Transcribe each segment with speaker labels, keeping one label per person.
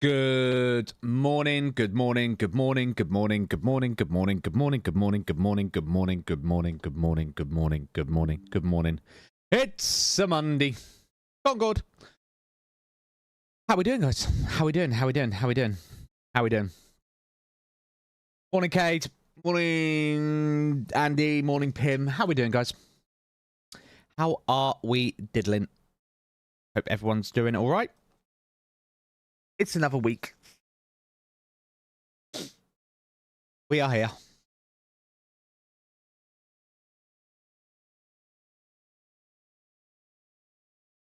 Speaker 1: Good morning, good morning, good morning, good morning, good morning, good morning, good morning, good morning, good morning, good morning, good morning, good morning, good morning, good morning, good morning. It's a Monday. Oh God. How we doing, guys? How we doing? How we doing? How we doing? How we doing? Morning, Kate. Morning, Andy. Morning, Pim. How we doing, guys? How are we diddling? Hope everyone's doing all right. It's another week. We are here.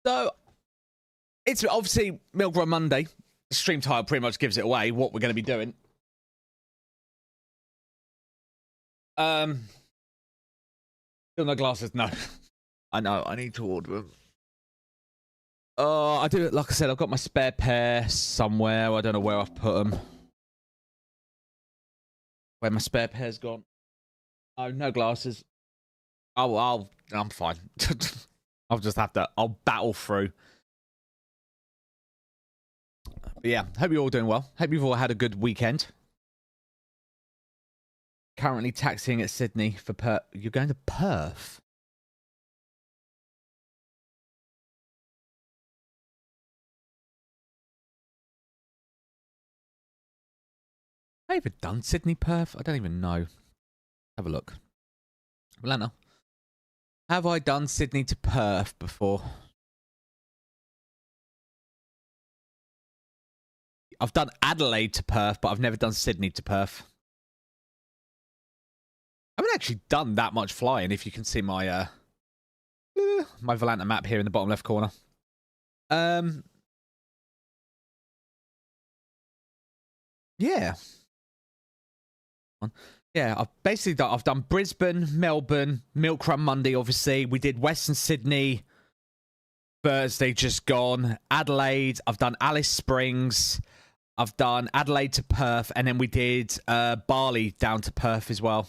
Speaker 1: So, it's obviously Milkrun Monday. The stream title pretty much gives it away, what we're going to be doing. Still no glasses? No. I know, I need to order them. I do, like I said, I've got my spare pair somewhere. I don't know where I've put them. Where my spare pair's gone. Oh, no glasses. I'm fine. I'll just have to, I'll battle through. But yeah, hope you're all doing well. Hope you've all had a good weekend. Currently taxiing at Sydney for Perth. You're going to Perth? Have I ever done Sydney Perth? I don't even know. Have a look. Volanta. Have I done Sydney to Perth before? I've done Adelaide to Perth, but I've never done Sydney to Perth. I haven't actually done that much flying, if you can see my my Volanta map here in the bottom left corner. Yeah. Yeah, I've done Brisbane, Melbourne, Milkrun Monday, obviously. We did Western Sydney Thursday just gone. Adelaide, I've done Alice Springs. I've done Adelaide to Perth, and then we did Bali down to Perth as well.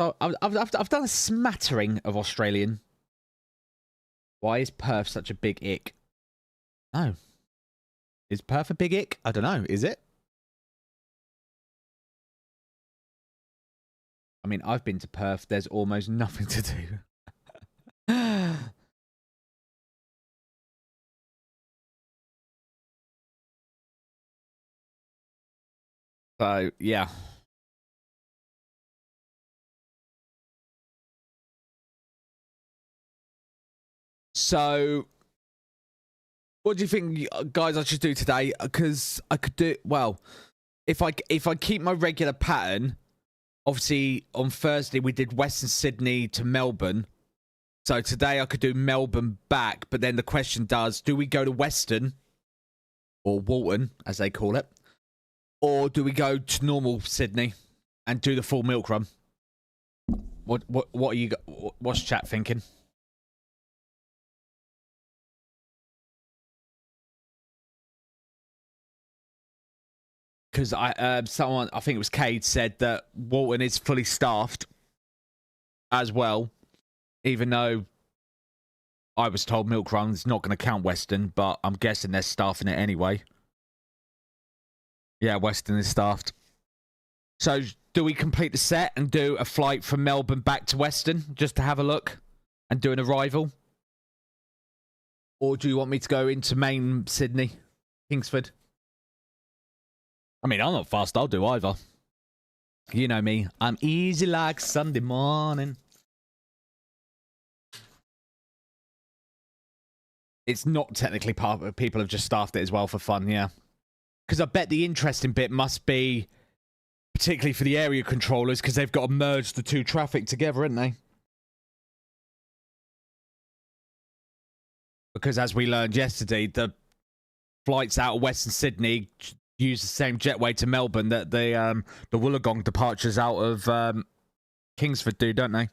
Speaker 1: So I've done a smattering of Australian. Why is Perth such a big ick? No. Is Perth a big ick? I don't know. Is it? I mean, I've been to Perth. There's almost nothing to do. So, yeah. So, what do you think, guys, I should do today? Because I could do, well, if I keep my regular pattern, obviously on Thursday we did Western Sydney to Melbourne. So today I could do Melbourne back, but then the question do we go to Western, or Walton, as they call it, or do we go to normal Sydney and do the full Milkrun? What's chat thinking? Because someone, I think it was Cade, said that Walton is fully staffed as well, even though I was told Milkrun's not going to count Western, but I'm guessing they're staffing it anyway. Yeah, Western is staffed. So do we complete the set and do a flight from Melbourne back to Western just to have a look and do an arrival? Or do you want me to go into main Sydney, Kingsford? I mean, I'm not fast. I'll do either. You know me. I'm easy like Sunday morning. It's not technically part of it. People have just staffed it as well for fun, yeah. Because I bet the interesting bit must be, particularly for the area controllers, because they've got to merge the two traffic together, haven't they? Because as we learned yesterday, the flights out of Western Sydney use the same jetway to Melbourne that the Wollongong departures out of Kingsford do, don't they?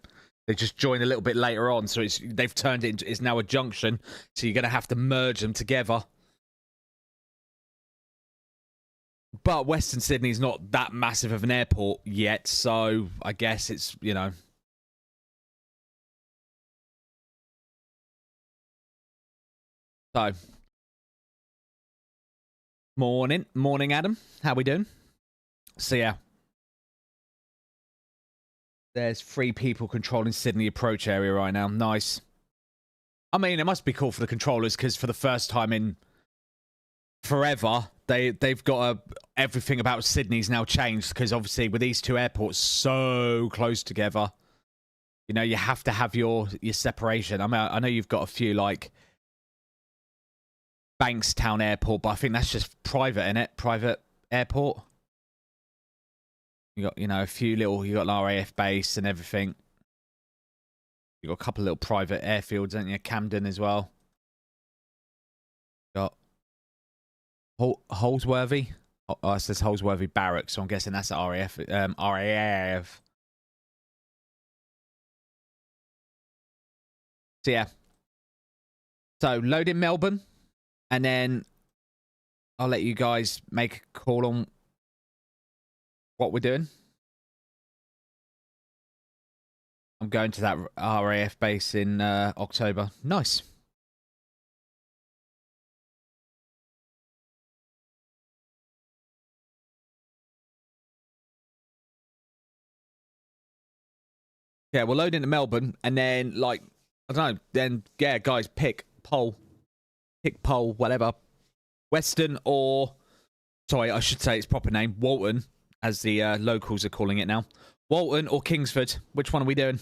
Speaker 1: They just join a little bit later on, so they've turned it into, it's now a junction, so you're going to have to merge them together. But Western Sydney's not that massive of an airport yet, so I guess it's, you know. So, Morning. Morning, Adam. How we doing? So, yeah. There's 3 people controlling Sydney approach area right now. Nice. I mean, it must be cool for the controllers because for the first time in forever, they've got everything about Sydney's now changed because obviously with these 2 airports so close together, you know, you have to have your separation. I mean, I know you've got a few like Bankstown Airport, but I think that's just private, innit? Private airport. You got, you know, a few little, you got an RAF base and everything. You got a couple of little private airfields, don't you? Camden as well. Got Holsworthy. Oh, it says Holsworthy Barracks, so I'm guessing that's RAF. RAF. So yeah. So load in Melbourne, and then I'll let you guys make a call on what we're doing. I'm going to that RAF base in October. Nice. Yeah, we'll load into Melbourne, and then, like, I don't know, then, yeah, guys, pick poll, whatever. Western or, sorry, I should say its proper name, Walton, as the locals are calling it now. Walton or Kingsford, which one are we doing?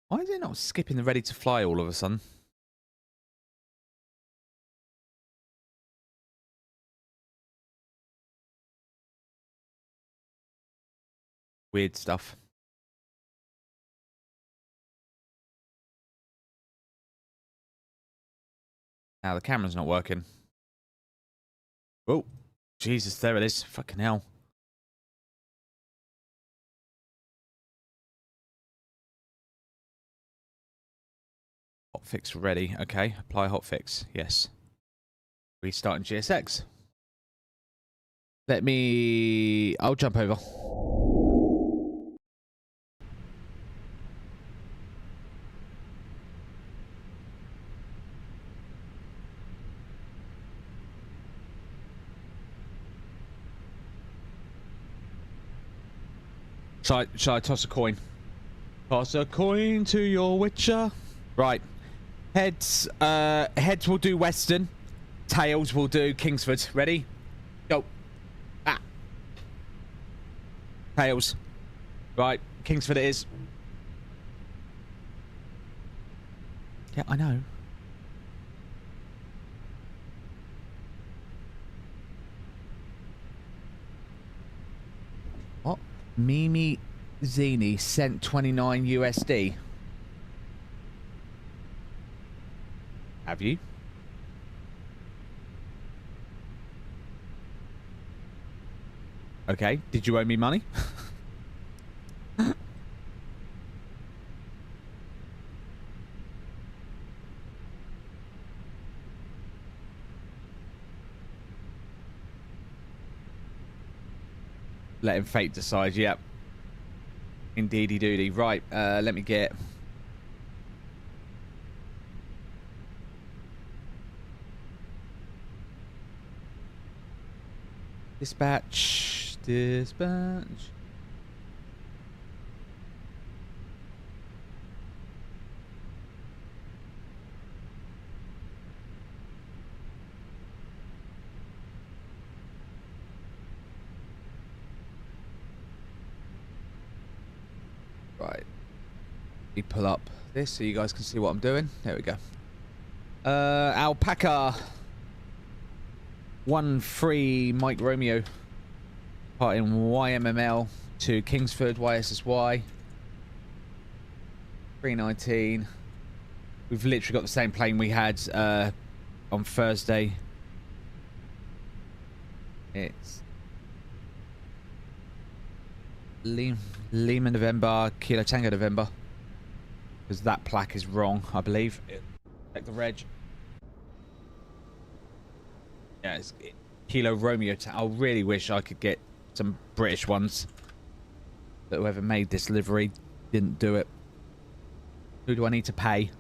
Speaker 1: Why is it not skipping the ready to fly all of a sudden? Weird stuff. Now the camera's not working. Oh, Jesus, there it is. Fucking hell. Hotfix ready. Okay, apply hotfix. Yes. Restarting GSX. Let me... I'll jump over. Shall I toss a coin? Toss a coin to your witcher. Right. Heads will do Western. Tails will do Kingsford. Ready? Go. Ah. Tails. Right. Kingsford it is. Yeah, I know. What? Mimi Zini sent 29 USD. Have you? Okay. Did you owe me money? Letting fate decide. Yep. Indeedy doody. Right. Let me get... Dispatch. Right. Let me pull up this so you guys can see what I'm doing. There we go. Alpaca. 1-3 Mike Romeo. Parting YMML to Kingsford YSSY. 319. We've literally got the same plane we had on Thursday. It's Lima November, Kilo Tango November. Because that plaque is wrong, I believe. Check the reg. Yeah, it's Kilo Romeo. I really wish I could get some British ones. But whoever made this livery didn't do it. Who do I need to pay?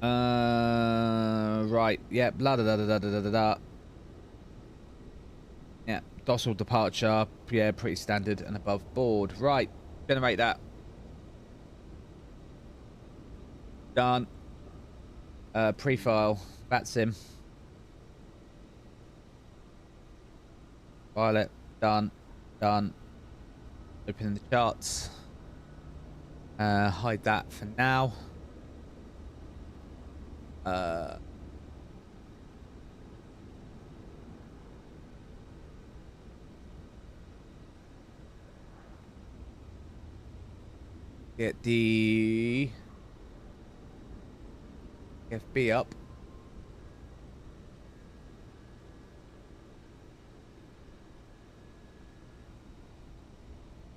Speaker 1: Right. Yeah. Blah da da da da da da da. Yeah. Docile departure. Yeah, pretty standard and above board. Right. Generate that. Done. Pre-file. VATSIM. Violet. Done. Done. Opening the charts. Hide that for now. Get the FB up.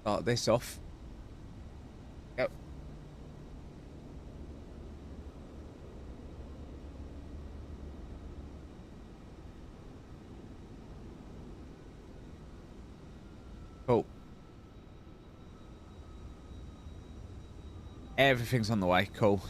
Speaker 1: Start this off. Go. Cool. Everything's on the way. Cool.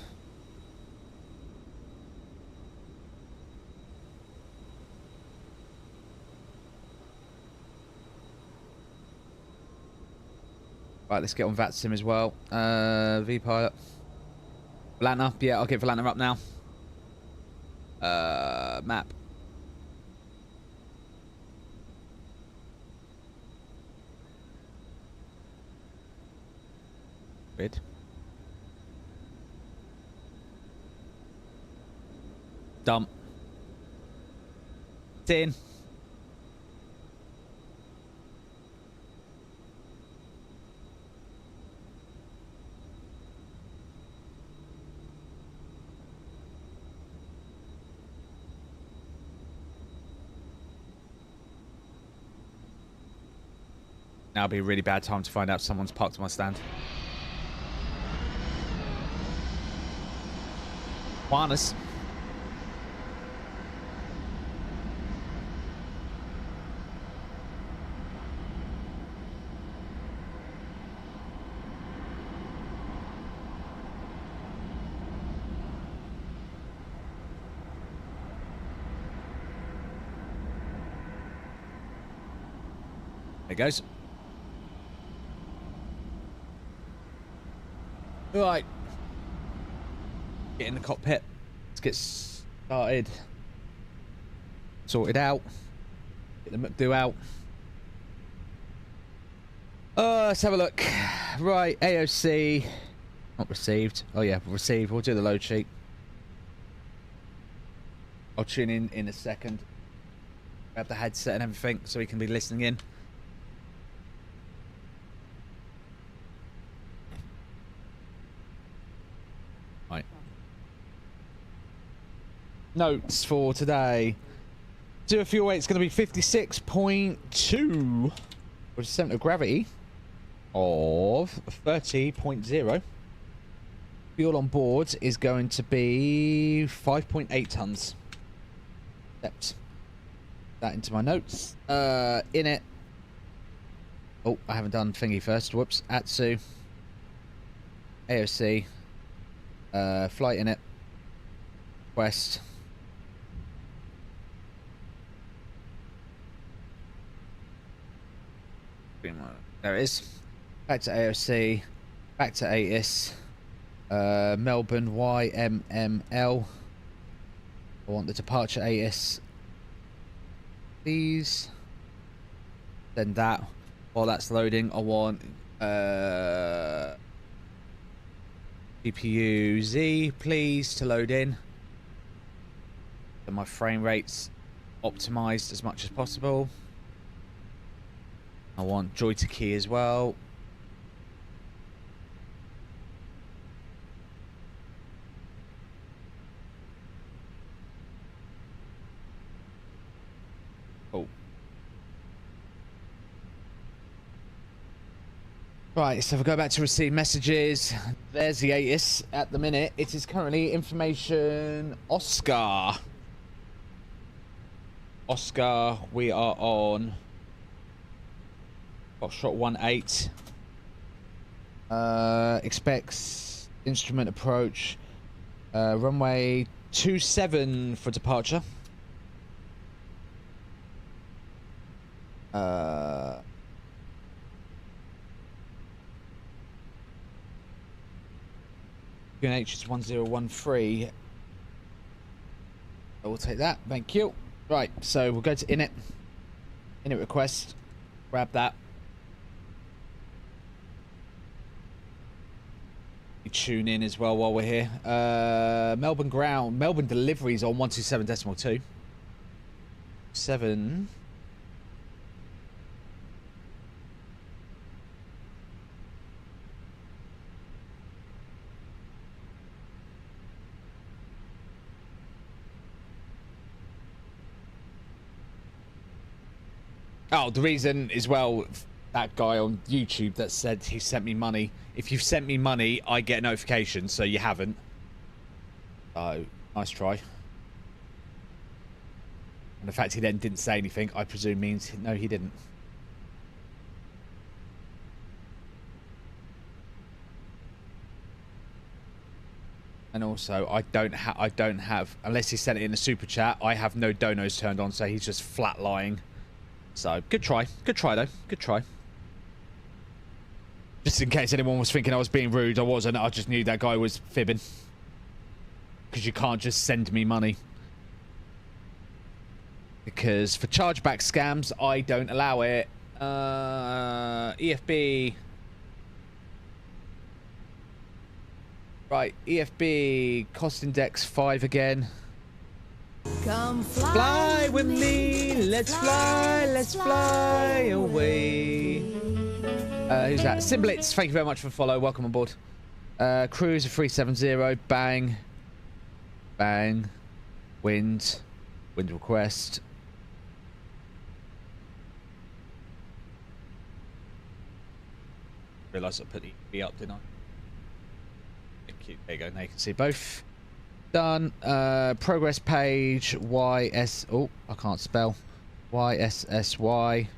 Speaker 1: Right, let's get on VATSIM as well. V-Pilot. Volanta. Yeah, I'll get Volanta up now. Map. Weird. Dump. It's in. Now would be a really bad time to find out someone's parked on my stand. Juanas. There it goes. Right. Get in the cockpit. Let's get started. Sorted out. Get the McDo out. Let's have a look. Right, AOC. Not received. Oh yeah, received. We'll do the load sheet. I'll tune in a second. Grab the headset and everything so we can be listening in. Right. Notes for today. Zero fuel weight is going to be 56.2, which is center of gravity of 30.0. Fuel on board is going to be 5.8 tons. Steps that into my notes. In it. Oh, I haven't done thingy first. Whoops. Atsu. AOC. Flight in it. Quest. There it is. Back to AOC. Back to ATIS. Melbourne YMML. I want the departure ATIS. Please. Then that. While that's loading, I want GPU Z, please, to load in. And my frame rates optimized as much as possible. I want Joy to key as well. Oh. Right, so if I go back to receive messages, there's the ATIS at the minute. It is currently information Oscar. Oscar, we are on Foxtrot 18. Expects instrument approach. Runway 27 for departure. QNH is 1013. I will take that. Thank you. Right, so we'll go to init. Init request. Grab that. Tune in as well while we're here. Melbourne ground. Melbourne deliveries on 127.2. 7. Oh, the reason as well, that guy on YouTube that said he sent me money. If you've sent me money, I get a notification, so you haven't. Oh, nice try. And the fact he then didn't say anything, I presume means no, he didn't. And also, I don't have, unless he sent it in a super chat, I have no donos turned on, so he's just flat lying. So, good try. Good try, though. Good try. Just in case anyone was thinking I was being rude, I wasn't. I just knew that guy was fibbing. Because you can't just send me money. Because for chargeback scams, I don't allow it. EFB. Right, EFB. Cost index 5 again.
Speaker 2: Come
Speaker 1: Fly with me, let's fly away. Who's that? Simblitz, thank you very much for the follow. Welcome on board. Cruiser 370, bang. Bang. Wind request. Realised I put the EB up, didn't I? Thank you. There you go, now you can see both. Done. Progress page YS. Oh, I can't spell. YSSY.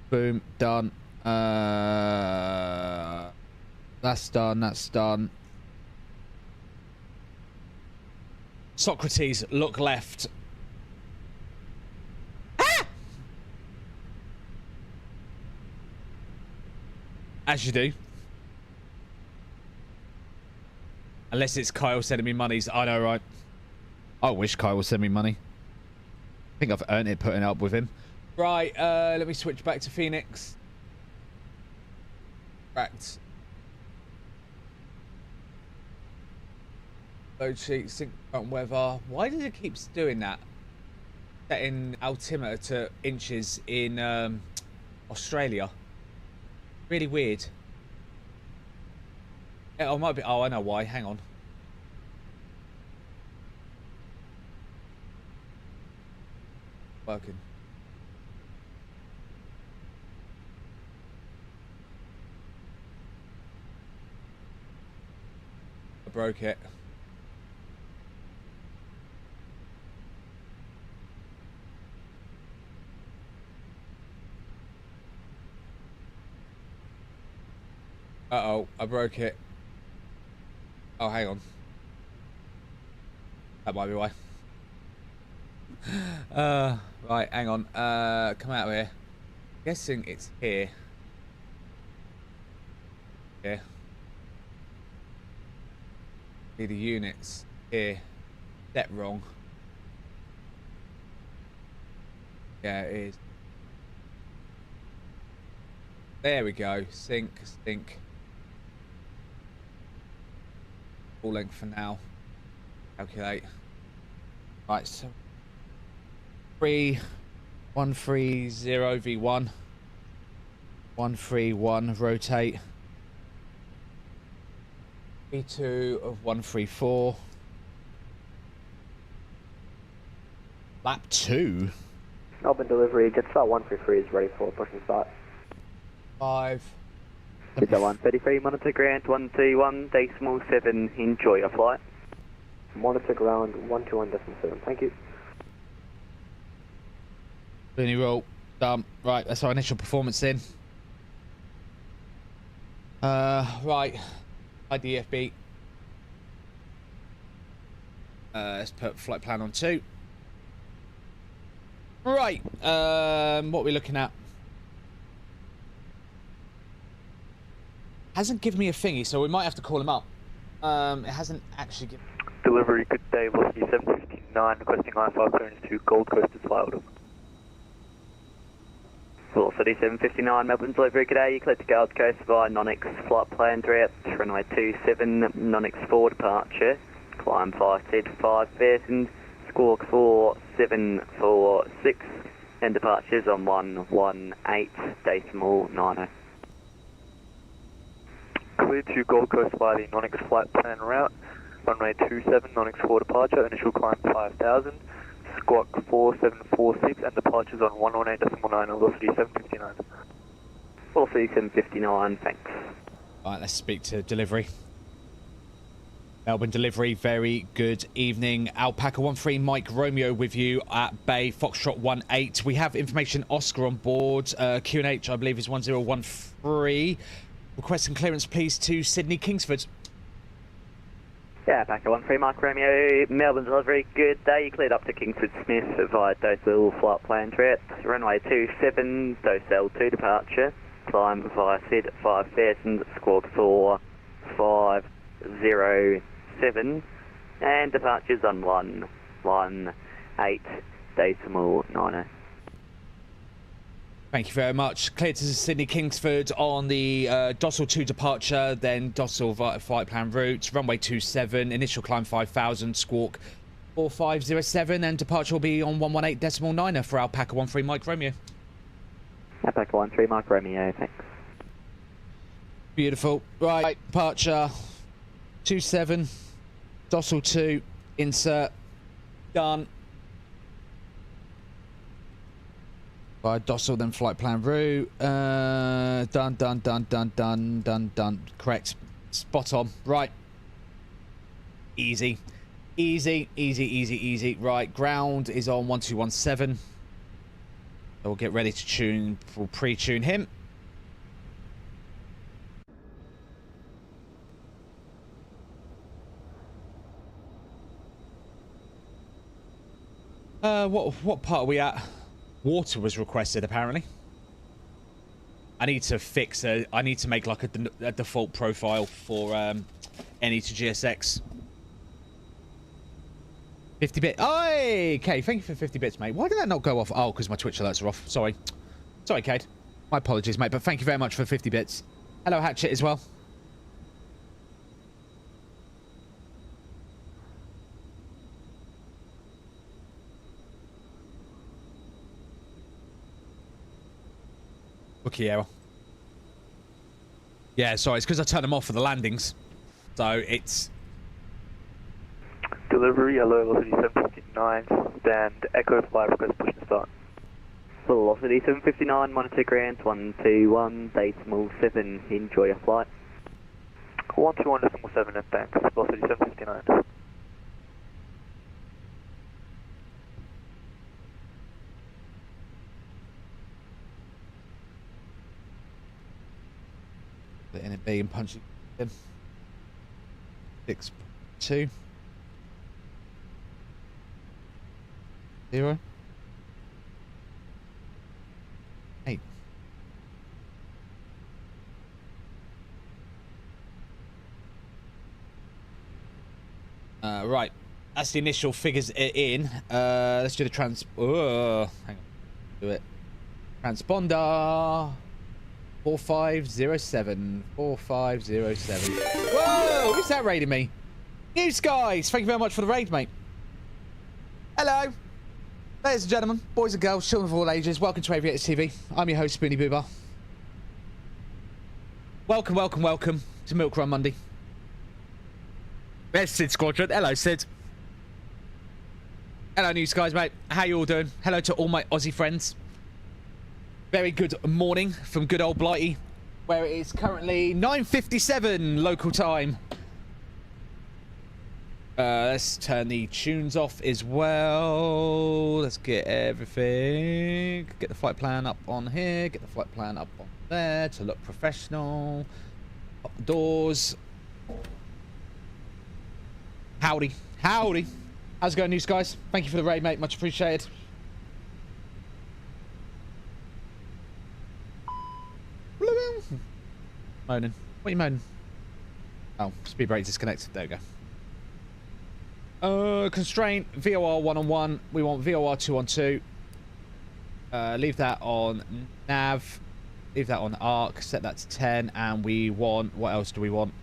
Speaker 1: Boom. Done. That's done. That's done. Socrates, look left. Ah! As you do. Unless it's Kyle sending me monies. I know, right? I wish Kyle would send me money. I think I've earned it putting up with him. Right, let me switch back to Phoenix. Correct. Load sheet, sync front weather. Why does it keep doing that? Setting altimeter to inches in Australia. Really weird. Yeah, I might be. Oh, I know why. Hang on. Working. I broke it. Uh-oh, I broke it. Oh, hang on. That might be why. Right, hang on. Come out of here. Guessing it's here. Yeah. Be the units here. Set wrong. Yeah, it is. There we go. Sync. Full length for now. Calculate. Right, so 130 V1. 131 rotate. V2 of 134. Lap 2.
Speaker 3: Melbourne delivery, Jetstar 133 is ready for pushing start.
Speaker 1: 5.
Speaker 3: Is that 133, monitor ground 121.7, enjoy your flight.
Speaker 4: Monitor ground 121.7, thank you.
Speaker 1: Spoony roll. Done. Right, that's our initial performance in. Right. IDFB. Let's put flight plan on 2. Right. What are we looking at? Hasn't given me a thingy, so we might have to call him up. It hasn't actually given...
Speaker 3: Delivery, good day, velocity 759, requesting I-5 clearance to Gold Coast as filed. Velocity 759, Melbourne delivery, good day, you cleared to Gold Coast via non-X flight plan route, runway 27, non-X 4 departure, climb 5 set 5,000, squawk 4746, and departures on 118.90. Cleared to Gold Coast via the non-X flight plan route, runway 27, non-X 4 departure, initial climb 5,000, squawk 4746, and departures on 118.9, velocity 759. Velocity 759, thanks.
Speaker 1: Alright, let's speak to delivery. Melbourne delivery, very good evening. Alpaca 13 Mike Romeo with you at Bay Foxtrot 18. We have information Oscar on board. QNH, I believe, is 1013. Requesting clearance, please, to Sydney Kingsford.
Speaker 3: Yeah, Alpaca 13 Mike Romeo, Melbourne delivery, good day. You cleared up to Kingsford Smith via Dosel flight plan route, runway 27, Dosel 2 departure, climb via SID 5000, squawk 4507, and departures on 118.90.
Speaker 1: Thank you very much. Cleared to Sydney Kingsford on the Dossel 2 departure, then Dossel flight plan route, runway 27, initial climb 5,000, squawk 4507, and departure will be on 118.9 for Alpaca 13 Mike Romeo.
Speaker 3: Alpaca 13 Mike Romeo, thanks.
Speaker 1: Beautiful. Right, departure 27, Dossel 2, insert, done. By Dossel, then flight plan route. Done. Correct. Spot on. Right. Easy. Right. Ground is on 1217. So we'll get ready to tune. We'll pre-tune him. What part are we at? Water was requested, apparently. I need to fix I need to make like a default profile for NE to GSX. 50 bit. Oh, okay. Thank you for 50 bits, mate. Why did that not go off? Oh, because my Twitch alerts are off. Sorry, Cade. My apologies, mate. But thank you very much for 50 bits. Hello, Hatchet, as well. Rookie error. Yeah, sorry, it's because I turned them off for the landings. So it's...
Speaker 3: Delivery, yellow, velocity 759, stand, echo 5, request push and start. Velocity 759, monitor ground 121.7, enjoy your flight. 121.7 and thanks, velocity 759.
Speaker 1: In a B and punching in 6.2 0 8. Right, that's the initial figures in. Let's do the hang on, do it. Transponder 4507. 4507. Whoa! Who's that raiding me? New Skies! Thank you very much for the raid, mate. Hello! Ladies and gentlemen, boys and girls, children of all ages, welcome to Aviators TV. I'm your host, Spoony Boobar. Welcome to Milkrun Monday. There's Sid Squadron. Hello, Sid. Hello, New Skies, mate. How you all doing? Hello to all my Aussie friends. Very good morning from good old Blighty. where it is currently 9:57 local time. Let's turn the tunes off as well. Let's get everything. Get the flight plan up on here. Get the flight plan up on there to look professional. Up the doors. Howdy. Howdy. How's it going, news guys? Thank you for the raid, mate. Much appreciated. Moaning. What are you moaning? Oh, speed brake disconnected. There we go. Constraint, VOR 1-on-1. We want VOR 2-on-2. Leave that on nav. Leave that on arc. Set that to 10. And we want... What else do we want?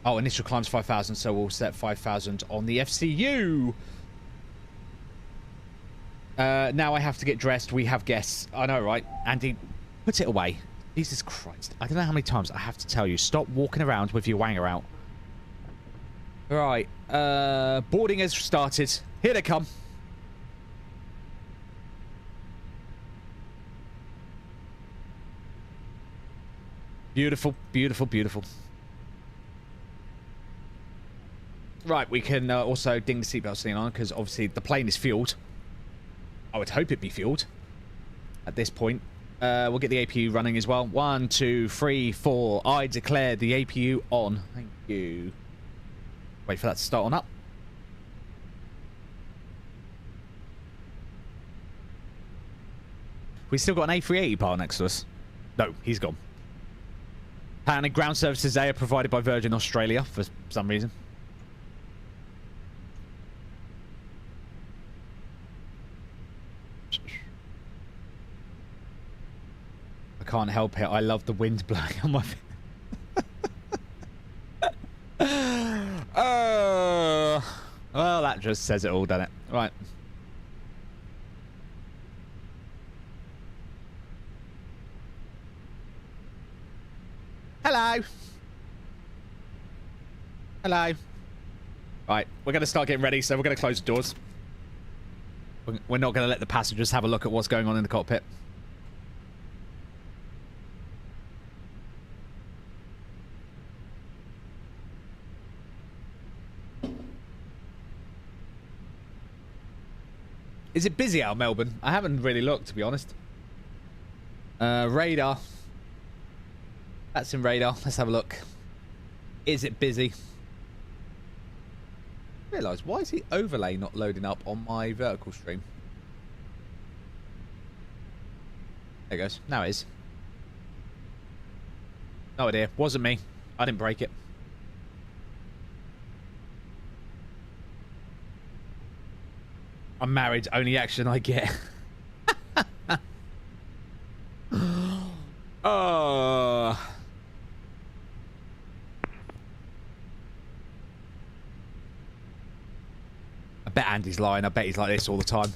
Speaker 1: Oh, initial climb's 5,000. So we'll set 5,000 on the FCU. Now I have to get dressed. We have guests. I know, right? Andy, put it away. Jesus Christ. I don't know how many times I have to tell you. Stop walking around with your wanger out. Right. Boarding has started. Here they come. Beautiful, beautiful, beautiful. Right, we can also ding the seatbelt sign on because obviously the plane is fueled. I would hope it be fueled at this point. We'll get the APU running as well. 1, 2, 3, 4. I declare the APU on. Thank you. Wait for that to start on up. We still got an A380 pilot next to us. No, he's gone. And ground services they are provided by Virgin Australia for some reason. I can't help it. I love the wind blowing on my face. Well, that just says it all, doesn't it? Right. Hello. Hello. Right, we're going to start getting ready, so we're going to close the doors. We're not going to let the passengers have a look at what's going on in the cockpit. Is it busy out of Melbourne? I haven't really looked, to be honest. Radar. That's in radar. Let's have a look. Is it busy? I realise, why is the overlay not loading up on my vertical stream? There it goes. Now it is. No idea. Wasn't me. I didn't break it. I'm married. Only action I get. Oh. I bet Andy's lying. I bet he's like this all the time.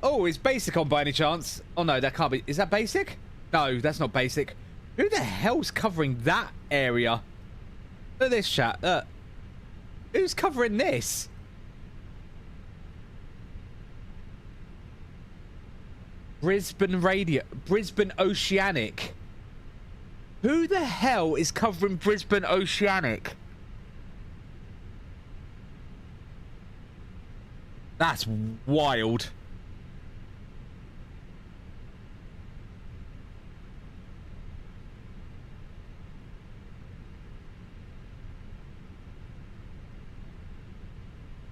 Speaker 1: Oh, is basic on by any chance? Oh no, that can't be. Is that basic? No, that's not basic. Who the hell's covering that area? Look at this chat. Who's covering this? Brisbane Radio. Brisbane Oceanic. Who the hell is covering Brisbane Oceanic? That's wild.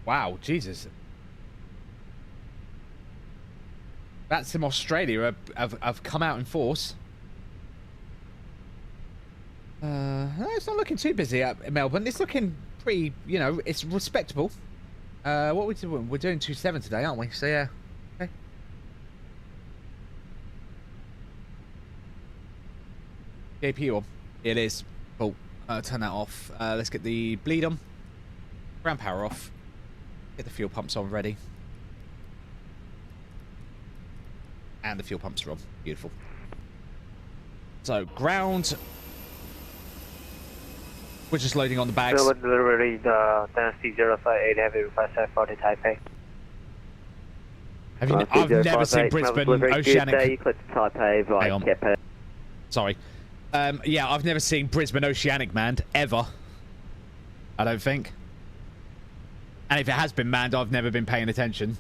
Speaker 1: Wow, Jesus. That's in Australia have come out in force. No, it's not looking too busy at Melbourne. It's looking pretty, you know, it's respectable. What we doing? We're doing 2.7 today, aren't we? So yeah. Okay. APU on. It is. Cool. Turn that off. Let's get the bleed on. Ground power off. Get the fuel pumps on ready. And the fuel pumps are on. Beautiful. So, ground. We're just loading on the bags.
Speaker 3: Melbourne delivery, Dynasty 058 Heavy request for the Taipei.
Speaker 1: Have you? I've never seen Brisbane Oceanic.
Speaker 3: You clicked Type A via Kepa.
Speaker 1: Sorry. Yeah, I've never seen Brisbane Oceanic manned ever. I don't think. And if it has been manned, I've never been paying attention.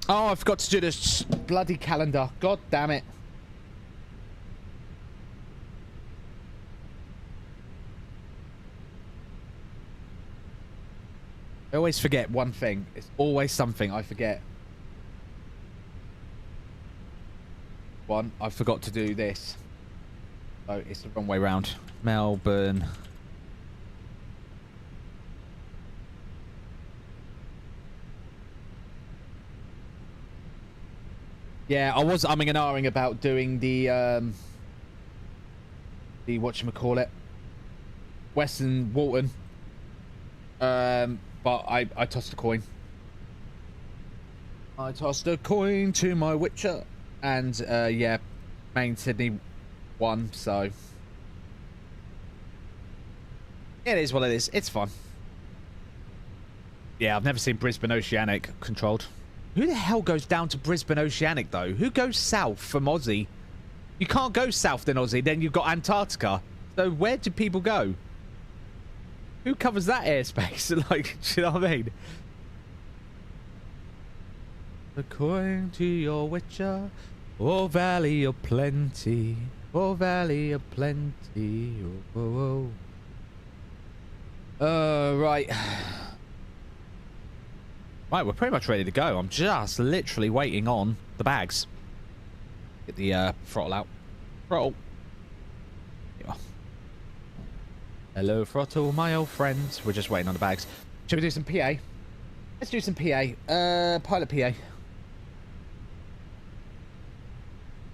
Speaker 1: Oh, I forgot to do this bloody calendar. God damn it. I always forget one thing. It's always something I forget. One, I forgot to do this. Oh, it's the wrong way round. Melbourne. Yeah, I was umming and ahhing about doing the whatchamacallit, Western Walton. But I tossed a coin. I tossed a coin to my Witcher. And, yeah, main Sydney won, so... It is what it is. It's fun. Yeah, I've never seen Brisbane Oceanic controlled. Who the hell goes down to Brisbane Oceanic, though? Who goes south from Aussie? You can't go south than Aussie, then you've got Antarctica. So where do people go? Who covers that airspace? Like, do you know what I mean? According to your Witcher, oh valley of plenty, oh valley of plenty, oh, oh, oh. Right. Right, we're pretty much ready to go. I'm just literally waiting on the bags. Get the throttle out. Throttle. Yeah. Hello, throttle, my old friends. We're just waiting on the bags. Should we do some PA? Let's do some PA. Pilot PA.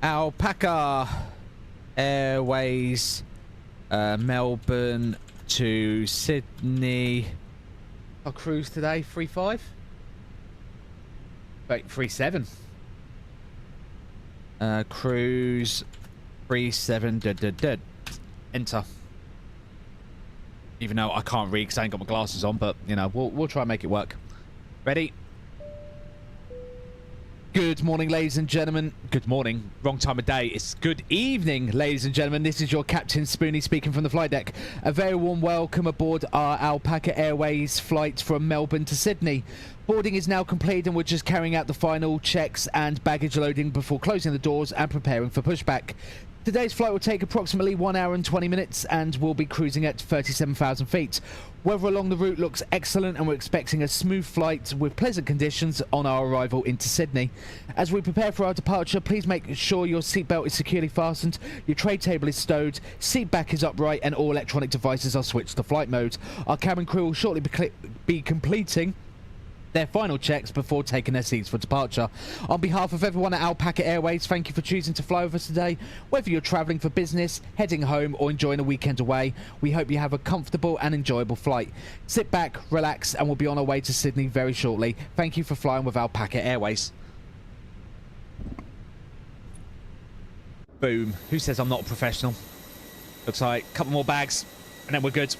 Speaker 1: Alpaca Airways, Melbourne to Sydney. Our cruise today, 3.5? Wait, 3.7. Cruise 3.7. Enter. Even though I can't read because I ain't got my glasses on, but you know, we'll try and make it work. Ready? Good morning, ladies and gentlemen. Good morning. Wrong time of day. It's good evening, ladies and gentlemen. This is your Captain Spoony speaking from the flight deck. A very warm welcome aboard our Alpaca Airways flight from Melbourne to Sydney. Boarding is now complete and we're just carrying out the final checks and baggage loading before closing the doors and preparing for pushback. Today's flight will take approximately 1 hour and 20 minutes and we'll be cruising at 37,000 feet. Weather along the route looks excellent and we're expecting a smooth flight with pleasant conditions on our arrival into Sydney. As we prepare for our departure, please make sure your seatbelt is securely fastened, your tray table is stowed, seat back is upright and all electronic devices are switched to flight mode. Our cabin crew will shortly be completing their final checks before taking their seats for departure. On behalf of everyone at Alpaca Airways, thank you for choosing to fly with us today. Whether you're travelling for business, heading home or enjoying a weekend away, we hope you have a comfortable and enjoyable flight. Sit back, relax and we'll be on our way to Sydney very shortly. Thank you for flying with Alpaca Airways. Boom. Who says I'm not a professional? Looks like a couple more bags and then we're good.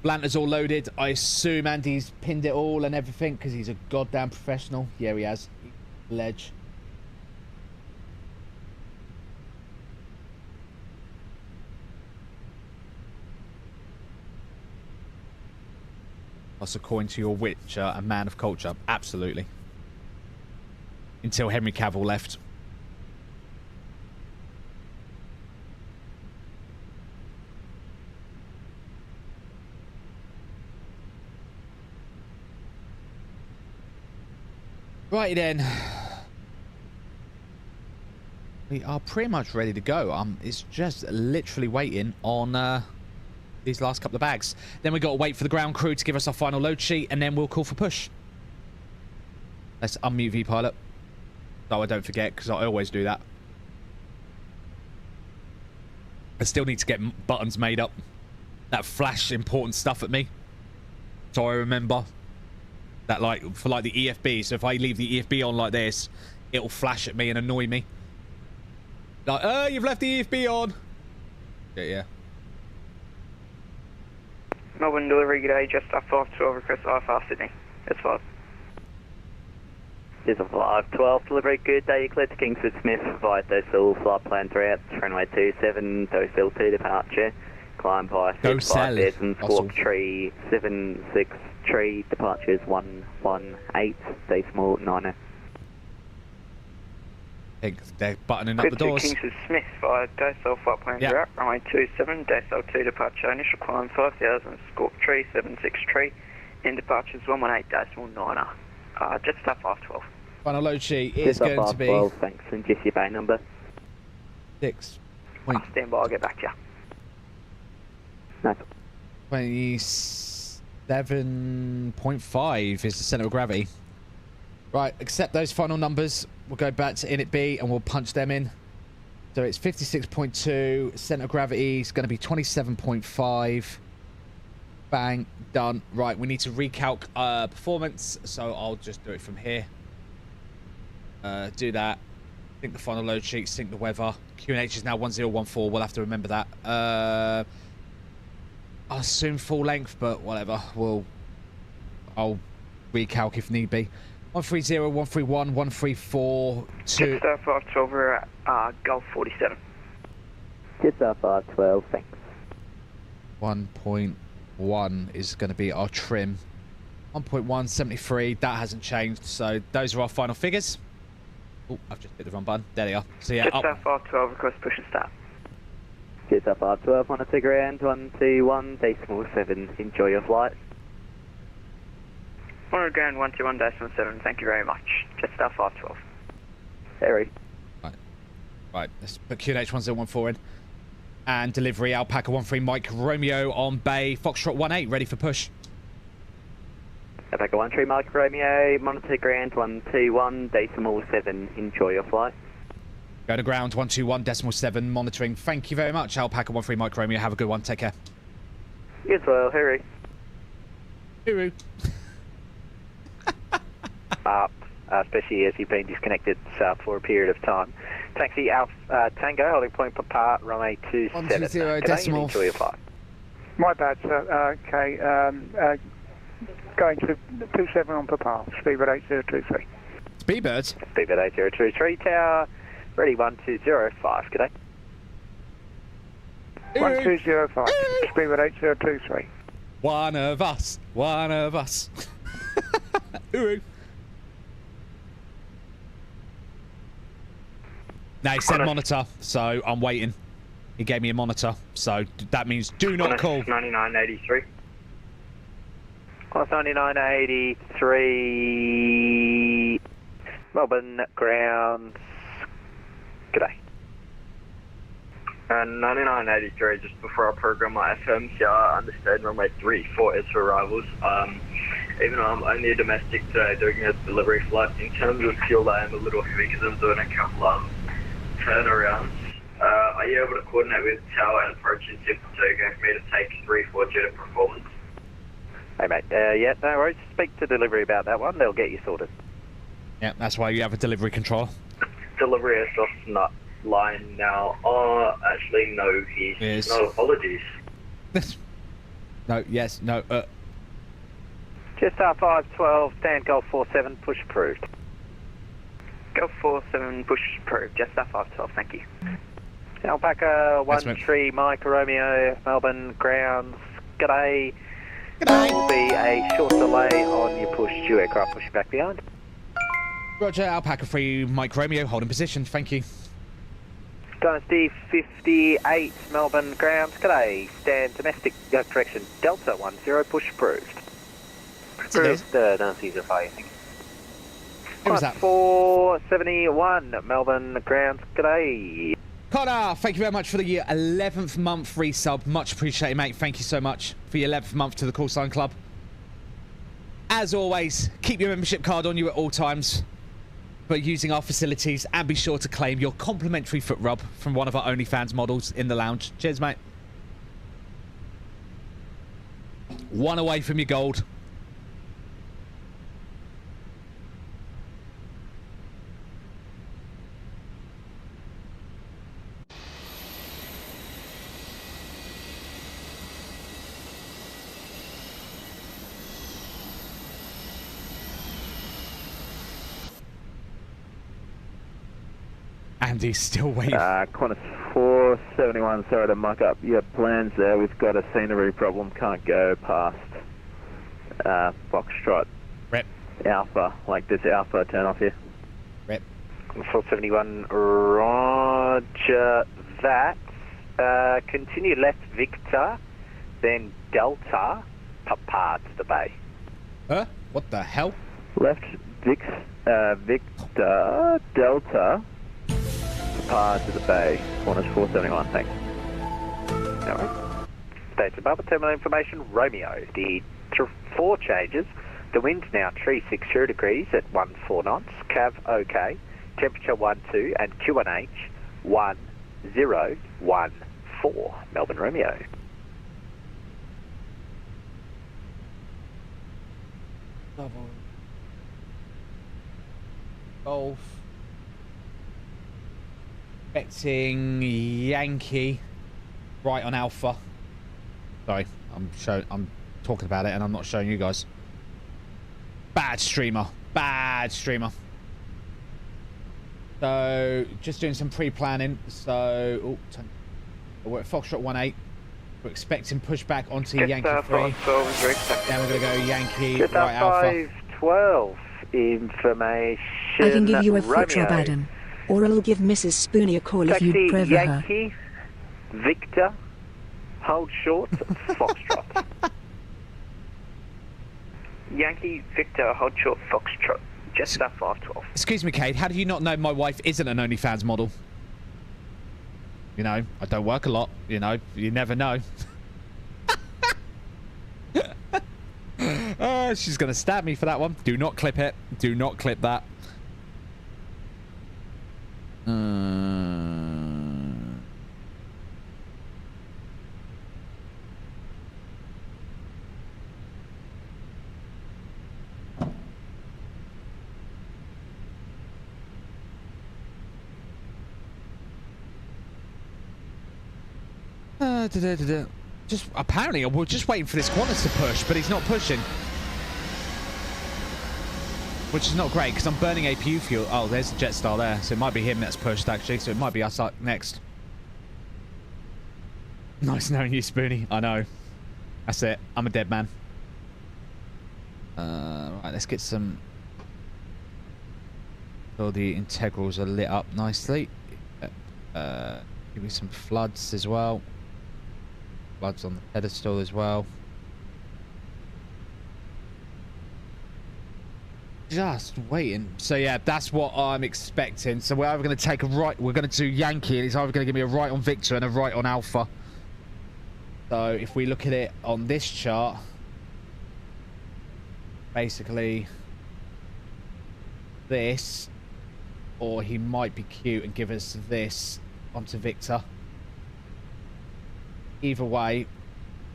Speaker 1: Volanta's all loaded. I assume Andy's pinned it all and everything because he's a goddamn professional. Yeah, he has. Ledge. Toss a coin to your Witcher, a man of culture. Absolutely. Until Henry Cavill left. Right then, we are pretty much ready to go. It's just literally waiting on these last couple of bags. Then we got to wait for the ground crew to give us our final load sheet, and then we'll call for push. Let's unmute V-Pilot, so I don't forget, because I always do that. I still need to get buttons made up that flash important stuff at me, so I remember That like for like the EFB. So if I leave the EFB on like this, it'll flash at me and annoy me. Like, oh, you've left the EFB on. Yeah.
Speaker 5: Melbourne delivery, g'day, just up 512, request IFR Sydney. That's 5.
Speaker 3: Here's a 512 delivery, good day, you cleared to Kingsford Smith, via Docel, flight plan 3 out, runway 27, Docel 2 departure, climb high, 5 beds and squawk tree, 76 tree, departures 118, decimal 9.
Speaker 1: They're buttoning up the doors.
Speaker 5: Kingsford Smith via Docel, flight plan 3 out, runway 27, Docel 2 departure, initial climb 5000, squawk tree, 76 tree, and departures 118, decimal 9. Just stuff 512.
Speaker 1: Final load sheet is going to be...
Speaker 3: 512, thanks, and just your bay number.
Speaker 1: 6.
Speaker 5: Stand by, I'll get back to you.
Speaker 3: No.
Speaker 1: 27.5 is the centre of gravity. Right, accept those final numbers. We'll go back to init B and we'll punch them in. So it's 56.2, centre of gravity is going to be 27.5. Bang, done. Right, we need to recalc performance, so I'll just do it from here. Do that. Sync the final load sheet, sync the weather. QNH is now 1014, we'll have to remember that. I'll assume full length, but whatever. I'll recalc if need be. 130, 131, 134, 2.
Speaker 5: Just 512, we're at Gulf 47.
Speaker 3: Just 512, thanks.
Speaker 1: 1.1 is going to be our trim. 1.173, that hasn't changed, so those are our final figures. Oh, I've just hit the wrong button. There they are. So yeah,
Speaker 5: just 512, request push and start.
Speaker 3: Just 512, on a ground, 121, decimal 7, enjoy your flight.
Speaker 5: On ground 121, decimal 7, thank you very much. Just 512.
Speaker 3: Harry.
Speaker 1: Right, let's put QNH 1014 in. And delivery, Alpaca 13 Mike Romeo on bay, Foxtrot 18, ready for push.
Speaker 3: Alpaca 13 Mike Romeo, monitor ground 121, decimal 7, enjoy your flight.
Speaker 1: Go to ground 121, decimal 7, monitoring. Thank you very much, Alpaca 13 Mike Romeo, have a good one, take care.
Speaker 3: You as well, Harry.
Speaker 1: Hooroo.
Speaker 3: Especially as you've been disconnected for a period of time. Taxi Alpha Tango, holding point Papa, runway 27.
Speaker 1: 120 decimal.
Speaker 3: Enjoy your flight.
Speaker 6: My bad, sir. Okay, going to 27 on Papa, speedbird 8023.
Speaker 1: Speedbirds?
Speaker 3: Speedbird 8023, tower, ready 1205, g'day.
Speaker 6: 1205, speedbird 8023.
Speaker 1: One of us. Hooroo. No, he said monitor, so I'm waiting. He gave me a monitor, so that means do not call.
Speaker 5: 9983.
Speaker 3: Class 9983, Melbourne grounds, g'day.
Speaker 5: 9983, just before I program my FM, so I understand runway 34 is for arrivals. Even though I'm only a domestic today doing a delivery flight, in terms of fuel I am a little heavy because I'm doing a couple of turnarounds. Are you able to coordinate with tower and approach in Tip for me to take 3-4 jet of performance?
Speaker 3: Hey mate, yeah, no worries, speak to delivery about that one, they'll get you sorted.
Speaker 1: Yeah, that's why you have a delivery controller.
Speaker 5: Delivery is just not line now. Oh, actually no, he's no apologies.
Speaker 1: No, yes, no,
Speaker 3: Just 512, stand Golf 47, push approved.
Speaker 5: Golf 47, push approved, just 512, thank you.
Speaker 3: Alpaca 13 Mike Romeo, Melbourne grounds, g'day.
Speaker 1: G'day.
Speaker 3: Will be a short delay on your push, due aircraft pushing back behind.
Speaker 1: Roger, Alpaca 3 Mike Romeo, holding position, thank you.
Speaker 3: Dynasty 58, Melbourne grounds, g'day. Stand domestic, correction, Delta 10, push approved. Approved, Dynasty's a fire, thank you.
Speaker 1: Who was that?
Speaker 3: 471, Melbourne grounds, g'day.
Speaker 1: Connor, thank you very much for the 11th month resub. Much appreciated, mate. Thank you so much for your 11th month to the Call Sign Club. As always, keep your membership card on you at all times, but using our facilities, and be sure to claim your complimentary foot rub from one of our OnlyFans models in the lounge. Cheers, mate. One away from your gold. Andy's still waiting.
Speaker 7: Qantas 471, sorry to muck up your plans there. We've got a scenery problem, can't go past Foxtrot.
Speaker 1: Rep.
Speaker 7: Alpha, like this Alpha turn off here.
Speaker 1: Rep.
Speaker 3: 471, roger that. Continue left Victor, then Delta, Papa to the bay.
Speaker 1: Huh? What the hell?
Speaker 7: Left Victor, Delta, Papa to the bay. Qantas 471, thanks.
Speaker 3: Alright. States above, terminal information, Romeo. The 4 changes. The wind's now 360 degrees at 14 knots. Cav OK. Temperature 12 and QNH 1014. Melbourne Romeo.
Speaker 1: Double. Golf. Expecting Yankee right on Alpha. Sorry, I'm talking about it and I'm not showing you guys. Bad streamer. Bad streamer. So, just doing some pre-planning. So, we're at Foxtrot 18. We're expecting pushback onto Yankee 3. Then we're going to go Yankee
Speaker 3: Just
Speaker 1: right Alpha.
Speaker 3: 512 information.
Speaker 2: I can give you a foot
Speaker 3: Romeo.
Speaker 2: job, Adam. Or I'll give Mrs. Spoony a call if
Speaker 3: Taxi
Speaker 2: you'd prefer her.
Speaker 3: Yankee, Victor, hold short, Foxtrot. Yankee, Victor, hold short, Foxtrot. Just that 512.
Speaker 1: Excuse me, Kate. How do you not know my wife isn't an OnlyFans model? You know, I don't work a lot. You know, you never know. She's going to stab me for that one. Do not clip it. Do not clip that. Just apparently we're just waiting for this Qantas to push, but he's not pushing, which is not great because I'm burning APU fuel. Oh, there's a Jetstar there, so it might be him that's pushed actually. So it might be us up next. Nice knowing you, Spoony. I know. That's it. I'm a dead man. Right, let's get some. So the integrals are lit up nicely. Give me some floods as well. Floods on the pedestal as well. Just waiting. So yeah, that's what I'm expecting. So we're either going to take a right, we're going to do Yankee, and it's either going to give me a right on Victor and a right on Alpha. So if we look at it on this chart, basically this, or he might be cute and give us this onto Victor. Either way,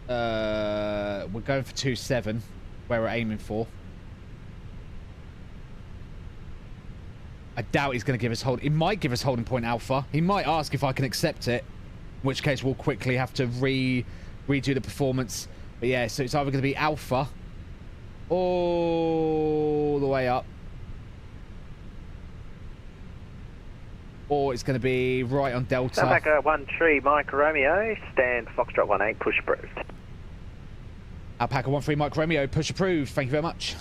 Speaker 1: we're going for 2-7, where we're aiming for. I doubt he's going to give us hold. He might give us holding point Alpha. He might ask if I can accept it, in which case we'll quickly have to redo the performance. But yeah, so it's either going to be Alpha all the way up, or it's going to be right on Delta.
Speaker 3: Alpaca 13 Mike Romeo, stand Foxtrot 18, push approved.
Speaker 1: Alpaca 13 Mike Romeo, push approved. Thank you very much.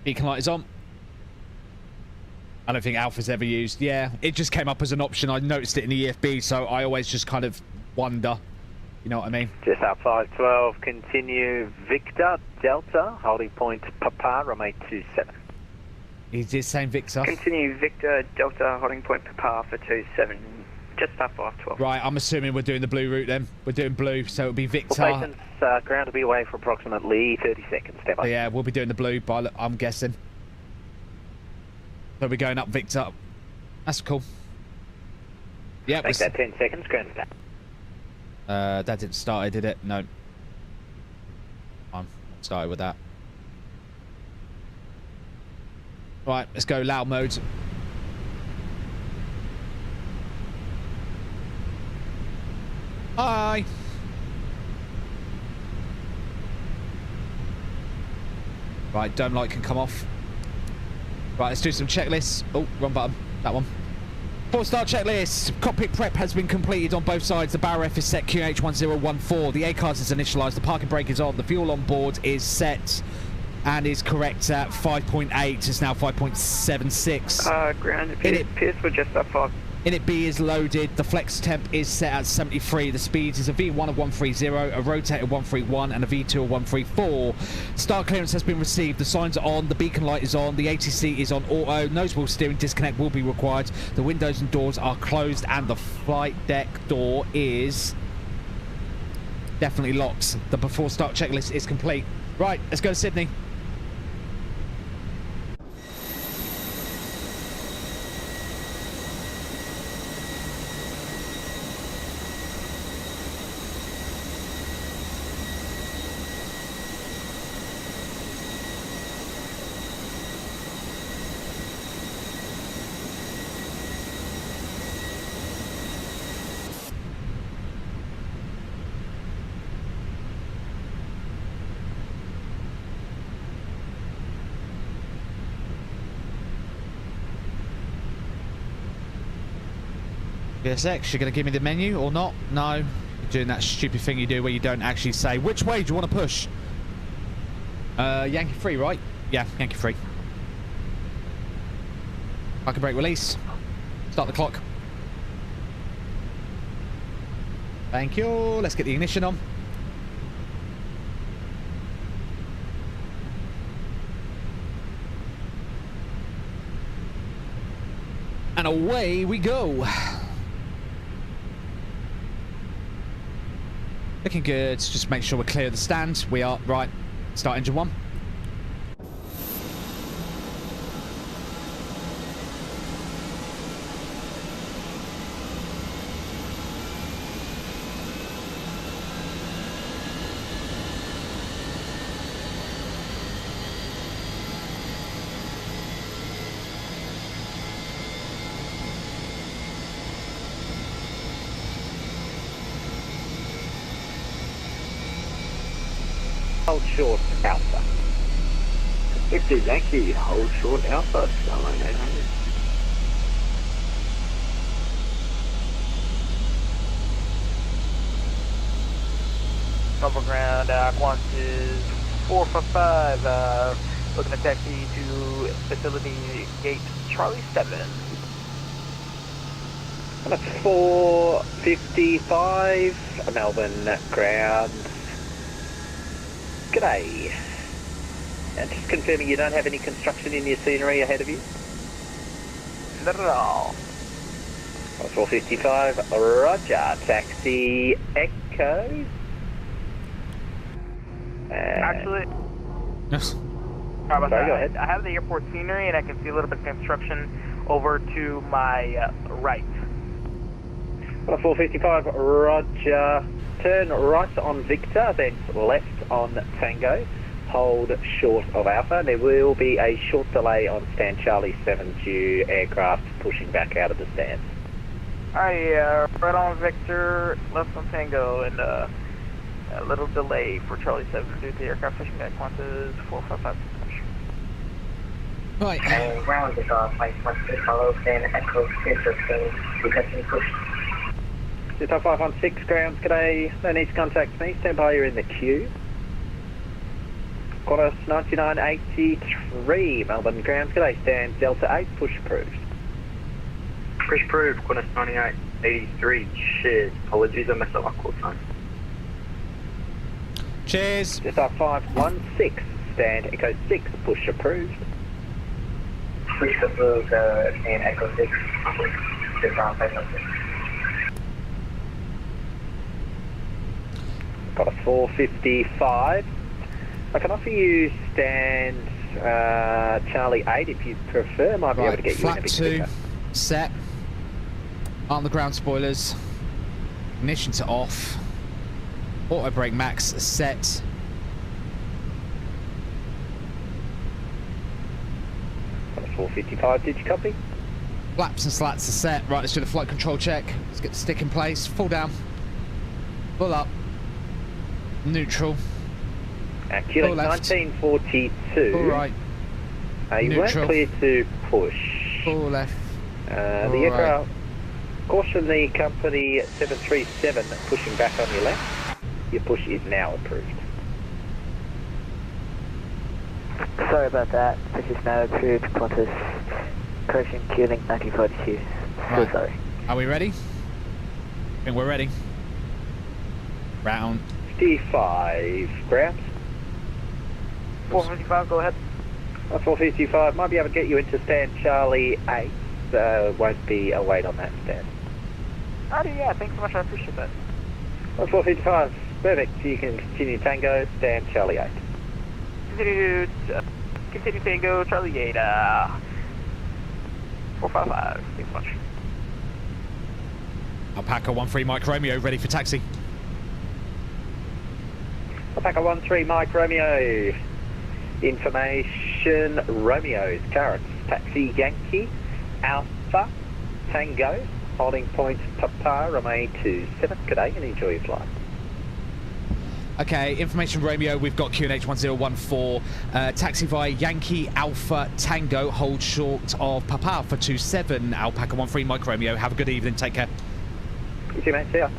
Speaker 1: Beacon light is on. I don't think Alpha's ever used. Yeah, it just came up as an option. I noticed it in the EFB, so I always just kind of wonder. You know what I mean?
Speaker 3: Just up 512, continue Victor, Delta, holding point Papa, runway 27.
Speaker 1: He did saying Victor.
Speaker 3: Continue Victor, Delta, holding point Papa for 27, just up 512.
Speaker 1: Right, I'm assuming we're doing the blue route then. We're doing blue, so it'll be Victor.
Speaker 3: Well, patience, ground will be away for approximately 30 seconds, stand by.
Speaker 1: So yeah, we'll be doing the blue, but I'm guessing. So we're going up Victor. That's cool. Yeah,
Speaker 3: Make that 10 seconds, ground is down.
Speaker 1: That didn't start it, did it? No. I'm started with that. Right, let's go loud mode. Hi. Right, dome light can come off. Right, let's do some checklists. Oh, wrong button. That one. 4-star checklist. Cockpit prep has been completed on both sides. The bow ref is set QH1014. The A-cars is initialised. The parking brake is on. The fuel on board is set and is correct at 5.8. It's now 5.76.
Speaker 8: Ground, Pierce with just that far.
Speaker 1: Init B is loaded. The flex temp is set at 73. The speeds is a V1 of 130, a rotator 131, and a V2 of 134. Star clearance has been received. The signs are on. The beacon light is on. The ATC is on auto. Nose wheel steering disconnect will be required. The windows and doors are closed, and the flight deck door is definitely locked. The before start checklist is complete. Right, let's go to Sydney. VSX, you're going to give me the menu or not? No. You're doing that stupid thing you do where you don't actually say, which way do you want to push? Yankee free, right? Yeah, Yankee free. Parking brake release. Start the clock. Thank you. Let's get the ignition on. And away we go. Looking good. Just make sure we're clear of the stand. We are. Right. Start engine 1.
Speaker 9: Hold short Alpha. Victor Yankee, hold short Alpha, Starline 800.
Speaker 8: Double ground, Qantas is 455, looking to taxi to facility gate Charlie 7.
Speaker 9: That's 455, Melbourne ground. G'day. And just confirming you don't have any construction in your scenery ahead of you?
Speaker 8: Not at all.
Speaker 9: 455, roger. Taxi Echo.
Speaker 8: Actually,
Speaker 1: Yes.
Speaker 8: sorry,
Speaker 9: go ahead.
Speaker 8: I have the airport scenery and I can see a little bit of construction over to my right.
Speaker 9: 455, roger. Turn right on Victor, then left on Tango. Hold short of Alpha. There will be a short delay on stand Charlie 7 due aircraft pushing back out of the stand.
Speaker 8: Alright, right on Vector, left on Tango, and a little delay for Charlie 7 due to the aircraft pushing back. Qantas 455.
Speaker 1: Right.
Speaker 10: And ground is off, flight 12 follow, stand Echo 6 we continue push.
Speaker 9: 516 grounds, g'day. No need to contact me. Stand by, you're in the queue. Qantas 9983, Melbourne grounds, g'day. Stand Delta 8, push approved.
Speaker 5: Push approved, Qantas 9883. Cheers. Apologies, I messed up my call time.
Speaker 1: Cheers.
Speaker 9: 516, stand Echo 6, push approved.
Speaker 10: Push approved, stand Echo 6, just ground 516.
Speaker 9: Got a 455. I can offer you stand Charlie 8 if you prefer. Might be able to get you in a
Speaker 1: Flap
Speaker 9: bit
Speaker 1: 2
Speaker 9: quicker.
Speaker 1: set. Arm the ground spoilers. Ignition to off. Auto brake max set.
Speaker 9: Got a 455, did you copy?
Speaker 1: Flaps and slats are set. Right, let's do the flight control check. Let's get the stick in place. Full down. Full up. Neutral.
Speaker 9: Kilerox
Speaker 1: left.
Speaker 9: 1942.
Speaker 1: All right.
Speaker 9: You weren't
Speaker 1: Neutral.
Speaker 9: clear to push.
Speaker 1: All left.
Speaker 9: The
Speaker 1: All
Speaker 9: aircraft, caution the company 737 pushing back on your left. Your push is now approved.
Speaker 8: Sorry about that. This is now approved. Qantas correction Q-Link 1942. So
Speaker 1: Right.
Speaker 8: sorry.
Speaker 1: Are we ready? I think we're ready. Round.
Speaker 9: 55 ground.
Speaker 8: 455, go ahead.
Speaker 9: 455, might be able to get you into stand Charlie 8. Won't be a wait on that stand.
Speaker 8: Oh, yeah, thanks so much. I appreciate that.
Speaker 9: 455, perfect. You can continue Tango, stand Charlie 8.
Speaker 8: Continue Tango, Charlie 8, 455. Thanks so much.
Speaker 1: Alpaca 13 Mike Romeo, ready for taxi.
Speaker 9: Alpaca 13 Mike Romeo. Information Romeo's current taxi Yankee Alpha Tango holding point Papa remain 27. Good day and enjoy your flight.
Speaker 1: Okay, information Romeo, we've got QNH 1014. Taxi via Yankee Alpha Tango, hold short of Papa for 27. Alpaca 13 Mike Romeo, have a good evening, take care.
Speaker 9: You too, mate, see ya.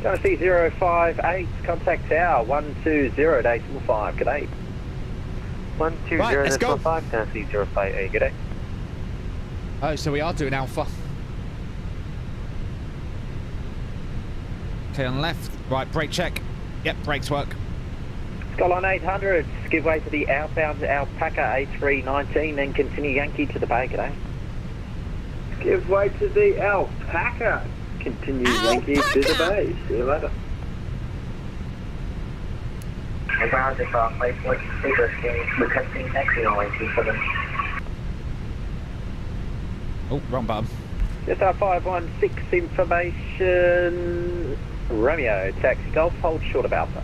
Speaker 9: Going to see 058, contact tower 120.5, good day.
Speaker 3: 120.5, going to see 058, good day.
Speaker 1: Oh, so we are doing Alpha. Okay, on the left. Right, brake check. Yep, brakes work.
Speaker 9: Skyline 800, give way to the outbound Alpaca A319, then continue Yankee to the bay, good day. Give way to the Alpaca. Continue Yankee to the bay. See you later.
Speaker 10: Ground is flight 46, requesting taxi on 127.
Speaker 1: Oh, wrong button.
Speaker 9: Just our 516 information. Romeo, taxi Golf, hold short of Alpha.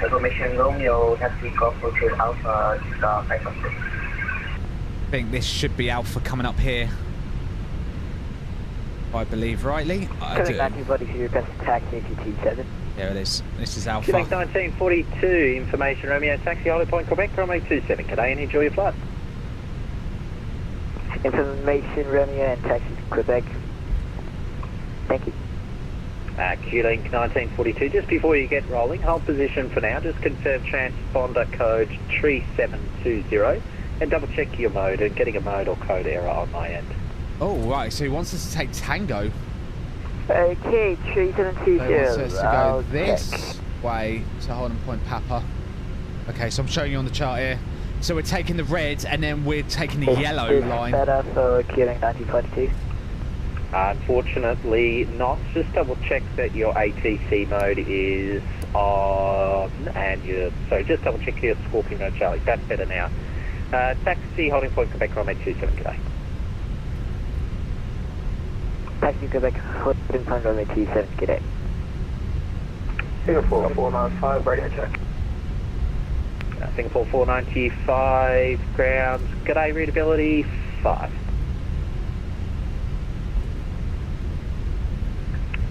Speaker 10: Information Romeo, taxi Golf, hold short Alpha, 516.
Speaker 1: I think this should be Alpha coming up here. If I believe rightly. I do.
Speaker 8: 1942, request taxi AT27.
Speaker 1: There it is. This is Alpha.
Speaker 9: Kilerox 1942, information Romeo, taxi holding point Quebec, Romeo 27. Good day and enjoy your flight.
Speaker 8: Information Romeo and taxi to Quebec. Thank you.
Speaker 9: Q-Link 1942, just before you get rolling, hold position for now, just confirm transponder code 3720 and double check your mode and getting a mode or code error on my end.
Speaker 1: Oh, right, so he wants us to take Tango.
Speaker 8: Okay, 3720.
Speaker 1: So he wants us to go this way to holding point Papa. Okay, so I'm showing you on the chart here. So we're taking the red and then we're taking the yellow line.
Speaker 8: Better for Q-Link 1942.
Speaker 9: Unfortunately not. Just double check that your ATC mode is on and so just double check your Scorpion mode Charlie. That's better now. Taxi holding point Quebec Romeo 27 today.
Speaker 8: Taxi Quebec holding point Romeo 27 today.
Speaker 10: Singapore 495, radio check.
Speaker 9: Singapore 495 grounds. G'day, readability 5.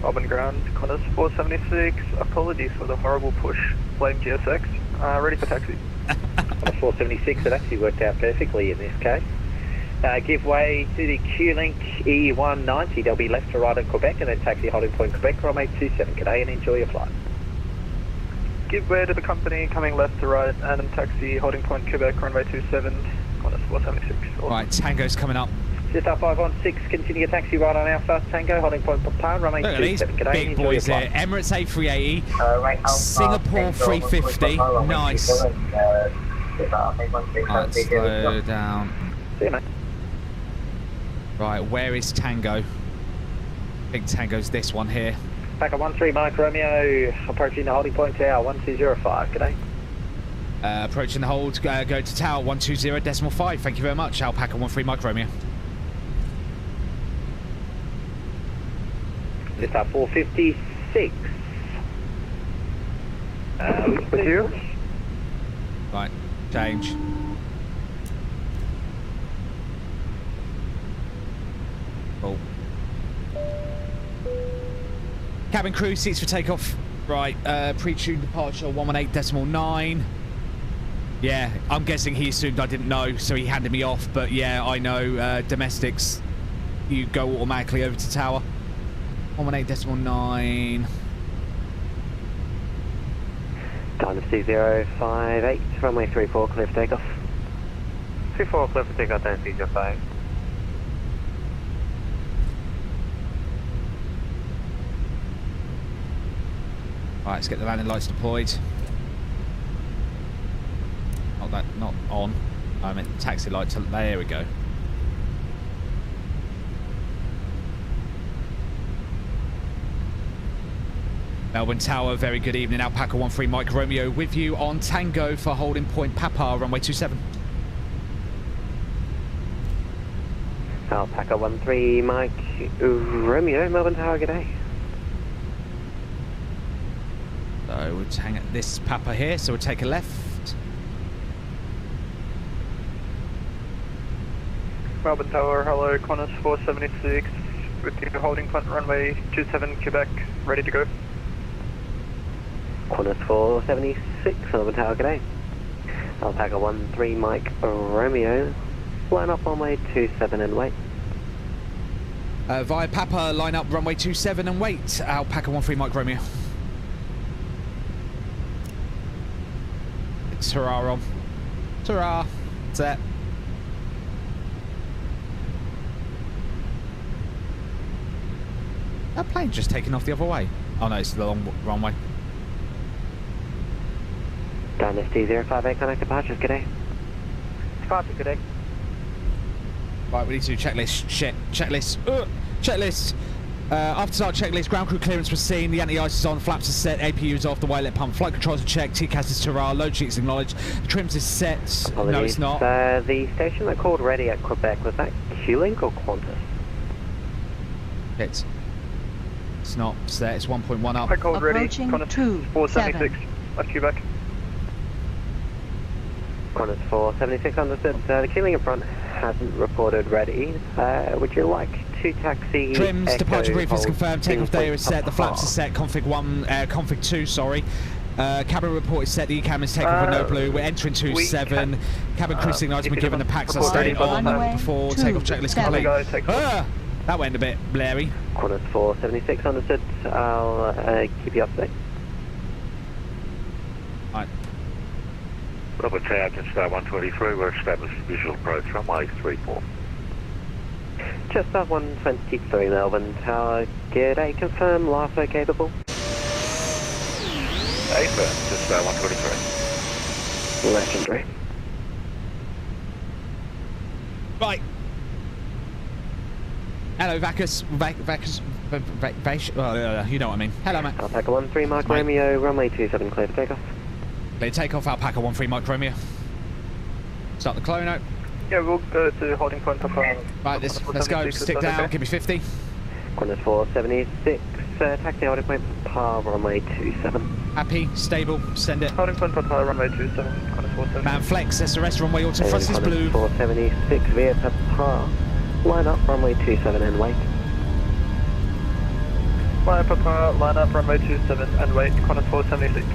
Speaker 3: Auburn ground, Qantas 476, apologies for the horrible push, blame GSX, ready for taxi.
Speaker 9: 476, it actually worked out perfectly in this case. Give way to the Q-Link E190, they'll be left to right in Quebec and then taxi holding point Quebec, Romeo 27, good day and enjoy your flight.
Speaker 3: Give way to the company coming left to right and then taxi holding point Quebec, runway 27, Qantas 476. Awesome.
Speaker 1: Right, Tango's coming up.
Speaker 9: Just up 516, continue taxi right on Alpha, Tango, holding point Papa, Romeo
Speaker 1: Look at these
Speaker 9: 27, good day and
Speaker 1: big
Speaker 9: enjoy your
Speaker 1: boys
Speaker 9: flight.
Speaker 1: here. Emirates A380,
Speaker 10: Right, Alpha,
Speaker 1: Singapore 350, nice. Right, slow down.
Speaker 9: See you, mate.
Speaker 1: Right, where is Tango? I think Tango's this one here.
Speaker 9: Back at 13 Mike Romeo, approaching the holding point tower 1205, good day.
Speaker 1: Approaching the hold, go to tower 120.5. Thank you very much. Alpaca 13 Mike Romeo.
Speaker 9: Just up 456.
Speaker 3: With you?
Speaker 1: Right, change. Cool. Cabin crew, seats for takeoff. Right, pre-tuned departure 118.9. Yeah, I'm guessing he assumed I didn't know, so he handed me off. But yeah, I know domestics, you go automatically over to tower. 118.9.
Speaker 9: Dynasty 058, runway 34, clear for takeoff.
Speaker 3: 34, clear for takeoff, Dynasty 05.
Speaker 1: Right, let's get the landing lights deployed. Not on. I meant taxi lights. There we go. Melbourne Tower, very good evening. Alpaca 13 Mike Romeo with you on Tango for holding point Papa, runway 27.
Speaker 9: Alpaca 13 Mike Romeo, Melbourne Tower, good day.
Speaker 1: So we'll hang at this Papa here, so we'll take a left.
Speaker 3: Melbourne Tower, hello, Qantas 476 with you holding point runway 27 Quebec, ready to go.
Speaker 9: Qantas 476, Melbourne Tower, good day. Alpaca 13 Mike Romeo, line up runway 27 and wait.
Speaker 1: Via Papa, line up runway 27 and wait. Alpaca 13 Mike Romeo. It's hurrah on. Hurrah. Set. That plane's just taking off the other way. Oh no, it's the wrong way.
Speaker 9: Dynasty 058, connect departures, good day.
Speaker 3: Departure, good day.
Speaker 1: Right, we need to do checklist. Shit. Checklist. Checklist. After start checklist, ground crew clearance was seen, the anti-ice is on, flaps are set, APU is off, the wide-let pump, flight controls are checked, TCAS is hurrah, load sheet is acknowledged, the trims is set.
Speaker 9: Apologies.
Speaker 1: No, it's not.
Speaker 9: The station that called ready at Quebec, was that Q-Link or Qantas?
Speaker 1: It's not set, it's 1.1 up.
Speaker 3: I called ready,
Speaker 2: Approaching
Speaker 3: Qantas 476, left Quebec.
Speaker 9: Qantas 476, understood. The Q-Link in front hasn't reported ready. Would you like to taxi
Speaker 1: Trims,
Speaker 9: Echo
Speaker 1: departure brief is confirmed, takeoff
Speaker 9: King
Speaker 1: day is set, the flaps
Speaker 9: Papa?
Speaker 1: are set, config 2, sorry. Cabin report is set, the ECAM is taken with no blue, we're entering 27. Cabin crew signal has been given, the packs are stayed on before takeoff checklist complete. That went a bit blurry.
Speaker 9: Qantas 476, understood. I'll keep you up to date.
Speaker 1: Right.
Speaker 11: Robert Tower, can start 123, we're established visual approach, runway 34.
Speaker 9: Just above 123 Melbourne Tower, g'day, confirm LAFO capable.
Speaker 11: Affirm, just start 123.
Speaker 9: Legendary.
Speaker 1: Right. Hello, Vacus. You know what I mean. Hello, mate.
Speaker 9: Alpaca 13 Mike Romeo, runway 27, clear for takeoff.
Speaker 1: Clear takeoff, Alpaca 13 Mike Romeo. Start the clono.
Speaker 3: Yeah, we'll go to holding point Papa.
Speaker 1: Right, let's go. Stick down.
Speaker 3: Okay.
Speaker 1: Give me 50.
Speaker 9: Qantas 476, taxi holding point Papa, runway 27.
Speaker 1: Happy, stable, send it.
Speaker 3: Holding point Papa, runway 27, Qantas 476.
Speaker 1: Man, flex, SRS, runway auto thrust is
Speaker 9: Qantas
Speaker 1: blue.
Speaker 9: 476 via Papa, line up runway 27 and wait.
Speaker 3: Via Papa, line up runway 27 and wait, Qantas 476.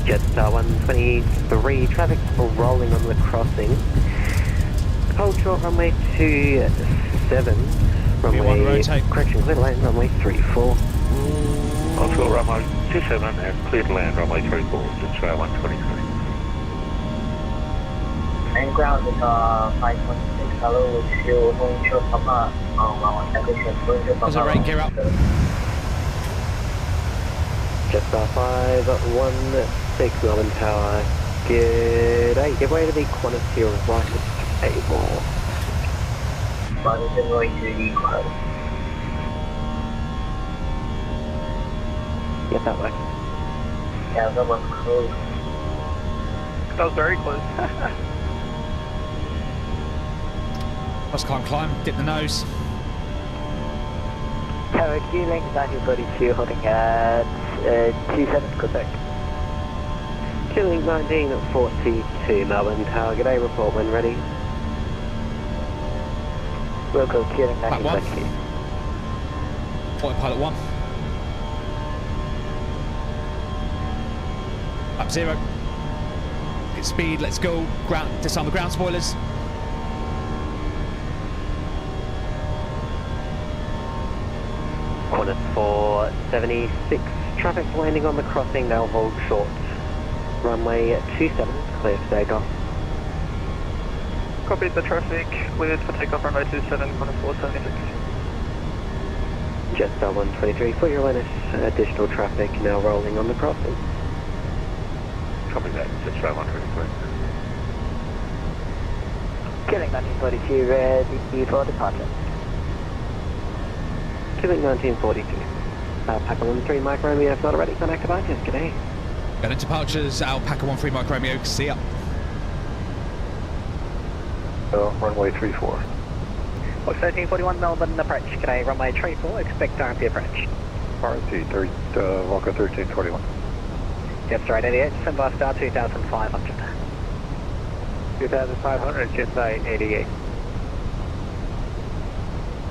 Speaker 9: Jetstar 123, traffic rolling on the crossing. Hold short runway 27, runway, correction, clear to land, runway 34.
Speaker 11: Hold short runway 27 and clear to land, runway 34, just start 123.
Speaker 10: And ground is 5.6, hello, with you holding short Papa, runway 27,
Speaker 1: There's a rain gear up.
Speaker 9: Jetstar 516 Melbourne Tower, g'day, give way to the Qantas to your right, table.
Speaker 10: Qantas is going to the Qantas.
Speaker 9: Get that way.
Speaker 10: Yeah, that was close.
Speaker 3: That was very close.
Speaker 1: Let's climb, dip the nose.
Speaker 9: Tower Q-Link 1942 holding at 27 Quebec. Q-Link 1942 Melbourne Tower, g'day, report when ready. Wilco, clearing
Speaker 1: Pilot 1.
Speaker 9: 1922.
Speaker 1: Autopilot 1. Up 0. Get speed, let's go. Ground, disarm the ground spoilers.
Speaker 9: Cornet 476, traffic landing on the crossing, they'll hold short. Runway 27, clear for takeoff.
Speaker 8: Copy the traffic, cleared for takeoff runway 27, Cornet 476.
Speaker 9: Jetstar 123, for your awareness, additional traffic now rolling on the crossing.
Speaker 11: Copy that, Jetstar 123.
Speaker 9: Killing 1942, ready for departure. Killing 1942. Alpaca 13 Mike Romeo, if not already, connect departures, g'day.
Speaker 1: Going to departures, Alpaca 13 Mike Romeo, see ya.
Speaker 4: Runway 34.
Speaker 9: Box 1341 Melbourne approach, g'day, runway 34, expect RMP approach.
Speaker 4: RMP, Volca 1321.
Speaker 9: Jetstar 88, send by star 2500. 2500, Jetstar 88.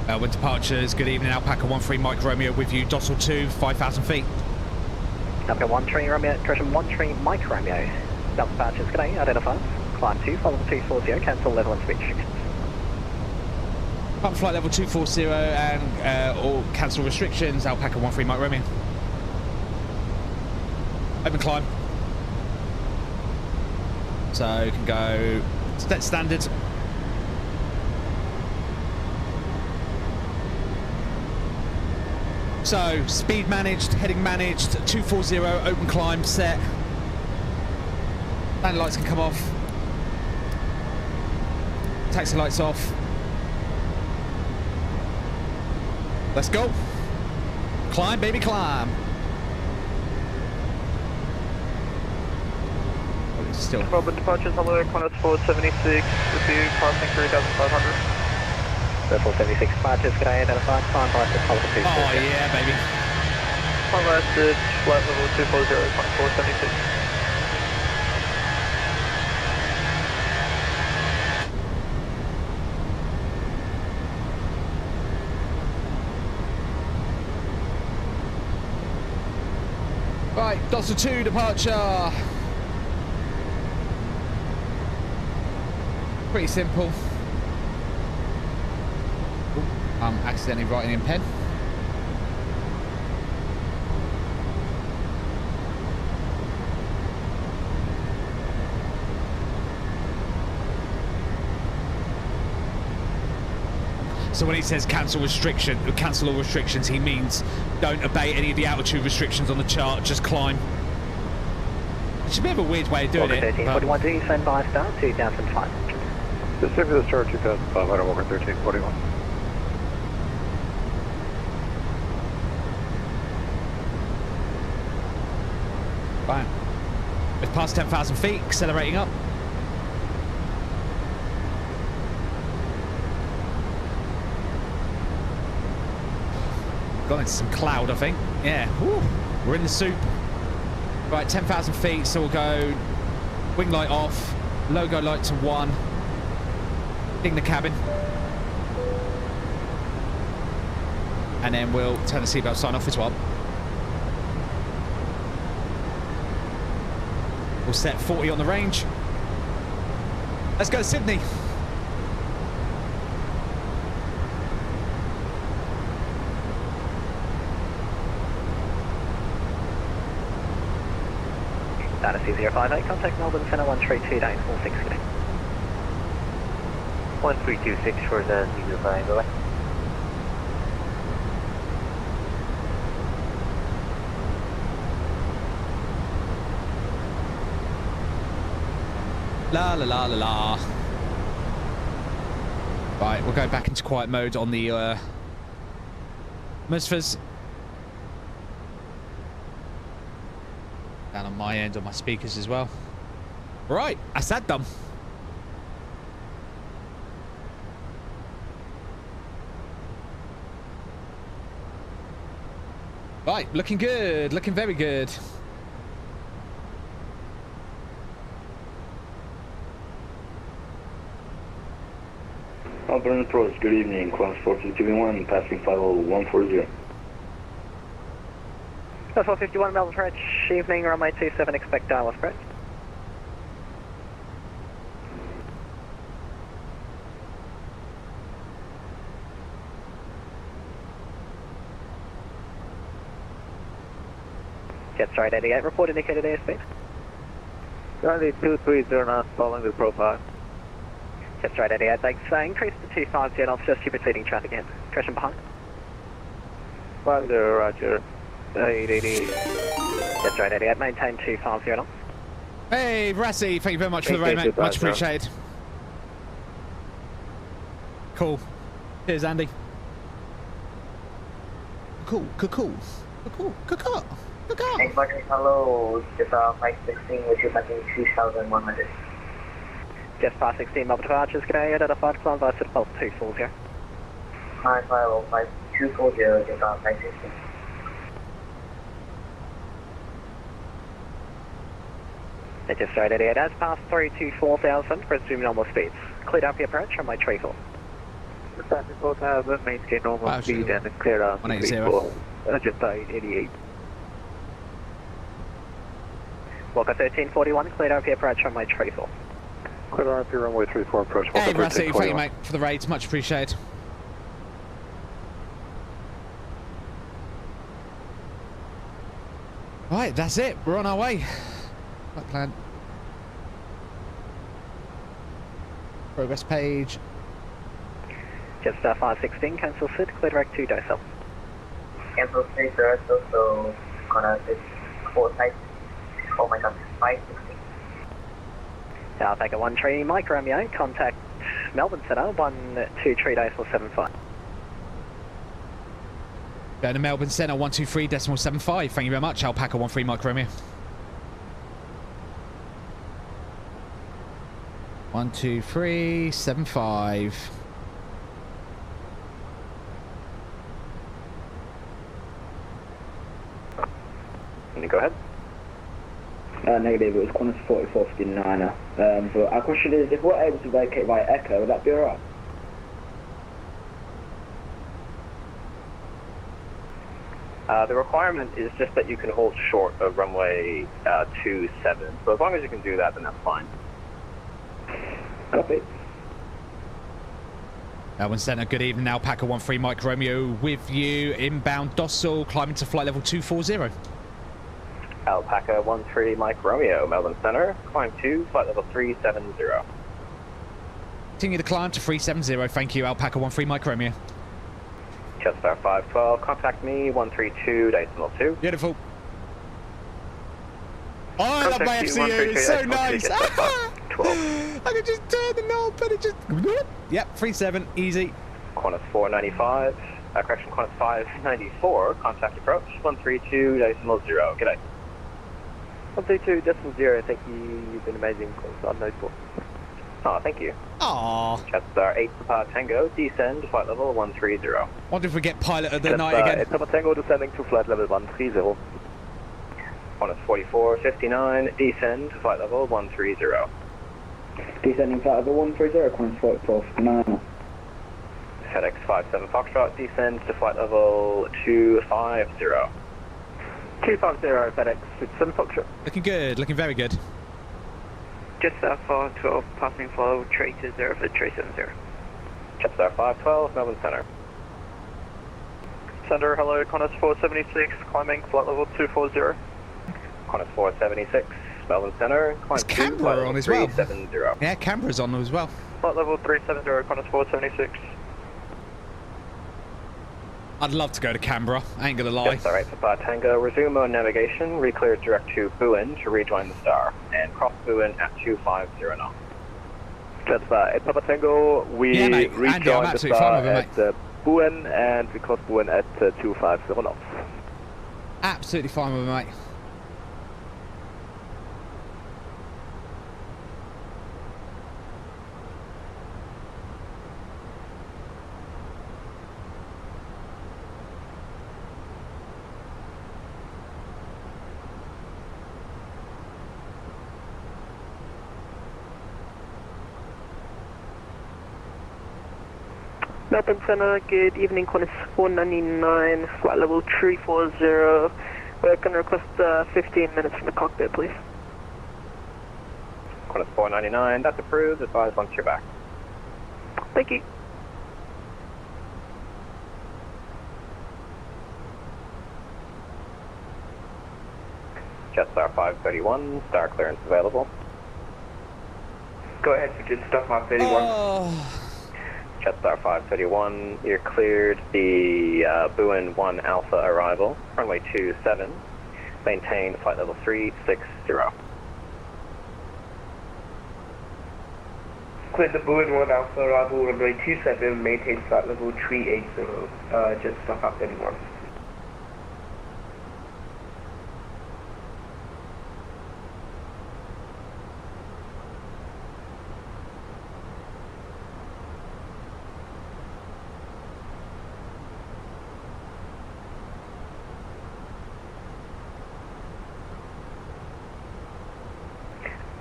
Speaker 1: Melbourne departures, good evening, Alpaca 13 Mike Romeo with you, Dossel 2, 5,000 feet.
Speaker 9: Alpaca 13 Romeo, correction 13 Mike Romeo. Double departures, g'day, identify. Climb 2, follow 240, cancel level and speed restrictions.
Speaker 1: Climb flight level 240 and or cancel restrictions, Alpaca 13 Mike Romeo. Open climb. So you can go standard. So speed managed, heading managed, 240, open climb set. Landing lights can come off. Taxi lights off. Let's go. Climb, baby, climb. Oh, it's still.
Speaker 8: Melbourne departures, hello, Cornet 476, with you, passing 3,500.
Speaker 9: 476 departures, g'day, identified, climb by the follow 240.
Speaker 1: Oh yeah, baby.
Speaker 8: Climb lasted, flight level 240, Cornet 476.
Speaker 1: Right, Dossel 2 departure. Pretty simple. Ooh, I'm accidentally writing in pen. So when he says cancel all restrictions, he means don't obey any of the altitude restrictions on the chart, just climb. It's a bit of a weird way of doing it.
Speaker 9: 1341, do you send by star 2005?
Speaker 4: Pacific the Star 2500, Walker 1341.
Speaker 1: Right. It's past 10,000 feet, accelerating up. Got into some cloud, I think. Yeah. Woo. We're in the soup. Right, 10,000 feet, so we'll go wing light off, logo light to 1. Ding the cabin. And then we'll turn the seatbelt sign off as well. We'll set 40 on the range. Let's go to Sydney.
Speaker 9: Data C058, contact Melbourne Centre 132.46. 1326 for the C05, go away.
Speaker 1: La la la la la. Right, we'll go back into quiet mode on the atmospheres. Down on my end on my speakers as well. Right, that's that done. Right, looking good, looking very good.
Speaker 11: Melbourne approach, good evening, class 451, passing final 140.
Speaker 9: Class 451, Melbourne approach, evening, runway 27, expect Dallas approach. Jet straight 88, report indicated airspeed.
Speaker 3: Currently 230 knots, following the profile.
Speaker 9: Jet straight 88, thanks. Increase to 250 knots, just keep exceeding traffic in. Correction behind.
Speaker 3: 50, roger. 880.
Speaker 9: Jet straight 88, maintain 250 knots.
Speaker 1: Hey, Rassi, thank you very much for the raid, mate. Much appreciated. Cool. Cheers, Andy. Cool.
Speaker 10: Exporting hello, Jetta 516, which is making 2,100.
Speaker 9: Jet 516, Melbourne departures, today, identified, climb by to pulse 240.
Speaker 10: 550, 240, Jetta 516.
Speaker 9: Jet straight 88, as past 324,000, presume normal speeds. Cleared up your approach on my tree call.
Speaker 3: The traffic both have maintain normal speed and clear out.
Speaker 1: 180.
Speaker 3: Jetta 888.
Speaker 9: Walker 1341, cleared up your approach on my tree call.
Speaker 3: Clear RP runway 34 approach.
Speaker 1: Hey, Rassi, thank you, mate, for the raids. Much appreciated. Right, that's it. We're on our way. That plan. Progress page.
Speaker 9: Jetstar 516, cancel sit, clear direct to Docel.
Speaker 10: Cancel 3, sir, so gonna sit 4 sites. Oh my god, 516.
Speaker 9: I'll take a 13 Mike Romeo, contact Melbourne Centre, 123.75.
Speaker 1: Going to Melbourne Centre, 123.75. Thank you very much. Alpaca 13 Mike Romeo. 123.75.
Speaker 9: Can you go ahead?
Speaker 12: Negative, it was Qantas 4459er. But our question is, if we're able to vacate by Echo, would that be alright?
Speaker 9: The requirement is just that you can hold short of runway 27. So as long as you can do that, then that's fine.
Speaker 12: Copy.
Speaker 1: Melbourne Centre, good evening. Alpaca 13 Mike Romeo with you. Inbound Dossal, climbing to flight level 240.
Speaker 9: Alpaca 13 Mike Romeo, Melbourne Centre, climb to flight level 370.
Speaker 1: Continue to climb to 370. Thank you, Alpaca 13 Mike Romeo.
Speaker 9: Jetstar 512, contact me 132.2.
Speaker 1: Beautiful. Oh, I love my FCU. It's so nice. I can just turn the knob and it just... Yep, 37, easy.
Speaker 9: Qantas 495, correction, Qantas 594, contact approach 132.0. G'day.
Speaker 3: 132.0, thank you, you've been amazing, on node 4.
Speaker 9: Oh, thank you.
Speaker 1: Aww.
Speaker 9: Jetstar 8 Papa Tango, descend flight level 130.
Speaker 1: Wonder if we get pilot of the night again.
Speaker 3: 8 Papa Tango descending to flight level 130.
Speaker 9: Qantas 4459, descend flight level 130.
Speaker 12: Descending flight level 130, Qantas 4459er.
Speaker 9: FedEx 57 Foxtrot, descend to flight level 250.
Speaker 3: 250 FedEx 57 Foxtrot.
Speaker 1: Looking good, looking very good.
Speaker 3: Jetstar 512, passing flight level 320 for 370.
Speaker 9: Jetstar 512, Melbourne Centre.
Speaker 3: Centre, hello, Qantas 476, climbing flight level 240.
Speaker 9: Qantas 476, Melbourne Centre, climb
Speaker 1: Is Canberra on as well?
Speaker 9: 370.
Speaker 1: Yeah, Canberra's on as well.
Speaker 3: Flight level 370, Qantas 476.
Speaker 1: I'd love to go to Canberra, I ain't gonna lie.
Speaker 9: Jetstar 8 Papa Tango, resume on navigation, reclear direct to Buin to rejoin the star, and cross Buin at 250 knots.
Speaker 3: Jetstar 8 Papa Tango, we rejoin the star at Buin, and we cross Buin at 250 knots.
Speaker 1: Absolutely fine with me, mate.
Speaker 8: Melbourne Center, good evening, Qantas 499, flight level 340. We're going to request 15 minutes from the cockpit, please.
Speaker 9: Qantas 499, that's approved. Advise once you're back.
Speaker 8: Thank you.
Speaker 9: Jetstar 531, star clearance available.
Speaker 4: Go ahead for Jetstar 531.
Speaker 9: Jetstar 531, you're cleared the Buin 1 Alpha arrival, runway 27, maintain flight level 360.
Speaker 4: Cleared the Buin 1 Alpha arrival, runway 27, maintain flight level 380, Jetstar 531.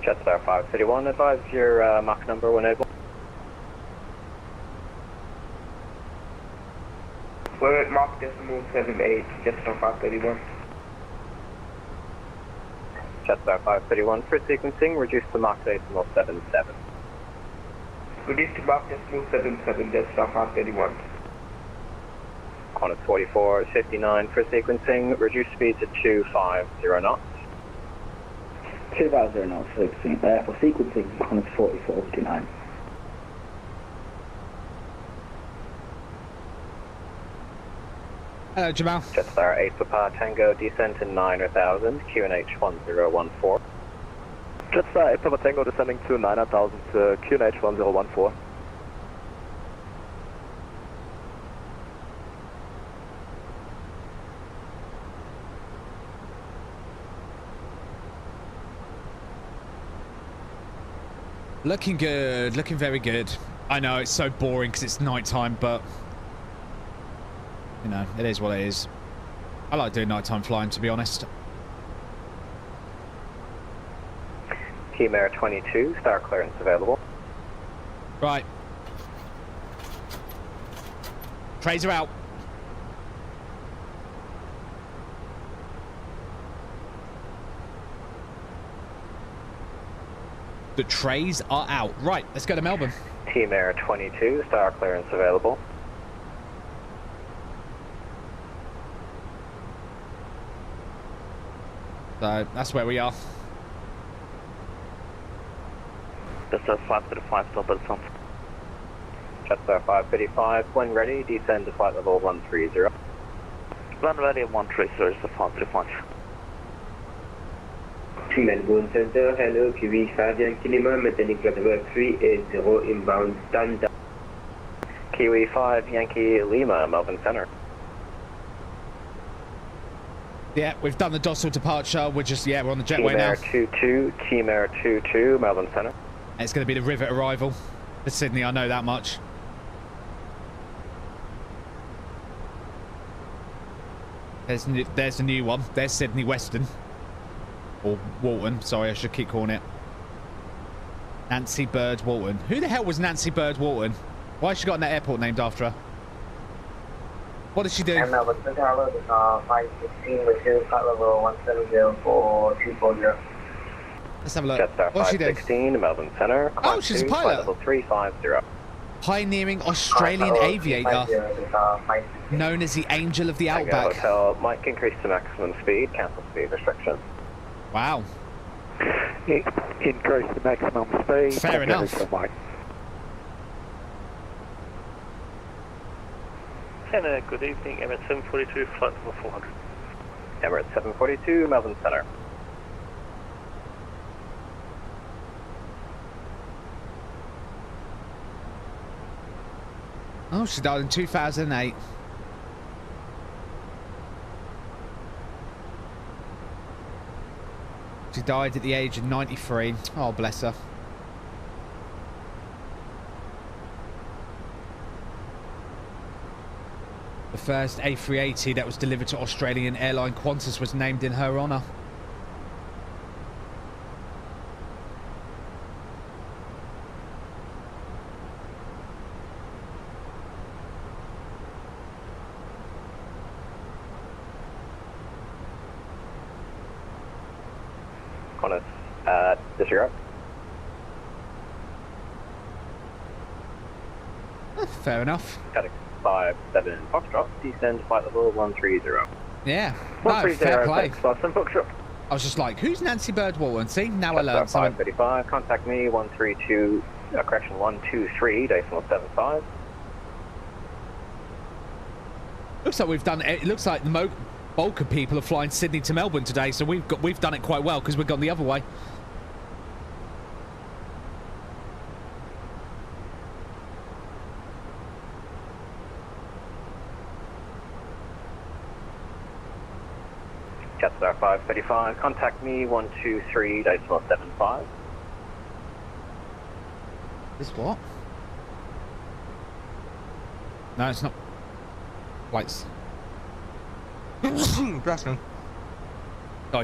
Speaker 9: Jetstar 531, advise your Mach number when able.
Speaker 4: We're at Mach decimal 78, Jetstar 531.
Speaker 9: Jetstar 531, for sequencing, reduce to Mach decimal 77.
Speaker 4: Reduce to Mach decimal 77, Jetstar 531.
Speaker 9: Qantas 4459 for sequencing, reduce speed to 250 knots.
Speaker 12: 250 knots for sequencing, Qantas 4459.
Speaker 1: Hello, Jamal.
Speaker 9: Jetstar 8 Papa Tango, descent in 9000, QNH 1014.
Speaker 3: Jetstar 8 Papa Tango descending to 9000, QNH 1014.
Speaker 1: Looking good, looking very good. I know it's so boring because it's nighttime, but you know, it is what it is. I like doing nighttime flying, to be honest.
Speaker 9: Team Air 22, star clearance available.
Speaker 1: Right. Trays are out. The trays are out. Right, let's go to Melbourne.
Speaker 9: Team Air 22, star clearance available.
Speaker 1: So that's where we are.
Speaker 3: Jetstar 535, stop at front.
Speaker 9: Jetstar 535, when ready, descend to flight level 130.
Speaker 3: When ready, 130 is the 535.
Speaker 4: Melbourne Center, hello, QV5 Yankee Lima, maintaining flight level 380, inbound standard.
Speaker 9: Kiwi 5 Yankee Lima, Melbourne Center.
Speaker 1: Yeah, we've done the docile departure. We're just, yeah, we're on the jetway
Speaker 9: Team
Speaker 1: now.
Speaker 9: Air 22, Team Air 22, Melbourne Center.
Speaker 1: And it's going to be the rivet arrival for Sydney, I know that much. There's the new one. There's Sydney Western. Or Walton, sorry, I should keep calling it. Nancy Bird Walton. Who the hell was Nancy Bird Walton? Why has she got an airport named after her? What did she do?
Speaker 10: Melbourne Center, hello, this is 516 with you, flight level 170 for 240.
Speaker 1: Let's have a look.
Speaker 9: Jetstar
Speaker 1: What's she doing?
Speaker 9: 516, Melbourne Center.
Speaker 1: Oh, she's a pilot.
Speaker 9: Flight level 350.
Speaker 1: Pioneering Australian aviator, known as the Angel of the
Speaker 9: Tango
Speaker 1: Outback.
Speaker 9: Hotel, might increase to maximum speed, cancel speed restrictions.
Speaker 1: Wow.
Speaker 6: Increase the maximum speed.
Speaker 1: Fair enough.
Speaker 3: And good evening, Emirates 742, flight level 400.
Speaker 9: Emirates 742, Melbourne Center.
Speaker 1: Oh, she died in 2008. She died at the age of 93. Oh, bless her. The first A380 that was delivered to Australian airline Qantas was named in her honour.
Speaker 9: Qantas disregard.
Speaker 1: Fair enough.
Speaker 9: FedEx 57 Foxtrot, descend flight level 130.
Speaker 1: Yeah. No,
Speaker 9: 130
Speaker 1: fair play.
Speaker 9: FedEx Boston Foxtrot.
Speaker 1: I was just like, who's Nancy Bird Walton? See, now I learned something.
Speaker 9: 535, contact me 132, correction 123, decimal 75.
Speaker 1: Looks like we've done. It looks like the bulk of people are flying Sydney to Melbourne today, so we've done it quite well because we've gone the other way.
Speaker 9: Jetstar 535, contact me 123, decimal 75.
Speaker 1: This what? No, it's not. Lights. Sorry,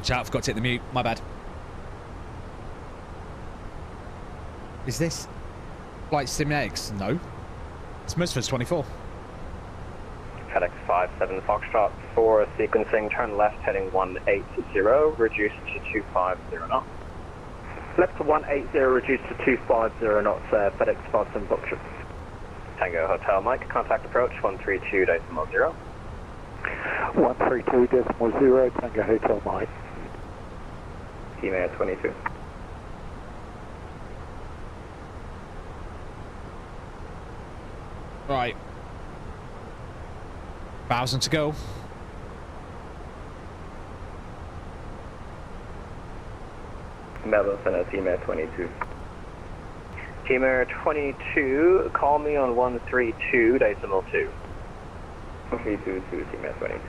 Speaker 1: chat, I forgot to hit the mute. My bad. Is this Flight Sim X? No. It's Musford's 24.
Speaker 9: FedEx 57 Foxtrot for sequencing, turn left heading 180, reduced to 250 knots. Left to 180, reduced to 250 knots, FedEx 57 Foxtrot. Tango Hotel Mike, contact approach 132.0.
Speaker 6: 132.0, Tango Hotel Mike.
Speaker 9: Email 22.
Speaker 1: Right. 1,000 to go.
Speaker 9: Melbourne Center, Team 22. Team 22, call me on 132.2. 132 to Team 22.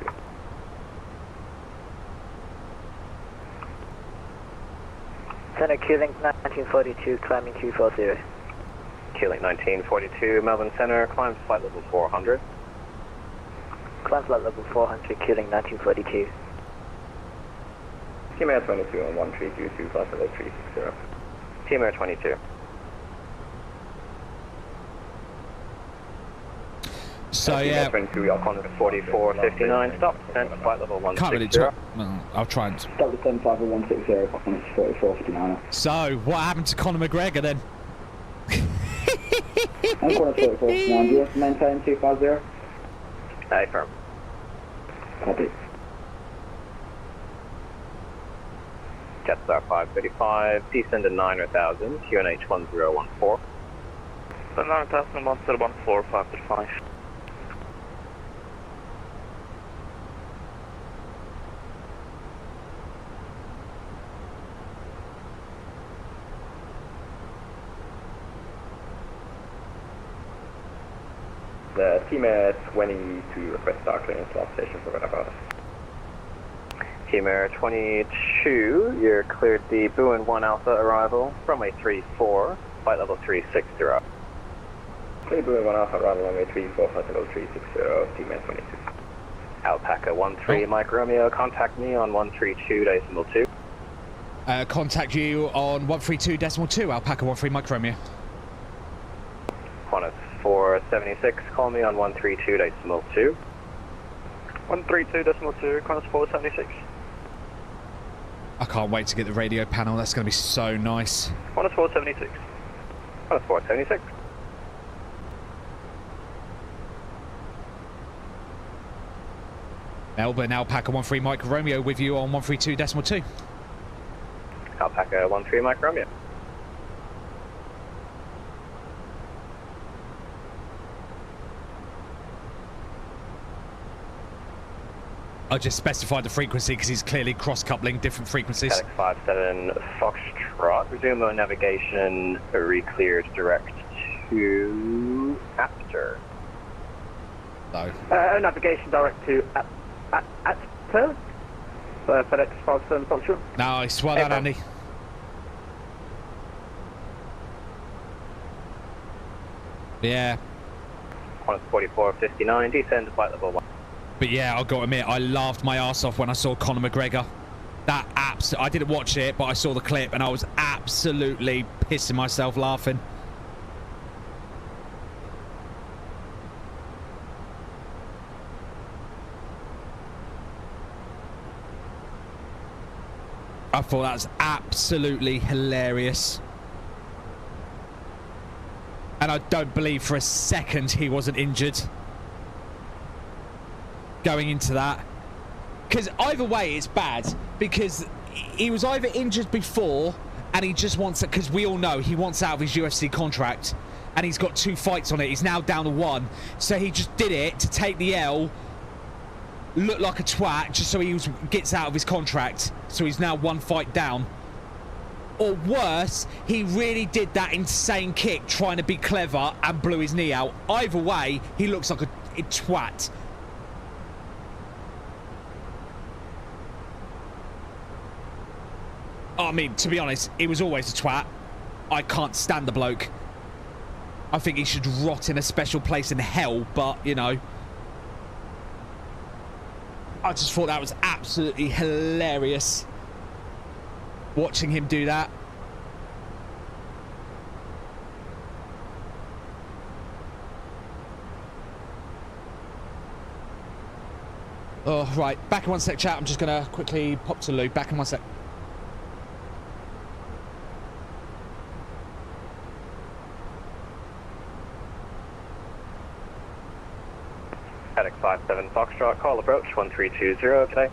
Speaker 8: Center Q-Link 1942, climbing 240.
Speaker 9: Q-Link 1942, Melbourne Center, climb to flight level 400.
Speaker 8: Climb flight level 400, Q-Link 1942.
Speaker 9: Team 22 on 1322, flight level 360. Team 22.
Speaker 1: So yeah.
Speaker 9: 22, you're on 4459, stop, descent, flight level 160.
Speaker 1: Can't really talk. Well, I'll try and.
Speaker 12: Stop the 75160, on 4459.
Speaker 1: So, what happened to Conor McGregor then?
Speaker 12: I'm calling 4459, do you want to maintain 250?
Speaker 9: Aye, firm.
Speaker 12: Copy.
Speaker 9: Jetstar 535, descend to 9000, QNH 1014.
Speaker 8: 9000, 114,
Speaker 9: The Team 22 request start clearance last station for about. Team 22, you're cleared the Buin 1 Alpha arrival, runway 34, flight level 360. Clear Buin 1 Alpha arrival, runway 34, flight level 360, Team 22. Alpaca 13 Mike Romeo, contact me on 132.2.
Speaker 1: Contact you on 132.2, Alpaca 13 Mike Romeo.
Speaker 9: Qantas 476, call me on 132.2. 132.2, Qantas 476.
Speaker 1: I can't wait to get the radio panel. That's going to be so nice.
Speaker 9: Qantas 476. Qantas 476.
Speaker 1: Melbourne, Alpaca 13 Mike Romeo with you on 132.2.
Speaker 9: Alpaca 13 Mike Romeo.
Speaker 1: I just specified the frequency because he's clearly cross-coupling different frequencies.
Speaker 9: FedEx 57 Foxtrot, resume on navigation, re-cleared direct to Vster.
Speaker 1: No.
Speaker 9: Navigation direct to Vster. FedEx 57 Foxtrot.
Speaker 1: Nice, well done, Andy. Yeah.
Speaker 9: Qantas 4459, descend to flight level 1.
Speaker 1: But yeah, I've got to admit, I laughed my ass off when I saw Conor McGregor. I didn't watch it, but I saw the clip and I was absolutely pissing myself laughing. I thought that was absolutely hilarious. And I don't believe for a second he wasn't injured going into that. Because either way, it's bad. Because he was either injured before and he just wants it, because we all know he wants out of his UFC contract. And he's got 2 fights on it. He's now down to 1. So he just did it to take the L, look like a twat, just so he gets out of his contract. So he's now 1 fight down. Or worse, he really did that insane kick trying to be clever and blew his knee out. Either way, he looks like a twat. I mean, to be honest, he was always a twat. I can't stand the bloke. I think he should rot in a special place in hell, but, you know. I just thought that was absolutely hilarious. Watching him do that. Oh, right. Back in 1 sec, chat. I'm just going to quickly pop to Lou. Back in 1 sec.
Speaker 9: FedEx 57 Foxtrot, call approach 1320 today.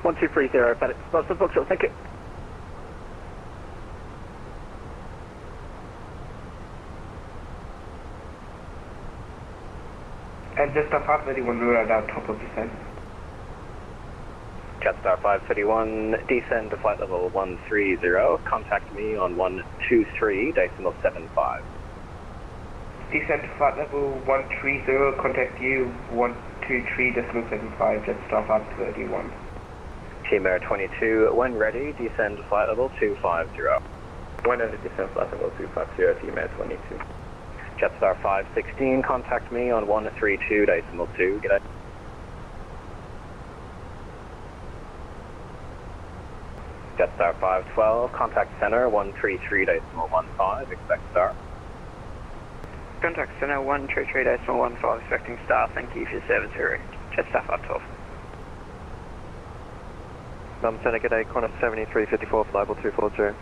Speaker 9: 1230 FedEx 57 Foxtrot, thank you.
Speaker 4: And just a 531 route out top of descent.
Speaker 9: Jetstar 531, descend to flight level 130, contact me on 123.75.
Speaker 4: Descend to flight level 130, contact you 123.75, Jetstar 531.
Speaker 9: Team Air 22, when ready, descend to flight level 250.
Speaker 12: When ready, descend flight level 250, Team Air 22.
Speaker 9: Jetstar 516, contact me on 132.2, g'day. Jetstar 512, contact center 133.15, expect star.
Speaker 8: Contact center 133.15, expecting star, thank you for your service, Harry. Jetstar 512.
Speaker 3: Center, g'day, Qantas 7354, flight level 240.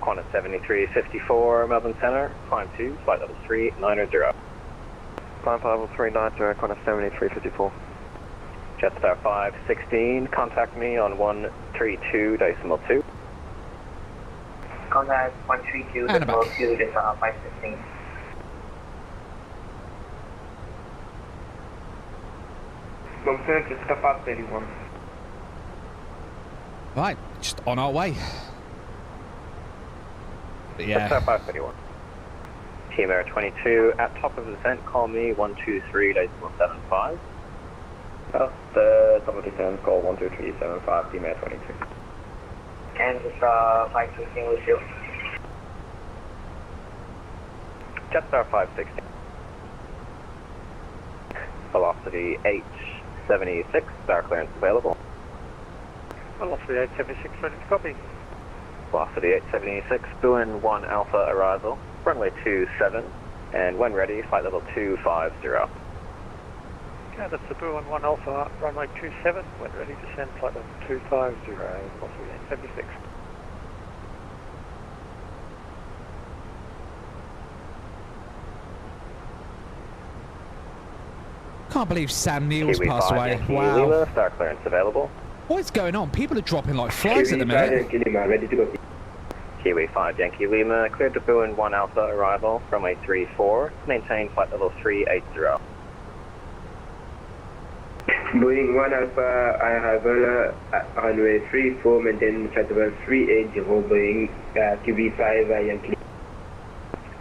Speaker 9: Qantas 7354, Melbourne Center, climb 2, flight level 390.
Speaker 3: Climb flight level 390, Qantas 7354.
Speaker 9: Jetstar 516, contact me on 132.2.
Speaker 10: Contact 132.2, Jetstar 516.
Speaker 4: Center, Jetstar 531.
Speaker 1: Right, just on our way. But yeah.
Speaker 9: Jetstar 531. Team Air 22, at top of the descent, call me 123.75.
Speaker 12: Oh, the top of descent, call 123.75, Team Air 22.
Speaker 10: And Jetstar 516 with you.
Speaker 9: Jetstar 516. Velocity 876, star clearance available.
Speaker 13: Velocity 876, ready to copy.
Speaker 9: Velocity 876, Buin 1 Alpha arrival, runway 27, and when ready, flight level 250.
Speaker 13: Okay, that's the Buin 1 Alpha, runway 27, when ready, descend flight level 250, velocity 876.
Speaker 1: Can't believe Sam Neill's
Speaker 9: Kiwi
Speaker 1: passed
Speaker 9: 5,
Speaker 1: away.
Speaker 9: Yankee
Speaker 1: Wow.
Speaker 9: Lima, star clearance available.
Speaker 1: What is going on? People are dropping like flies at the minute.
Speaker 12: Kiwi 5, Lima, ready to go.
Speaker 9: Kiwi 5, Yankee Lima, cleared to Buin 1 Alpha arrival, runway 34, maintain flight level 380.
Speaker 12: Boeing 1 Alpha arrival, runway 34, maintain flight level 380, Boeing Kiwi 5, Yankee.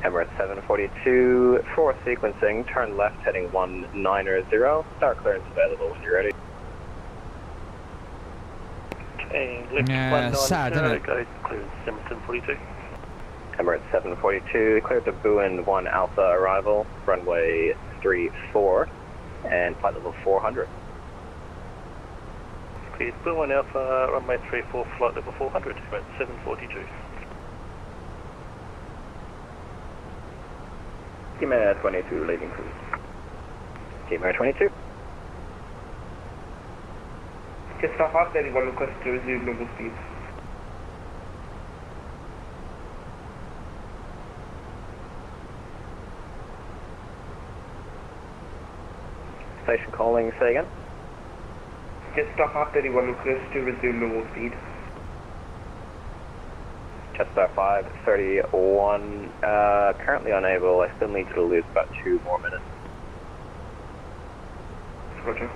Speaker 9: Emirates 742, for sequencing, turn left heading 190, star clearance available when you're ready.
Speaker 13: Okay, left
Speaker 1: Yeah,
Speaker 13: 190,
Speaker 1: sad, isn't it?
Speaker 13: clearance Emirates 742.
Speaker 9: Emirates 742, cleared to Buin 1 Alpha arrival, runway 34, and flight level 400.
Speaker 13: Cleared Buin 1 Alpha, runway 34, flight level 400, Emirates 742.
Speaker 12: Team Air 22, leading cruise.
Speaker 9: Team Air 22.
Speaker 4: Just off half 31, request to resume normal speed.
Speaker 9: Station calling, say again.
Speaker 4: Just off half 31, request to resume normal speed.
Speaker 9: Jetstar 531, currently unable. I still need you to lose about 2 more minutes.
Speaker 4: Roger.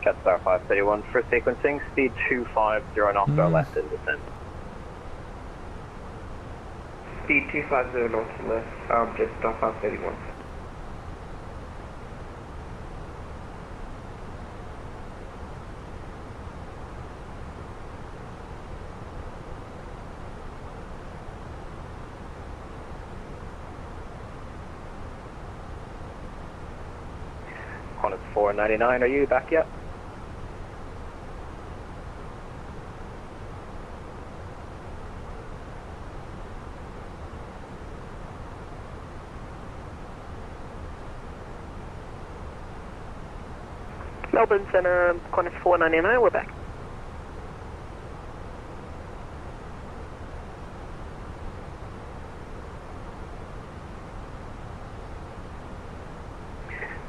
Speaker 9: Jetstar 531 for sequencing, speed 250 knots or less in descent.
Speaker 4: Speed 250 knots or less, Jetstar 531.
Speaker 9: Qantas 499, are you back yet?
Speaker 8: Melbourne Centre, Qantas 499, we're back.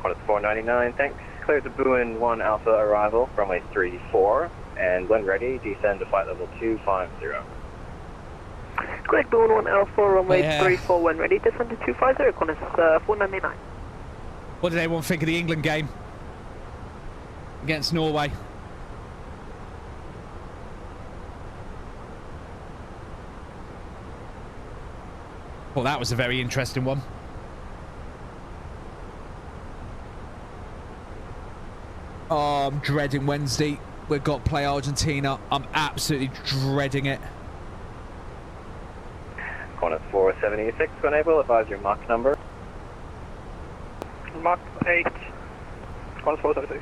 Speaker 9: Qantas 499, thanks. Clear to Buin 1 Alpha arrival, runway 34, and when ready, descend to flight level 250.
Speaker 8: Correct, Buin 1 Alpha, runway 34, when ready, descend to 250, Qantas 499.
Speaker 1: What did everyone think of the England game against Norway? Well, that was a very interesting one. Oh, I'm dreading Wednesday. We've got to play Argentina. I'm absolutely dreading it.
Speaker 9: Qantas 476, when able, advise your Mach number.
Speaker 8: Mach 8, Qantas 476.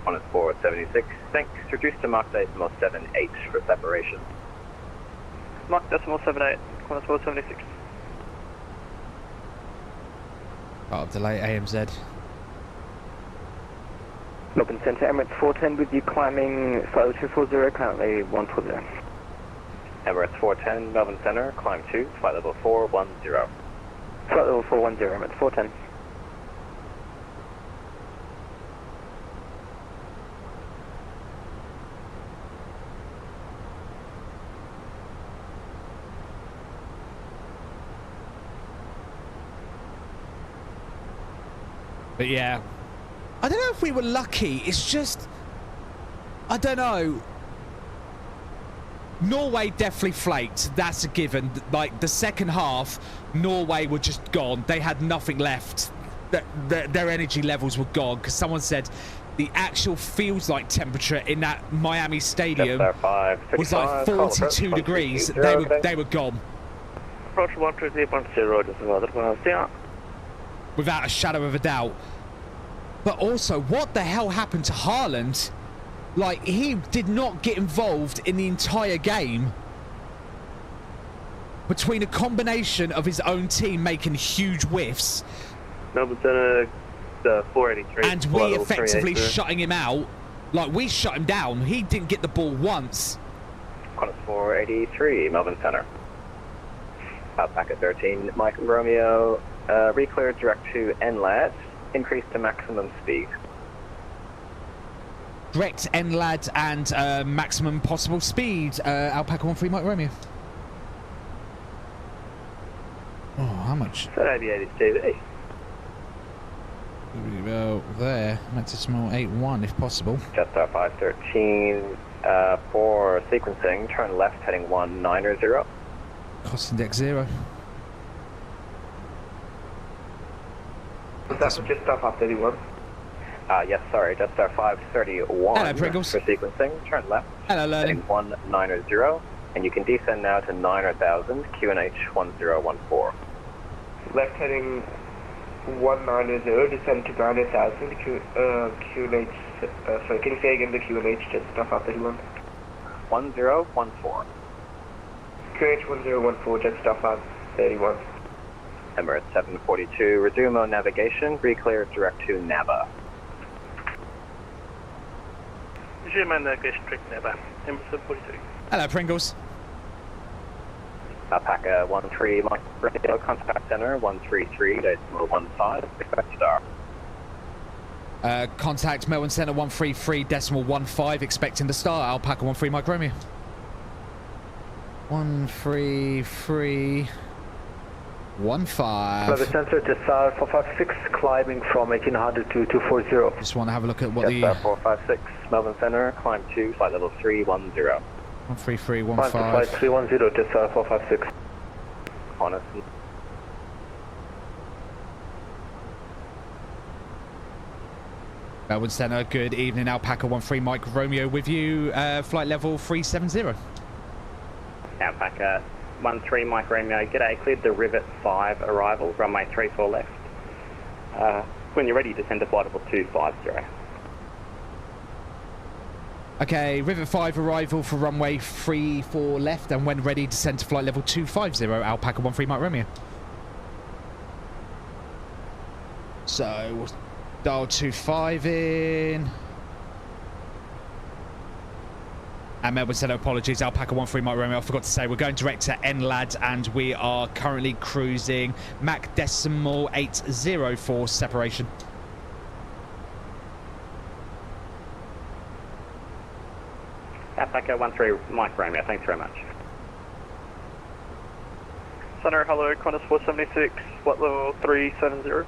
Speaker 9: Qantas 476, thanks. Reduce to Mach 8.78 for separation.
Speaker 8: Mach 8.78, Qantas 476.
Speaker 1: Oh, delay AMZ.
Speaker 8: Melbourne Centre, Emirates 410 with you climbing silo 240, currently 140.
Speaker 9: Emirates 410, Melbourne Centre, climb 2, flight level 410.
Speaker 8: Flight level 410, Emirates 410.
Speaker 1: But yeah, I don't know if we were lucky. It's just, I don't know. Norway definitely flaked. That's a given. Like the second half, Norway were just gone. They had nothing left. Their energy levels were gone because someone said the actual feels like temperature in that Miami stadium was like 42 degrees. They were gone.
Speaker 8: Approach 123.0, just about
Speaker 1: without a shadow of a doubt. But also, what the hell happened to Haaland? Like, he did not get involved in the entire game. Between a combination of his own team making huge whiffs,
Speaker 3: Melbourne Centre, 483.
Speaker 1: and we effectively shutting him out. Like, we shut him down. He didn't get the ball once.
Speaker 9: Qantas 483, Melbourne Centre. Packet 13, Mike Romeo, recleared direct to NLAD, increase to maximum speed.
Speaker 1: Direct NLAD and maximum possible speed. Alpaca 13, Mike Romeo. Oh, how much?
Speaker 3: So aviated TV.
Speaker 1: Well, there. Maximum 81 if possible.
Speaker 9: Jetstar 513, for sequencing, turn left heading 190.
Speaker 1: Cost index 0.
Speaker 4: That's Jetstar 531.
Speaker 9: Yes, sorry, Jetstar 531.
Speaker 1: Hello, Pringles.
Speaker 9: For sequencing, turn left.
Speaker 1: Hello, learning.
Speaker 9: Heading 190, and you can descend now to 9000, QNH 1014.
Speaker 4: Left heading 190, descend to 9000, QNH, sorry, can you say again the QNH, Jetstar 531?
Speaker 9: 1014.
Speaker 4: QH1014, just off at 31.
Speaker 9: Emirates 742, resume on navigation, re-clear direct to Naba.
Speaker 13: Resume on navigation, direct to Naba. Emirates 742.
Speaker 1: Hello, Pringles.
Speaker 9: Alpaca 13, radio contact center 133.15, expect star.
Speaker 1: Contact Melbourne Centre 133.15, expecting the star. Alpaca 13 Mike Romeo. 133.15.
Speaker 14: Melbourne Centre to SAR 456, climbing from 1800 to 240.
Speaker 1: Just want to have a look at what
Speaker 9: yes,
Speaker 1: the...
Speaker 9: 456, Melbourne Centre, climb to flight level 310.
Speaker 1: 133.15.
Speaker 14: Flight 310 to SAR 456.
Speaker 9: Honest.
Speaker 1: Melbourne Centre, good evening. Alpaca 13 Mike Romeo with you. Flight level 370.
Speaker 9: Alpaca 13 Mike Romeo, g'day, cleared the Rivet 5 arrival, runway 34 left. When you're ready, descend to flight level 250.
Speaker 1: Okay, Rivet 5 arrival for runway 34 left, and when ready, descend to flight level 250, Alpaca 13 Mike Romeo. So, we'll dial 25 in. And Melbourne Centre, apologies, Alpaca 13 Mike Romeo, I forgot to say, we're going direct to NLAD, and we are currently cruising Mach decimal 80 for separation.
Speaker 9: Alpaca 13 Mike Romeo, thanks very much.
Speaker 8: Center, hello, Qantas 476, flight level 370.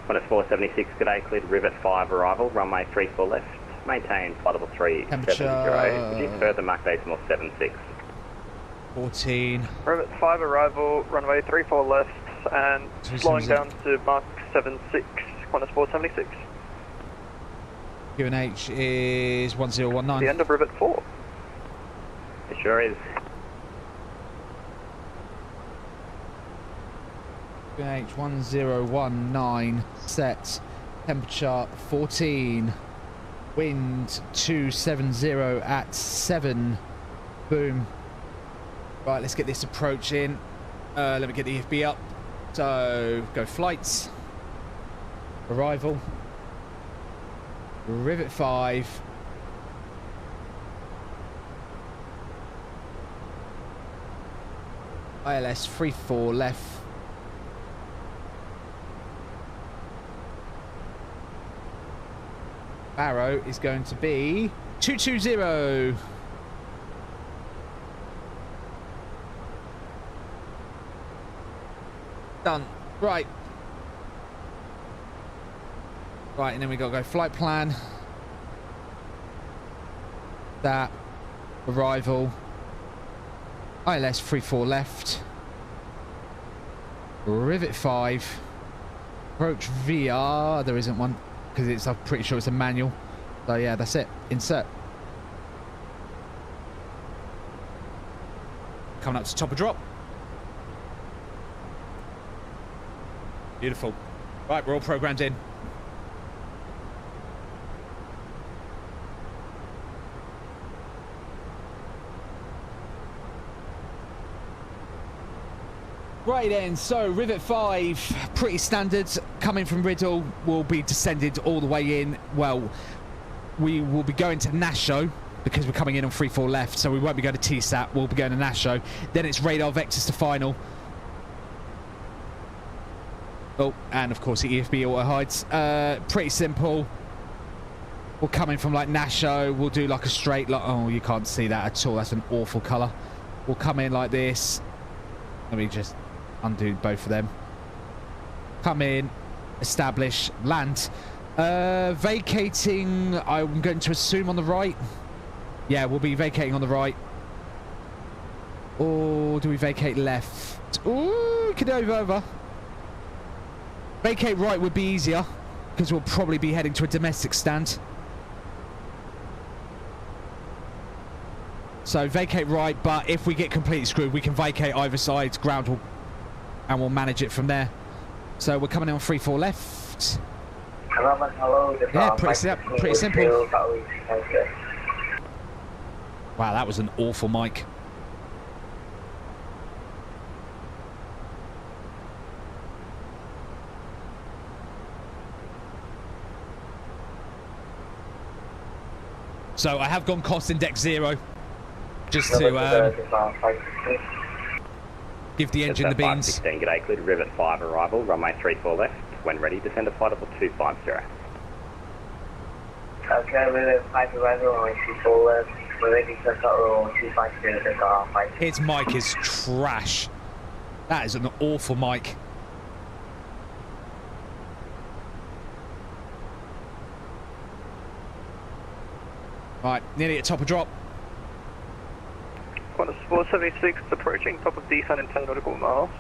Speaker 9: Qantas 476, g'day, cleared Rivet 5 arrival, runway 34 left. Maintain flight level 370. Reduce further Mach decimal 76.
Speaker 1: 14.
Speaker 8: Rivet 5 arrival, runway 34 left, and slowing down to Mach 76, Qantas 476.
Speaker 1: QNH is 1019.
Speaker 8: The end of Rivet 4.
Speaker 9: It sure is.
Speaker 1: QNH 1019, set, temperature 14. Wind 270 at 7. Boom. Right, let's get this approach in. Let me get the EFB up. So, go flights. Arrival. Rivet 5. ILS 34 left. Barrow is going to be 220. Done. Right. Right, and then we got to go flight plan. That. Arrival. ILS 34 left. Rivet 5. Approach VR. There isn't one. Because I'm pretty sure it's a manual. So yeah, that's it. Insert. Coming up to top of drop. Beautiful. Right, we're all programmed in. Right then, so Rivet 5, pretty standard, coming from Riddle, will be descended all the way in. Well, we will be going to Nasho, because we're coming in on 3-4 left, so we won't be going to TSAT, we'll be going to Nasho. Then it's radar vectors to final. Oh, and of course the EFB auto hides. Pretty simple. We're coming from like Nasho, we'll do like a straight line. Oh, you can't see that at all, that's an awful colour. We'll come in like this. Let me just undo both of them. Come in, establish, land. Vacating, I'm going to assume on the right. Yeah, we'll be vacating on the right. Or do we vacate left? Ooh, could over. Vacate right would be easier, because we'll probably be heading to a domestic stand. So vacate right, but if we get completely screwed, we can vacate either side, ground will, and we'll manage it from there. So we're coming in on 3-4 left.
Speaker 10: Hello.
Speaker 1: Yeah, pretty simple. Wow, that was an awful mic. So I have gone cost index 0, just to give the engine the beans.
Speaker 9: 516, good day, clear to Rivet 5 arrival, runway 34 left. When ready, descend to flight level 250.
Speaker 10: Okay, Rivet 5 arrival, runway 34 left. We're ready to start roll 250, that's our 5.
Speaker 1: Its mic is trash. That is an awful mic. Right, nearly at top of drop.
Speaker 8: Qantas 476 approaching top of descent in 10 nautical miles.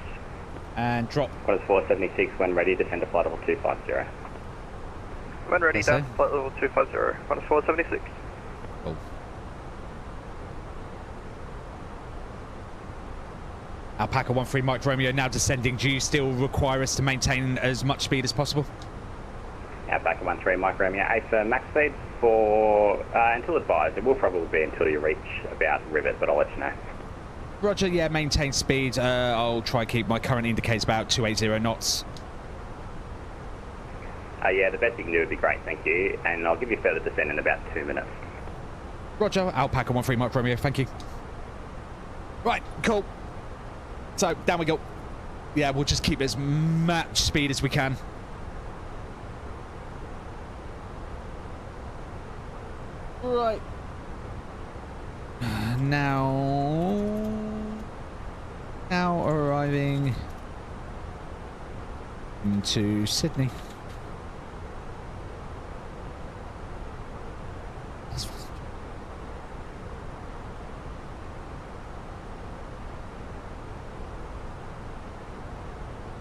Speaker 1: And drop.
Speaker 9: Qantas 476, when ready, descend to flight level 250.
Speaker 8: When ready, down to flight level 250. Qantas 476.
Speaker 1: Oh. Alpaca 13 Mike Romeo now descending. Do you still require us to maintain as much speed as possible?
Speaker 9: Alpaca 13 Mike Romeo, AFIR max speed for until advised. It will probably be until you reach about Rivet, but I'll let you know.
Speaker 1: Roger, yeah, maintain speed. I'll try keep my current indicators about 280 knots.
Speaker 9: Yeah, the best you can do would be great, thank you. And I'll give you further descent in about 2 minutes.
Speaker 1: Roger, Alpaca 13 Mike Romeo, thank you. Right, cool. So, down we go. Yeah, we'll just keep as much speed as we can. Right. Now arriving into Sydney.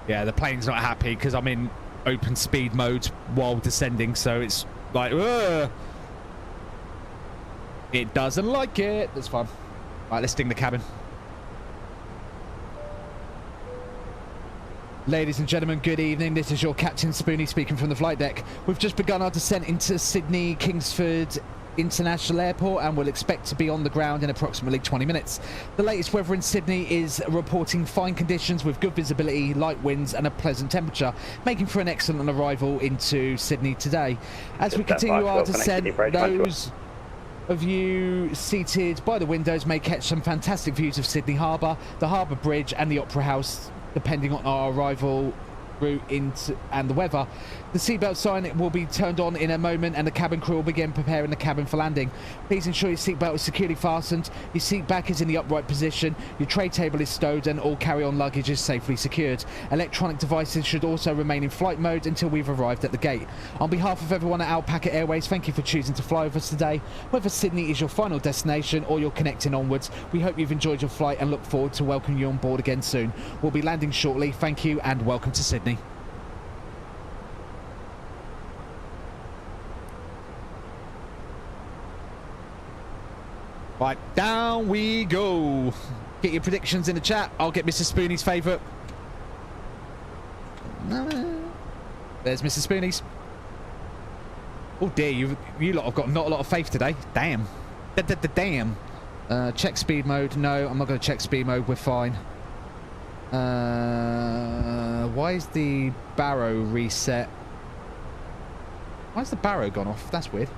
Speaker 1: Yeah, the plane's not happy because I'm in open speed mode while descending, so it's like, ugh. It doesn't like it. That's fine. Right, let's ding the cabin. Ladies and gentlemen, good evening. This is your Captain Spoony speaking from the flight deck. We've just begun our descent into Sydney Kingsford International Airport and we'll expect to be on the ground in approximately 20 minutes. The latest weather in Sydney is reporting fine conditions with good visibility, light winds and a pleasant temperature, making for an excellent arrival into Sydney today. As we continue our descent, those of you seated by the windows may catch some fantastic views of Sydney Harbour, the Harbour Bridge and the Opera House, depending on our arrival route into and the weather. The seatbelt sign will be turned on in a moment and the cabin crew will begin preparing the cabin for landing. Please ensure your seatbelt is securely fastened, your seat back is in the upright position, your tray table is stowed and all carry-on luggage is safely secured. Electronic devices should also remain in flight mode until we've arrived at the gate. On behalf of everyone at Alpaca Airways, thank you for choosing to fly with us today. Whether Sydney is your final destination or you're connecting onwards, we hope you've enjoyed your flight and look forward to welcoming you on board again soon. We'll be landing shortly. Thank you and welcome to Sydney. Right, down we go. Get your predictions in the chat. I'll get Mrs. Spoony's favourite. There's Mrs. Spoony's. Oh dear, you lot have got not a lot of faith today. Damn. Damn. Check speed mode. No, I'm not going to check speed mode. We're fine. Why is the barrow reset? Why has the barrow gone off? That's weird.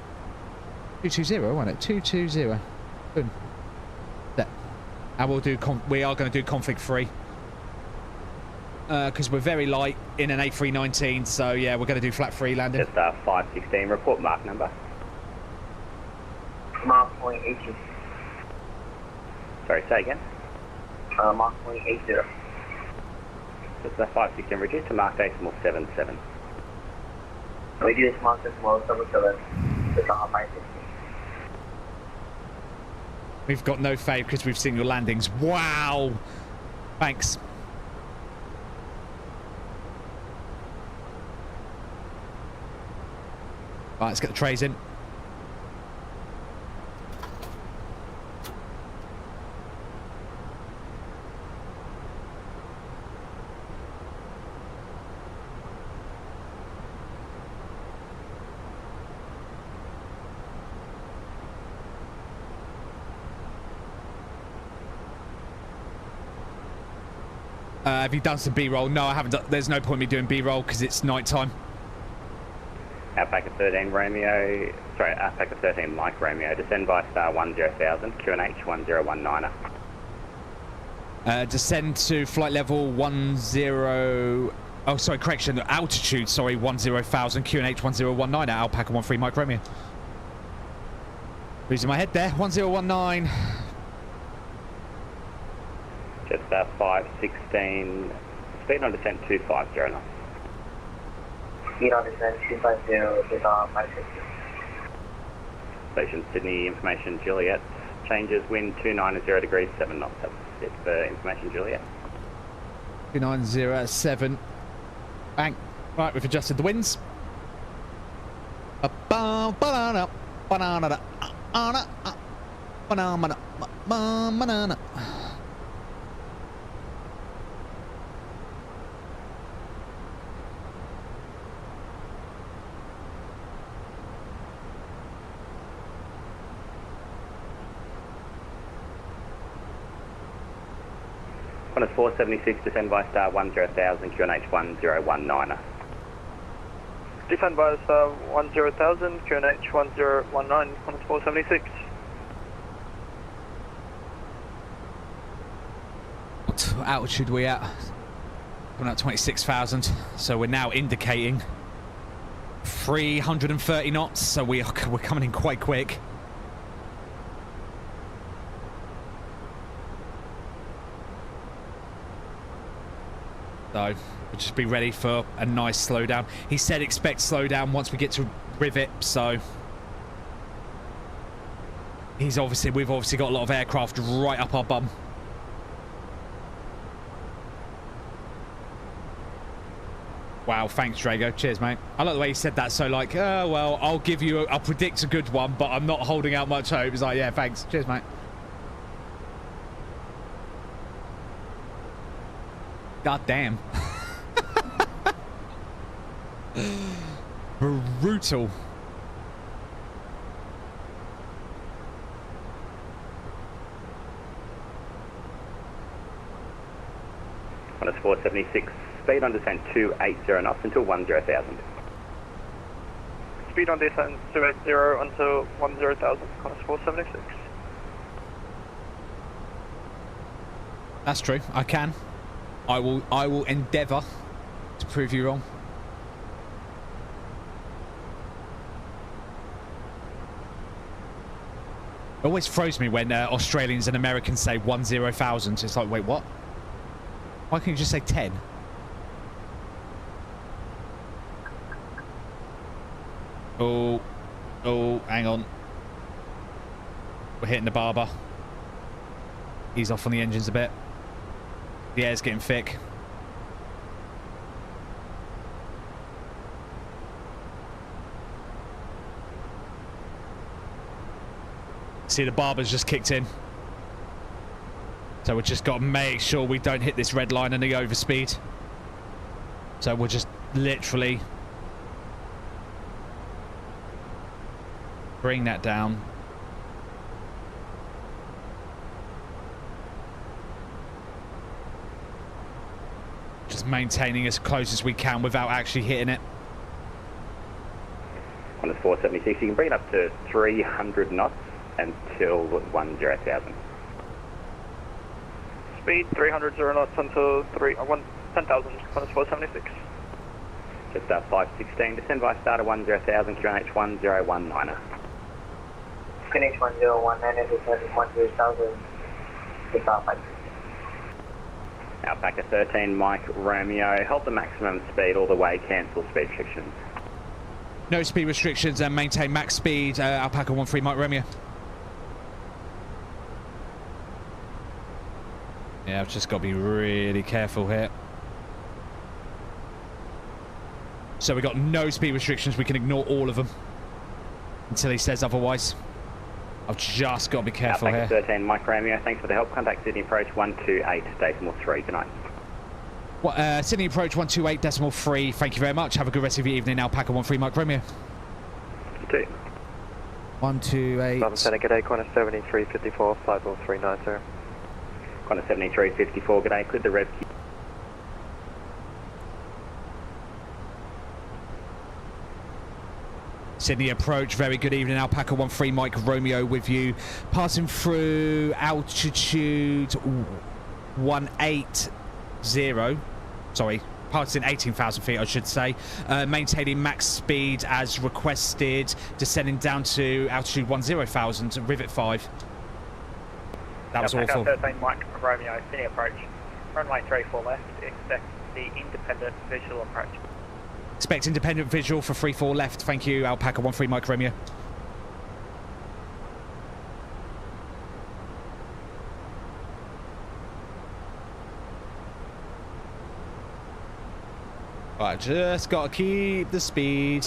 Speaker 1: 220, wasn't it? 220. Boom. There. And we'll do. We are going to do config free because we're very light in an A319. So yeah, we're going to do flat free landing.
Speaker 9: Just 516. Report mark number.
Speaker 10: Mark .80.
Speaker 9: Sorry, say again.
Speaker 10: Mark .80.
Speaker 9: Just 516 reduced to mark decimal 77.
Speaker 10: Reduce mark decimal 77. Just 516.
Speaker 1: We've got no fave because we've seen your landings. Wow. Thanks. Right, let's get the trays in. Have you done some B-roll? No, I haven't done. There's no point in me doing B-roll because it's night time.
Speaker 9: Alpaca 13 Romeo, sorry, Alpaca 13 Mike Romeo, descend by star 10,000, QNH 1019er.
Speaker 1: Descend to flight level 10. Oh, sorry, correction. Altitude, sorry, 10,000, QNH 1019 at Alpaca 13 Mike Romeo. Losing my head there, 1019.
Speaker 9: Just 516, speed on descent 250 knots.
Speaker 10: Speed on descent 250 with 56.
Speaker 9: Station Sydney, information Juliet. Changes wind 290 degrees, 7 knots. That's it for information Juliet.
Speaker 1: 2907. Bang. Right, we've adjusted the winds.
Speaker 9: Qantas 476, descend by star 10,000, QNH 1019er.
Speaker 8: Descend by star 10,000, QNH 1019, Qantas 476.
Speaker 1: What altitude are we at? Coming at 26,000, so we're now indicating 330 knots, so we're coming in quite quick. So we'll just be ready for a nice slowdown. He said expect slowdown once we get to Rivet, so we've obviously got a lot of aircraft right up our bum. Wow, thanks Drago. Cheers, mate. I like the way you said that, so like, oh well, I'll predict a good one, but I'm not holding out much hope. It's like, yeah, thanks. Cheers, mate. God damn. Brutal.
Speaker 9: Qantas 476, speed on descent 280 knots until 10,000.
Speaker 8: Speed on descent 280 until 10,000, Qantas 476.
Speaker 1: That's true. I can. I will endeavour to prove you wrong. It always throws me when Australians and Americans say 10,000. It's like, wait, what? Why can't you just say 10? Oh, hang on. We're hitting the barber. Ease off on the engines a bit. The air's getting thick. See, the barber's just kicked in. So we've just got to make sure we don't hit this red line and the overspeed. So we'll just literally bring that down. Just maintaining as close as we can without actually hitting it.
Speaker 9: On the 476, you can bring it up to 300 knots until 10,000.
Speaker 8: Speed 300 knots until 10,000, Qantas 476.
Speaker 9: Just 516, descend by start of 10,000, QNH 1019er.
Speaker 10: QNH 1019 descend 10,000 with 5.
Speaker 9: Alpaca 13, Mike Romeo, hold the maximum speed all the way, cancel speed restrictions.
Speaker 1: No speed restrictions and maintain max speed, Alpaca 13, Mike Romeo. Yeah, I've just got to be really careful here. So we've got no speed restrictions, we can ignore all of them until he says otherwise. I've just got to be careful
Speaker 9: Alpaca
Speaker 1: here.
Speaker 9: 13, Mike Romeo, thanks for the help. Contact Sydney Approach 128.3. Good night.
Speaker 1: Well, Sydney Approach 128.3. Thank you very much. Have a good rest of your evening. Alpaca 13, Mike Romeo.
Speaker 9: 2.
Speaker 1: 128.
Speaker 3: London Centre, good day, Qantas 7354, flight level 390.
Speaker 9: Qantas 7354, good day, cleared the rev.
Speaker 1: Sydney approach, very good evening. Alpaca 13 Mike Romeo with you. Passing through altitude 180. Sorry, passing 18,000 feet, I should say. Maintaining max speed as requested. Descending down to altitude 10,000, Rivet 5. That was awful.
Speaker 8: 13 Mike Romeo, Sydney approach. Runway 34 left, expect the independent visual approach.
Speaker 1: Expect independent visual for 34 left. Thank you, Alpaca 13 Mike Romeo. Right, just got to keep the speed.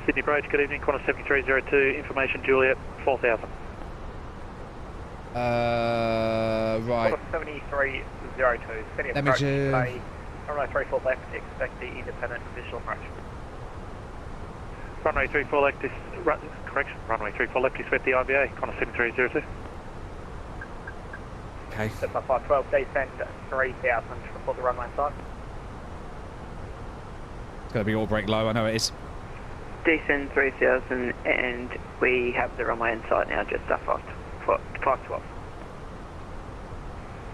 Speaker 13: Sydney approach, good evening, Qantas 7302, information Juliet, 4,000.
Speaker 1: Right.
Speaker 8: Qantas 7302, Sydney
Speaker 1: Let me
Speaker 8: approach,
Speaker 1: just...
Speaker 8: runway 34 left, expect the independent visual approach.
Speaker 13: Runway 34 left is, correction, runway 34 left, expect the IBA, Qantas 7302.
Speaker 1: Okay.
Speaker 8: That's my 512, descend 3,000, report the runway inside.
Speaker 1: It's going to be all brake low, I know it is.
Speaker 15: Descend 3,000 and we have the runway in sight now, just off 512.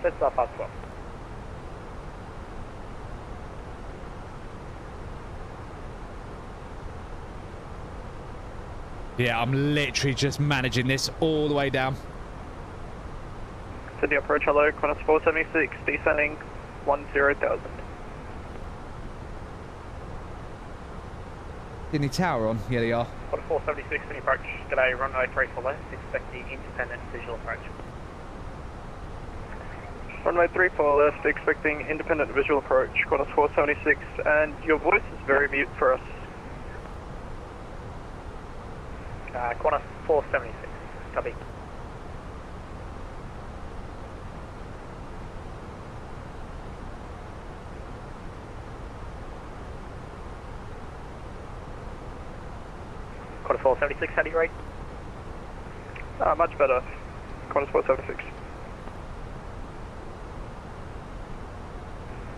Speaker 8: Just off 512.
Speaker 1: Yeah, I'm literally just managing this all the way down.
Speaker 8: Sydney approach, hello, Qantas 476, descending 10,000.
Speaker 1: Sydney Tower on? Yeah, they are.
Speaker 8: Qantas 476, Sydney approach, g'day, runway 34 left, expect the independent visual approach.
Speaker 16: Runway 34 left, expecting independent visual approach, Qantas 476, and your voice is very mute for us.
Speaker 8: Qantas 476, copy. Qantas 476, how do you rate?
Speaker 16: Much better, Qantas 476.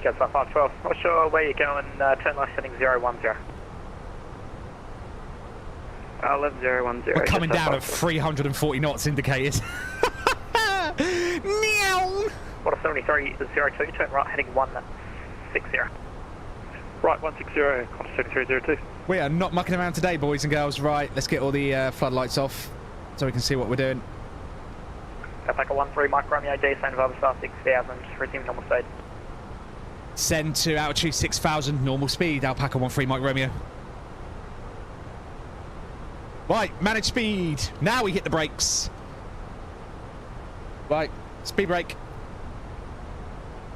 Speaker 8: Just 512, not sure where you're going, turn left heading 010.
Speaker 15: Left 010.
Speaker 1: We're coming down at 340 knots indicated. Meow!
Speaker 8: Qantas 7302, turn right heading 160.
Speaker 16: Right, 160, Qantas 7302.
Speaker 1: We are not mucking around today, boys and girls. Right, let's get all the floodlights off so we can see what we're doing.
Speaker 8: Alpaca 13 Mike Romeo, descend of Overstar 6,000, resume normal speed.
Speaker 1: Send to altitude 6,000, normal speed, Alpaca 13 Mike Romeo. Right, manage speed. Now we hit the brakes. Right, speed brake.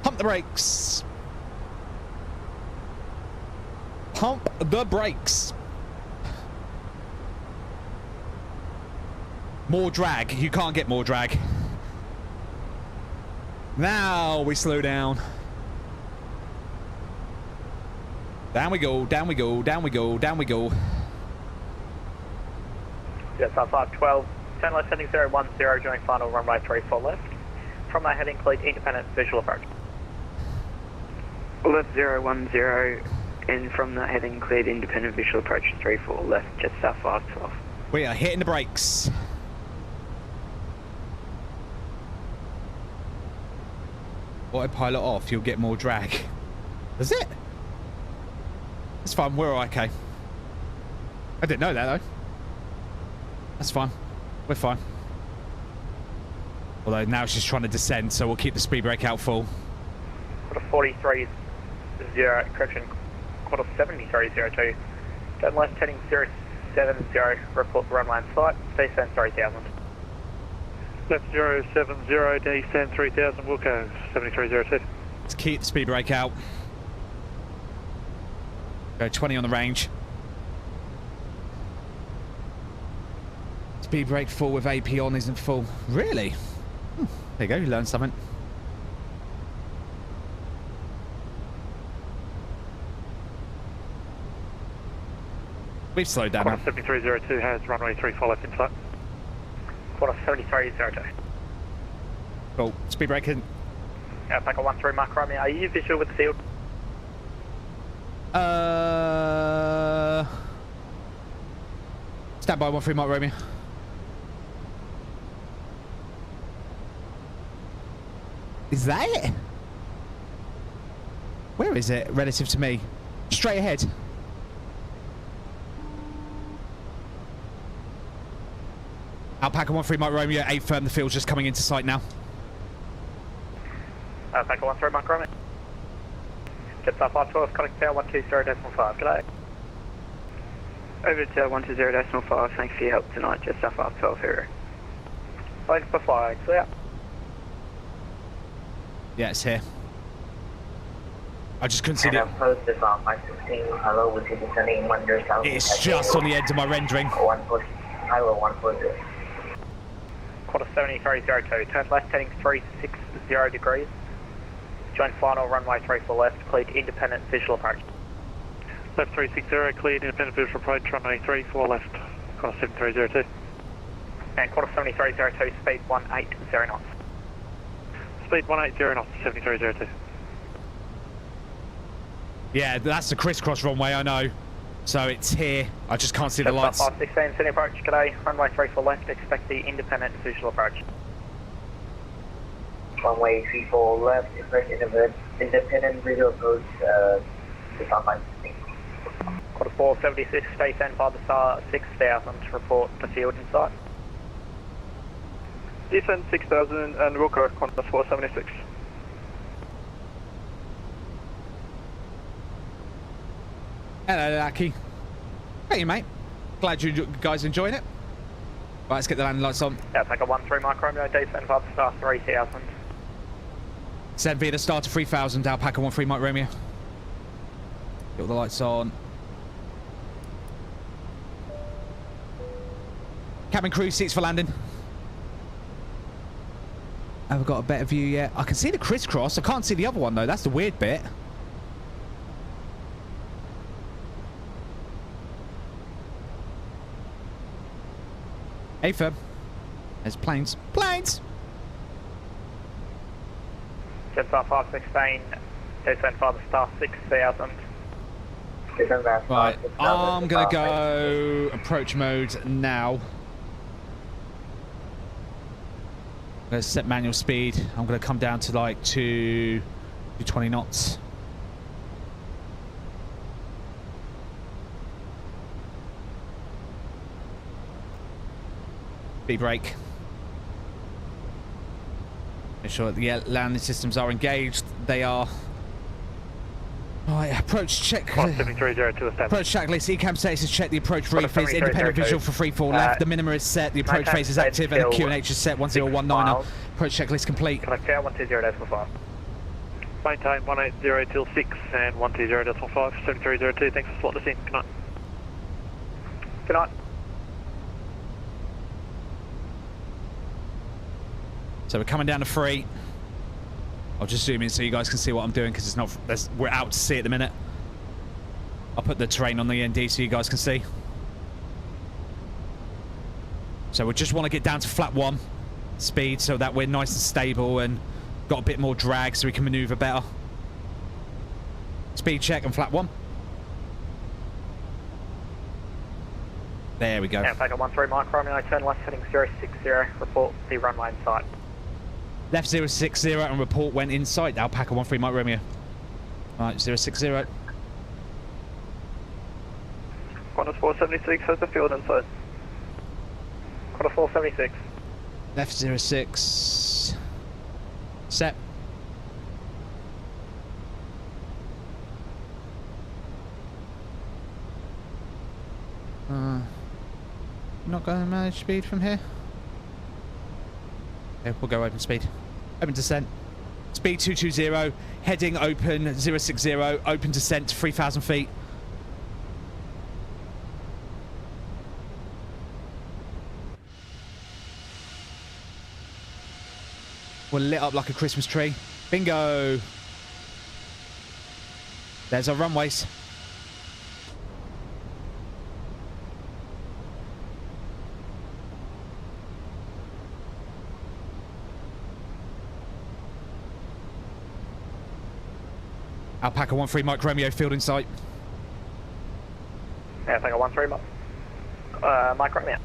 Speaker 1: Pump the brakes. Pump the brakes. More drag. You can't get more drag. Now we slow down. Down we go, down we go, down we go, down we go.
Speaker 8: Yes, 512, turn left heading 010, joining final runway 34 left. From that heading, complete independent visual approach.
Speaker 15: Left 010, and from that heading, cleared independent visual approach 34 left, just south 512.
Speaker 1: We are hitting the brakes. Autopilot off, you'll get more drag. Is it? It's fine, we're okay. I didn't know that though. That's fine. We're fine. Although now she's trying to descend, so we'll keep the speed brake out full.
Speaker 8: Quarter 43, 0, correction, quarter 7302. Turn left heading 070, report the runway in sight, descend 3000.
Speaker 16: Left 070, descend 3000, Wilco 7302.
Speaker 1: Let's keep the speed brake out. Go 20 on the range. Speed brake full with AP on isn't full. Really? There you go, you learned something. We've slowed down now.
Speaker 13: 7302 has runway 34 left in sight.
Speaker 8: Quarter 7302.
Speaker 1: Cool. Speed breaking.
Speaker 8: Alpaca 13 Mark Romeo, are you visual with the field?
Speaker 1: Stand by 13 Mark Romeo. Is that it? Where is it relative to me? Straight ahead. Alpaca 13 Mike Romeo, 8 firm, the field's just coming into sight now.
Speaker 8: Alpaca 13 Mike Romeo. Jetstar 512, contact tower 120.5, g'day.
Speaker 15: Over to 120.5, thanks for your help tonight, Jetstar 512 here.
Speaker 8: Thanks for flying, clear.
Speaker 1: Yeah, it's here. I just couldn't see it.
Speaker 10: Hello, which is descending 1 south.
Speaker 1: It's just on the edge of my rendering.
Speaker 10: Highway 140.
Speaker 8: Quarter 7302, turn left heading 360 degrees. Join final runway 34 left, cleared independent visual approach.
Speaker 13: Left 360, cleared independent visual approach, runway 34 left, quarter 7302.
Speaker 8: And quarter 7302, speed 180 knots.
Speaker 13: Speed 180 knots, 7302.
Speaker 1: Yeah, that's the crisscross runway, I know. So it's here. I just can't see the lights.
Speaker 8: 516, city approach, g'day. Runway 34 left, expect the independent visual approach.
Speaker 10: Runway 34 left, expect independent visual approach to South 516.
Speaker 8: Quarter 476, stay stand by the star 6000 to report the field in sight.
Speaker 16: Descend 6000 and we'll correct quarter 476.
Speaker 1: Hello, Lucky. Hey, mate. Glad you guys enjoying it. Right, let's get the landing lights on.
Speaker 8: Yeah, take a 13 Mike Romeo, descend by the star 3000.
Speaker 1: Send via the star to 3000, Alpaca 13 Mike Romeo. Get all the lights on. Cabin crew, seats for landing. Have I got a better view yet? I can see the crisscross. I can't see the other one, though. That's the weird bit. Hey, firm. There's planes. Planes!
Speaker 8: Jetstar 516, descend by the star 6000.
Speaker 1: Right, I'm going to go approach mode now. I'm going to set manual speed. I'm going to come down to like 220 knots. Speed brake. Make sure that the landing systems are engaged. They are. Right, approach check.
Speaker 13: 7302
Speaker 1: Approach checklist. ECAM status is checked. The approach brief is independent visual for 34 left. The minima is set. The approach phase is active, and the QNH is set. 1019. Approach checklist complete.
Speaker 8: Connect tower 120.5.
Speaker 13: Maintain 180 till 6 and 120.5. 7302. Thanks for slotting us in. Good night.
Speaker 8: Good night.
Speaker 1: So we're coming down to 3. I'll just zoom in so you guys can see what I'm doing because it's not. We're out to sea at the minute. I'll put the terrain on the ND so you guys can see. So we just want to get down to flat 1 speed so that we're nice and stable and got a bit more drag so we can maneuver better. Speed check and flat 1. There we go.
Speaker 8: Yeah, take a 13 Mike Romeo, turn left heading 060, report the runway in sight.
Speaker 1: Left 060 and report when in sight. Alpaca 13 Mike Romeo. Right, 060.
Speaker 16: Qantas 476 has the field in sight.
Speaker 8: Quarter 476.
Speaker 1: Left 06. Set. Not going to manage speed from here. Okay, we'll go open speed. Open descent. Speed 220. Heading open 060. Open descent 3,000 feet. We're lit up like a Christmas tree. Bingo! There's our runways. Alpaca 1-3 Mike Romeo, field in sight.
Speaker 8: Alpaca 1-3 Mike Romeo.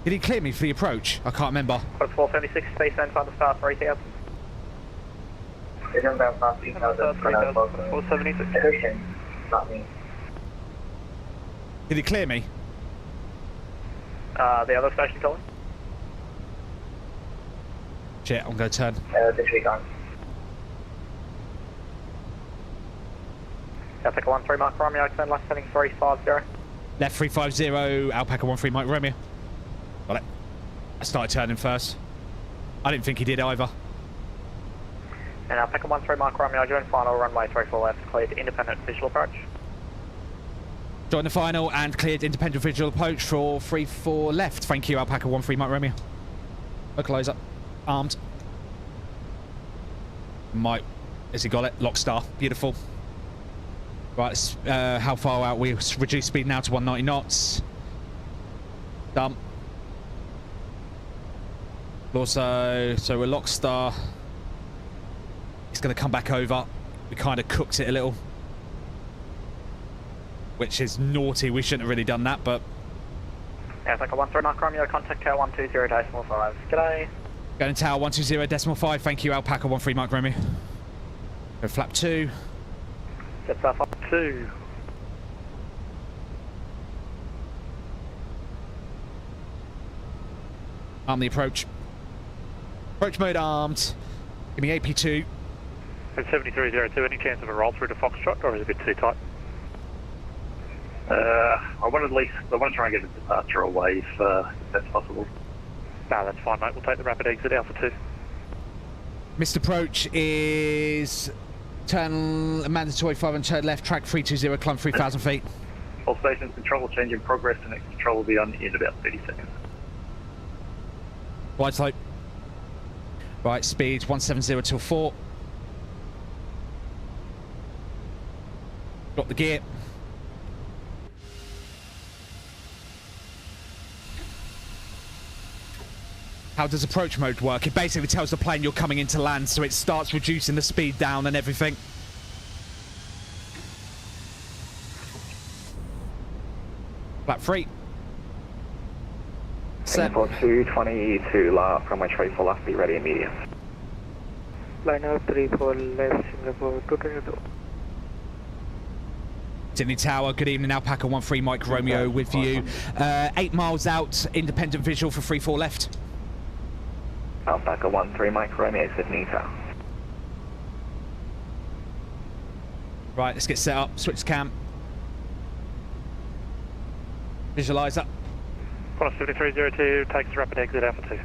Speaker 1: Did he clear me for the approach? I can't remember.
Speaker 8: Code 476, space and find the star 3000.
Speaker 10: It's on Belfast 3000,
Speaker 8: 476.
Speaker 10: Edition, not me.
Speaker 1: Did he clear me?
Speaker 8: The other station calling.
Speaker 1: Shit, I'm going to turn.
Speaker 10: Disregard.
Speaker 8: Alpaca 1-3 Mike Romeo, turn left heading 350.
Speaker 1: Left 350, Alpaca 1-3 Mike Romeo. Got it. I started turning first. I didn't think he did either.
Speaker 8: And Alpaca 1-3 Mike Romeo, join final runway 34 left, cleared independent visual approach.
Speaker 1: Join the final and cleared independent visual approach for 3-4 left. Thank you, Alpaca 1-3 Mike Romeo. Localizer. Armed. Mike, has he got it? Lock star. Beautiful. Right, how far out? We reduce speed now to 190 knots. Dump. Also, so we're lock star. It's going to come back over. We kind of cooked it a little, which is naughty. We shouldn't have really done that, but...
Speaker 8: Yeah, it's like a 1-3 Mike Romeo, contact tower 120.5. G'day.
Speaker 1: Going tower 120.5. Thank you, Alpaca 1-3 Mike Romeo. Go flap 2.
Speaker 8: Get stuff up 2.
Speaker 1: Arm the approach. Approach mode armed. Give me AP2.
Speaker 13: 7302, any chance of a roll through to Foxtrot, or is it a bit too tight?
Speaker 11: I want to try and get a departure away if that's possible.
Speaker 13: No, that's fine, mate. We'll take the rapid exit Alpha 2.
Speaker 1: Missed approach is turn mandatory 5 and turn left, track 320, climb 3,000 feet.
Speaker 11: All stations, control will change in progress, and next control will be on in about 30 seconds.
Speaker 1: Wide slope. Right, speed 170 till 4. Drop the gear. How does approach mode work? It basically tells the plane you're coming into land, so it starts reducing the speed down and everything. Flat 3. Set.
Speaker 9: 222 left, runway 34 left, be ready immediate.
Speaker 14: Liner 34 left, Singapore 222.
Speaker 1: Sydney Tower, good evening, Alpaca 1-3 Mike Romeo with you. 8 miles out, independent visual for 3-4 left.
Speaker 9: Alpaca 1-3 Mike Romeo, Sydney Tower.
Speaker 1: Right, let's get set up, switch cam. Visualizer.
Speaker 13: 7302, takes rapid exit Alpha 2.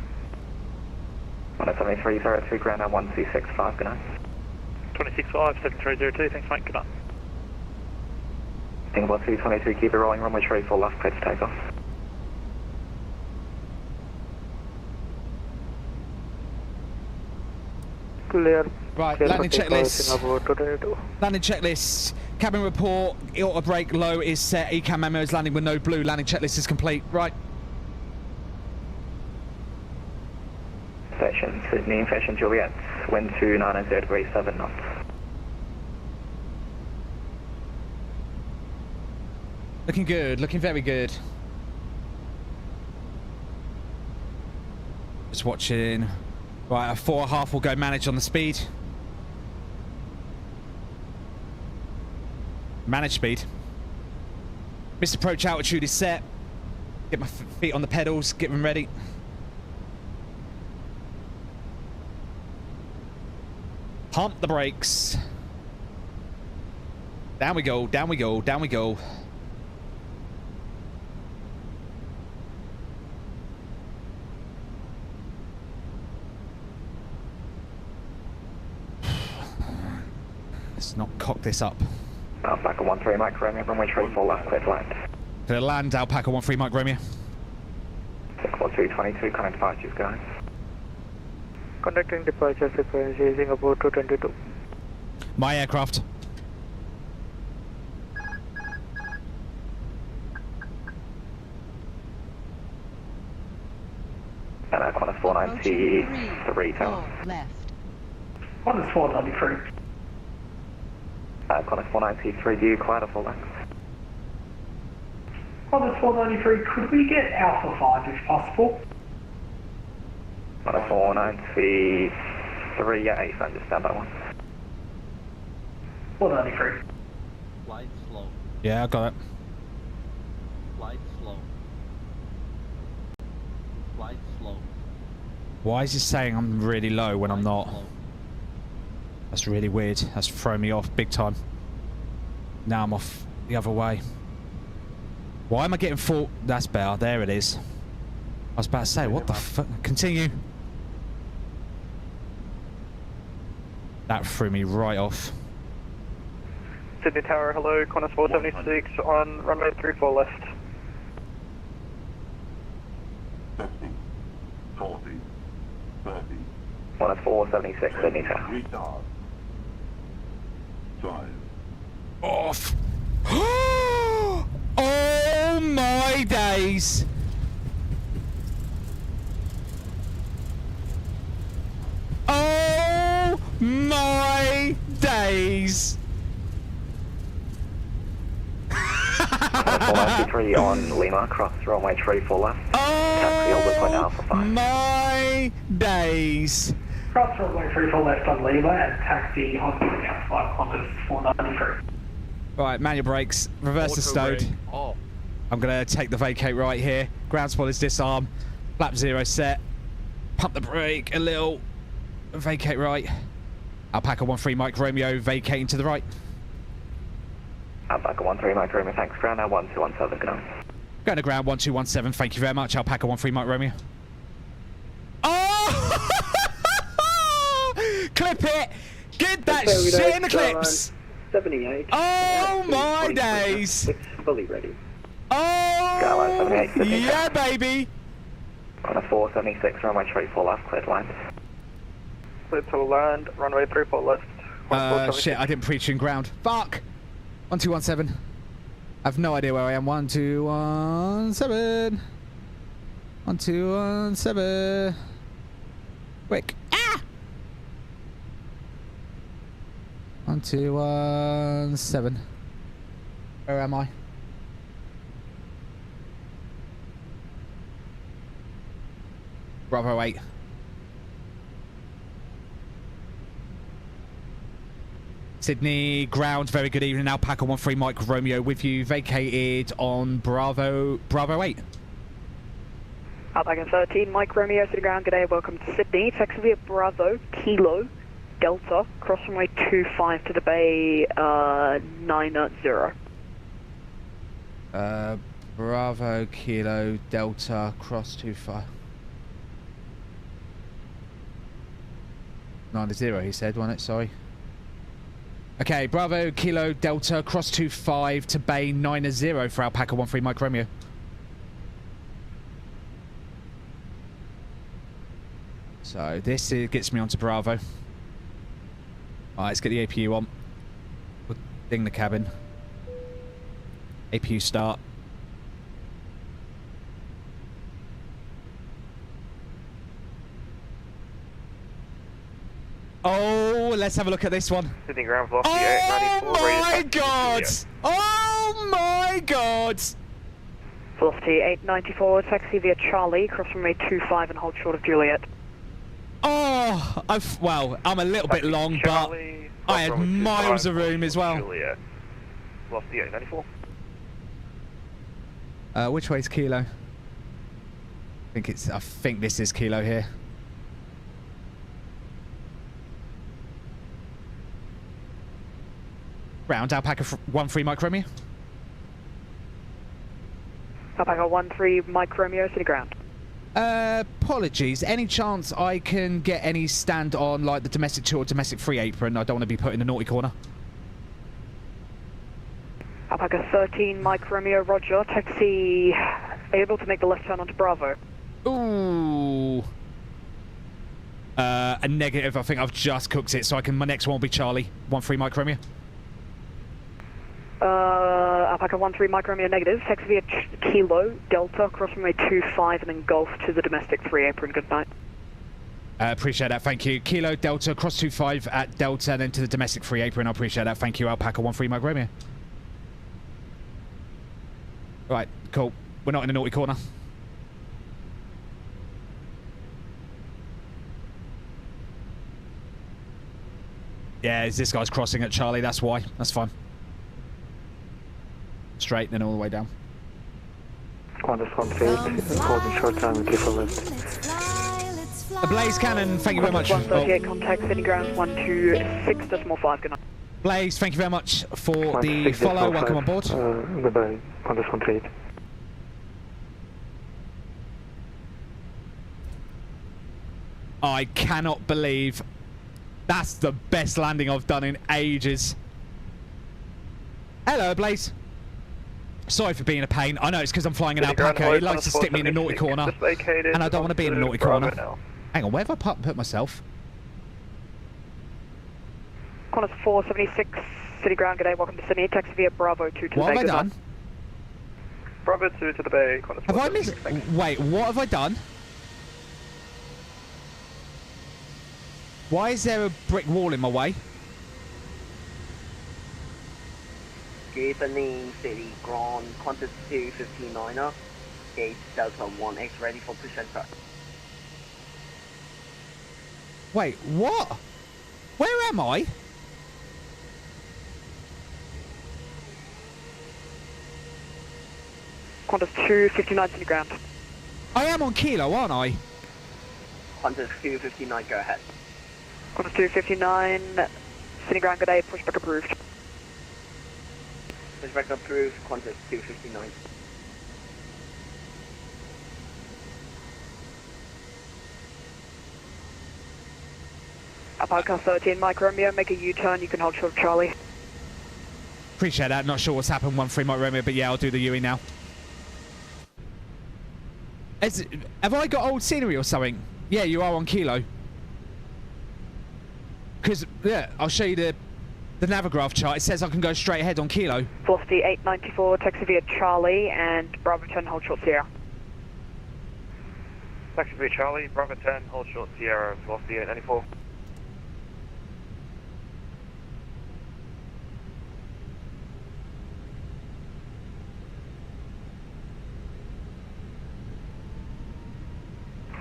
Speaker 9: 7302, ground at 1265, good night.
Speaker 13: 265, 7302, thanks mate, good night.
Speaker 9: Singapore 222, keep it rolling, runway 34 left, clear to take off.
Speaker 14: Clear.
Speaker 1: Right,
Speaker 14: Clear
Speaker 1: landing checklist.
Speaker 14: Singapore 222.
Speaker 1: Landing checklist. Cabin report, auto brake low is set, ECAM memo is landing with no blue, landing checklist is complete. Right.
Speaker 9: Station Sydney, Fashion Juliet, wind 290 degrees 7 knots.
Speaker 1: Looking good, looking very good. Just watching. Right, a 4.5 will go manage on the speed. Manage speed. Missed approach altitude is set. Get my feet on the pedals, get them ready. Pump the brakes. Down we go, down we go, down we go. Let's not cock this up.
Speaker 9: Alpaca 1-3 Mike Romeo, runway 34 left, clear to land.
Speaker 1: Clear to land, Alpaca 1-3 Mike Romeo.
Speaker 9: Singapore 222, current departures, guys.
Speaker 14: Conducting departure frequency, Singapore 222.
Speaker 1: My aircraft.
Speaker 9: And Qantas 493 tower.
Speaker 17: Left.
Speaker 14: Qantas 493.
Speaker 9: Qantas 493, view, cloud of full length.
Speaker 14: Qantas 493, could we get Alpha 5 if possible?
Speaker 9: Qantas 493, yeah, ASAN, just stand by one.
Speaker 14: 493.
Speaker 17: Flight slow.
Speaker 1: Yeah, I got it.
Speaker 17: Flight slow. Flight slow.
Speaker 1: Why is he saying I'm really low when I'm not? That's really weird. That's throwing me off big time. Now I'm off the other way. Why am I getting full? That's better. There it is. I was about to say, what the fuck? Continue. That threw me right off.
Speaker 16: Sydney Tower, hello, Qantas 476 on runway 34 left.
Speaker 11: 50, 40, 30.
Speaker 9: Qantas 476, Sydney Tower.
Speaker 11: Retard. 5.
Speaker 1: Off. Oh my days. Oh my days.
Speaker 9: 493 on Lima, cross runway 34 left. Taxi over point Alpha 5.
Speaker 1: My days.
Speaker 14: Cross runway 34 left on Lima and taxi on Alpha 5, Qantas 493.
Speaker 1: Right, manual brakes, reverse is stowed. I'm going to take the vacate right here. Ground spoilers disarm. Flap 0 set. Pump the brake a little. Vacate right. Alpaca 13 Mike Romeo vacating to the right.
Speaker 9: Alpaca 13 Mike Romeo, thanks. Ground now 1217, good on.
Speaker 1: Going to ground 1217, thank you very much. Alpaca 13 Mike Romeo. Oh! Clip it! Get that shit in the clips!
Speaker 9: 78.
Speaker 1: Oh my days!
Speaker 9: Fully ready.
Speaker 1: Oh! Yeah, baby!
Speaker 9: On a 476, runway 34 left, cleared line.
Speaker 16: Cleared to land, runway 34 left.
Speaker 1: Shit, I didn't preach in ground. Fuck! 1217. I have no idea where I am. 1217. 1217. Quick. Ah! 1217. Where am I? Bravo 8. Sydney ground, very good evening. Alpaca 13 Mike Romeo with you. Vacated on Bravo 8.
Speaker 18: Alpaca 13 Mike Romeo to the ground. Good day, welcome to Sydney. Taxi via Bravo Kilo Delta, cross runway 25 to the bay 90.
Speaker 1: Bravo Kilo Delta, cross 25. 90 he said, wasn't it? Sorry. Okay, Bravo Kilo Delta, cross 25 to bay 90 for Alpaca 13 Mike Romeo. So this gets me onto Bravo. Alright, let's get the APU on. We'll ding the cabin. APU start. Oh, let's have a look at this one.
Speaker 16: Sydney ground velocity
Speaker 1: Oh my god! Oh my god!
Speaker 18: Velocity 894, taxi via Charlie, cross runway 25 and hold short of Juliet.
Speaker 1: Oh, well, I'm a little bit long, but I had miles of room as well.
Speaker 16: Juliet. Velocity 894.
Speaker 1: Which way's Kilo? I think this is Kilo here. Round Alpaca 13 Mike Romeo.
Speaker 18: Alpaca 13 Mike Romeo to the ground.
Speaker 1: Apologies. Any chance I can get any stand on like the domestic 2 or domestic 3 apron? I don't want to be put in the naughty corner.
Speaker 18: Alpaca 13 Mike Romeo, roger. Taxi able to make the left turn onto Bravo.
Speaker 1: Ooh. A negative. I think I've just cooked it, so my next one will be Charlie 13 Mike Romeo.
Speaker 18: Alpaca 13 Mike Romeo negative. Taxi via Kilo Delta, cross runway 25 and then Golf to the domestic 3 apron. Good night.
Speaker 1: Appreciate that, thank you. Kilo Delta, cross 25 at Delta, and then to the domestic 3 apron. I appreciate that, thank you. Alpaca 13 Mike Romeo. Right, cool. We're not in a naughty corner. Yeah, this guy's crossing at Charlie, that's why. That's fine. Straight, then all the way down.
Speaker 13: Qantas 138, holding short time and for left.
Speaker 1: The Blaze Cannon, thank you very much.
Speaker 18: 138, contact Sydney ground 126.5, good night.
Speaker 1: Blaze, thank you very much for the follow. Welcome on board.
Speaker 13: Goodbye, Qantas 138.
Speaker 1: I cannot believe that's the best landing I've done in ages. Hello, Blaze. Sorry for being a pain. I know it's because I'm flying an Alpaca. He likes to stick me in a naughty corner, and I don't want to be in a naughty corner. Hang on, where have I put myself?
Speaker 18: Qantas 476, City ground, good day, welcome to Sydney. Taxi via Bravo 2 to the bay.
Speaker 1: What have I done?
Speaker 16: Bravo 2 to the bay, Qantas 476.
Speaker 1: Have I missed? Wait, what have I done? Why is there a brick wall in my way?
Speaker 10: Good evening, City ground, Qantas 259er, gate Delta 1X, ready for push and start.
Speaker 1: Wait, what? Where am I?
Speaker 18: Qantas 259 City ground.
Speaker 1: I am on Kilo, aren't I?
Speaker 10: Qantas 259, go ahead.
Speaker 18: Qantas 259, City ground, good day, pushback approved.
Speaker 10: Pushback approved, Qantas 259.
Speaker 18: Alpaca 13 Mike Romeo, make a U-turn, you can hold short of Charlie.
Speaker 1: Appreciate that. Not sure what's happened. 13 Mike Romeo, but yeah, I'll do the UE now. Have I got old scenery or something? Yeah, you are on Kilo. Because, yeah, I'll show you the Navigraph chart. It says I can go straight ahead on Kilo.
Speaker 18: Velocity 894, taxi via Charlie, and Bravo 10, hold short Sierra.
Speaker 16: Taxi via Charlie, Bravo 10, hold short Sierra, velocity 894.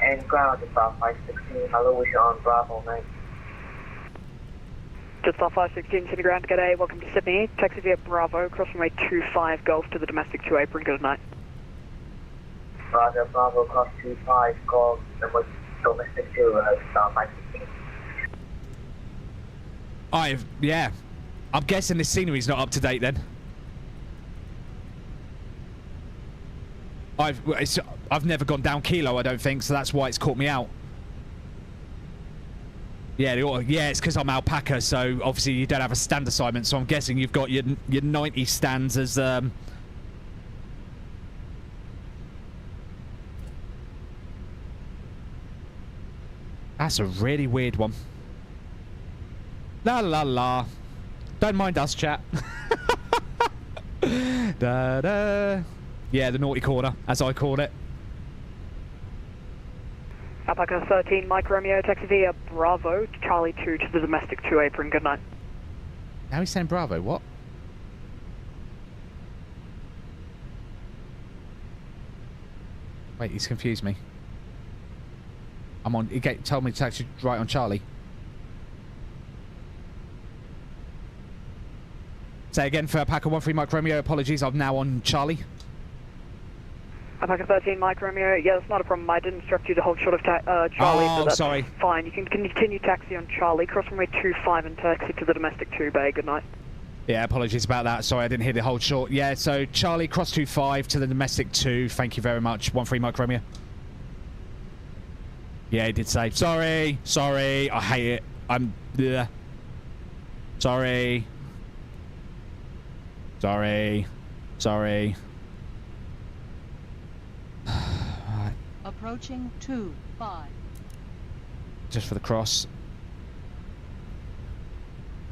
Speaker 10: And ground is Bravo 516, hello, wish on Bravo 9.
Speaker 18: Just off 516, City ground, good day, welcome to Sydney. Taxi via Bravo, cross runway 25 Golf to the domestic 2 apron, good night.
Speaker 10: Roger, Bravo, cross 25 Golf, domestic 2, star 516.
Speaker 1: Yeah. I'm guessing this scenery's not up to date then. I've never gone down Kilo, I don't think, so that's why it's caught me out. Yeah, it's because I'm Alpaca, so obviously you don't have a stand assignment, so I'm guessing you've got your 90 stands as That's a really weird one. La la la. Don't mind us, chat. Da da. Yeah, the naughty corner, as I call it.
Speaker 18: Alpaca 13, Mike Romeo, taxi via Bravo, Charlie 2 to the domestic 2 apron, good night.
Speaker 1: Now he's saying Bravo, what? Wait, he's confused me. I'm on, he told me to taxi right on Charlie. Say again for Alpaca 13 Mike Romeo, apologies, I'm now on Charlie.
Speaker 18: Alpaca 13 Mike Romeo, yeah, that's not a problem. I did instruct you to hold short of Charlie,
Speaker 1: oh,
Speaker 18: so that's
Speaker 1: sorry.
Speaker 18: Fine. You can continue taxi on Charlie, cross runway 25 and taxi to the domestic 2 bay. Good night.
Speaker 1: Yeah, apologies about that. Sorry, I didn't hear the hold short. Yeah, so Charlie, cross 25 to the domestic 2. Thank you very much. 13 Mike Romeo. Yeah, he did say. Sorry, I hate it. Bleh. Sorry. Right.
Speaker 19: Approaching 2-5.
Speaker 1: Just for the cross.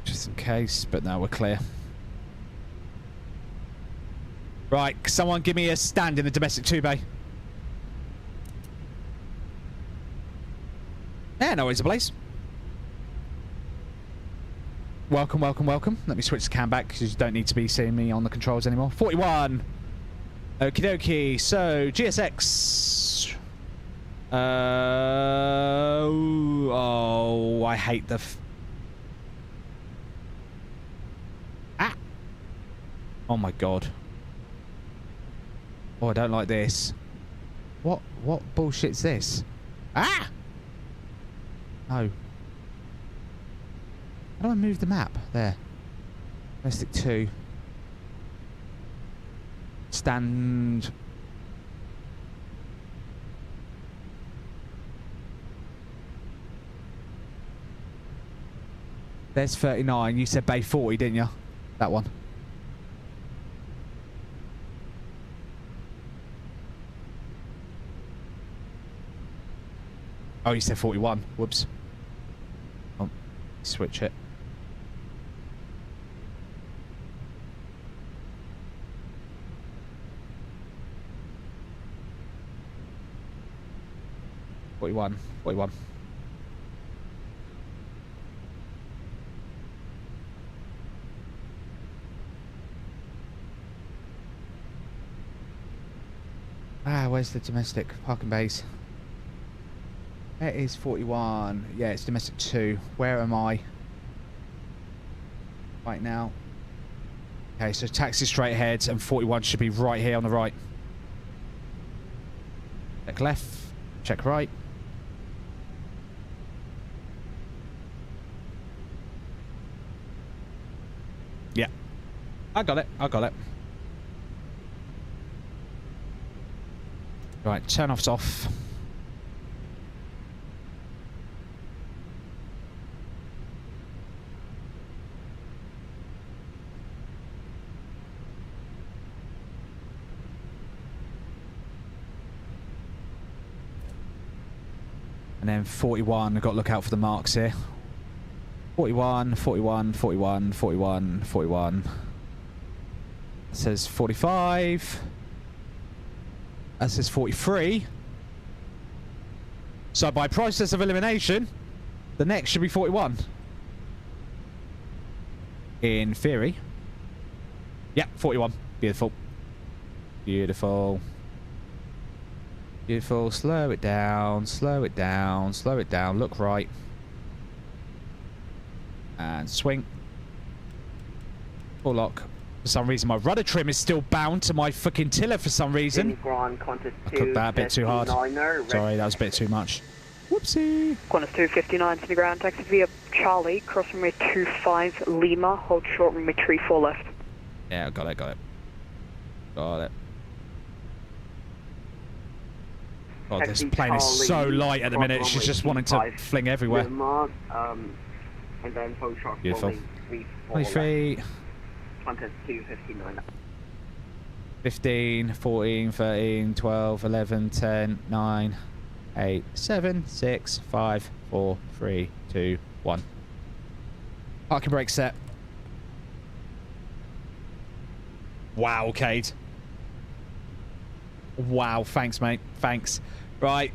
Speaker 1: Just in case, but now we're clear. Right, someone give me a stand in the domestic 2 bay. Yeah, no worries, Blaze. Welcome, welcome, welcome. Let me switch the cam back because you don't need to be seeing me on the controls anymore. 41. Okie dokie. So, GSX. Oh, I hate the... Ah! Oh my god. Oh, I don't like this. What bullshit's this? Ah! No. How do I move the map? There. Domestic 2. Stand... There's 39. You said Bay 40, didn't you? That one. Oh, you said 41. Whoops. Oh, switch it. Forty-one. Ah, where's the domestic parking base? It is 41. Yeah, it's domestic 2. Where am I? Right now. Okay, so taxi straight ahead and 41 should be right here on the right. Check left. Check right. Yeah. I got it. Right, turn off's off. And then 41, I've got to look out for the marks here. 41. It says 45. That says 43. So by process of elimination, the next should be 41. In theory. Yep, 41. Beautiful. Beautiful. Beautiful. Slow it down. Look right. And swing. Full lock. For some reason, my rudder trim is still bound to my fucking tiller for some reason. I cooked that a bit too hard. Sorry, that was a bit too much. Whoopsie.
Speaker 18: Qantas 259 to the ground, taxi via Charlie, cross runway 25 Lima, hold short runway 34 left.
Speaker 1: Yeah, got it. Oh, this plane is so light at the minute, she's just wanting to fling everywhere.
Speaker 10: And then hold short.
Speaker 1: Beautiful. 23.
Speaker 10: Qantas 259.
Speaker 1: 15, 14, 13, 12, 11, 10, 9, 8, 7, 6, 5, 4, 3, 2, 1. Parking brake set. Wow, Cade. Wow, thanks, mate. Thanks. Right.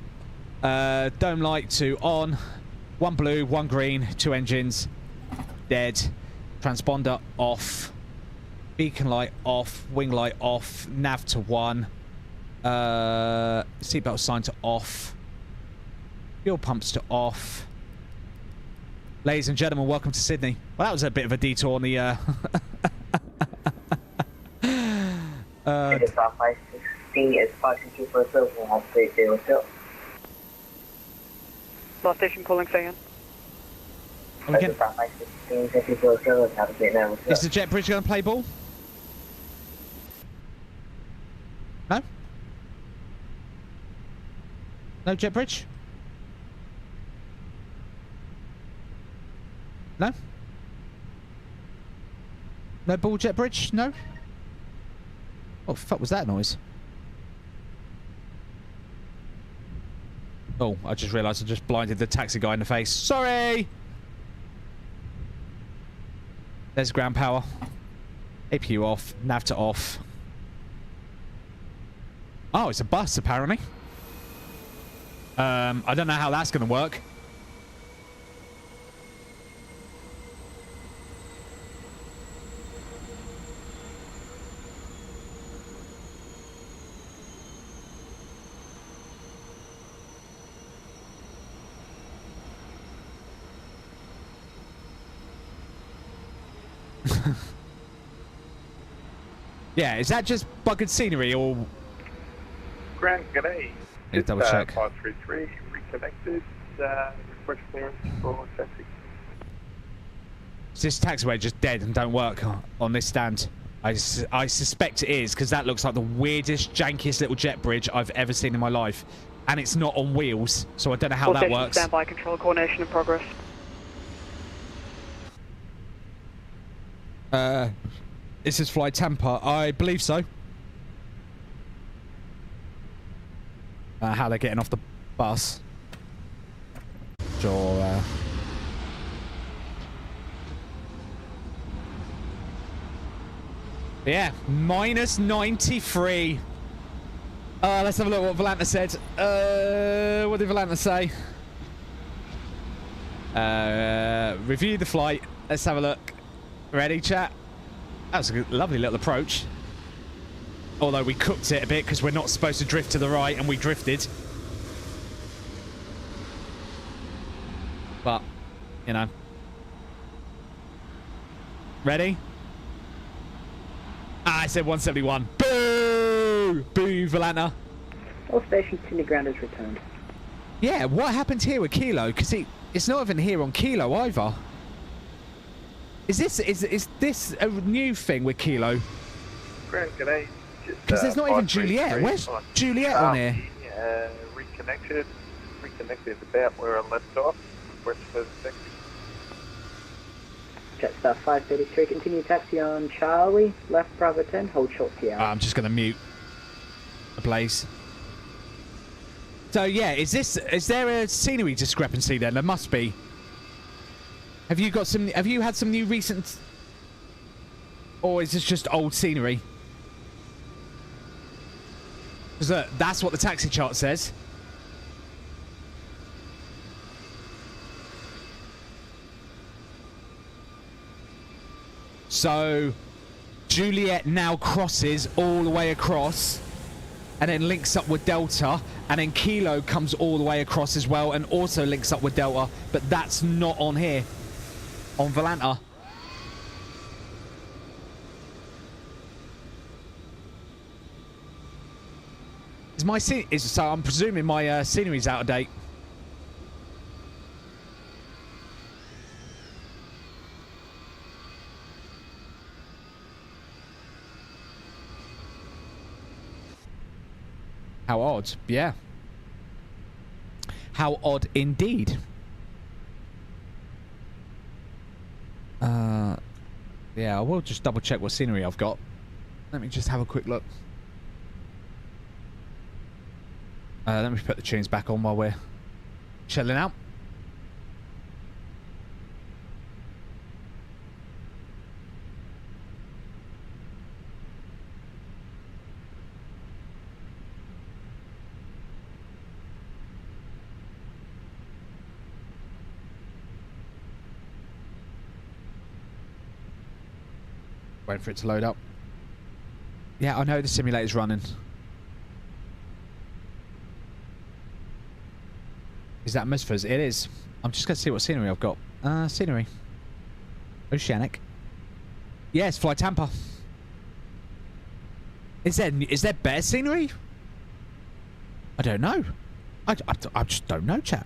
Speaker 1: Dome light 2 on. 1 blue, 1 green, 2 engines. Dead. Transponder off. Beacon light off. Wing light off. Nav to 1. Seatbelt sign to off. Fuel pumps to off. Ladies and gentlemen, welcome to Sydney. Well, that was a bit of a detour on the...
Speaker 10: It is our 516 is 562 for a silver, I'll say 0.
Speaker 18: Last station calling second.
Speaker 1: Is the jet bridge going to play ball? No? No jet bridge? No? No ball jet bridge? No? What the fuck was that noise? Oh, I just realised I just blinded the taxi guy in the face. Sorry! There's ground power. APU off. Nav to off. Oh, it's a bus, apparently. I don't know how that's going to work. Yeah, is that just buggered scenery or...
Speaker 13: Grand G'day.
Speaker 1: Yeah, double check.
Speaker 13: 533, reconnected, request clearance for taxi.
Speaker 1: Is this taxiway just dead and don't work on this stand? I suspect it is, because that looks like the weirdest, jankiest little jet bridge I've ever seen in my life. And it's not on wheels, so I don't know how that works.
Speaker 18: Standby control coordination in progress.
Speaker 1: This is Fly Tampa. I believe so. How they're getting off the bus. Sure. Yeah, minus 93. Let's have a look what Volanta said. What did Volanta say? Review the flight. Let's have a look. Ready, chat? That was a lovely little approach. Although we cooked it a bit because we're not supposed to drift to the right and we drifted. But, you know. Ready? I said 171. Boo! Boo, Volanta.
Speaker 19: All stations to the ground is returned.
Speaker 1: Yeah, what happened here with Kilo? Because it's not even here on Kilo either. Is this a new thing with Kilo?
Speaker 13: Grand G'day.
Speaker 1: Because there's not even Juliet. Where's Juliet on here?
Speaker 13: Reconnected about where I left off. Request for taxi.
Speaker 19: Jetstar 533, continue taxi on Charlie, left Bravo 10, hold short PR.
Speaker 1: I'm just going to mute the place. So yeah, is there a scenery discrepancy then? There must be. Have you had some new recent, or is this just old scenery? Because that's what the taxi chart says. So Juliet now crosses all the way across and then links up with Delta, and then Kilo comes all the way across as well and also links up with Delta, but that's not on here on Volanta. So I'm presuming my scenery's out of date. How odd. Yeah. How odd indeed. Yeah, I will just double check what scenery I've got. Let me just have a quick look. Let me put the tunes back on while we're chilling out. Waiting for it to load up. Yeah, I know the simulator's running. Is that Misfers? It is. I'm just going to see what scenery I've got. Scenery. Oceanic. Yes, Fly Tampa. Is there better scenery? I don't know. I just don't know, chat.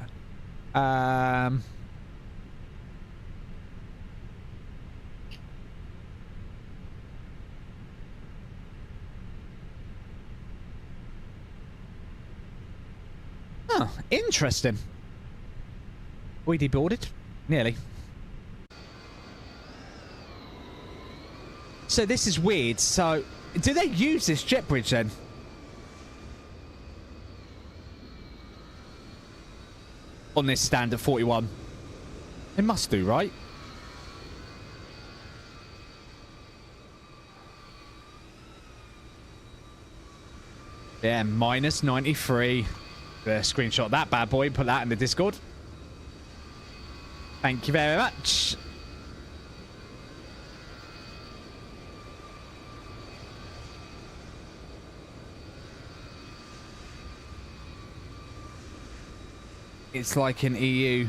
Speaker 1: Oh, interesting. We deboarded? Nearly. So this is weird. So, do they use this jet bridge then? On this stand at 41? They must do, right? Yeah, minus 93. Screenshot that bad boy and put that in the Discord. Thank you very much. It's like in EU.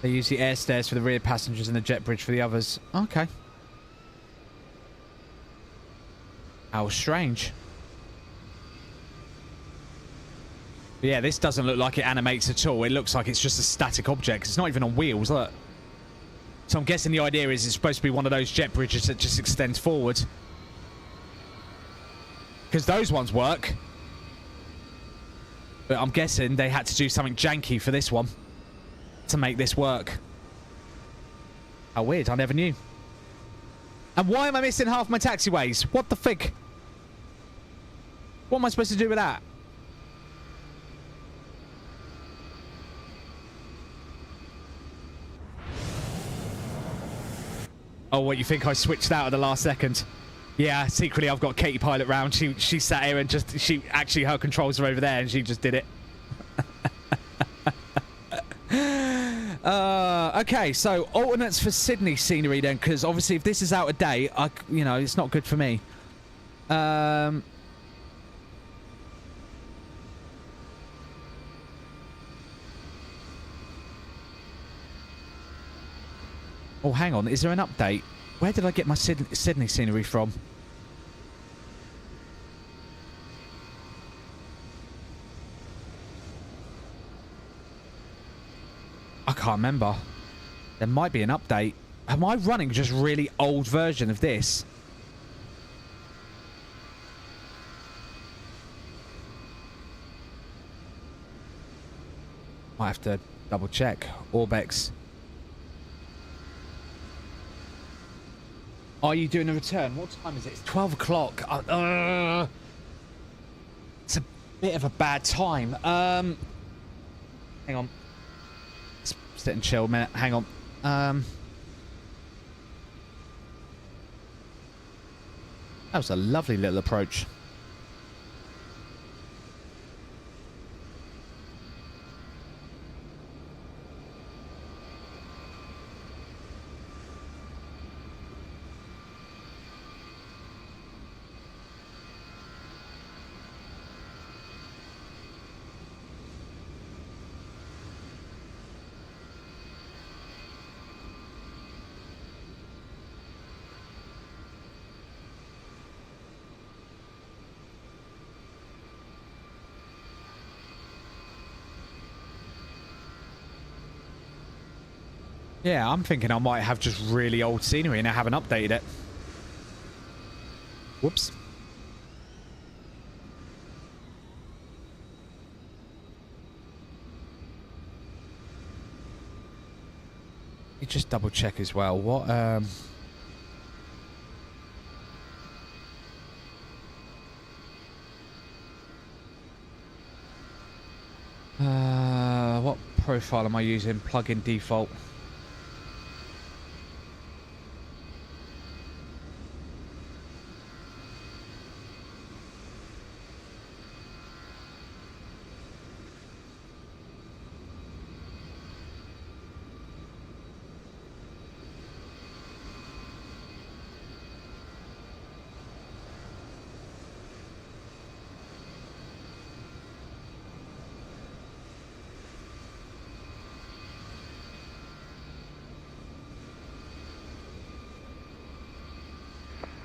Speaker 1: They use the air stairs for the rear passengers and the jet bridge for the others. Okay. How strange. But yeah, this doesn't look like it animates at all. It looks like it's just a static object. It's not even on wheels, look. So I'm guessing the idea is it's supposed to be one of those jet bridges that just extends forward. Because those ones work. But I'm guessing they had to do something janky for this one to make this work. How weird, I never knew. And why am I missing half my taxiways? What the fig? What am I supposed to do with that? Oh, what, you think I switched out at the last second? Yeah, secretly I've got Katie Pilot round. She sat here and just, actually her controls are over there and she just did it. Okay, so alternates for Sydney scenery then, because obviously if this is out of date, you know, it's not good for me. Oh, hang on, is there an update? Where did I get my Sydney scenery from? I can't remember. There might be an update. Am I running just really old version of this? Might have to double check. Orbex. Are you doing a return? What time is it? It's 12 o'clock. It's a bit of a bad time. Hang on. Sit and chill a minute. Hang on. That was a lovely little approach. Yeah, I'm thinking I might have just really old scenery and I haven't updated it. Whoops. Let me just double check as well. What, what profile am I using? Plug-in default.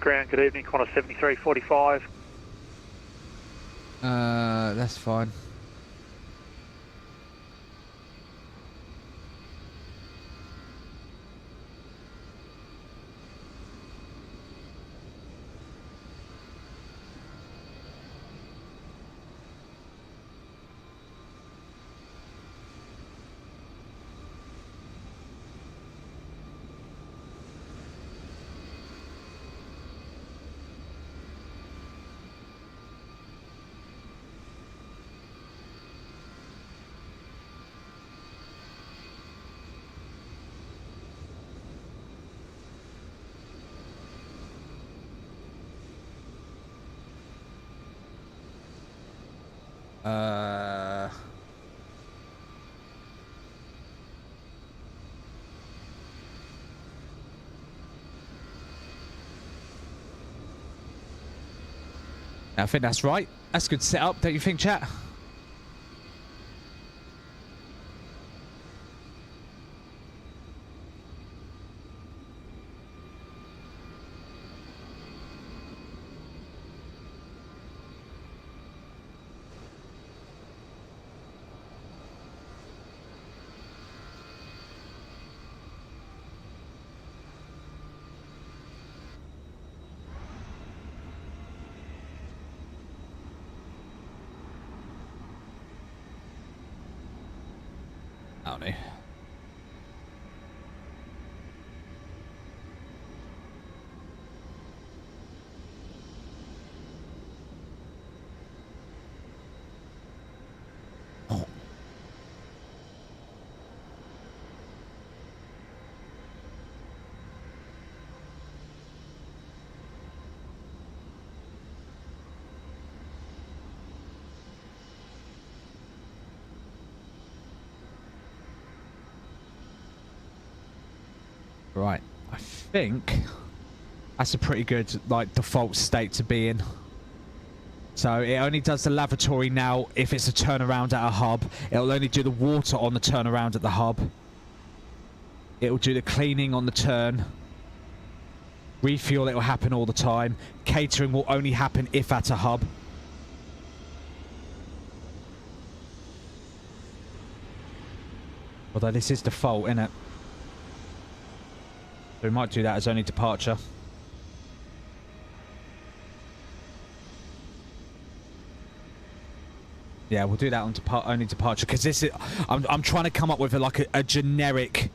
Speaker 13: Ground, good evening, Qantas 7345.
Speaker 1: That's fine. I think that's right. That's good setup, don't you think, chat? blimey. Right, I think that's a pretty good, like, default state to be in. So it only does the lavatory now if it's a turnaround at a hub. It'll only do the water on the turnaround at the hub. It'll do the cleaning on the turn. Refuel, it will happen all the time. Catering will only happen if at a hub. Although this is default, isn't it? So we might do that as only departure. Yeah, we'll do that on only departure because this is. I'm trying to come up with a generic.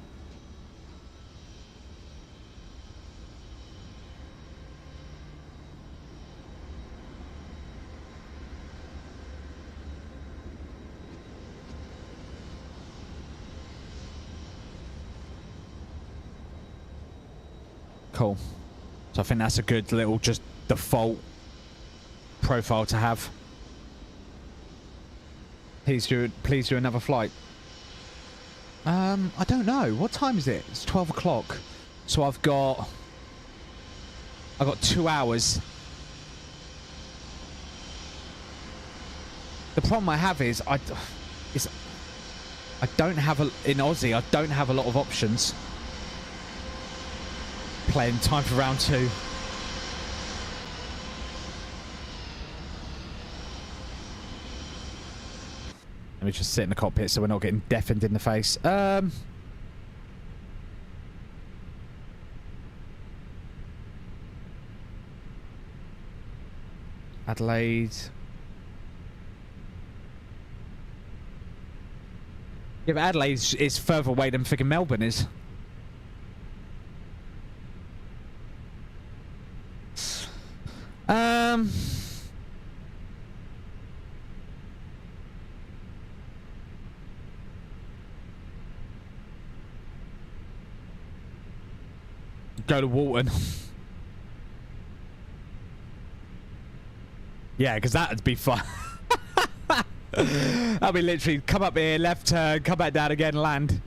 Speaker 1: Cool. So I think that's a good little just default profile to have. Please do another flight. I don't know. What time is it? It's 12 o'clock. So I've got 2 hours. The problem I have is I don't have in Aussie. I don't have a lot of options. Playing time for round 2. Let me just sit in the cockpit so we're not getting deafened in the face. Adelaide. Yeah, but Adelaide is further away than freaking Melbourne is. Go to Walton. Yeah, because that'd be fun. That'd be literally come up here, left turn, come back down again, land.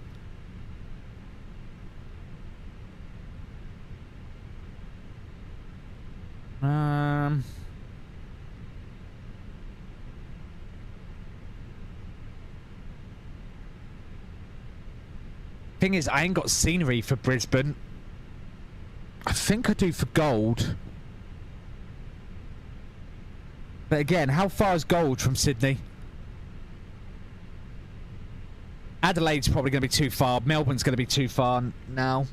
Speaker 1: Thing is, I ain't got scenery for Brisbane. I think I do for Gold. But again, how far is Gold from Sydney? Adelaide's probably going to be too far. Melbourne's going to be too far now.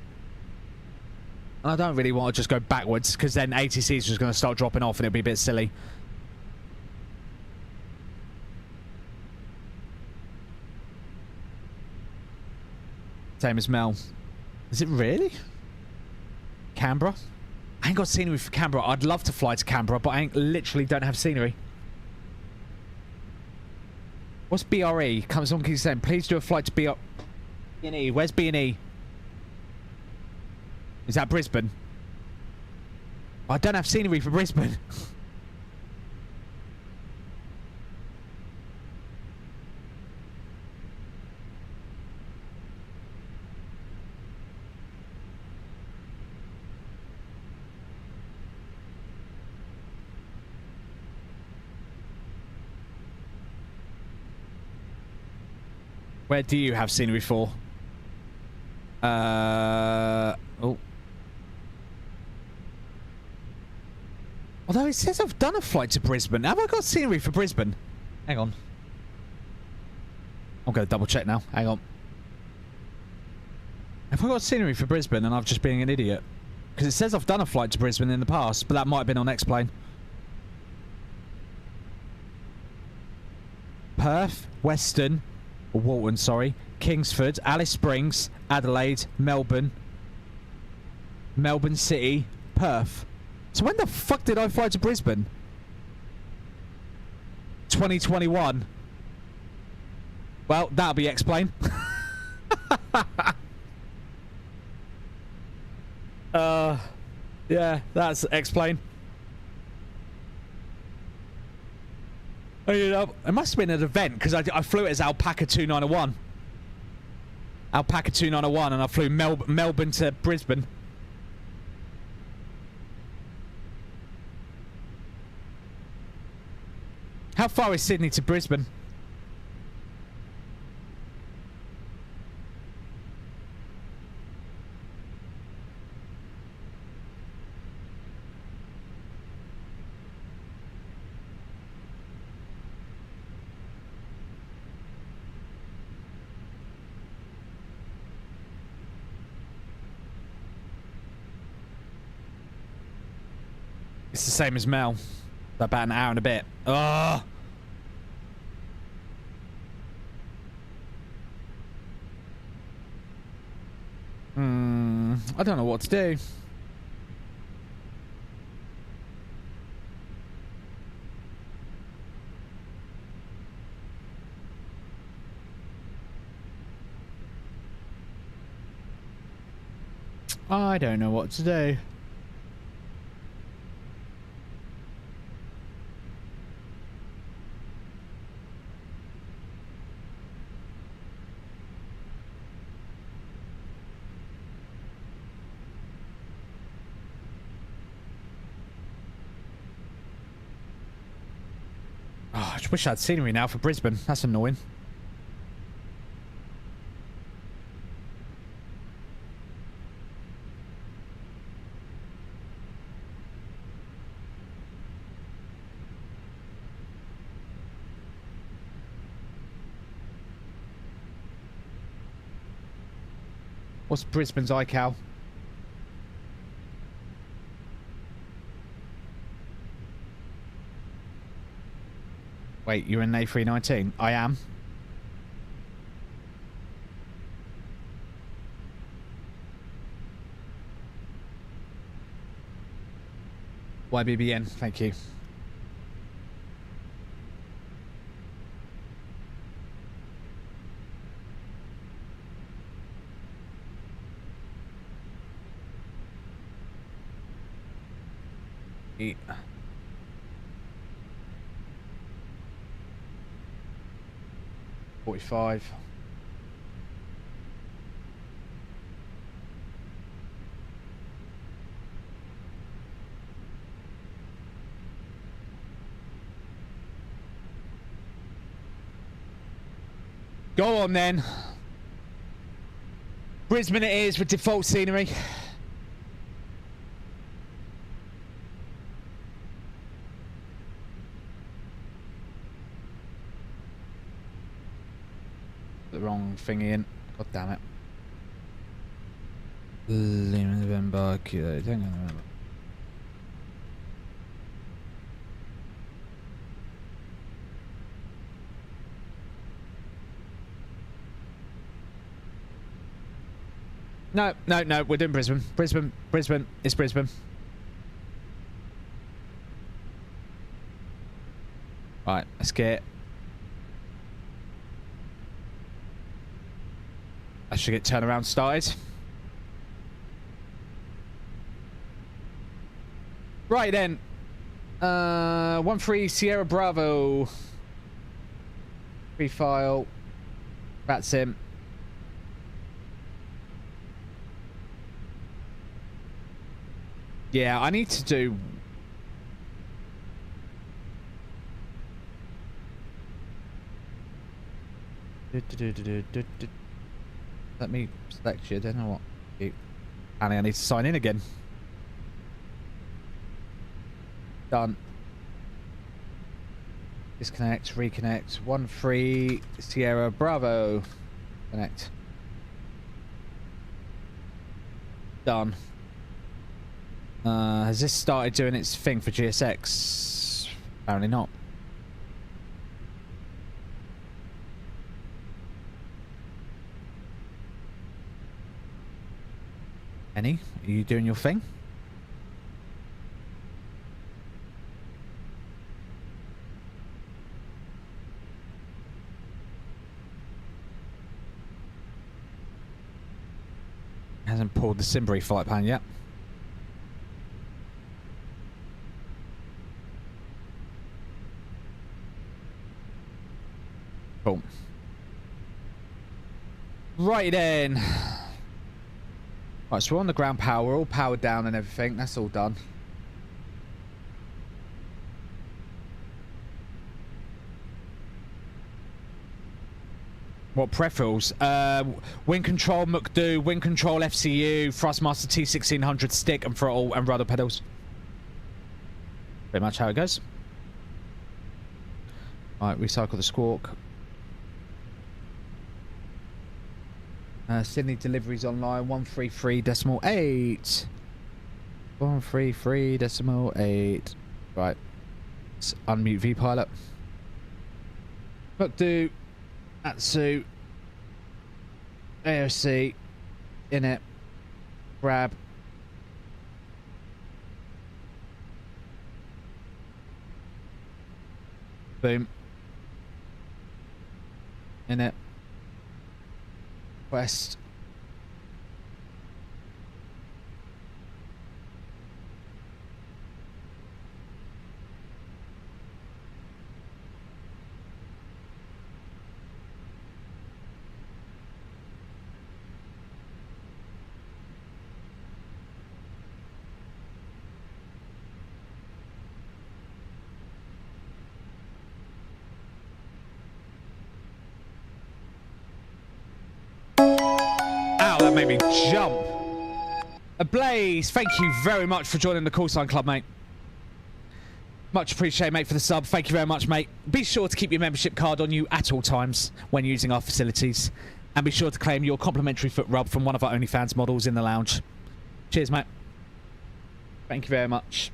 Speaker 1: And I don't really want to just go backwards, because then ATC's just going to start dropping off and it'll be a bit silly. Same as Mel. Is it really? Canberra? I ain't got scenery for Canberra. I'd love to fly to Canberra, but I literally don't have scenery. What's BRE? Comes on, keeps saying, please do a flight to B&E. Where's B&E? Is that Brisbane? I don't have scenery for Brisbane. Where do you have scenery for? Oh. Although it says I've done a flight to Brisbane. Have I got scenery for Brisbane? Hang on. I'm going to double check now. Hang on. Have I got scenery for Brisbane and I've just been an idiot? Because it says I've done a flight to Brisbane in the past, but that might have been on X-Plane. Perth, Western, or Walton, sorry. Kingsford, Alice Springs, Adelaide, Melbourne, Melbourne City, Perth. So when the fuck did I fly to Brisbane? 2021. Well, that'll be explained. Yeah, that's explained. Oh, you know, it must have been an event because I flew it as Alpaca 2901. Alpaca 2901, and I flew Melbourne to Brisbane. How far is Sydney to Brisbane? It's the same as Mel. About an hour and a bit. Ugh. I don't know what to do. I don't know what to do. I just wish I had scenery now for Brisbane. That's annoying. What's Brisbane's iCal? Wait, you're in A319? I am. YBBN, thank you. Eat. $45. Go on then. Brisbane it is with default scenery. The wrong thingy in. God damn it. November, Kilo, Tango, November. No, no, no, we're doing Brisbane. Brisbane, Brisbane, it's Brisbane. Right, let's get... I should get turnaround started. Right then. 13 Sierra Bravo. Free file. That's him. Yeah, I need to do... Let me select you, don't know what. And I need to sign in again. Done. Disconnect, reconnect. 13 Sierra Bravo. Connect. Done. Has this started doing its thing for GSX? Apparently not. Penny, are you doing your thing? Hasn't pulled the Simbury flight plan yet. Cool. Right then. Right, so we're on the ground power. We're all powered down and everything. That's all done. What peripherals? Wind control, McDo, wind control, FCU, Thrustmaster T1600 stick and throttle and rudder pedals. Pretty much how it goes. Alright, recycle the squawk. Sydney deliveries online 133.8. 133.8. Right. Let's unmute VPilot. McDo. Atsu, AOC, init, grab, boom, init, quest, that made me jump. Ablaze, thank you very much for joining the Call Sign Club, mate. Much appreciated, mate, for the sub. Thank you very much, mate. Be sure to keep your membership card on you at all times when using our facilities. And be sure to claim your complimentary foot rub from one of our OnlyFans models in the lounge. Cheers, mate. Thank you very much.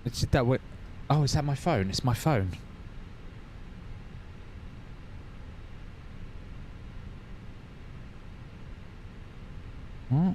Speaker 1: It's that way. Oh, is that my phone? It's my phone. What?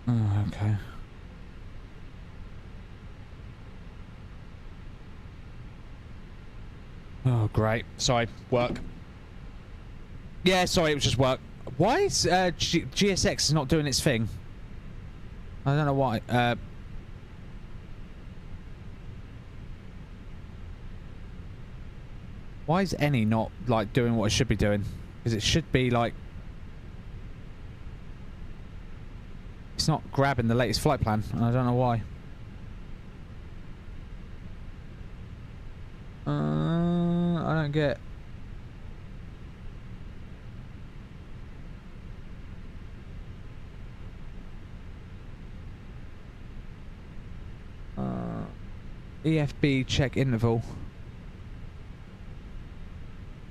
Speaker 1: Oh, okay. Oh, great. Sorry, work. Yeah, sorry, it was just work. Why is GSX not doing its thing? I don't know why. Why is any not, like, doing what it should be doing? Because it should be, like... It's not grabbing the latest flight plan, and I don't know why. I don't get... EFB check interval.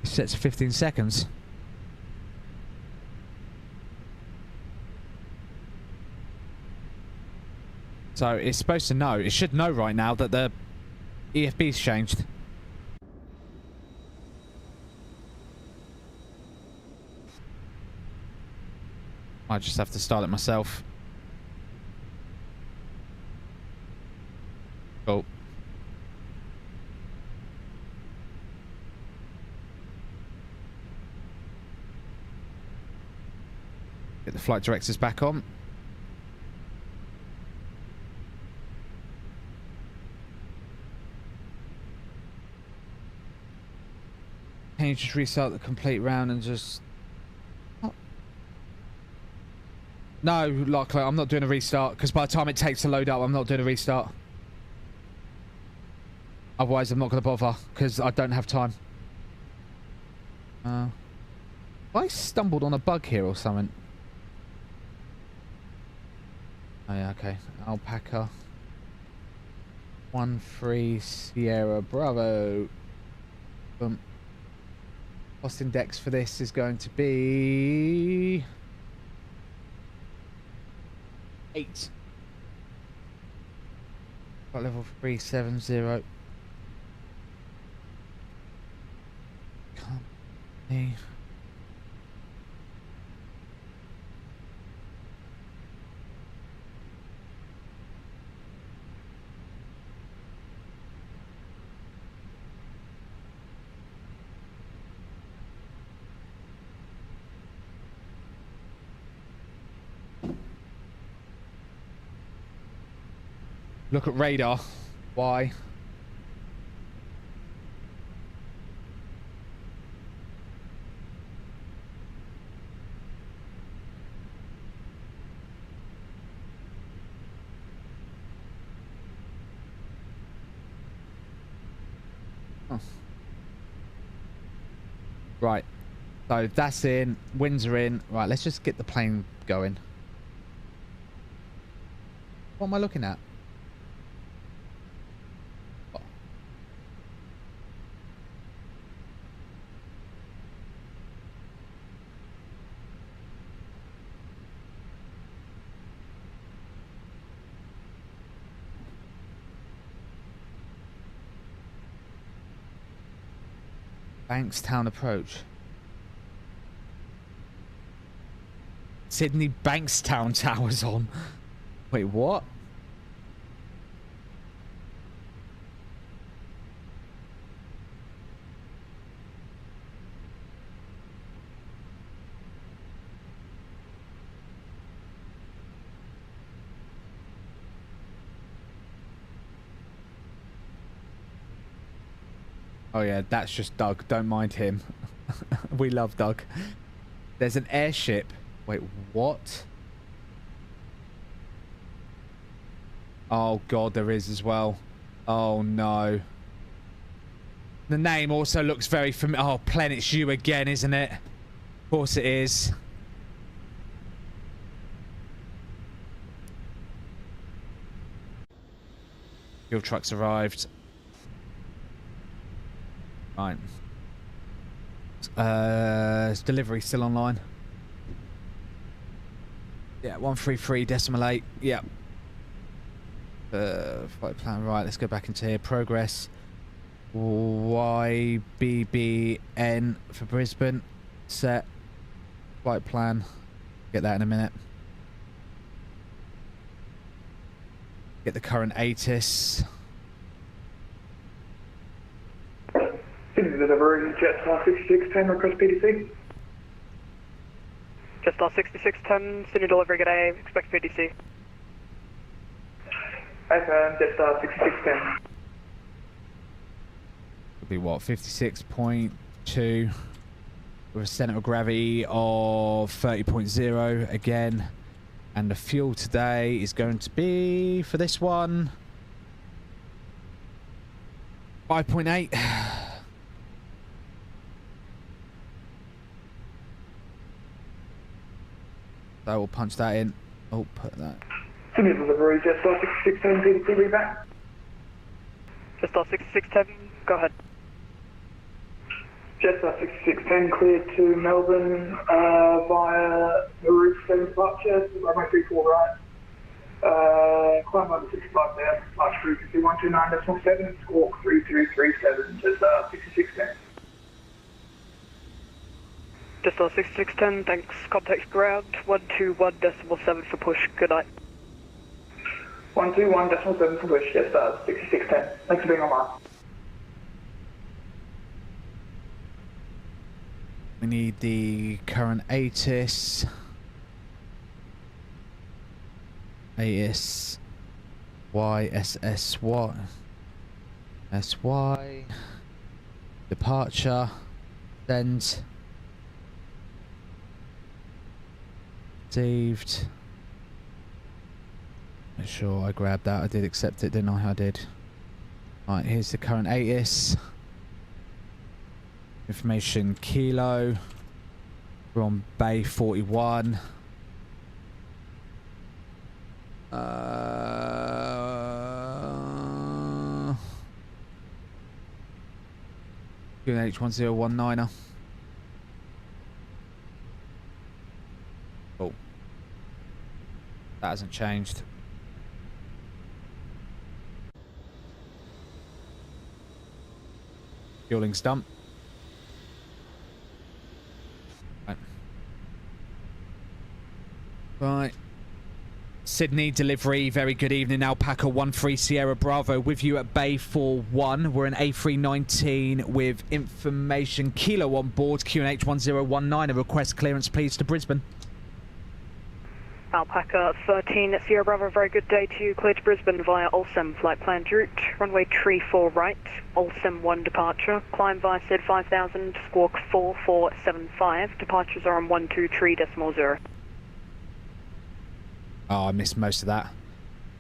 Speaker 1: It sets 15 seconds. So it's supposed to know. It should know right now that the EFB's changed. I just have to start it myself. Oh. Get the flight directors back on. Can you just restart the complete round and just... Oh. No, likely I'm not doing a restart, because by the time it takes to load up, I'm not doing a restart. Otherwise, I'm not going to bother, because I don't have time. I stumbled on a bug here or something. Oh yeah, okay. Alpaca. 13 Sierra Bravo. Boom. Cost index for this is going to be 8. Got level 370. Company. Look at radar. Why? Oh. Right. So that's in. Winds are in. Right, let's just get the plane going. What am I looking at? Bankstown approach. Sydney Bankstown Towers on. Wait, what? Oh yeah, that's just Doug. Don't mind him. We love Doug. There's an airship. Wait, what? Oh god, there is as well. Oh no. The name also looks very familiar. Oh, Plen, it's you again, isn't it? Of course it is. Fuel trucks arrived. Right. Is delivery still online? Yeah, 133.8. Yeah. Flight plan. Right, let's go back into here. Progress. YBBN for Brisbane. Set. Flight plan. Get that in a minute. Get the current ATIS.
Speaker 16: Delivery, Jetstar 6610, request PDC.
Speaker 18: Jetstar 6610, Sydney delivery, good day, expect PDC.
Speaker 16: Jetstar 6610.
Speaker 1: Could be what, 56.2 with a centre of gravity of 30.0 again. And the fuel today is going to be, for this one, 5.8. So we'll punch that in. Oh, put that.
Speaker 16: Sydney delivery, Jetstar 6610, PDC, read back.
Speaker 18: Jetstar 6610, go ahead.
Speaker 16: Jetstar 6610 cleared to Melbourne via the Route 7 departure, runway 34 right. Climb over 65 there, flash frequency 129.7, squawk 3237, Jetstar 6610.
Speaker 18: Just 6610, thanks. Contact ground, 121.7 for push. Good night.
Speaker 16: 121.7 for push, yes, 6610. Thanks for being online.
Speaker 1: We need the current ATIS. ATIS. YSSY. SY. Departure. Send. Received. Make sure I grabbed that. I did accept it, didn't I? I did. Right, here's the current ATIS. Information Kilo. We're on Bay 41. QNH1019er. Oh. That hasn't changed. Fueling's done. Right. Sydney delivery, very good evening. Alpaca 13 Sierra Bravo with you at Bay 41. We're in A319 with information Kilo on board. QNH 1019. A request clearance please to Brisbane.
Speaker 18: Alpaca 13 Sierra Bravo, very good day to you. Clear to Brisbane via Olsem flight planned route. Runway 34 right, Olsem 1 departure. Climb via SID 5000, squawk 4475. Departures are on 123.0.
Speaker 1: Oh, I missed most of that.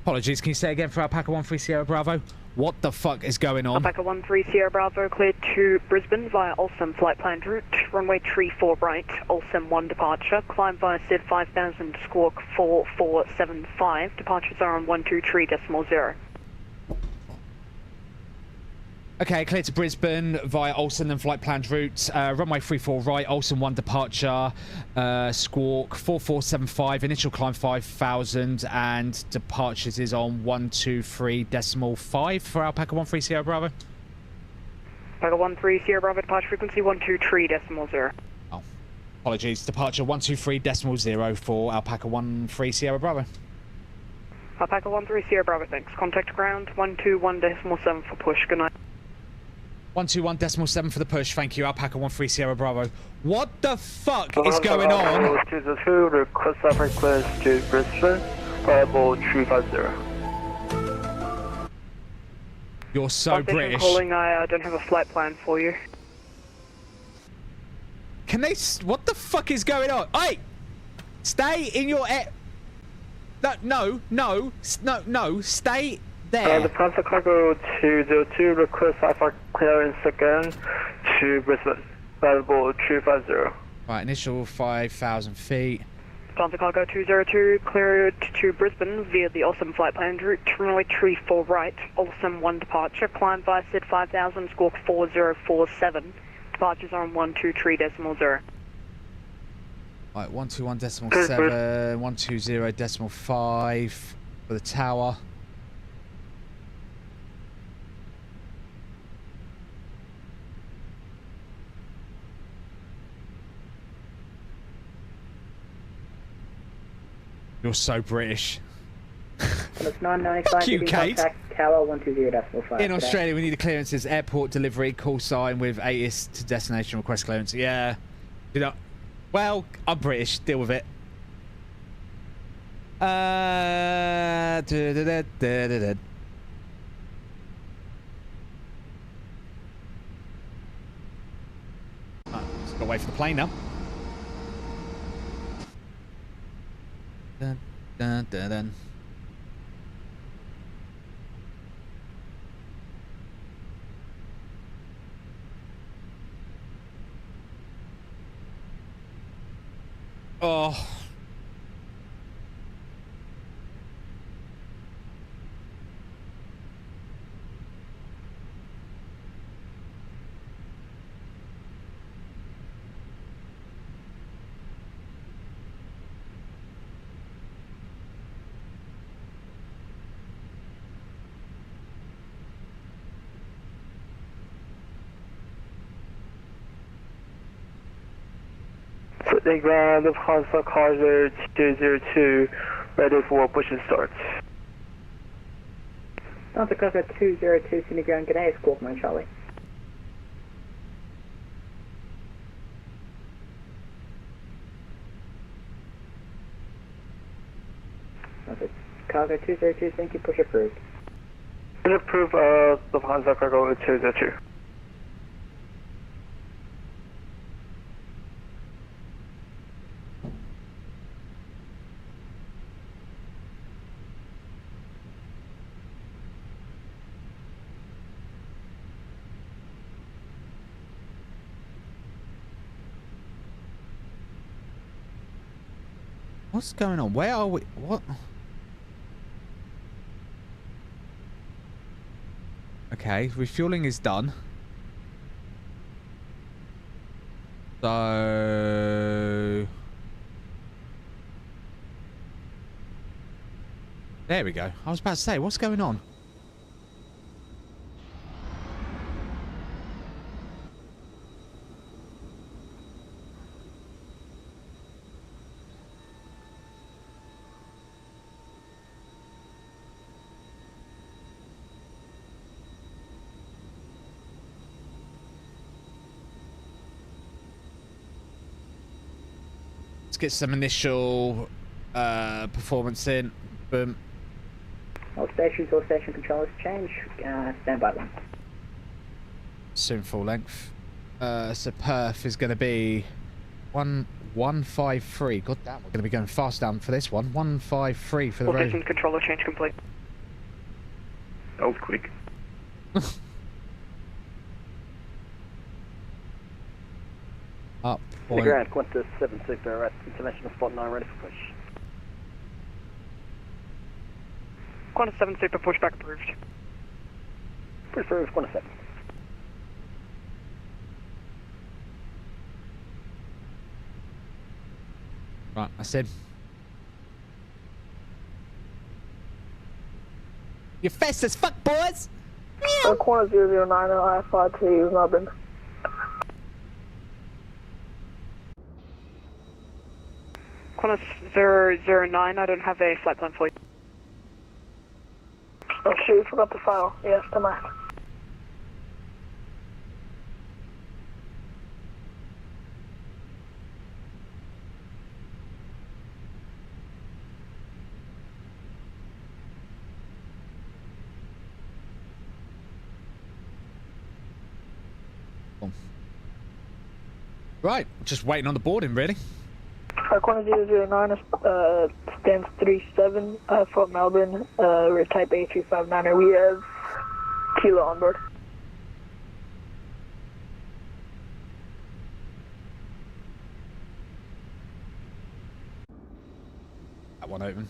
Speaker 1: Apologies, can you say again for Alpaca 13 Sierra Bravo? What the fuck is going on?
Speaker 18: Alpaca 13 Sierra Bravo, cleared to Brisbane via Olsem flight planned route. Runway 34 right, Olsem 1 departure. Climb via SID 5000, squawk 4475. Departures are on 123.0.
Speaker 1: Okay, clear to Brisbane via Olsen and flight planned route. Runway 34 right, Olsen 1 departure. Squawk 4475. Initial climb 5000 and departures is on 123.5 for Alpaca 13 Sierra Bravo.
Speaker 18: Alpaca 13 Sierra Bravo, departure frequency 123.0.
Speaker 1: Oh, apologies. Departure 123.0 for Alpaca 13 Sierra Bravo.
Speaker 18: Alpaca 13 Sierra Bravo, thanks. Contact ground 121.7 for push. Good night.
Speaker 1: 121.7 for the push, thank you. Alpaca 13 Sierra Bravo. What the fuck is going on?
Speaker 3: To the two, request suffering clearance to Brisbane, Bible 350.
Speaker 1: You're so British.
Speaker 18: Calling, I don't have a flight plan for you.
Speaker 1: Can they... What the fuck is going on? Hey! Stay in your... No, stay there.
Speaker 3: The Panther Cargo 202 request for clearance again to Brisbane, Bible 350.
Speaker 1: Right, initial 5,000 feet.
Speaker 18: Panther Cargo 202 cleared to Brisbane via the Olsem flight planned route. Runway 34 right, Olsem 1 departure. Climb via SID 5000, squawk 4047. Departures are on 123.0.
Speaker 1: Right, 121.7, 120.5 for the tower. You're so British.
Speaker 19: It's 995.
Speaker 1: Fuck you, Kate.
Speaker 19: Tower 120.5.
Speaker 1: In Australia, we need the clearances. Airport delivery, call sign with ATIS to destination request clearance. Yeah. You know, well, I'm British. Deal with it. Just gotta wait for the plane now. Dun, dun, dun, dun. Oh.
Speaker 4: the ground, Lufthansa Cargo 202, ready for push and start.
Speaker 19: Lufthansa Cargo 202, Sydney ground, g'day, Squawk 9 Charlie. Lufthansa Cargo 202, thank you, push approved.
Speaker 4: Push approved, Lufthansa Cargo 202.
Speaker 1: What's going on? Where are we? What? Okay, refueling is done. So... there we go. I was about to say, what's going on? Let's get some initial performance in. Boom.
Speaker 19: All station controllers change. Stand by then.
Speaker 1: Soon full length. So perf is going to be 153. God damn, we're going to be going fast down for this one. 153 for the road.
Speaker 18: Station controller change complete.
Speaker 4: That was quick.
Speaker 1: Up.
Speaker 9: The ground, Qantas 7 Super at international spot 9, ready for push.
Speaker 18: Qantas 7 Super, pushback approved.
Speaker 9: Approved, Qantas 7.
Speaker 1: Right, I said. You're fast as fuck, boys!
Speaker 16: Qantas 009 I-5 Melbourne.
Speaker 18: Qantas 009, I don't have a flight plan for you.
Speaker 16: Oh shoot, forgot the file. Yes, the map.
Speaker 1: Right, just waiting on the boarding, really.
Speaker 16: Qantas 009 stands 37 for Melbourne. We're type A359er. We have Kilo on board.
Speaker 1: That one open.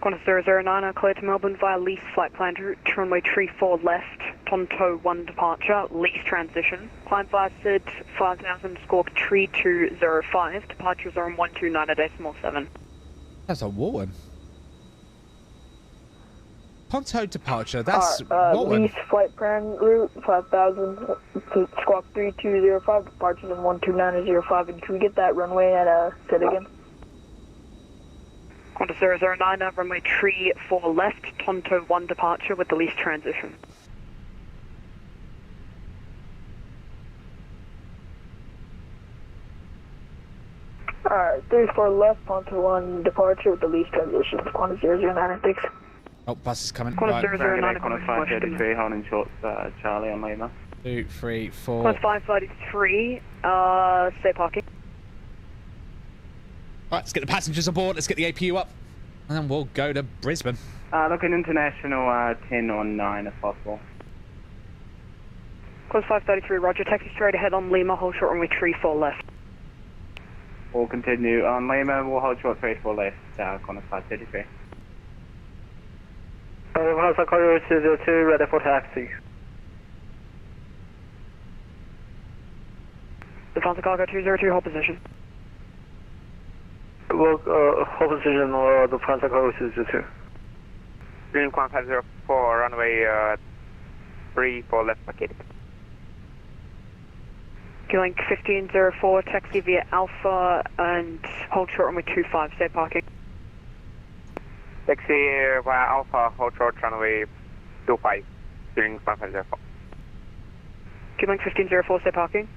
Speaker 18: Qantas 009, cleared to Melbourne via lease flight plan to runway 34 left, Tonto 1 departure, lease transition. Climb via SID 5000, squawk 3205, departures are on 129.7.
Speaker 1: That's a Warren. Ponto departure, that's Warren.
Speaker 16: Lease flight plan route 5000, squawk 3205, departures on 129.05. And can we get that runway at SID again?
Speaker 18: Qantas 009, runway 34 left, Tonto 1 departure with the lease transition.
Speaker 16: Alright, 34 left, Tonto 1 departure with the lease transition. Qantas 009, thanks.
Speaker 1: Oh, bus is coming.
Speaker 18: Qantas 009,
Speaker 4: Qantas 533, holding short, Charlie on Lima.
Speaker 1: 2, 3, 4.
Speaker 18: Qantas 533, stay parking.
Speaker 1: Right, let's get the passengers on board. Let's get the APU up. And then we'll go to Brisbane.
Speaker 4: Looking international 10 on 9 if possible.
Speaker 18: Qantas 533, roger. Taxi straight ahead on Lima, hold short runway 34 left.
Speaker 4: We'll continue on Lima, we'll hold short 34 left, Qantas 533. Lufthansa Cargo 202, ready for taxi.
Speaker 18: Lufthansa Cargo 202, hold position.
Speaker 4: Well, hold position or Lufthansa Cargo 202.
Speaker 8: Green 1504, runway 34 left, market.
Speaker 18: Link 1504, taxi via Alpha and hold short runway 25, stay parking.
Speaker 8: Taxi via Alpha, hold short runway 25, during 1504.
Speaker 18: Link 1504, stay parking.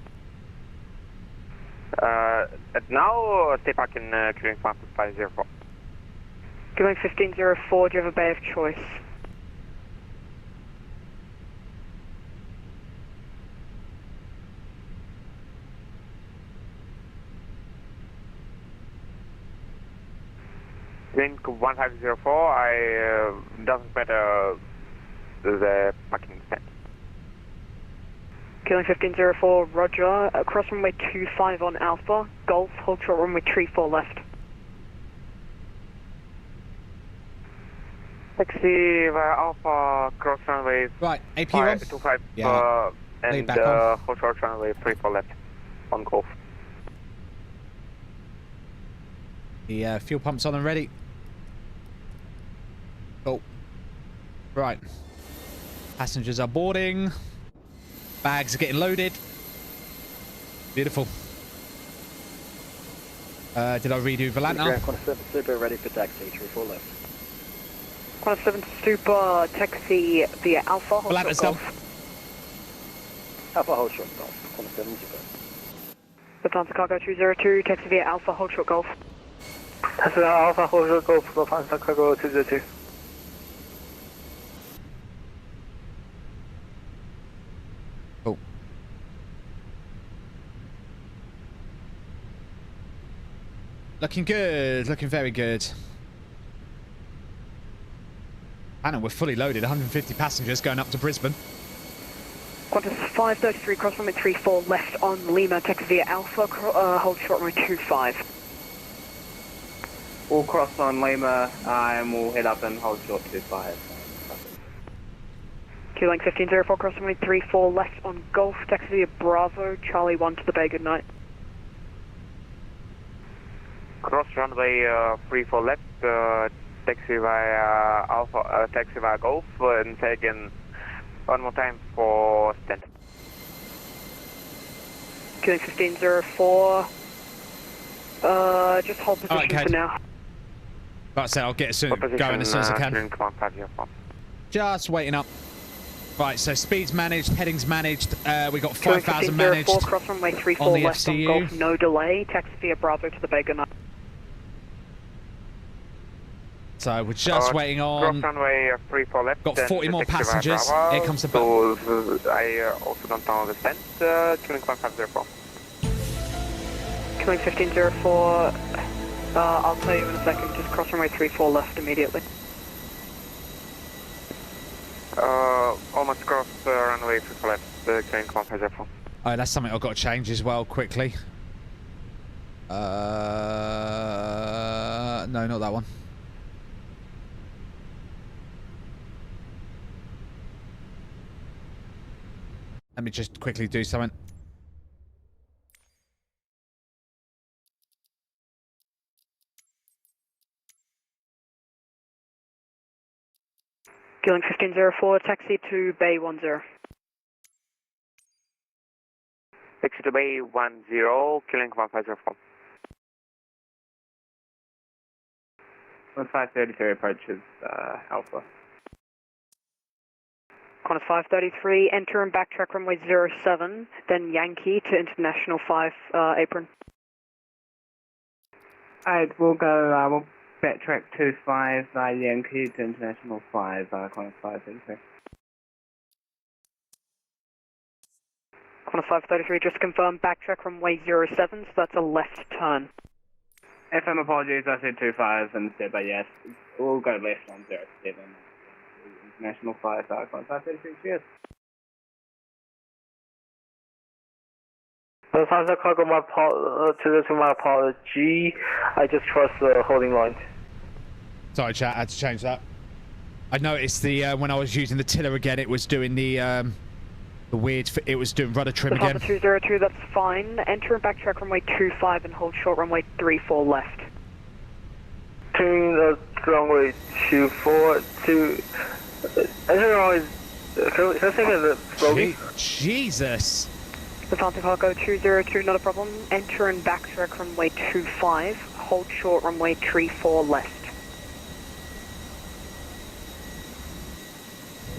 Speaker 8: Now stay parking during 1504.
Speaker 18: Link 1504, do you have a bay of choice?
Speaker 8: Link 1504, I doesn't matter the parking stand.
Speaker 18: Link 1504, roger. Cross runway 25 on Alpha, Golf, hold short runway 34 left.
Speaker 8: Taxi via Alpha, cross runway
Speaker 1: right, AP on?
Speaker 8: 25,
Speaker 1: yeah.
Speaker 8: and hold short runway 34 left on Golf.
Speaker 1: The fuel pump's on and ready. Oh. Right. Passengers are boarding. Bags are getting loaded. Beautiful. Did I redo Volanta?
Speaker 13: Qantas 7 Super ready for taxi, 34 left.
Speaker 18: Qantas 7 Super, taxi via Alpha, hold
Speaker 1: Volanta's
Speaker 18: short
Speaker 1: done.
Speaker 18: Golf.
Speaker 13: Alpha hold short Golf, Qantas 7 Super.
Speaker 18: Lufthansa Cargo 202, taxi via Alpha, hold short Golf.
Speaker 8: Taxi via Alpha, hold short Golf, Lufthansa Cargo 202.
Speaker 1: Oh. Looking good, looking very good. I know we're fully loaded, 150 passengers going up to Brisbane.
Speaker 18: Qantas 533, cross runway 34 left on Lima, taxi via Alpha, hold short runway 25.
Speaker 8: We'll cross on Lima and we'll head up and hold short 25.
Speaker 18: Link 1504, cross runway 34 left on Golf, taxi via Bravo, Charlie 1 to the bay, good night.
Speaker 8: Cross runway 34 left, taxi via Alpha, taxi via Golf, and taken one more time for stand.
Speaker 18: Link 1504, just hold position for now.
Speaker 1: Like I said, I'll get going as soon as I can. Just waiting up. Right, so speed's managed, heading's managed, we got 5,000 managed
Speaker 18: cross runway 34
Speaker 1: on the
Speaker 18: left
Speaker 1: FCU.
Speaker 18: on Golf, no delay, taxi via Bravo to the bay, good night.
Speaker 1: So we're just waiting on.
Speaker 8: Cross runway 34 left.
Speaker 1: Got 40 more passengers. Here comes the
Speaker 8: boat. I also don't understand. Link 1504.
Speaker 18: Link 1504. I'll tell you in a second. Just cross runway 34 left immediately.
Speaker 8: Almost cross runway 34 left. Link 1504.
Speaker 1: Oh, that's something I've got to change as well quickly. No, not that one. Let me just quickly do something.
Speaker 18: Link 1504, taxi to Bay 10.
Speaker 8: Taxi to Bay 10, Link 1504. 533 approaches Alpha.
Speaker 18: Qantas 533, enter and backtrack runway 07, then Yankee to International 5 apron.
Speaker 8: Alright, we'll go, we'll backtrack 25 Yankee to International 5, Qantas 533.
Speaker 18: Qantas 533, just confirm backtrack runway 07, so that's a left turn.
Speaker 8: FM apologies, I said 25 instead, but yes, we'll go left on 07. International 5, Qantas 533, cheers.
Speaker 20: Lufthansa Cargo, my apology. I just crossed the holding line.
Speaker 1: Sorry, chat. I had to change that. I noticed the when I was using the tiller again, it was doing the weird. It was doing rudder trim again.
Speaker 18: Lufthansa 202, that's fine. Enter and backtrack runway 25 and hold short runway 34 left.
Speaker 20: Turning the runway 24 to. I don't know. Can I take it slowly?
Speaker 1: Jesus.
Speaker 18: Volanta Cargo 202, not a problem. Enter and backtrack runway 25. Hold short runway 34 left.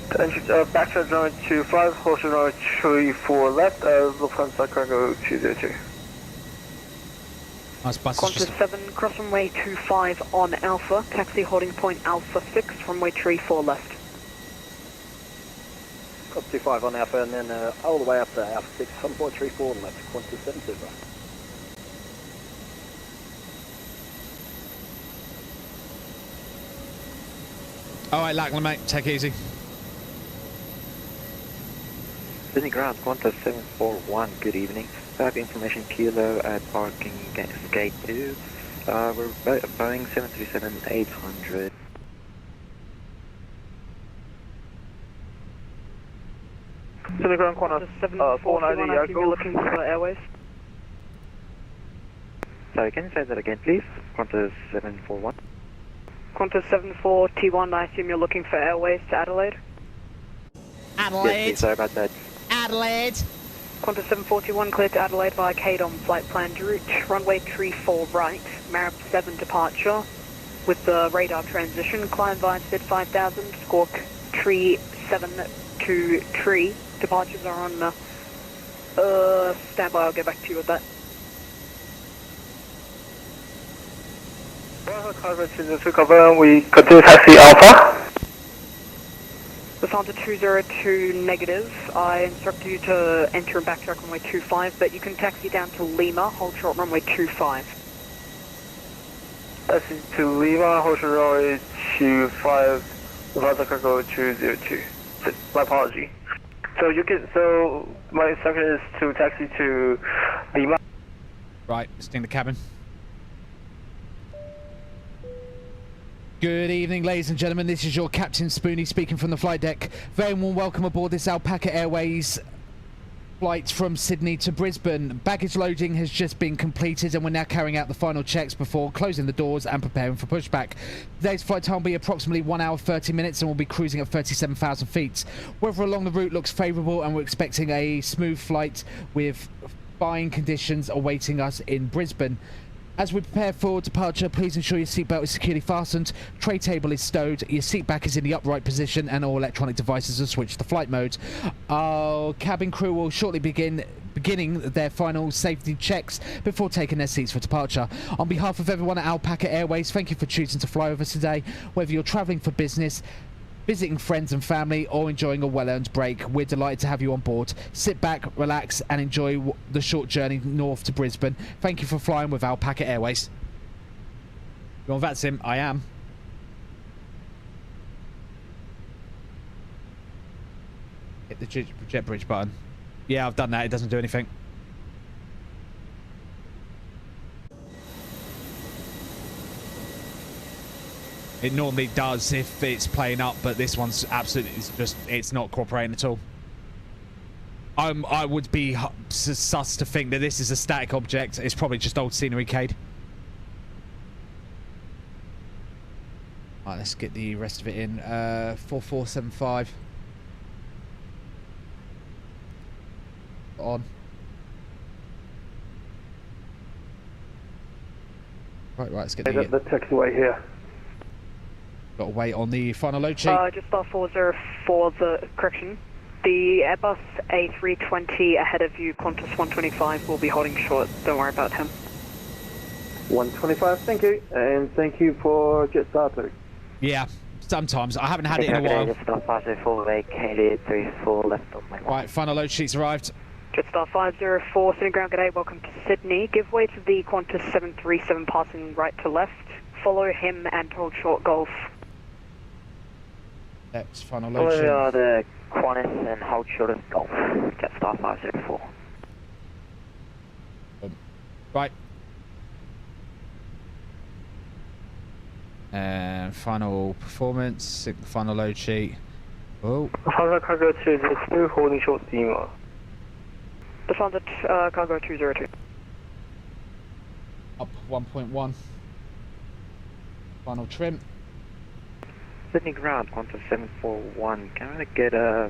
Speaker 20: Backtrack runway 25, hold short runway 34 left, Lufthansa Cargo 202.
Speaker 1: Nice bus.
Speaker 18: Qantas 7, cross runway 25 on Alpha. Taxi holding point Alpha 6, runway 34 left.
Speaker 9: Up 25 on Alpha and then all the way up to Alpha 6, 1.34 left, Qantas 7 Super.
Speaker 1: Alright, Lackland, mate. Take it easy.
Speaker 21: Sydney Ground, Qantas 741, good evening. Back information Kilo at parking gate 2. We're Boeing 737-800.
Speaker 20: Sydney Ground, Qantas 490,
Speaker 18: you're looking for Airways.
Speaker 21: Sorry, can you say that again, please? Qantas 741.
Speaker 18: Qantas 74 T1, I assume you're looking for Airways to Adelaide?
Speaker 21: Yes, please, sorry about that.
Speaker 18: Adelaide. Qantas 741 cleared to Adelaide via KDOM flight planned route, runway 34 right, Marab 7 departure, with the radar transition, climb via Sid 5000, squawk 3723, departures are on standby, I'll get back to you with that.
Speaker 20: We continue taxi Alpha.
Speaker 18: Lufthansa 202 negative. I instructed you to enter and backtrack runway 25, but you can taxi down to Lima, hold short runway 25.
Speaker 20: Taxi to Lima, hold short runway 25, Lufthansa Cargo 202. My apology. So my instruction is to taxi to Lima.
Speaker 1: Right, stay in the cabin. Good evening, ladies and gentlemen. This is your Captain Spoony speaking from the flight deck. Very warm welcome aboard this Alpaca Airways flight from Sydney to Brisbane. Baggage loading has just been completed and we're now carrying out the final checks before closing the doors and preparing for pushback. Today's flight time will be approximately 1 hour 30 minutes and we'll be cruising at 37,000 feet. Weather along the route looks favourable and we're expecting a smooth flight with fine conditions awaiting us in Brisbane. As we prepare for departure, please ensure your seatbelt is securely fastened, tray table is stowed, your seat back is in the upright position and all electronic devices are switched to flight mode. Our cabin crew will shortly beginning their final safety checks before taking their seats for departure. On behalf of everyone at Alpaca Airways, thank you for choosing to fly with us today. Whether you're travelling for business, visiting friends and family or enjoying a well-earned break, we're delighted to have you on board. Sit back, relax and enjoy the short journey north to Brisbane. Thank you for flying with Alpaca Airways. You're on VATSIM? I am. Hit the jet bridge button. Yeah, I've done that. It doesn't do anything. It normally does if it's playing up, but this one's absolutely it's not cooperating at all. I would be sus to think that this is a static object. It's probably just old scenery, Cade. Alright, let's get the rest of it in. 4475. On. Right, let's get
Speaker 20: the taxiway here.
Speaker 1: Got to wait on the final load sheet.
Speaker 18: Just bar 404, the correction. The Airbus A320 ahead of you, Qantas 125, will be holding short. Don't worry about him.
Speaker 20: 125, thank you. And thank you for Jetstar too.
Speaker 1: Yeah, sometimes. I haven't had it in a while.
Speaker 21: Jetstar 504 vacated, 34 left on my line.
Speaker 1: Right, final load sheet's arrived.
Speaker 18: Jetstar 504, Sydney Ground, g'day, welcome to Sydney. Give way to the Qantas 737 passing right to left. Follow him and hold short Golf.
Speaker 1: That's final load sheet.
Speaker 21: Follow the Qantas and hold short of Golf. Jetstar 504.
Speaker 1: Right. And final performance, final load sheet. Oh.
Speaker 20: Lufthansa Cargo 202, holding short Lima.
Speaker 18: Lufthansa Cargo 202.
Speaker 1: Up 1.1. Final trim.
Speaker 21: Sydney Ground, Qantas 741. Can I get a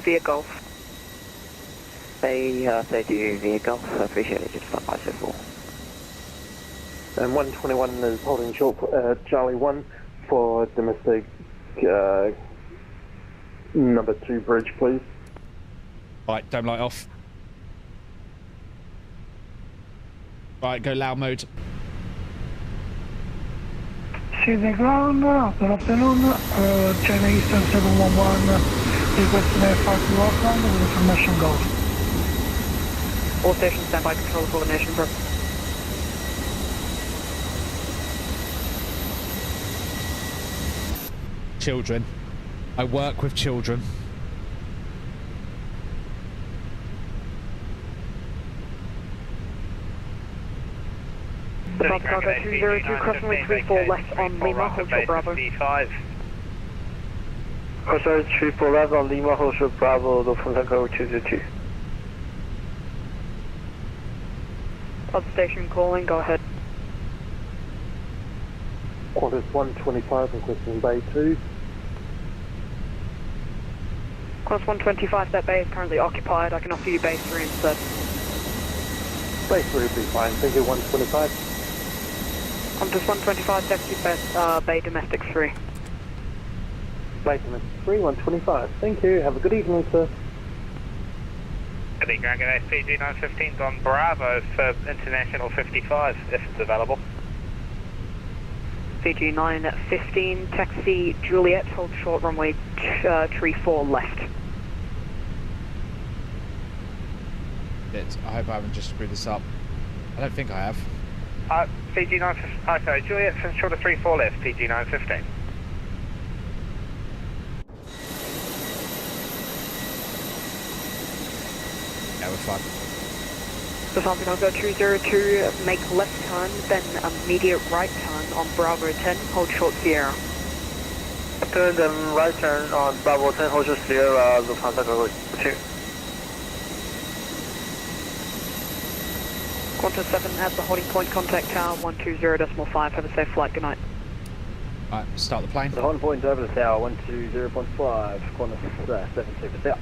Speaker 18: 32 via Golf.
Speaker 21: Bay 32 via Golf, I appreciate it, just flat by so full.
Speaker 20: And 121 is holding short Charlie 1 for domestic number 2 bridge, please.
Speaker 1: Right, dome light off. Right, go loud mode.
Speaker 16: Sydney ground, good afternoon, China Eastern 711, requesting a 5 to Auckland with information Golf.
Speaker 18: All stations stand by control coordination for.
Speaker 1: Children. I work with children.
Speaker 18: Bravo Cargo 202, crossing way 34 left on Lima, hold short Bravo.
Speaker 20: Crossing 34 left on Lima, hold short Bravo, Volanta 202.
Speaker 18: Other station calling, go ahead.
Speaker 20: Qantas 125 requesting Bay 2.
Speaker 18: Qantas 125, that bay is currently occupied. I can offer you Bay 3 instead.
Speaker 20: Bay 3 will be fine, thank you, 125.
Speaker 18: Qantas 125, taxi Bay Domestic 3.
Speaker 20: Bay Domestic 3, 125. Thank you, have a good evening, sir.
Speaker 8: Good evening, Ground Gate PG 915's on Bravo for International 55, if it's available.
Speaker 18: PG 915, taxi Juliet, hold short runway 34 left.
Speaker 1: I hope I haven't just screwed this up. I don't think I have.
Speaker 8: PG 915, sorry, Juliet from short of 34 left, PG 915.
Speaker 1: Yeah, we're fine.
Speaker 18: Volanta Cargo 202, make left turn, then immediate right turn on Bravo 10, hold short Sierra.
Speaker 20: Turn then right turn on Bravo 10, hold short Sierra, Volanta Cargo 2.
Speaker 18: Qantas 7 at the holding point, contact tower 120.5, have a safe flight, good night.
Speaker 1: Alright, start the plane.
Speaker 7: The holding point over the tower 120.5, Qantas 72 for south.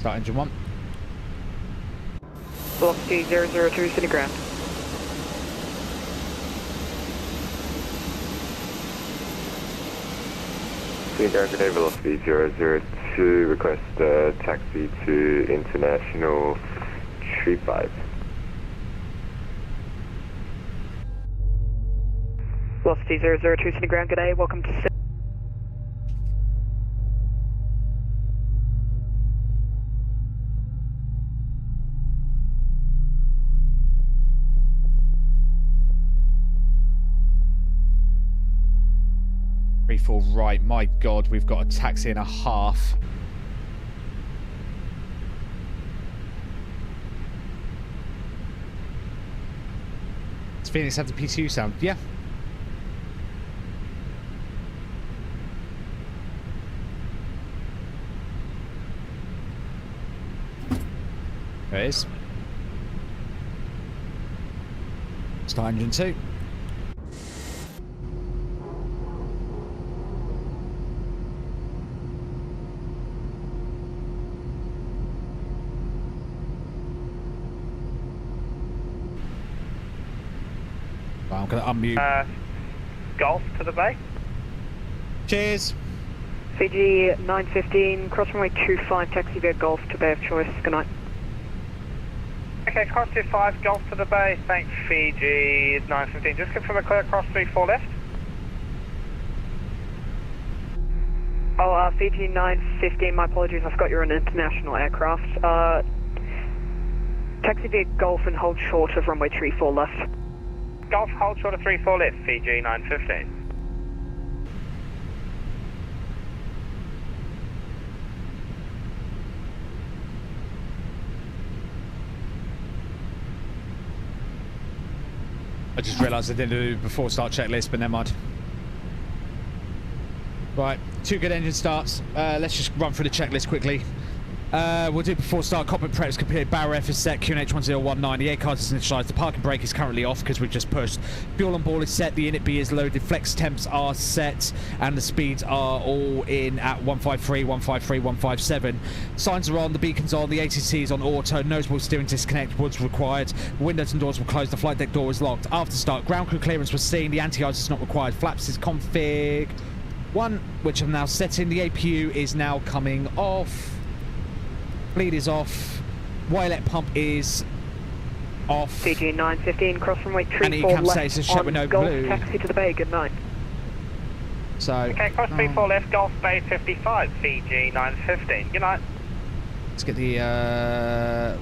Speaker 1: Start engine 1.
Speaker 18: Velocity 002, city ground.
Speaker 22: Ground velocity 002, request taxi to International 35.
Speaker 18: Velocity 002, city ground, good day, welcome to
Speaker 1: 34 right. My God, we've got a taxi and a half. Does Phoenix have the P2 sound? Yeah. There it is. Start engine 2. I'm going to unmute.
Speaker 8: Golf to the bay.
Speaker 1: Cheers.
Speaker 18: Fiji 915, cross runway 25, taxi via Golf to Bay of Choice. Good night.
Speaker 8: Okay, cross 25, Golf to the bay. Thanks, Fiji 915. Just confirm a clear cross 34 left.
Speaker 18: Oh, Fiji 915, my apologies, I forgot you're an international aircraft. Taxi via Golf and hold short of runway 34 left.
Speaker 8: Golf, hold short of 34 left, Fiji 915.
Speaker 1: I just realised I didn't do before start checklist, but never mind. Right, 2 good engine starts. Let's just run through the checklist quickly. We'll do before start. Cockpit prep is complete. Barrel F is set. QNH 1019. The air card is initialised. The parking brake is currently off because we've just pushed. Fuel on board is set. The init B is loaded. Flex temps are set, and the speeds are all in at 153, 153, 157. Signs are on. The beacon's on. The ATC is on auto. Nosewheel steering disconnect was required. Windows and doors were closed. The flight deck door is locked. After start, ground crew clearance was seen. The anti-ice is not required. Flaps is config 1, which I'm now setting. The APU is now coming off. Bleed is off. Waylet pump is off.
Speaker 18: Fiji 915, cross runway 34
Speaker 1: and cam
Speaker 18: left
Speaker 1: status check with no
Speaker 18: Golf,
Speaker 1: blue.
Speaker 18: taxi to the bay, good night.
Speaker 1: So,
Speaker 8: okay, cross 34 left, Golf Bay 55, Fiji 915. Good night.
Speaker 1: Let's get the,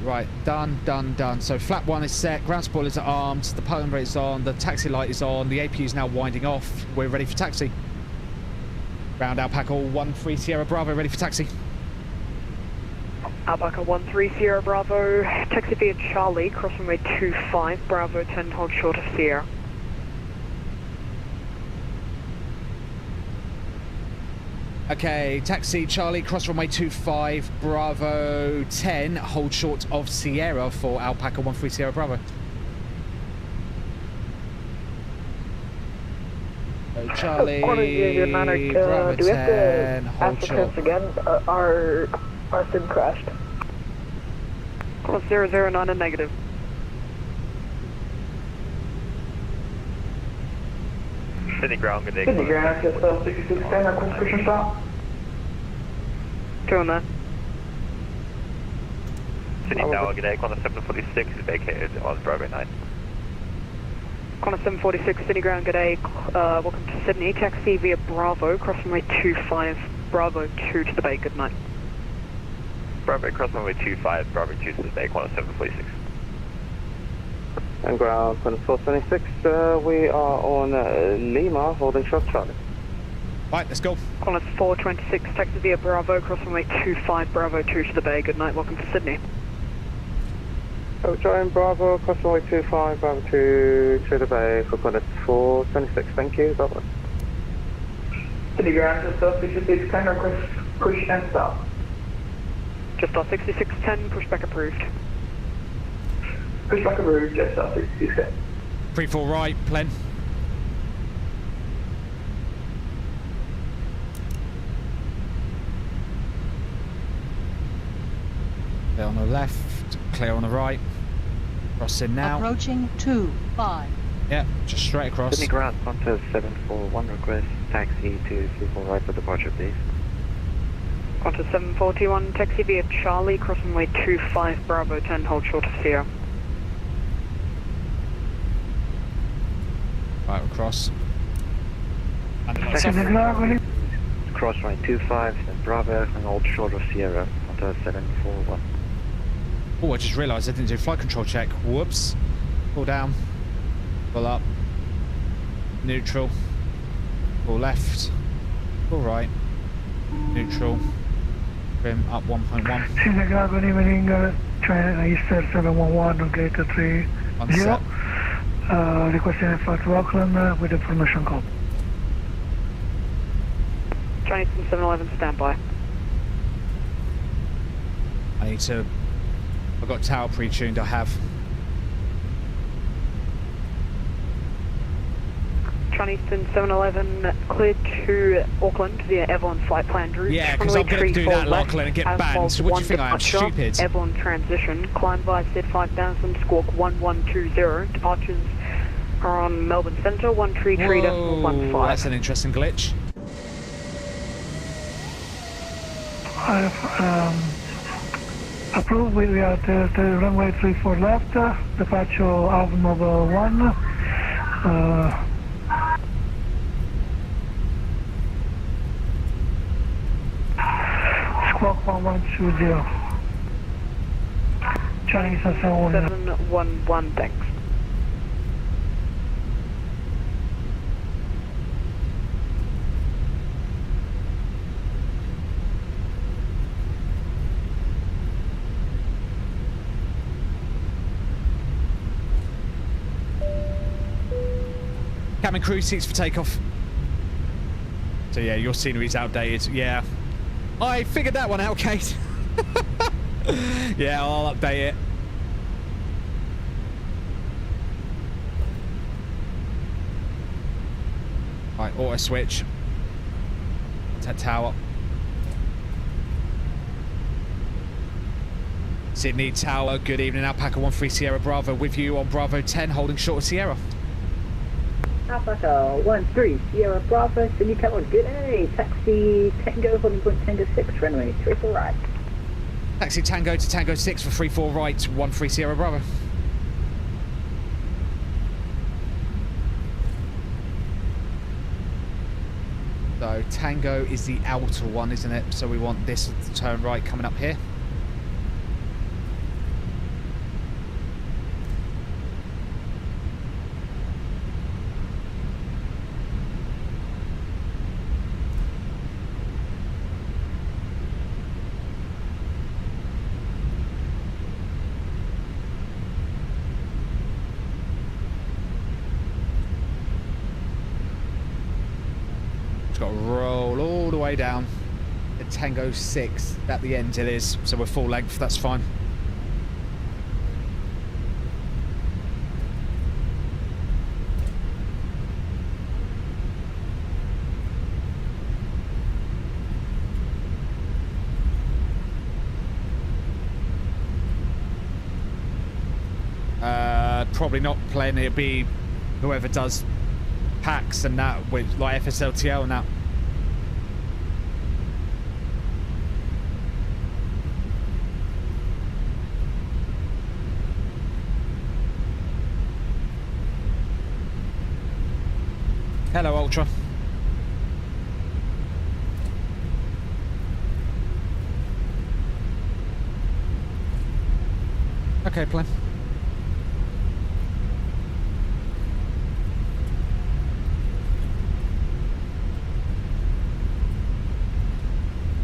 Speaker 1: right, done. So flap 1 is set, ground spoilers are armed, the parking brake is on, the taxi light is on, the APU is now winding off. We're ready for taxi. Ground Alpaca 13 Sierra Bravo, ready for taxi.
Speaker 18: Alpaca 13 Sierra Bravo, taxi via Charlie, cross runway 25, Bravo 10, hold short of Sierra.
Speaker 1: Okay, taxi Charlie, cross runway 25, Bravo 10, hold short of Sierra for Alpaca 13 Sierra Bravo. Charlie, Bravo 10, hold short.
Speaker 19: Again, our sim crashed.
Speaker 18: Cross 009 and negative.
Speaker 8: Sydney ground, good day.
Speaker 16: Sydney ground, just 6610, request push start.
Speaker 18: 2 on there.
Speaker 8: Sydney Tower, good day. Qantas 746 is vacated on Bravo 9.
Speaker 18: Qantas 746, Sydney ground, good day. Welcome to Sydney, taxi via Bravo, cross runway 25, Bravo 2 to the bay, good night.
Speaker 8: Bravo, cross runway 25, Bravo 2 to the bay, Qantas 746.
Speaker 21: And ground Qantas 426, we are on Lima, holding short Charlie.
Speaker 1: Right, let's go.
Speaker 18: Qantas 426, taxi via Bravo, cross runway 25, Bravo 2 to the bay, good night, welcome to Sydney.
Speaker 21: Oh, join Bravo, cross runway 25, Bravo 2 to the bay for Qantas 426, thank you, bye-bye.
Speaker 16: Sydney ground, just 6610, request push and start.
Speaker 18: Just 6610, pushback approved.
Speaker 16: Pushback approved, just 6610.
Speaker 1: 34 right, Plen. Clear on the left, clear on the right. Crossing now.
Speaker 5: Approaching 25.
Speaker 1: Yep, just straight across.
Speaker 21: Sydney ground, Qantas 741, request taxi to 34 right for departure, please.
Speaker 18: Qantas 741, taxi via Charlie, cross runway 25, Bravo 10, hold short of Sierra.
Speaker 1: Right, across. And
Speaker 21: Cross runway 25, then Bravo, and hold short of Sierra, Qantas 741.
Speaker 1: Oh, I just realised I didn't do flight control check. Whoops. Pull down. Pull up. Neutral. Pull left. All right. Neutral. Trim up 1.1.
Speaker 6: Senior Guard, good evening. China Eastern 711 on gate 30. Requesting for to Auckland with a permission call.
Speaker 18: Chinese 711 standby.
Speaker 1: I need to... I've got tower pre-tuned, I have.
Speaker 18: Chinese 711 cleared to Auckland via Avon flight plan route.
Speaker 1: Yeah, because I'm going to do that at Auckland and get banned. So what do you think I am, stupid?
Speaker 18: Avon transition, climb by Z5000, squawk 1120. Departures are on Melbourne Centre, 133.15.
Speaker 1: That's an interesting glitch.
Speaker 6: Approved, we are at the runway 34 left, departure of Mobile 1. Squawk 1120. Chinese
Speaker 18: 711, thanks.
Speaker 1: Cabin crew seats for takeoff. So yeah, your scenery's outdated. Yeah. I figured that one out, Kate. Yeah, I'll update it. Right, auto switch. That tower. Sydney Tower, good evening. Alpaca 13 Sierra Bravo with you on Bravo 10, holding short of Sierra.
Speaker 19: Alpaca 13 Sierra Bravo, Sydney Tower, good day. Taxi Tango, holding point Tango 6, runway 34 right.
Speaker 1: Taxi Tango to Tango 6 for 34 right, 13 Sierra Bravo. So Tango is the outer one, isn't it? So we want this to turn right coming up here. Got to roll all the way down at Tango 6 at the end it is, so we're full length, that's fine. Probably not playing, it'll be whoever does packs and that with like FSLTL and that. Hello, Ultra. Okay, plan.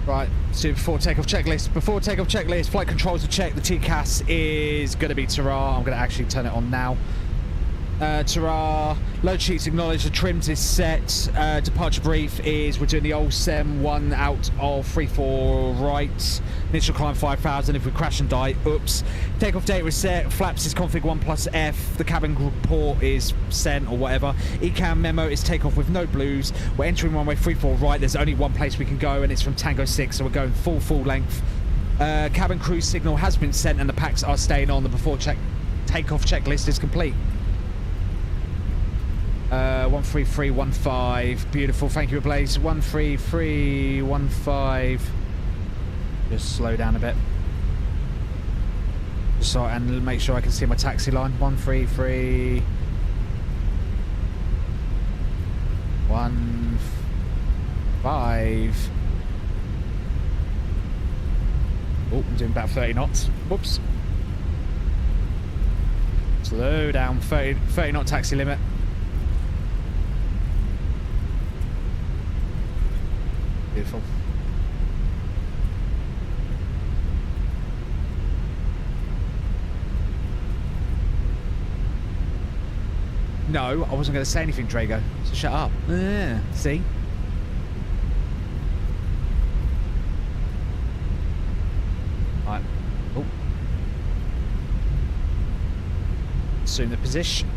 Speaker 1: Right, so before takeoff checklist. Before takeoff checklist, flight controls to check. The TCAS is going to be Tara. I'm going to actually turn it on now. Tara, load sheets acknowledged, the trims is set. Departure brief is we're doing the old SEM 1 out of 34 right. Initial climb 5,000. If we crash and die, oops. Takeoff date is set. Flaps is config 1+F. The cabin report is sent or whatever. ECAM memo is takeoff with no blues. We're entering runway 34 right. There's only one place we can go and it's from Tango 6, so we're going full length. Cabin crew signal has been sent and the packs are staying on. The before takeoff checklist is complete. 13315, beautiful, thank you, Blaze. 13315. Just slow down a bit. So, and make sure I can see my taxi line. 13315. Oh, I'm doing about 30 knots. Whoops. Slow down, 30 knot taxi limit. Beautiful. No, I wasn't going to say anything, Drago. So shut up. Yeah, see? Right. Oh. Assume the position.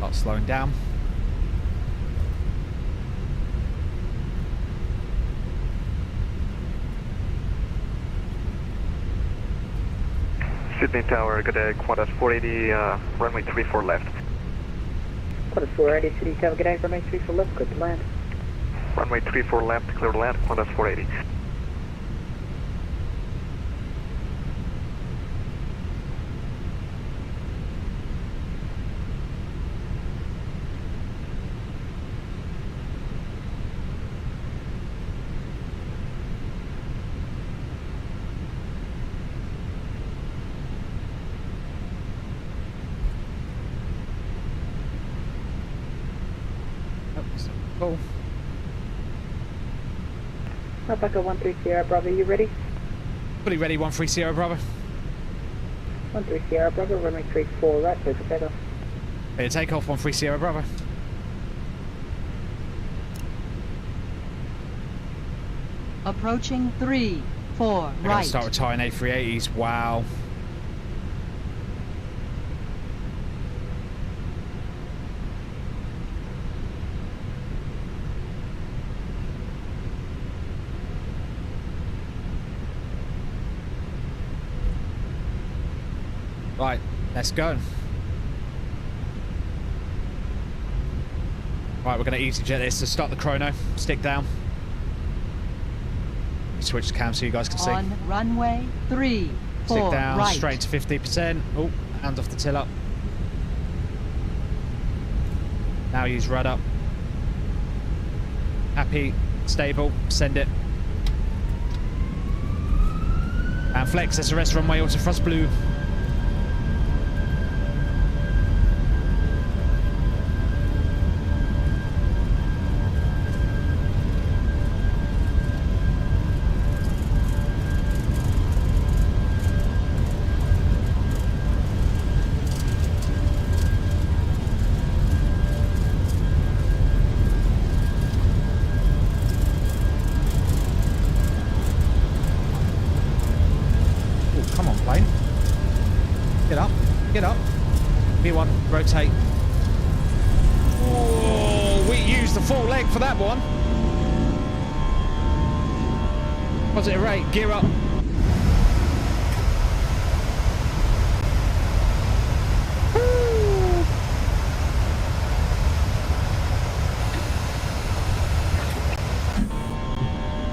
Speaker 1: Not slowing down.
Speaker 7: Sydney Tower, good day, Qantas 480, runway 34 left.
Speaker 19: Qantas 480, Sydney Tower, good day, runway 34 left, good to land.
Speaker 7: Runway 34 left, clear to land, Qantas 480.
Speaker 1: Cool.
Speaker 19: Alpaca 13 Sierra Bravo, you ready?
Speaker 1: Fully ready, 13 Sierra Bravo.
Speaker 19: 13 Sierra Bravo, runway 34 right, clear for takeoff.
Speaker 1: Ready to take off, 13 Sierra Bravo.
Speaker 5: Approaching 3, 4,
Speaker 1: I'm
Speaker 5: right.
Speaker 1: going to start retiring A380s, wow. Right, let's go. Right, we're going to easy jet this. So start the chrono, stick down. Switch the cam so you guys can see.
Speaker 5: On runway 3, 4,
Speaker 1: stick down,
Speaker 5: right.
Speaker 1: straight to 50%. Oh, hand off the tiller. Now use rudder. Happy, stable, send it. And flex, that's the rest runway, auto thrust blue. Rotate. Oh, we used the full leg for that one. Positive rate, gear up.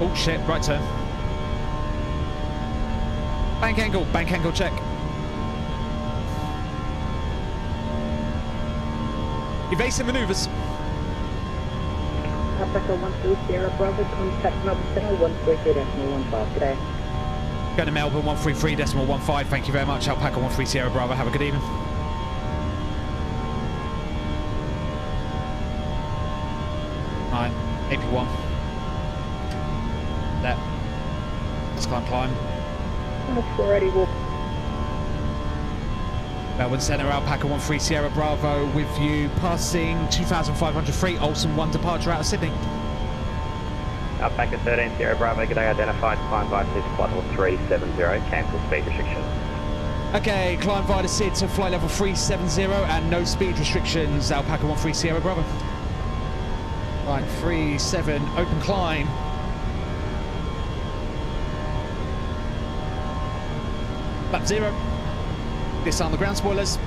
Speaker 1: Oh shit, right turn. Bank angle check. Evasive maneuvers.
Speaker 19: Alpaca 13 Sierra Bravo, contact Melbourne Center 133.15 today.
Speaker 1: Go to Melbourne 133.15. Thank you very much. Alpaca 13 Sierra Bravo. Have a good evening. Alright, AP1. There. Let's climb.
Speaker 19: 480 will.
Speaker 1: Melbourne Centre, Alpaca 13 Sierra Bravo with you, passing 2,500 feet, Olsen 1 departure out of Sydney.
Speaker 9: Alpaca 13 Sierra Bravo, good day, identified, climb by Sid, flight level 370, cancel speed restrictions.
Speaker 1: Okay, climb via the Sid to flight level 370 and no speed restrictions, Alpaca 13 Sierra Bravo. Right, 37, open climb. Lap 0. Disarm the ground spoilers.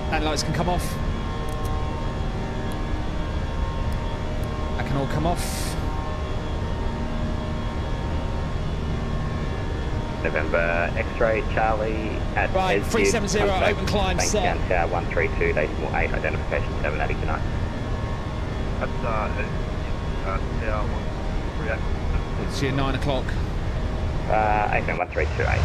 Speaker 1: And lights can come off. That can all come off.
Speaker 9: November X-ray Charlie at
Speaker 1: right, 370, open climb set.
Speaker 9: Tower 132.8, identification 789.
Speaker 11: That's Tower 138.
Speaker 1: It's your 9 o'clock.
Speaker 9: AFM 1328.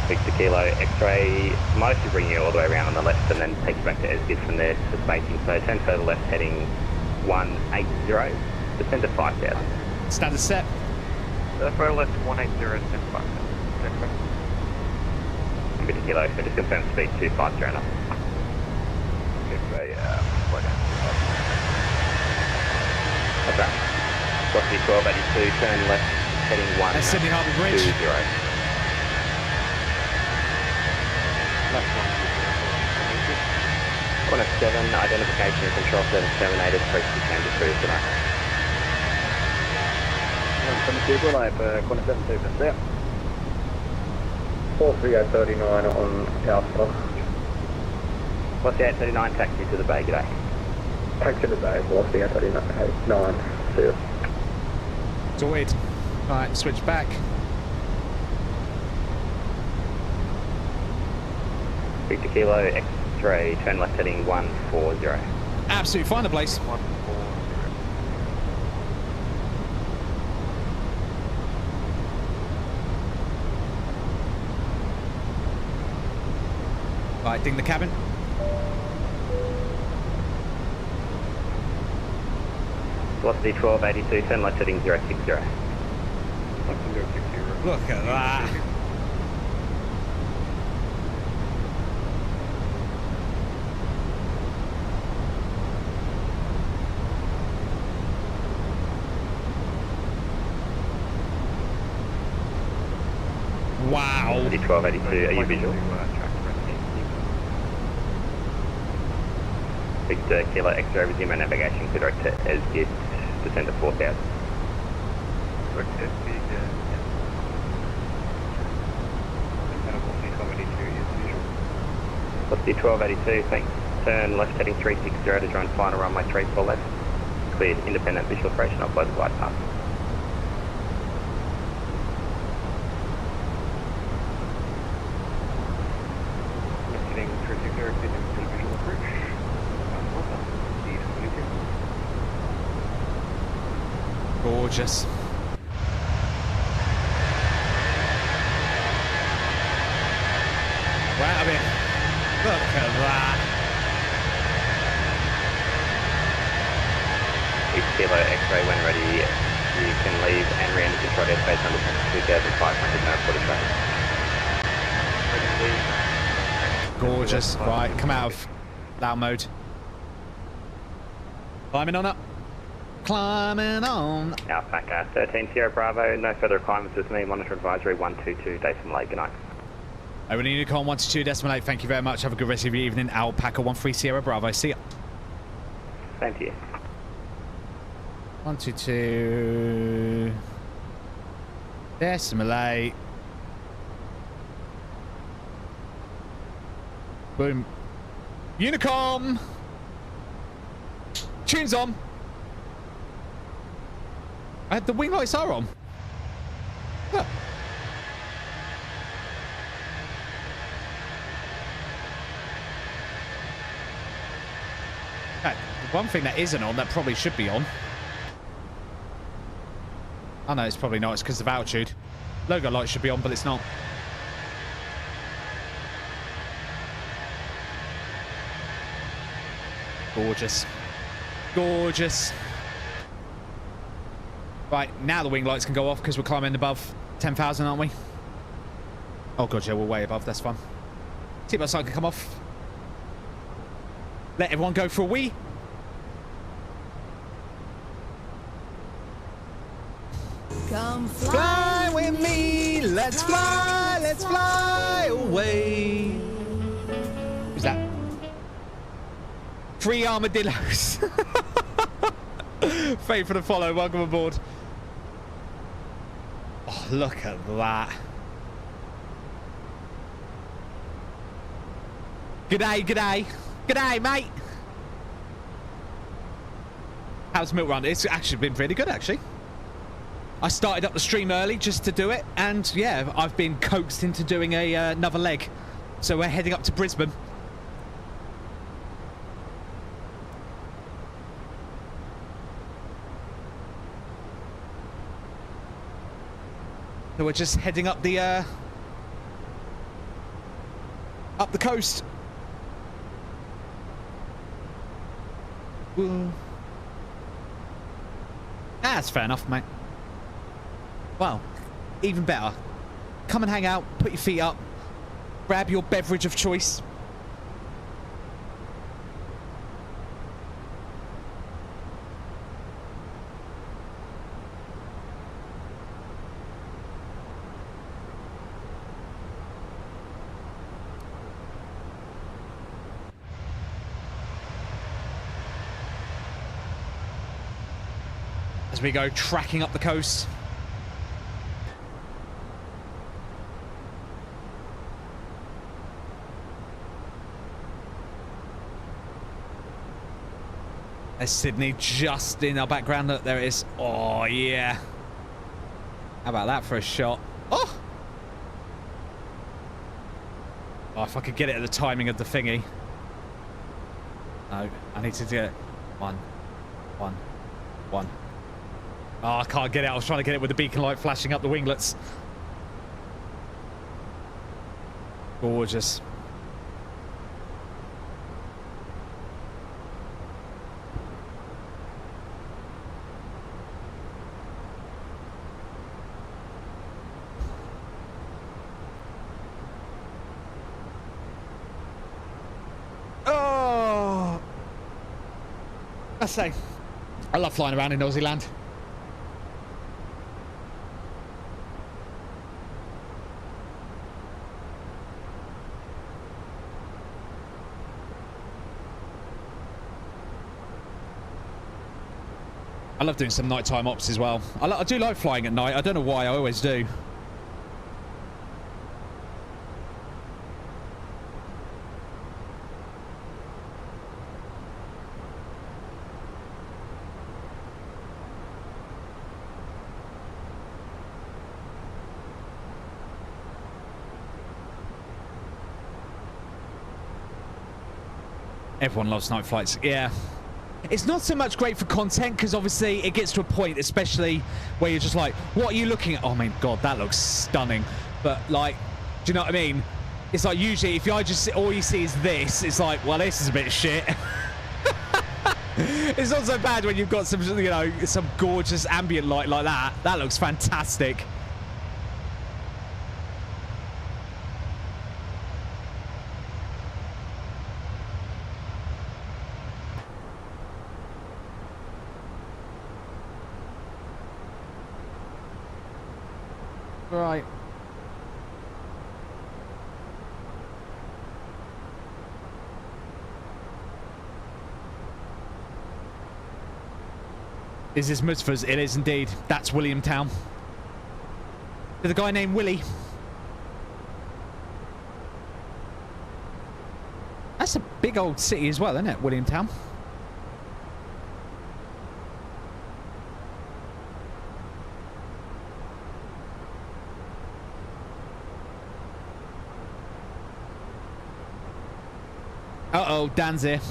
Speaker 9: Victor Kilo X-ray, might actually bring you all the way around on the left and then take you back to Esgid from there to spacing. So turn further left heading 180, descend to 5,000.
Speaker 1: Standard set.
Speaker 8: Further left 180, descend to 5,000.
Speaker 9: Victor Kilo, so just confirm speed 250 now.
Speaker 8: Okay, slow down.
Speaker 9: Okay. Velocity 1282, turn left heading 1.
Speaker 1: That's Sydney Harbour Bridge.
Speaker 9: 20. Corner 7, identification and control service terminated, 360 approved tonight.
Speaker 7: Corner 7, 2 for out.
Speaker 22: 43039 on Alpha.
Speaker 9: What's the 839 taxi to the bay, g'day?
Speaker 22: Taxi to the bay, velocity 839, see you.
Speaker 1: It's all weird. Right, switch back.
Speaker 9: Victor Kilo X-ray, turn left heading 140.
Speaker 1: Absolutely fine the place.
Speaker 8: 140.
Speaker 1: Right, ding the cabin.
Speaker 9: Velocity 1282, turn left heading 060.
Speaker 1: Look at that. Wow.
Speaker 9: Velocity 1282, are you visual? Victor Kilo X-ray, resume our navigation, clear direct to Esgid, descend to 4,000. Velocity 1282, thanks. Turn left heading 360 to join final runway 34 left. Cleared, independent visual operation, I'll blow the glide path.
Speaker 8: Heading 360, visual approach.
Speaker 1: Gorgeous. Wow, I mean, look at that.
Speaker 9: Kilo X-ray when ready, you can leave and re-enter control airspace under 2,500 now for the train.
Speaker 1: Gorgeous. Right, come out of loud mode. Climbing on up. Climbing on.
Speaker 9: Alpaca 13 Sierra Bravo, no further requirements with me. Monitor advisory 122, decimal 8, good night.
Speaker 1: Over to Unicorn 122.8, thank you very much. Have a good rest of your evening. Alpaca 13 Sierra Bravo, see ya.
Speaker 9: Same to you.
Speaker 1: 122. Decimal 8. Boom. Unicorn! Tunes on. The wing lights are on. Look. The one thing that isn't on that probably should be on. Oh no, it's probably not. It's because of altitude. Logo light should be on, but it's not. Gorgeous. Gorgeous. Right, now the wing lights can go off because we're climbing above 10,000, aren't we? Oh god, yeah, we're way above. That's fun. Seatbelt sign can come off. Let everyone go for a wee.
Speaker 12: Come
Speaker 1: fly with me. Let's fly away. Who's that? 3 armadillos. Faith for the follow. Welcome aboard. Oh, look at that. G'day, g'day. G'day, mate. How's Milkrun? It's actually been pretty good, actually. I started up the stream early just to do it, and yeah, I've been coaxed into doing another leg. So we're heading up to Brisbane. So we're just heading up the Up the coast. Ooh. That's fair enough, mate. Well, even better. Come and hang out, put your feet up, grab your beverage of choice. As we go tracking up the coast. There's Sydney just in our background. Look, there it is. Oh, yeah. How about that for a shot? Oh! Oh, if I could get it at the timing of the thingy. No, I need to get it. One. Oh, I can't get it. I was trying to get it with the beacon light flashing up the winglets. Gorgeous. Oh! I say, I love flying around in Aussie land. I love doing some nighttime ops as well. I do like flying at night. I don't know why. I always do. Everyone loves night flights. Yeah. It's not so much great for content because obviously it gets to a point, especially where you're just like, what are you looking at? Oh my God, that looks stunning. But like, do you know what I mean? It's like usually if I just, all you see is this, it's like, well, this is a bit shit. It's not so bad when you've got some, you know, some gorgeous ambient light like that. That looks fantastic. Right. Is this Mutzfers? It is indeed. That's Williamtown. There's a guy named Willie. That's a big old city as well, isn't it, Williamtown? Uh-oh, Dan's here.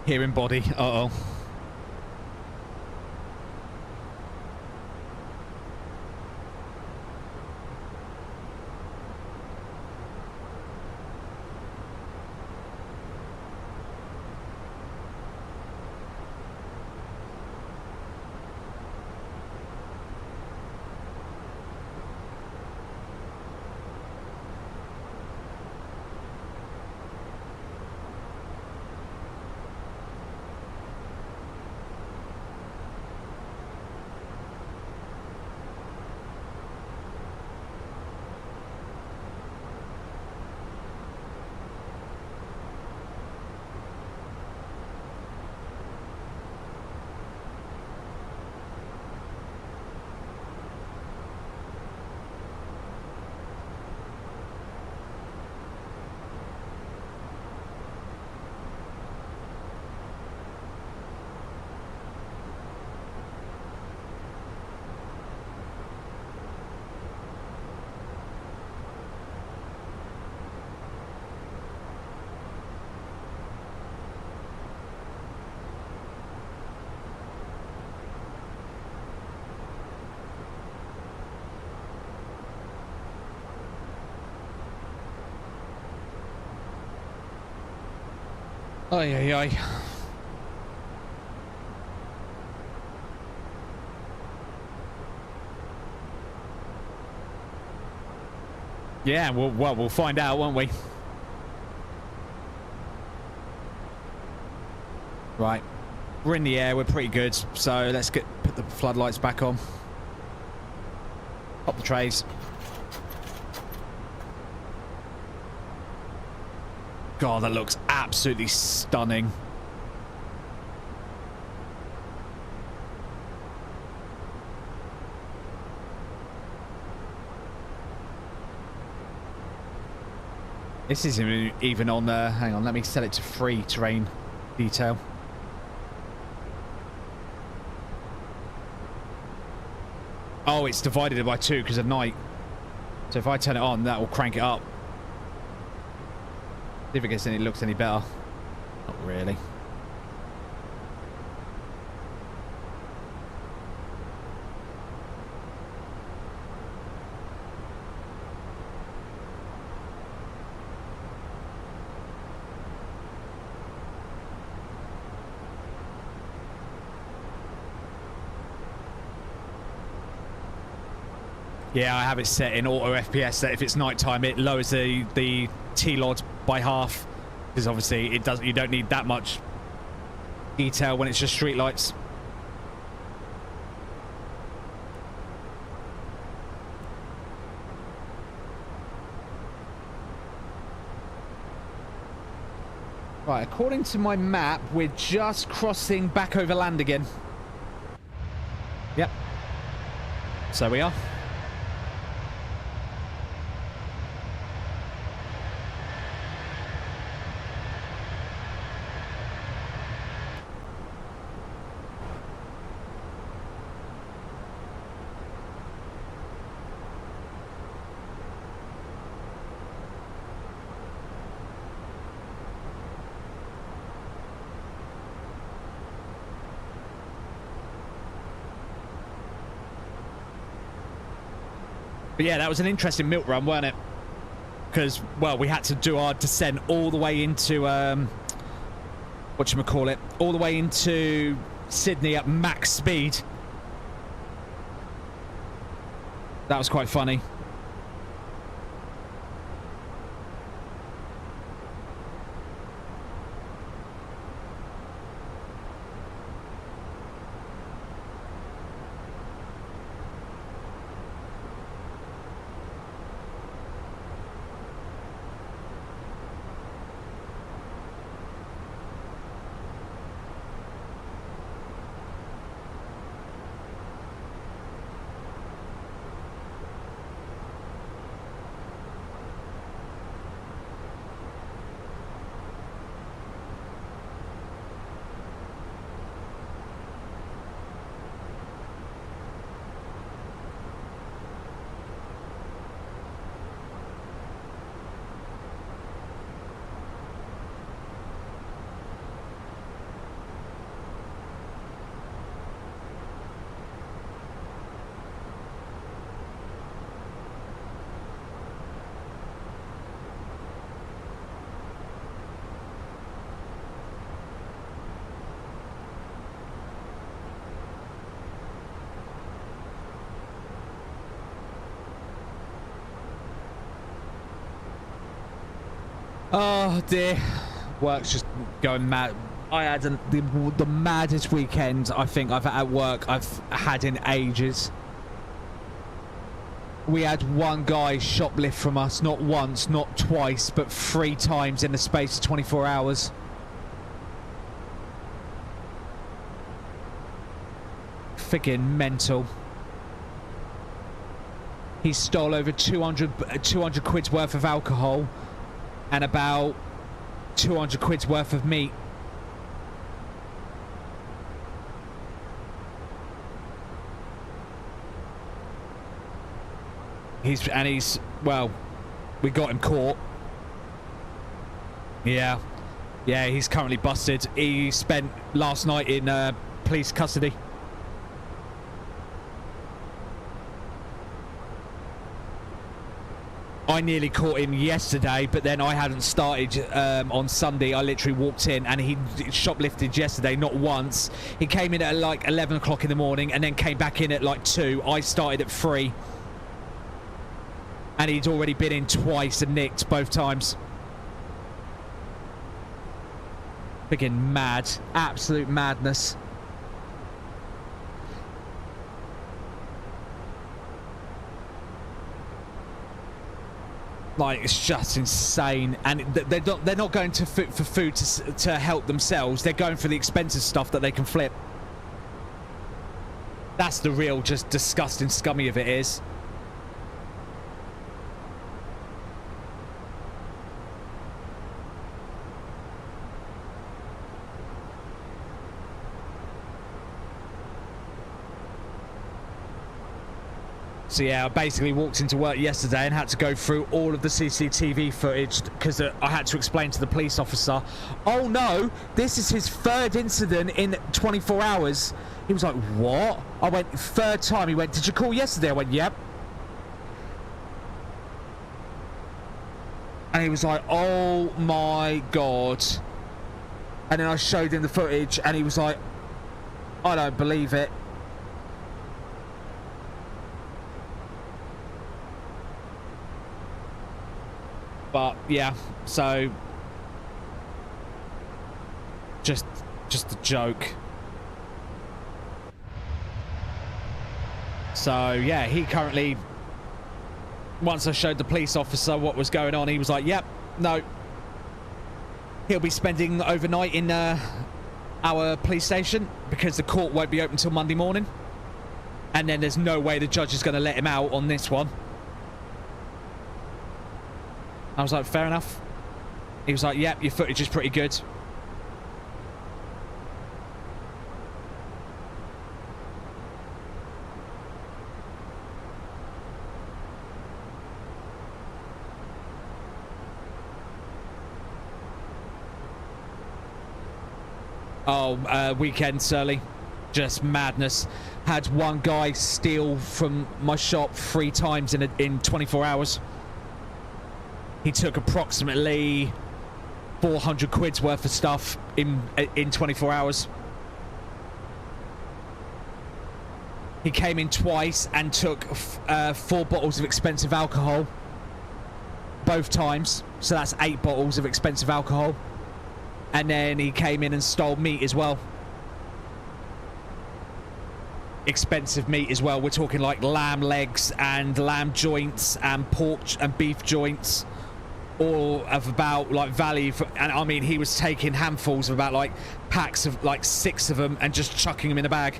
Speaker 1: Here in body. Uh-oh. Ay, ay, ay. Yeah, well, we'll find out, won't we? Right. We're in the air, we're pretty good, so let's put the floodlights back on. Pop the trays. God, that looks absolutely stunning. This isn't even on there. Hang on, let me set it to free terrain detail. Oh, it's divided by 2 because of night. So if I turn it on, that will crank it up. See if it looks any better. Not really. Yeah, I have it set in auto FPS that if it's nighttime, it lowers the T-LOD by half, because obviously it doesn't. You don't need that much detail when it's just street lights. Right, according to my map, we're just crossing back over land again. Yep. So we are. But yeah, that was an interesting milk run, weren't it? Because, well, we had to do our descent all the way into, whatchamacallit, all the way into Sydney at max speed. That was quite funny. Oh dear, work's just going mad. I had the maddest weekend I think I've at work I've had in ages. We had one guy shoplift from us, not once, not twice, but 3 times in the space of 24 hours. Friggin' mental. He stole over 200 quid's worth of alcohol and about 200 quid's worth of meat. He's well, we got him caught. Yeah, he's currently busted. He spent last night in police custody. I nearly caught him yesterday, but then I hadn't started on Sunday. I literally walked in and he shoplifted yesterday, not once. He came in at like 11 o'clock in the morning and then came back in at like 2. I started at 3. And he'd already been in twice and nicked both times. Freaking mad. Absolute madness. Like, it's just insane. And they're not going to for food to help themselves. They're going for the expensive stuff that they can flip. That's the real just disgusting scummy of it is. So yeah, I basically walked into work yesterday and had to go through all of the CCTV footage because I had to explain to the police officer, oh no, this is his 3rd incident in 24 hours. He was like, what? I went, 3rd time. He went, did you call yesterday? I went, yep. And he was like, oh my God. And then I showed him the footage and he was like, I don't believe it. But yeah, so just a joke. So yeah, he currently, once I showed the police officer what was going on, he was like, yep, no, he'll be spending overnight in our police station because the court won't be open till Monday morning, and then there's no way the judge is going to let him out on this one. I was like, fair enough. He was like, yep, your footage is pretty good. Oh, weekend, Surly. Just madness. Had one guy steal from my shop 3 times in 24 hours. He took approximately 400 quid's worth of stuff in 24 hours. He came in twice and took 4 bottles of expensive alcohol. Both times. So that's 8 bottles of expensive alcohol. And then he came in and stole meat as well. Expensive meat as well. We're talking like lamb legs and lamb joints and pork and beef joints. All of about like value for, and I mean he was taking handfuls of about like packs of like 6 of them and just chucking them in a bag.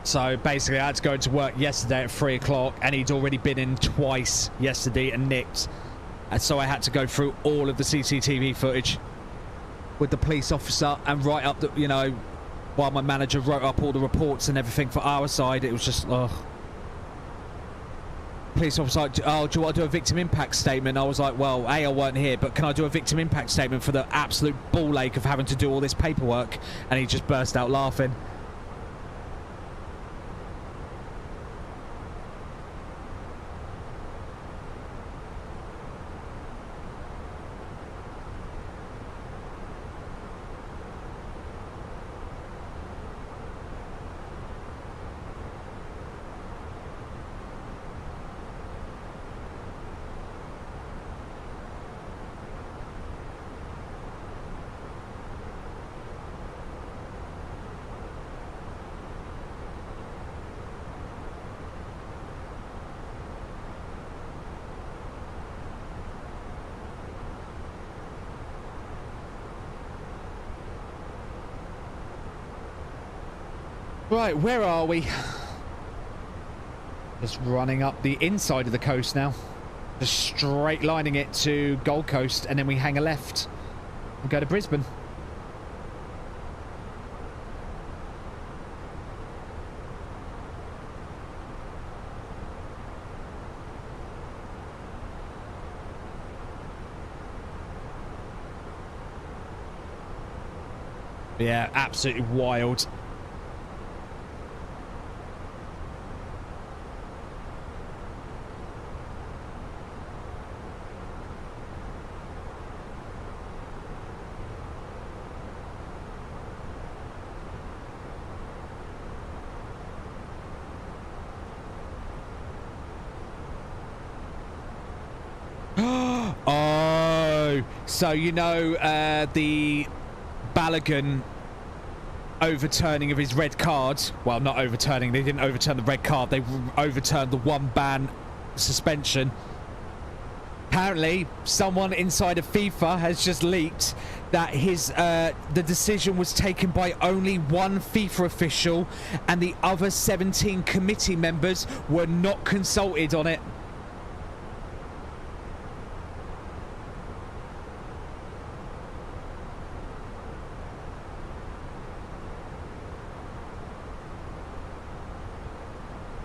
Speaker 1: So basically I had to go to work yesterday at 3 o'clock and he'd already been in twice yesterday and nicked. And so I had to go through all of the CCTV footage with the police officer and write up the, you know, while my manager wrote up all the reports and everything for our side. It was just, ugh. Police officer like, oh, do you want to do a victim impact statement? I was like, well, A, I weren't here, but can I do a victim impact statement for the absolute ball ache of having to do all this paperwork? And he just burst out laughing. Right, where are we? Just running up the inside of the coast now. Just straight lining it to Gold Coast and then we hang a left. and go to Brisbane. Yeah, absolutely wild. Oh, so you know the Balogun overturning of his red card. Well, not overturning. They didn't overturn the red card. They overturned the one ban suspension. Apparently, someone inside of FIFA has just leaked that his the decision was taken by only one FIFA official, and the other 17 committee members were not consulted on it.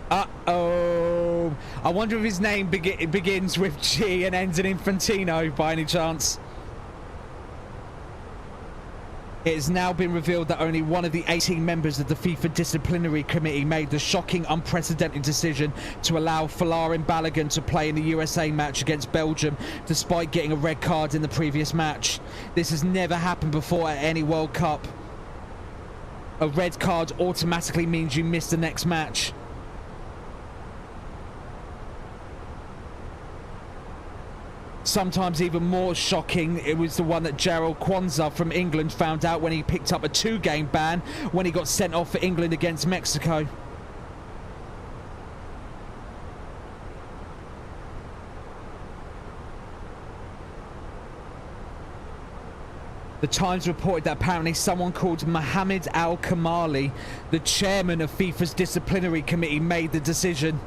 Speaker 1: Uh-oh. I wonder if his name begins with G and ends in Infantino by any chance. It has now been revealed that only one of the 18 members of the FIFA Disciplinary Committee made the shocking, unprecedented decision to allow Folarin Balogun to play in the USA match against Belgium, despite getting a red card in the previous match. This has never happened before at any World Cup. A red card automatically means you miss the next match. Sometimes even more shocking, it was the one that Gerald Kwanzaa from England found out when he picked up a 2-game ban when he got sent off for England against Mexico. The Times reported that apparently someone called Mohammed Al-Kamali, the chairman of FIFA's disciplinary committee, made the decision.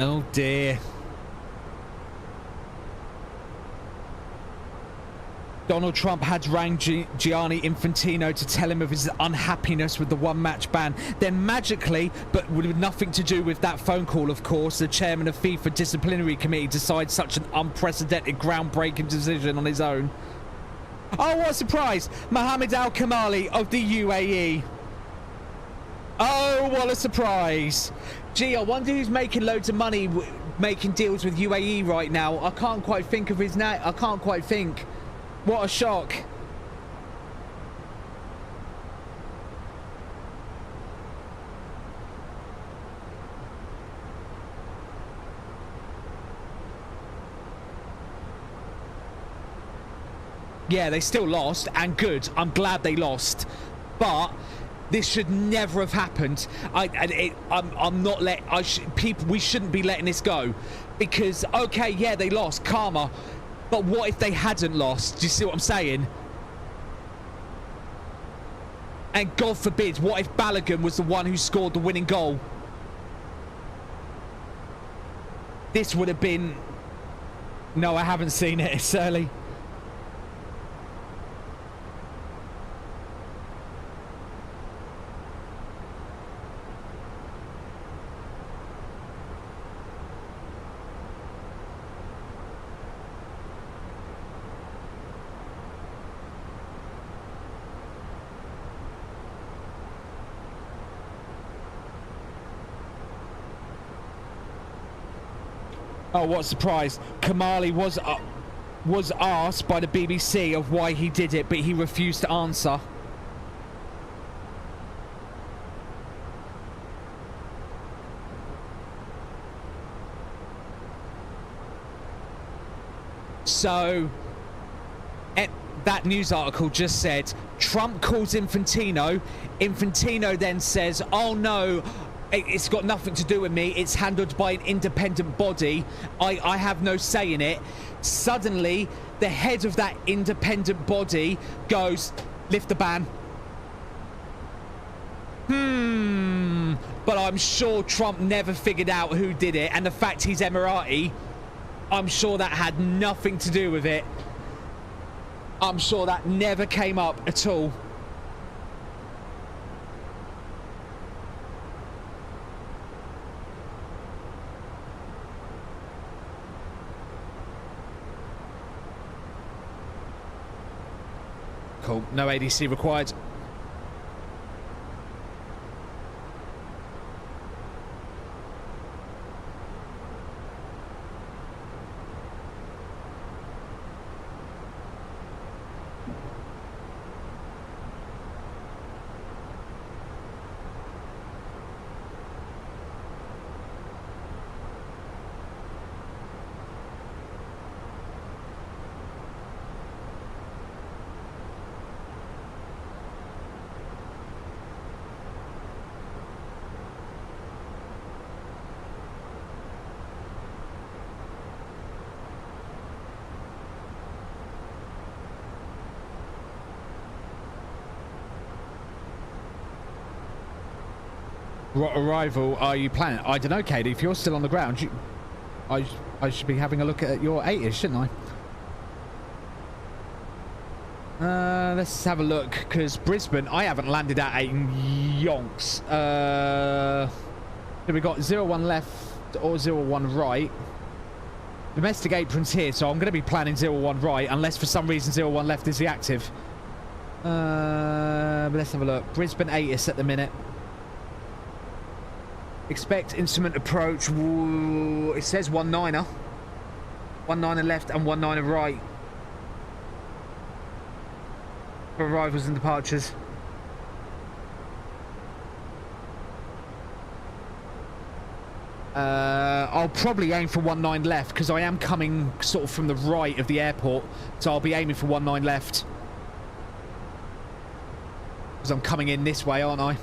Speaker 1: Oh dear. Donald Trump had rang Gianni Infantino to tell him of his unhappiness with the one-match ban. Then magically, but with nothing to do with that phone call, of course, the chairman of FIFA Disciplinary Committee decides such an unprecedented, groundbreaking decision on his own. Oh, what a surprise! Mohammed Al-Kamali of the UAE. Oh, what a surprise! Gee, I wonder who's making loads of money making deals with UAE right now. I can't quite think of his name. I can't quite think. What a shock. Yeah, they still lost, and good. I'm glad they lost. But this should never have happened. I'm not people. We shouldn't be letting this go, because okay, yeah, they lost, karma. But what if they hadn't lost? Do you see what I'm saying? And God forbid, what if Balogun was the one who scored the winning goal? This would have been... No, I haven't seen it. It's early. Oh, what a surprise. Kamali was asked by the BBC of why he did it, but he refused to answer. So, that news article just said, Trump calls Infantino. Infantino then says, oh no, It's got nothing to do with me. It's handled by an independent body. I have no say in it. Suddenly, the head of that independent body goes, lift the ban. But I'm sure Trump never figured out who did it, and the fact he's Emirati, I'm sure that had nothing to do with it. I'm sure that never came up at all. Cool. No ADC required. What arrival are you planning? I don't know, Katie. If you're still on the ground, I should be having a look at your 8-ish, shouldn't I? Let's have a look, because Brisbane, I haven't landed at 8 yonks. So we got 01 left or 01 right. Domestic apron's here, so I'm going to be planning 01 right, unless for some reason 01 left is the active. But let's have a look. Brisbane 8-ish at the minute. Expect instrument approach. Ooh, it says 19er. 19er left and 19er right. For arrivals and departures. I'll probably aim for 19 left because I am coming sort of from the right of the airport. So I'll be aiming for 19 left. Because I'm coming in this way, aren't I?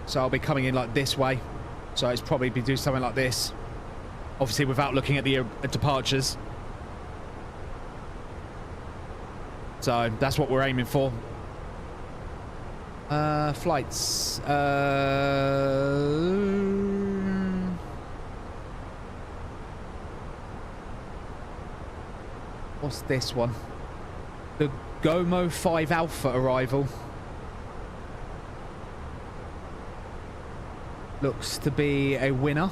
Speaker 1: So I'll be coming in like this way. So it's probably be do something like this. Obviously without looking at the departures. So that's what we're aiming for. Flights. What's this one? The Gomo 5 Alpha arrival. Looks to be a winner.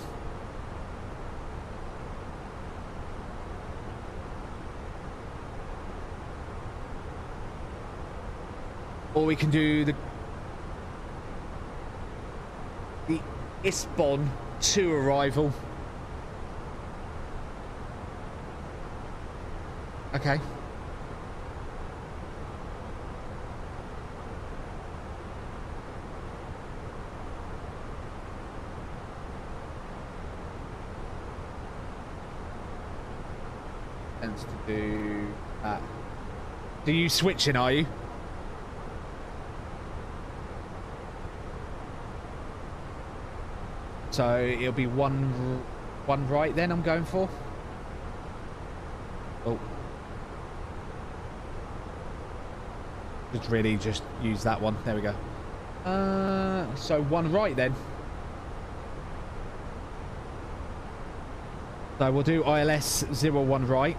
Speaker 1: Or we can do the Isbon 2 arrival. Okay. To do that. Do you switching, are you? So it'll be one right then I'm going for. Oh. Just use that one. There we go. So one right then. So we'll do ILS 01 right.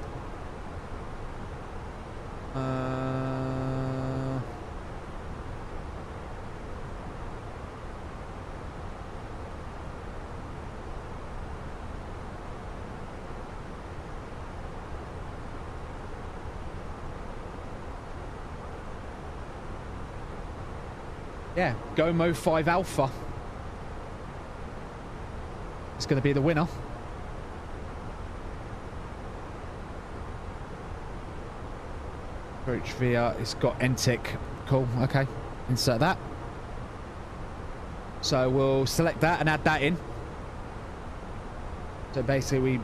Speaker 1: Yeah, Gomo 5 Alpha. It's going to be the winner. Approach via, it's got NTIC. Cool, okay. Insert that. So we'll select that and add that in. So basically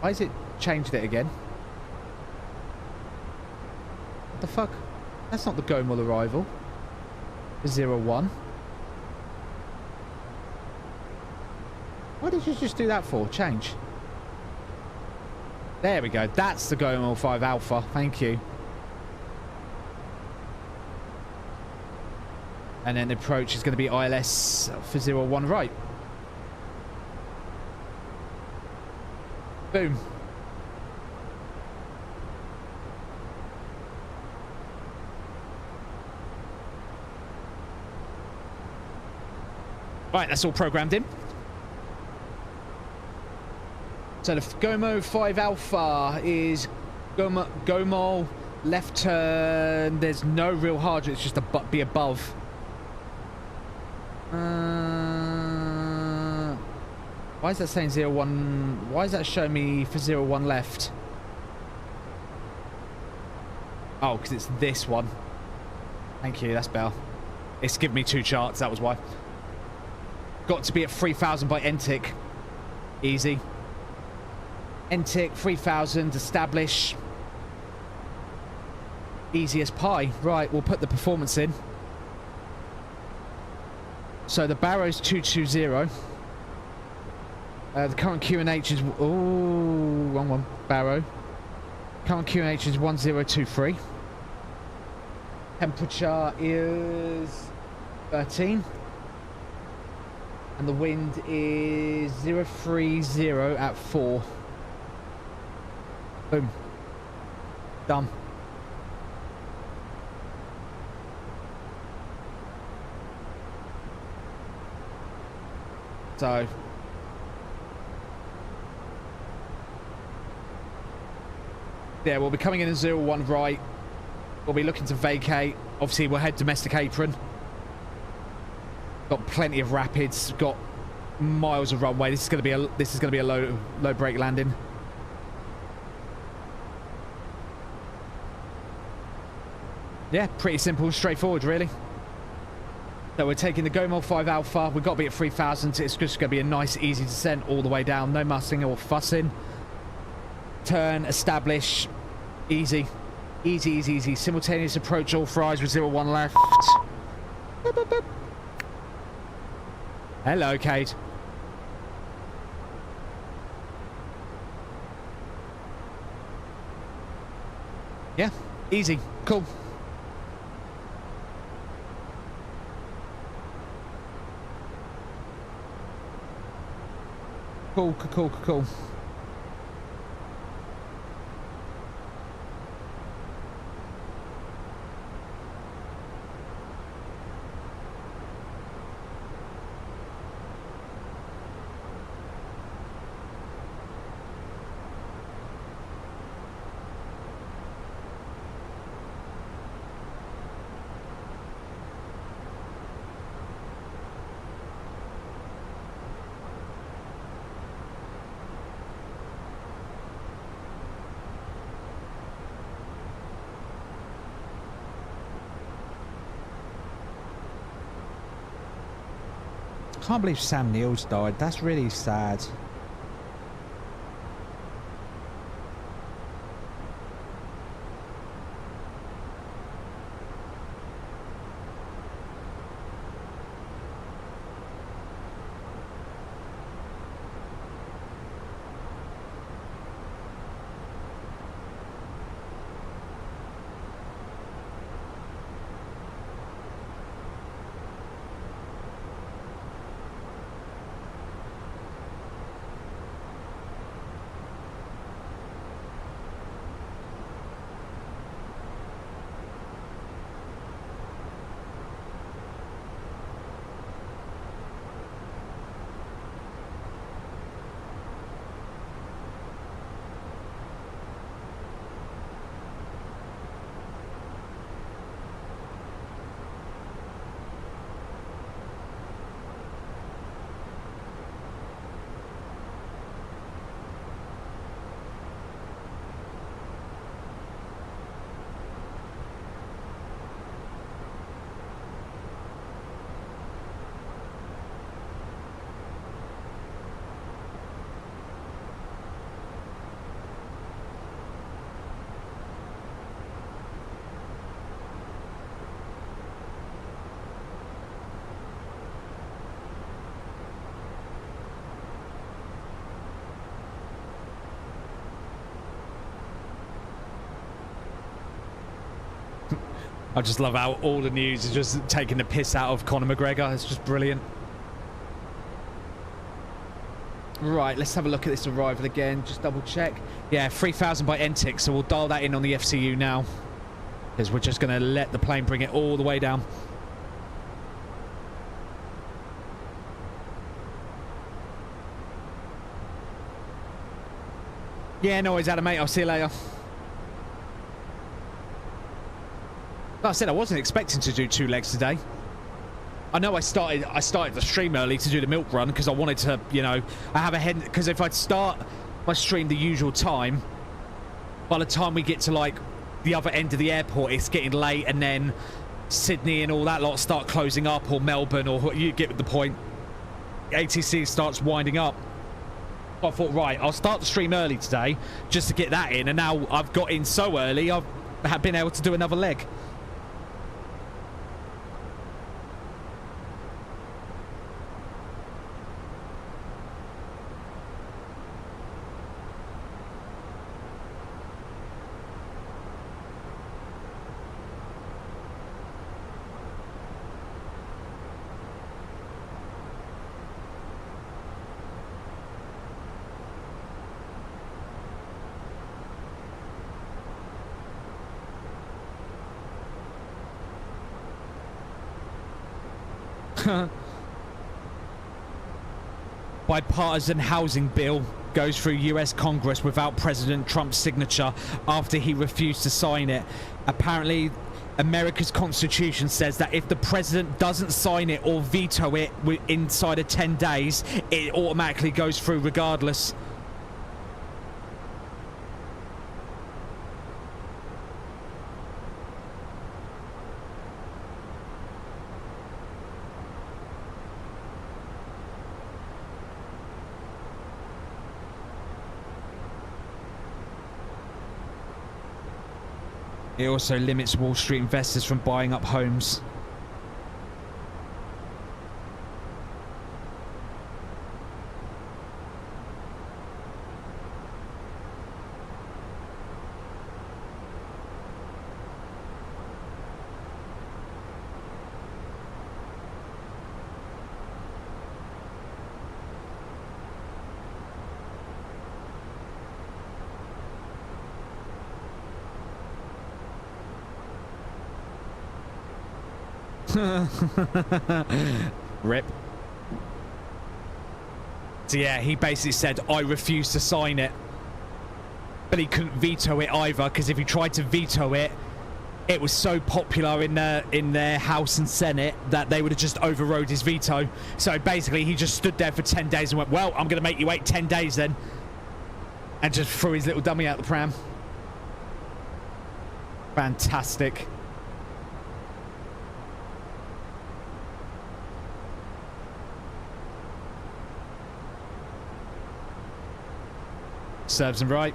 Speaker 1: why has it changed it again? What the fuck? That's not the Gomel arrival. 01. What did you just do that for? Change. There we go. That's the Gomel 5 Alpha. Thank you. And then the approach is going to be ILS for 01 right. Boom. Right, that's all programmed in. So the Gomo 5 Alpha is Gomol, left turn. There's no real hard, it's just be above. Why is that saying 01? Why is that showing me for 01 left? Oh, because it's this one. Thank you, that's better. It's given me 2 charts, that was why. Got to be at 3,000 by NTIC. Easy. NTIC, 3,000, establish. Easy as pie. Right, we'll put the performance in. So the Barrow's 220. The current QNH is... Oh, wrong one. Barrow. Current QNH is 1023. Temperature is 13. And the wind is 030 at 4. Boom. Done. So... yeah, we'll be coming in at 01 right. We'll be looking to vacate. Obviously, we'll head domestic apron. Got plenty of rapids. Got miles of runway. This is going to be a low brake landing. Yeah, pretty simple, straightforward, really. So we're taking the Gomel 5 Alpha. We've got to be at 3,000. It's just going to be a nice, easy descent all the way down. No mussing or fussing. Turn, establish, easy, easy, easy, easy. Simultaneous approach, authorised with 01 left. Boop, boop, boop. Hello, Kate. Yeah, easy, cool. Cool, cool, cool, cool. Can't believe Sam Neill's died. That's really sad. I just love how all the news is just taking the piss out of Conor McGregor. It's just brilliant. Right, let's have a look at this arrival again. Just double check. Yeah, 3,000 by NTIC, so we'll dial that in on the FCU now. Because we're just going to let the plane bring it all the way down. Yeah, no worries, Adam, mate. I'll see you later. Like I said, I wasn't expecting to do 2 legs today. I know I started the stream early to do the milk run because I wanted to, you know, I have a head, because if I start my stream the usual time, by the time we get to like the other end of the airport, it's getting late, and then Sydney and all that lot start closing up, or Melbourne, or you get the point. ATC starts winding up. I thought, right, I'll start the stream early today just to get that in, and now I've got in so early, I've been able to do another leg. Bipartisan housing bill goes through US Congress without President Trump's signature after he refused to sign it. Apparently, America's Constitution says that if the president doesn't sign it or veto it inside of 10 days, it automatically goes through regardless. It also limits Wall Street investors from buying up homes. Rip. So yeah, he basically said, I refuse to sign it. But he couldn't veto it either, because if he tried to veto it, it was so popular in their House and Senate that they would have just overrode his veto. So basically, he just stood there for 10 days and went, well, I'm going to make you wait 10 days then. And just threw his little dummy out the pram. Fantastic. Serves him right.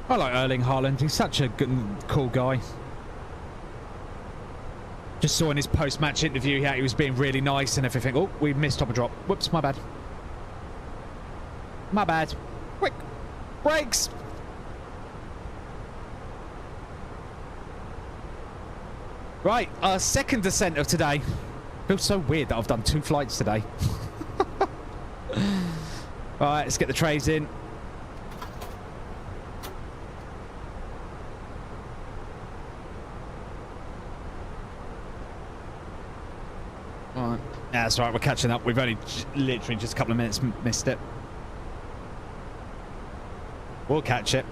Speaker 1: I like Erling Haaland. He's such a good, cool guy. Just saw in his post-match interview how he was being really nice and everything. Oh, we missed top of drop. Whoops, my bad. My bad. Quick. Brakes. Right, our second descent of today. Feels so weird that I've done 2 flights today. Right, let's get the trays in. Alright. Yeah, that's right, we're catching up. We've only literally just a couple of minutes missed it. We'll catch it.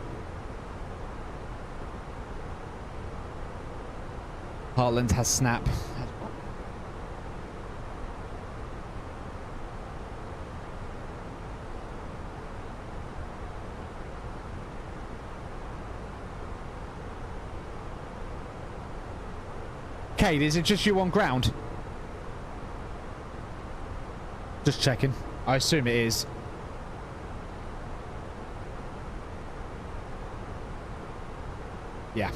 Speaker 1: Heartland has snap. Cade, is it just you on ground? Just checking. I assume it is. Yeah.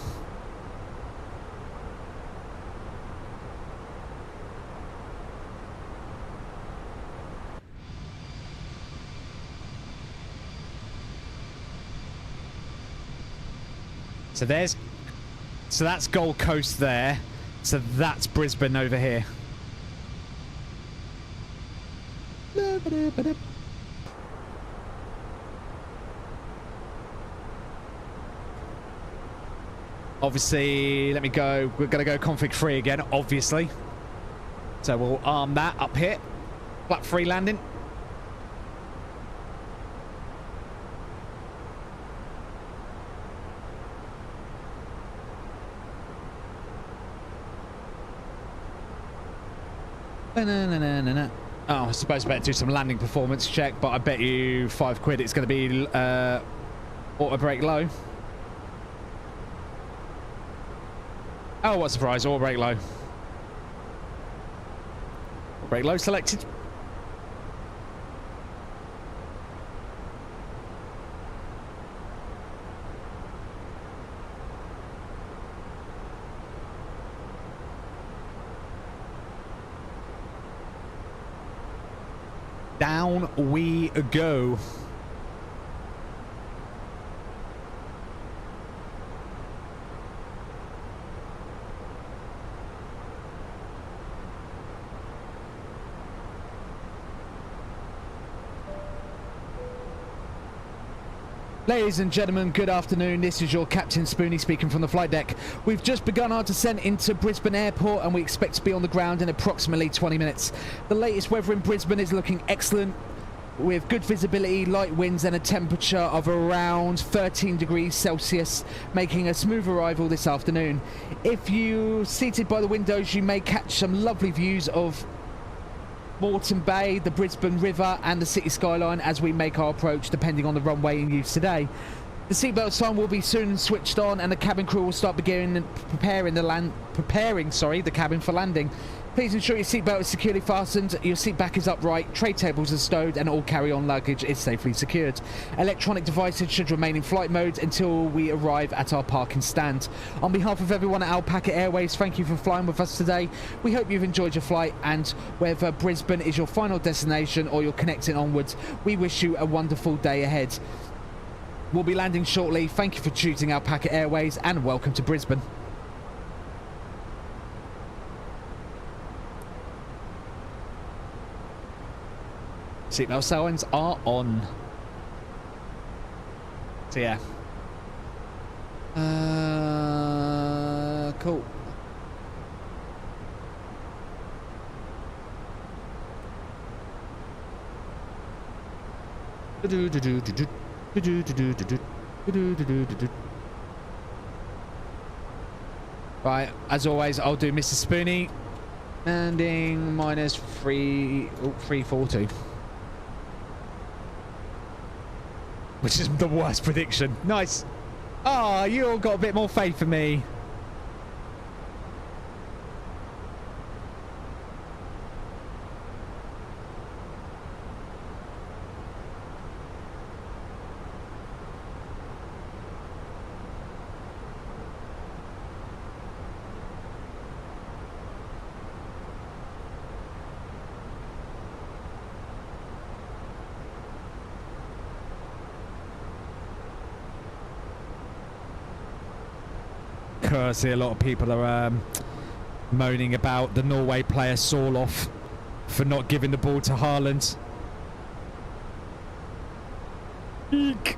Speaker 1: So that's Gold Coast there. So that's Brisbane over here. Obviously, let me go. We're going to go config 3 again, obviously. So we'll arm that up here. Flat 3 landing. Oh, I suppose I better do some landing performance check, but I bet you £5 it's going to be auto brake low. Oh, what a surprise, auto brake low. Auto brake low selected. Down we go. Ladies and gentlemen, good afternoon. This is your Captain Spoony speaking from the flight deck. We've just begun our descent into Brisbane Airport and we expect to be on the ground in approximately 20 minutes. The latest weather in Brisbane is looking excellent with good visibility, light winds and a temperature of around 13 degrees Celsius, making a smooth arrival this afternoon. If you're seated by the windows, you may catch some lovely views of Moreton Bay, the Brisbane River and the city skyline as we make our approach depending on the runway in use today. The seatbelt sign will be soon switched on and the cabin crew will start preparing the cabin for landing. Please ensure your seatbelt is securely fastened, your seat back is upright, tray tables are stowed and all carry-on luggage is safely secured. Electronic devices should remain in flight mode until we arrive at our parking stand. On behalf of everyone at Alpaca Airways, thank you for flying with us today. We hope you've enjoyed your flight and whether Brisbane is your final destination or you're connecting onwards, we wish you a wonderful day ahead. We'll be landing shortly. Thank you for choosing Alpaca Airways and welcome to Brisbane. Seatbelt signs are on. So yeah. Cool. Right, as always, I'll do Mr. Spoony. Landing minus 340. Which is the worst prediction. Nice. Ah, you all got a bit more faith in me. I see a lot of people are moaning about the Norway player Sorloth for not giving the ball to Haaland. Eek.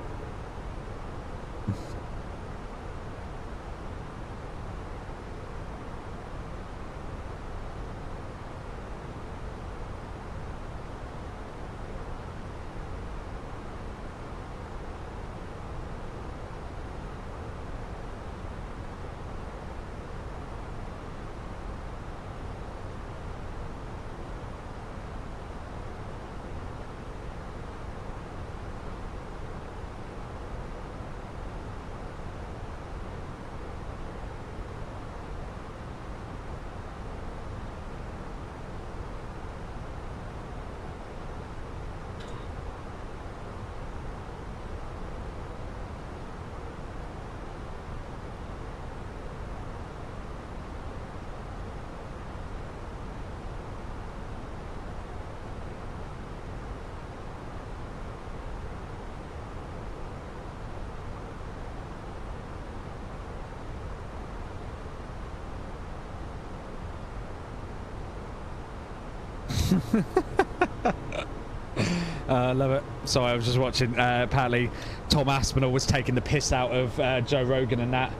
Speaker 1: I love it. Sorry, I was just watching. Apparently, Tom Aspinall was taking the piss out of Joe Rogan and that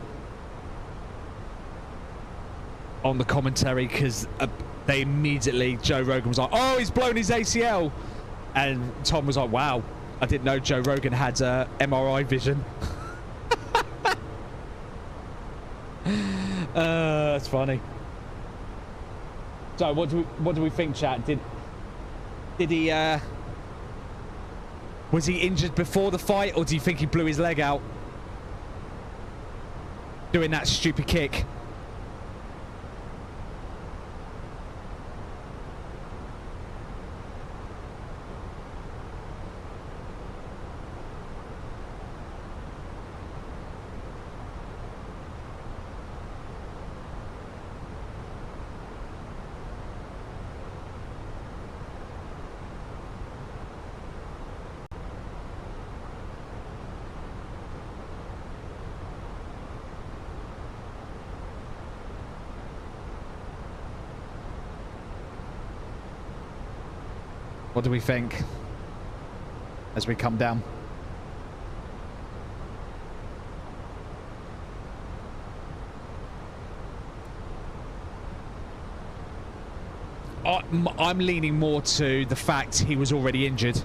Speaker 1: on the commentary because they immediately, Joe Rogan was like, "Oh, he's blown his ACL," and Tom was like, "Wow, I didn't know Joe Rogan had MRI vision." That's funny. So, what do we think, chat? Did he was he injured before the fight, or do you think he blew his leg out doing that stupid kick? What do we think as we come down? I'm leaning more to the fact he was already injured.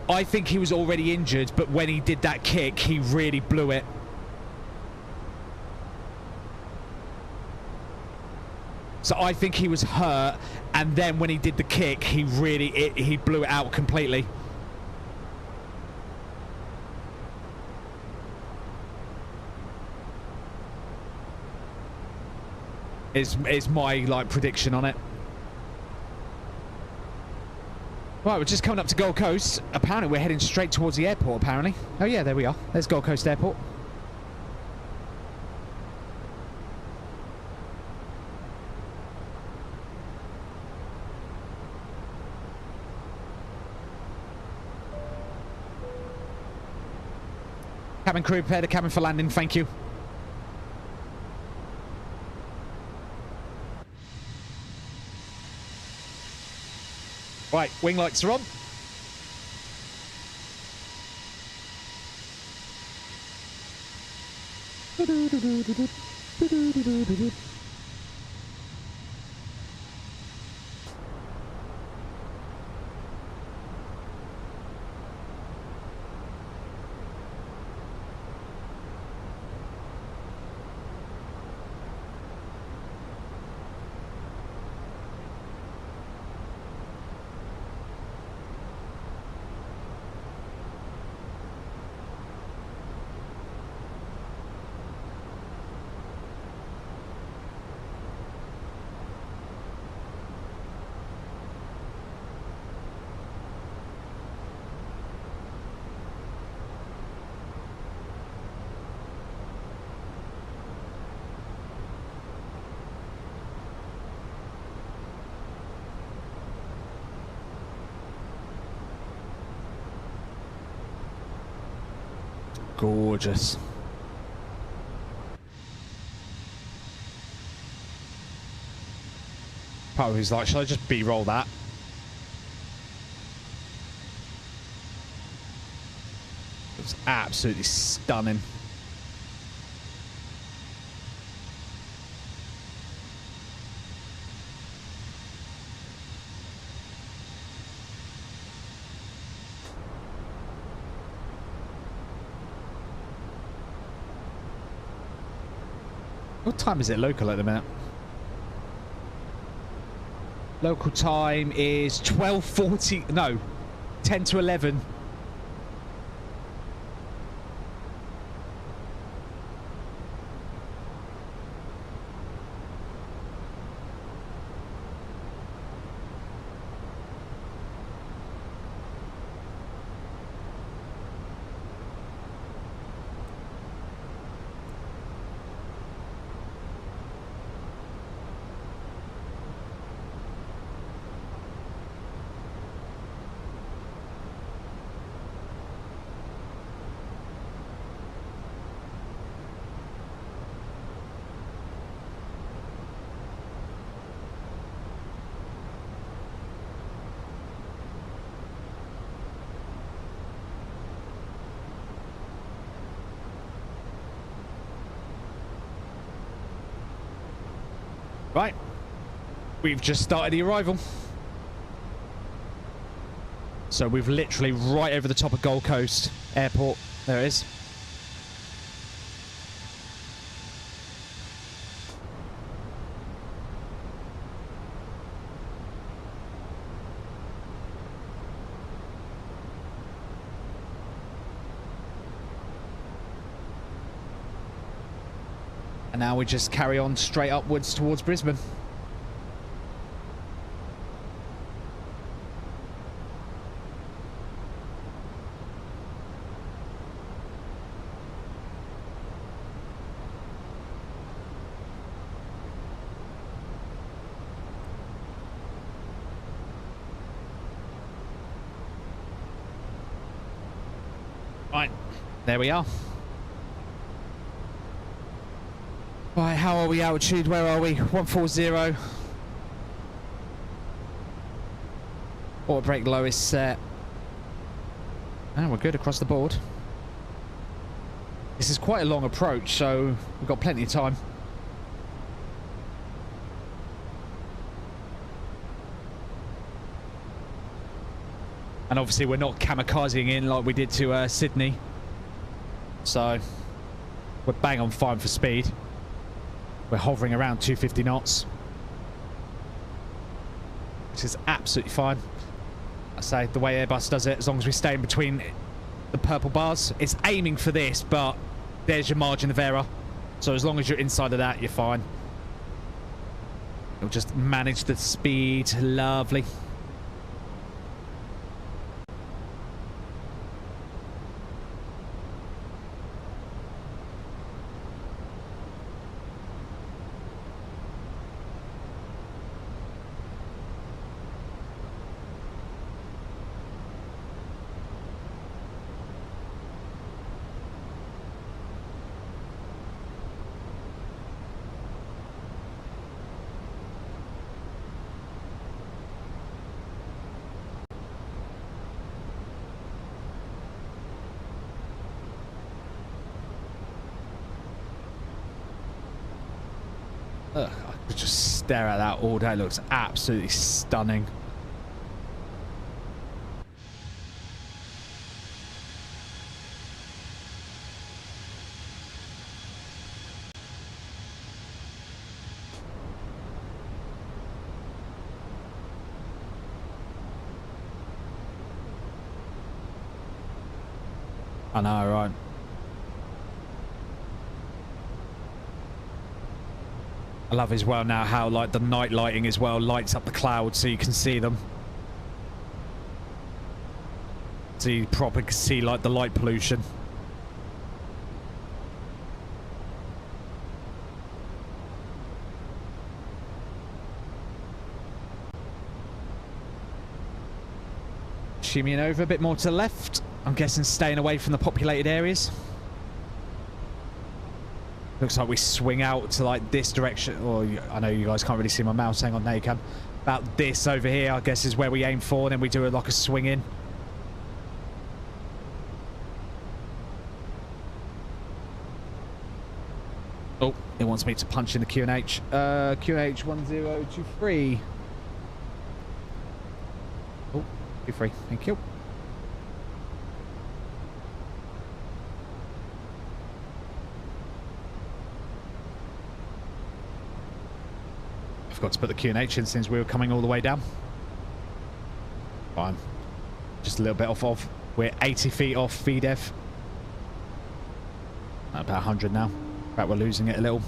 Speaker 1: I think he was already injured, but when he did that kick, he really blew it. So I think he was hurt, and then when he did the kick, he blew it out completely. Is my prediction on it. Right, we're just coming up to Gold Coast. Apparently we're heading straight towards the airport, apparently. Oh yeah, there we are. There's Gold Coast Airport. Cabin crew, prepare the cabin for landing, thank you. Right, wing lights are on. Gorgeous. Part of me's like, shall I just B-roll that? It was absolutely stunning. What time is it local at the minute? Local time is 12:40. No, 10 to 11. Right, we've just started the arrival. So we've literally right over the top of Gold Coast Airport. There it is. And now we just carry on straight upwards towards Brisbane. Right, there we are. Right, how are we altitude? Where are we? 140. Auto brake low is set. And we're good across the board. This is quite a long approach, so we've got plenty of time. And obviously we're not kamikazing in like we did to Sydney. So we're bang on fine for speed. We're hovering around 250 knots. Which is absolutely fine. I say, the way Airbus does it, as long as we stay in between the purple bars. It's aiming for this, but there's your margin of error. So as long as you're inside of that, you're fine. It'll just manage the speed. Lovely. Ugh, I could just stare at that all day. It looks absolutely stunning. I know, right? I love as well now how like the night lighting as well lights up the clouds so you can see them. So you properly can see like the light pollution. Shimmying over a bit more to the left. I'm guessing staying away from the populated areas. Looks like we swing out to like this direction. Or I know you guys can't really see my mouse. Hang on, there you can. About this over here, I guess, is where we aim for, and then we do like a swing in. Oh, it wants me to punch in the QNH. QNH 1023. Oh, be free. Thank you. I forgot to put the QNH in since we were coming all the way down. Fine. Just a little bit off. We're 80 feet off VDEV. About 100 now. In fact, we're losing it a little.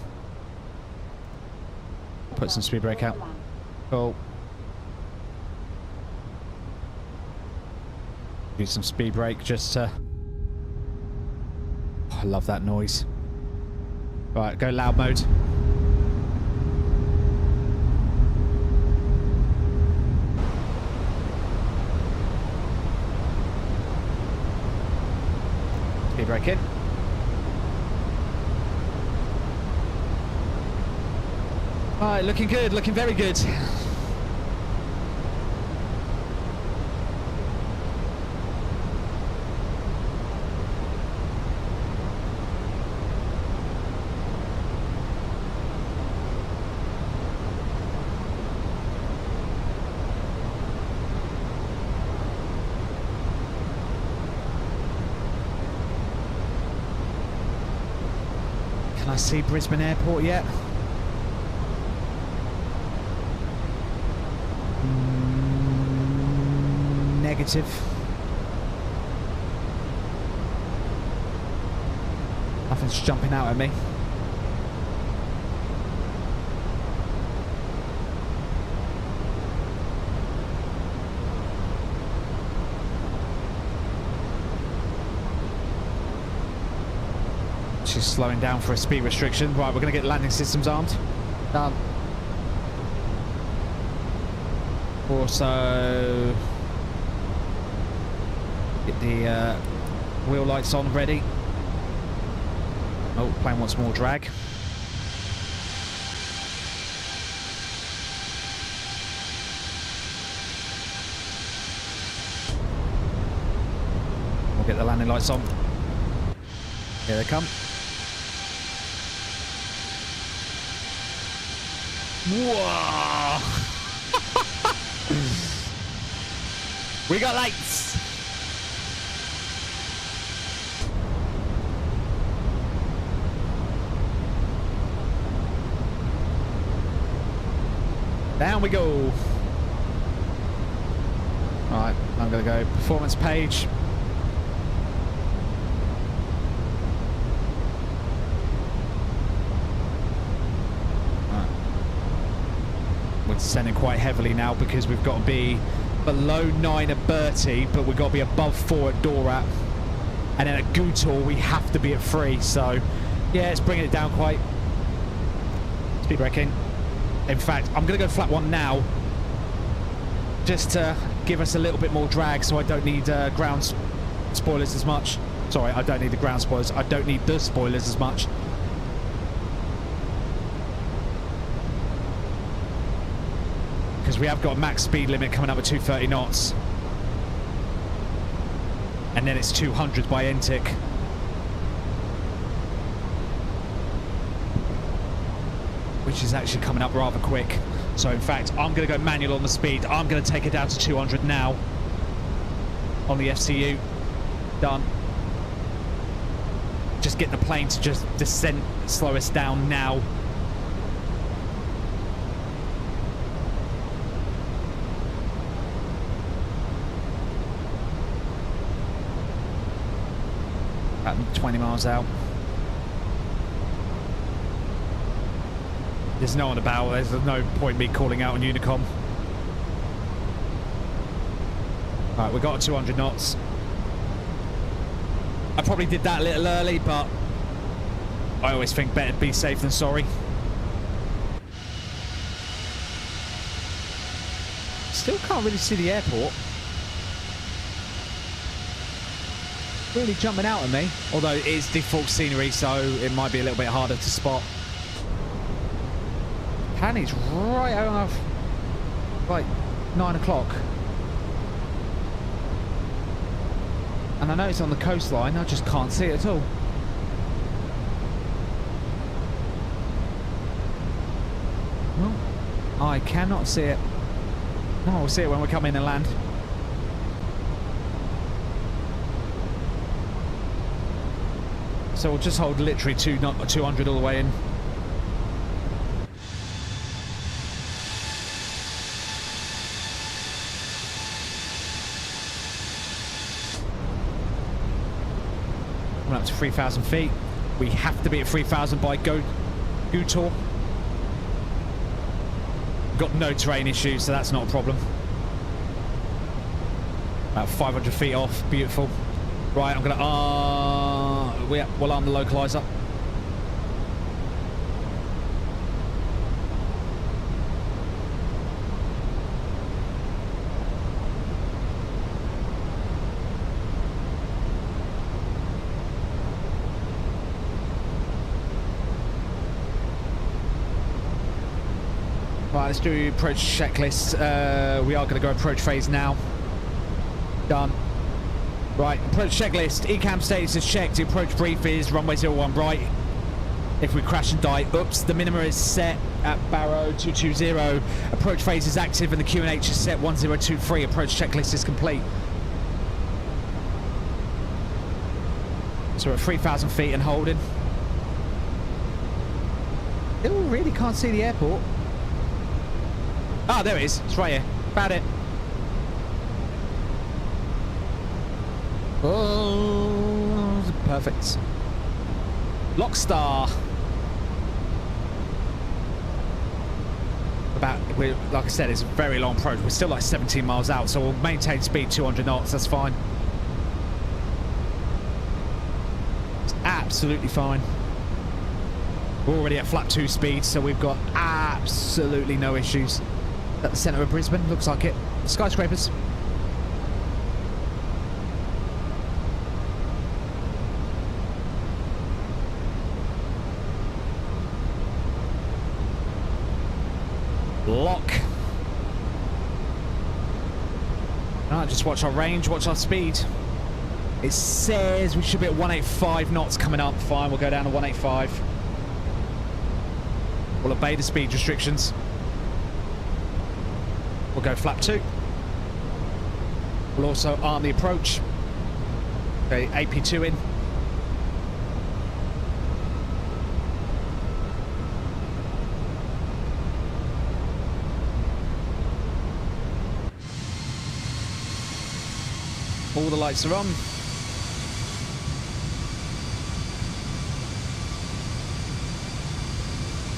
Speaker 1: Put some speed brake out. Cool. Do some speed brake just to... Oh, I love that noise. Right, go loud mode. Speed brake in. Alright, looking good, looking very good. Can I see Brisbane Airport yet? Negative. Nothing's jumping out at me. She's slowing down for a speed restriction. Right, we're going to get landing systems armed. Done. Also... Get the wheel lights on ready. Oh, plane wants more drag. We'll get the landing lights on. Here they come. Whoa! We got lights! Down we go. Alright, I'm going to go performance page. Right. We're descending quite heavily now because we've got to be below 9 at Bertie, but we've got to be above 4 at Dorat. And then at Gutor we have to be at 3, so yeah, it's bringing it down quite. Speed braking. In fact, I'm going to go flat 1 now, just to give us a little bit more drag, so I don't need ground spoilers as much. Sorry, I don't need the ground spoilers. I don't need the spoilers as much. Because we have got a max speed limit coming up at 230 knots. And then it's 200 by NTIC. Which is actually coming up rather quick. So in fact, I'm going to go manual on the speed. I'm going to take it down to 200 now on the FCU. Done. Just get the plane to just descend, slow us down now. About 20 miles out. There's no one about. There's no point me calling out on Unicom. Right, we got 200 knots. I probably did that a little early, but I always think better to be safe than sorry. Still can't really see the airport. Really jumping out at me. Although it is default scenery, so it might be a little bit harder to spot. Panny's right out of... Like 9 o'clock. And I know it's on the coastline, I just can't see it at all. Well, I cannot see it. No, we'll see it when we come in and land. So we'll just hold literally 200 all the way in. We're up to 3,000 feet. We have to be at 3,000 by Gutor. Got no terrain issues, so that's not a problem. About 500 feet off. Beautiful. Right, I'm gonna we'll arm the localizer. Right, let's do approach checklist. We are going to go approach phase now. Done. Right, approach checklist. ECAM status is checked. The approach brief is runway 01 right. If we crash and die, oops, the minima is set at Barrow 220. Approach phase is active and the QNH is set 1023. Approach checklist is complete. So we're at 3,000 feet and holding. Still really can't see the airport. Ah, there it is. It's right here. Found it. Oh, perfect. Lockstar. Like I said, it's a very long approach. We're still like 17 miles out, so we'll maintain speed 200 knots. That's fine. It's absolutely fine. We're already at flap 2 speed, so we've got absolutely no issues. At the centre of Brisbane, looks like it. Skyscrapers. Lock. Alright, just watch our range, watch our speed. It says we should be at 185 knots coming up. Fine, we'll go down to 185. We'll obey the speed restrictions. We'll go flap 2. We'll also arm the approach. Okay, AP2 in. All the lights are on.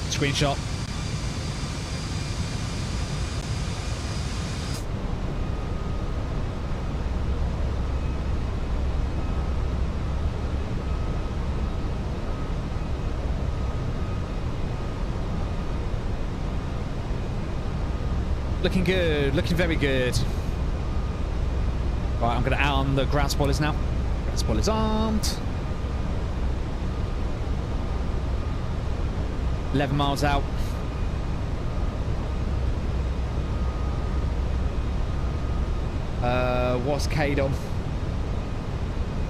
Speaker 1: Screenshot. Looking good, looking very good. Right, I'm going to arm the ground spoilers now. Ground spoilers armed. 11 miles out. What's Cade on?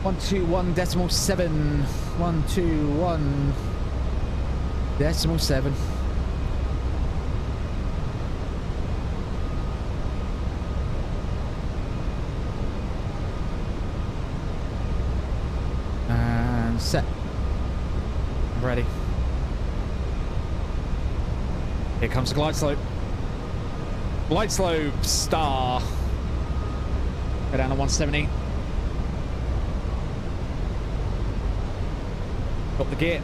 Speaker 1: 121.7. 121.7. Set. I'm ready. Here comes the glide slope. Glide slope star. Go down to 170. Got the gear.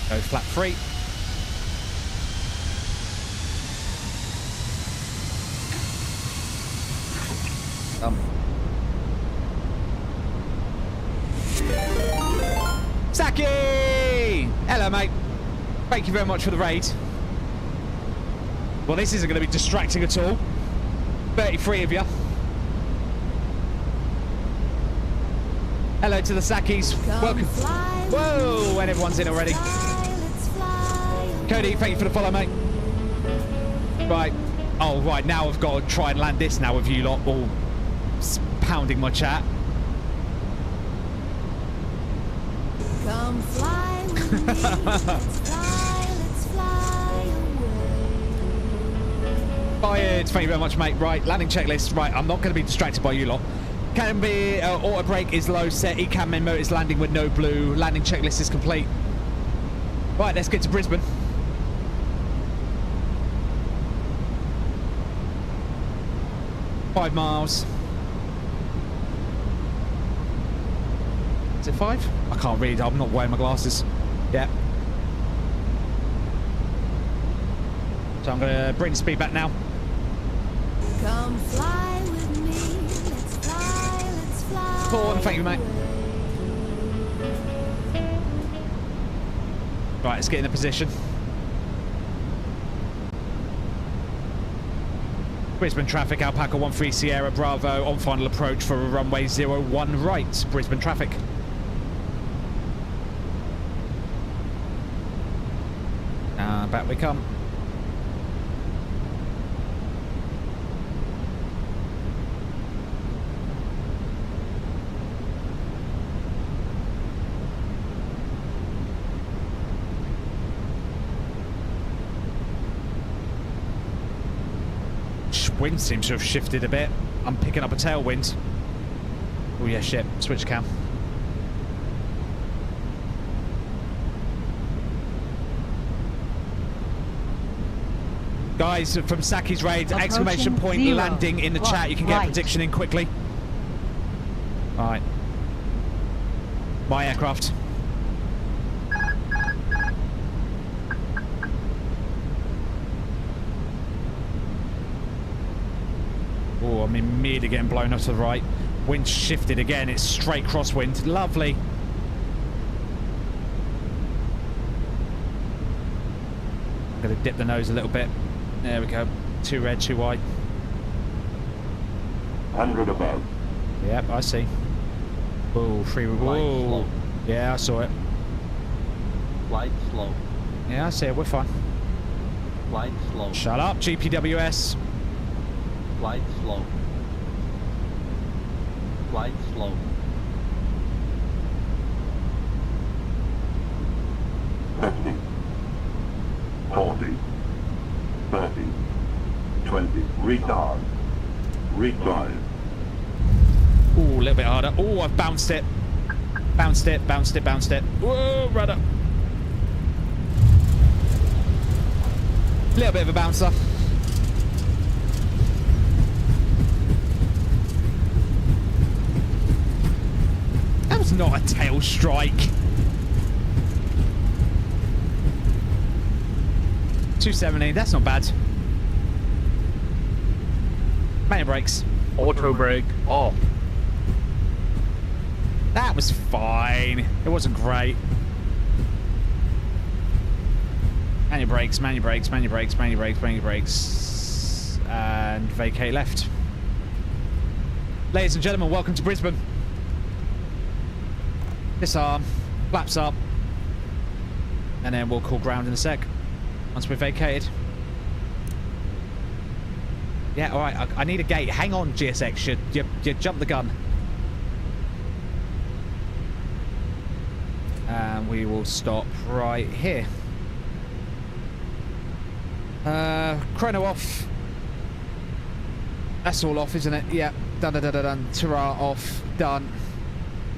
Speaker 1: Go flat 3. Saki! Hello, mate. Thank you very much for the raid. Well, this isn't going to be distracting at all. 33 of you. Hello to the Sakis. Welcome. Whoa, and everyone's in already. Cody, thank you for the follow, mate. Right. Oh, right, now I've got to try and land this now with you lot all pounding my chat.
Speaker 12: Come fly with me. Let's fly away.
Speaker 1: Fired. Thank you very much, mate. Right, landing checklist. Right, I'm not going to be distracted by you lot. Can be auto brake is low set. ECAM memo is landing with no blue. Landing checklist is complete. Right, let's get to Brisbane. $5 miles. Is it 5? I can't read. I'm not wearing my glasses. Yeah. So I'm going to bring the speed back now.
Speaker 12: Come fly with me. Let's fly.
Speaker 1: Paul, thank you, mate. Right, let's get in a position. Brisbane traffic, Alpaca 13 Sierra Bravo on final approach for a runway 01 right. Brisbane traffic. Back we come. Wind seems to have shifted a bit. I'm picking up a tailwind. Oh yeah, shit. Switch cam. Guys, from Saki's raid, exclamation point landing in the chat. You can get a prediction in quickly. Alright. My aircraft. Oh, I'm immediately getting blown up to the right. Wind shifted again. It's straight crosswind. Lovely. I'm going to dip the nose a little bit. There we go. 2 red, 2 white.
Speaker 11: 100 above.
Speaker 1: Yep, I see. Oh, 3. Whoa. Yeah, I saw it.
Speaker 15: Flight slow.
Speaker 1: Yeah, I see it. We're fine.
Speaker 15: Flight slow.
Speaker 1: Shut up, GPWS.
Speaker 15: Flight slow. Flight slow.
Speaker 11: $50, $40, $30, $20. Retard. Retard.
Speaker 1: Ooh, a little bit harder. Oh, I've bounced it. Bounced it, bounced it, bounced it. Whoa, rudder. Little bit of a bouncer. That was not a tail strike. 270, that's not bad. Manual brakes.
Speaker 15: Auto brake off.
Speaker 1: That was fine. It wasn't great. Manual brakes, manual brakes, manual brakes, manual brakes, manual brakes. And vacate left. Ladies and gentlemen, welcome to Brisbane. Disarm, flaps up, and then we'll call ground in a sec once we're vacated. Yeah, all right. I need a gate. Hang on, GSX. You jumped the gun. And we will stop right here. Chrono off. That's all off, isn't it? Yeah. Done. Terra off. Done.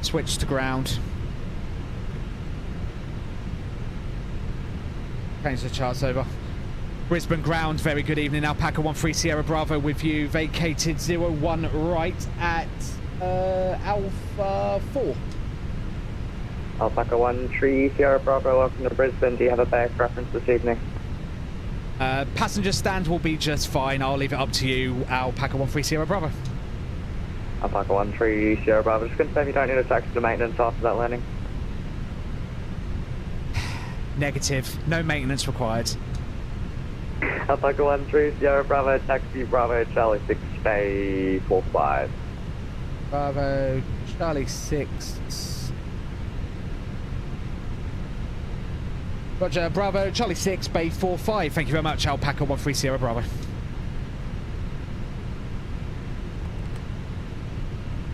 Speaker 1: Switch to ground. Change the charts over. Brisbane ground, very good evening. Alpaca 13 Sierra Bravo with you. Vacated 01 right at Alpha 4.
Speaker 9: Alpaca 13 Sierra Bravo, welcome to Brisbane. Do you have a bag reference this evening?
Speaker 1: Passenger stand will be just fine. I'll leave it up to you. Alpaca 13 Sierra Bravo.
Speaker 9: Alpaca 13 Sierra Bravo. Just confirm you don't need a taxi to maintenance after that landing.
Speaker 1: Negative. No maintenance required.
Speaker 9: Alpaca 13 Sierra Bravo, taxi Bravo Charlie 6 Bay 45.
Speaker 1: Bravo, Charlie 6. Roger, Bravo, Charlie 6, Bay 45. Thank you very much, Alpaca 13 Sierra Bravo.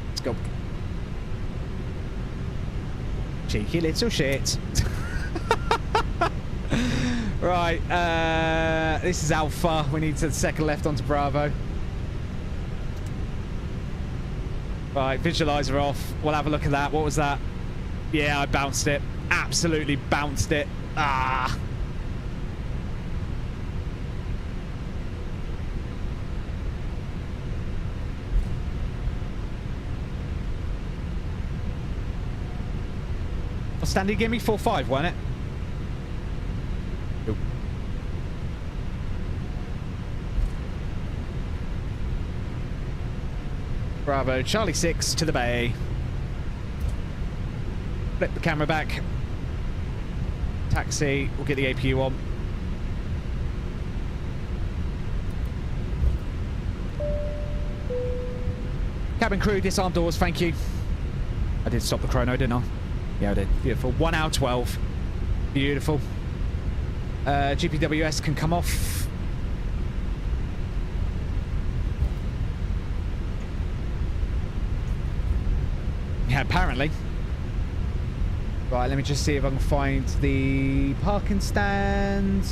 Speaker 1: Let's go. Cheeky little shit. Right, this is Alpha. We need to second left onto Bravo. Right, visualizer off. We'll have a look at that. What was that? Yeah, I bounced it. Absolutely bounced it. Ah. Well, Standy gave me 4-5, wasn't it? Nope. Bravo, Charlie 6 to the bay. Flip the camera back. Taxi, we'll get the APU on. Cabin crew, disarm doors, thank you. I did stop the chrono, didn't I? Yeah, I did. Beautiful. 1 hour 12. Beautiful. GPWS can come off. Yeah, apparently. Right, let me just see if I can find the parking stand.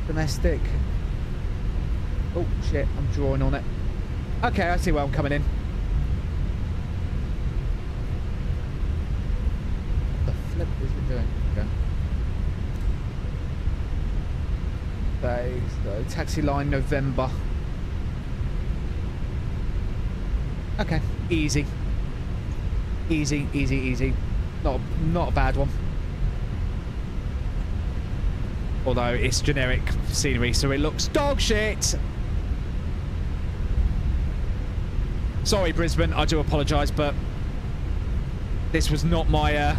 Speaker 1: Domestic. Oh, shit, I'm drawing on it. Okay, I see where I'm coming in. What the flip is it doing? Okay. So, taxi line November. Okay, easy. Easy, easy, easy. Not a bad one. Although it's generic scenery, so it looks dog shit. Sorry, Brisbane, I do apologise, but this was not my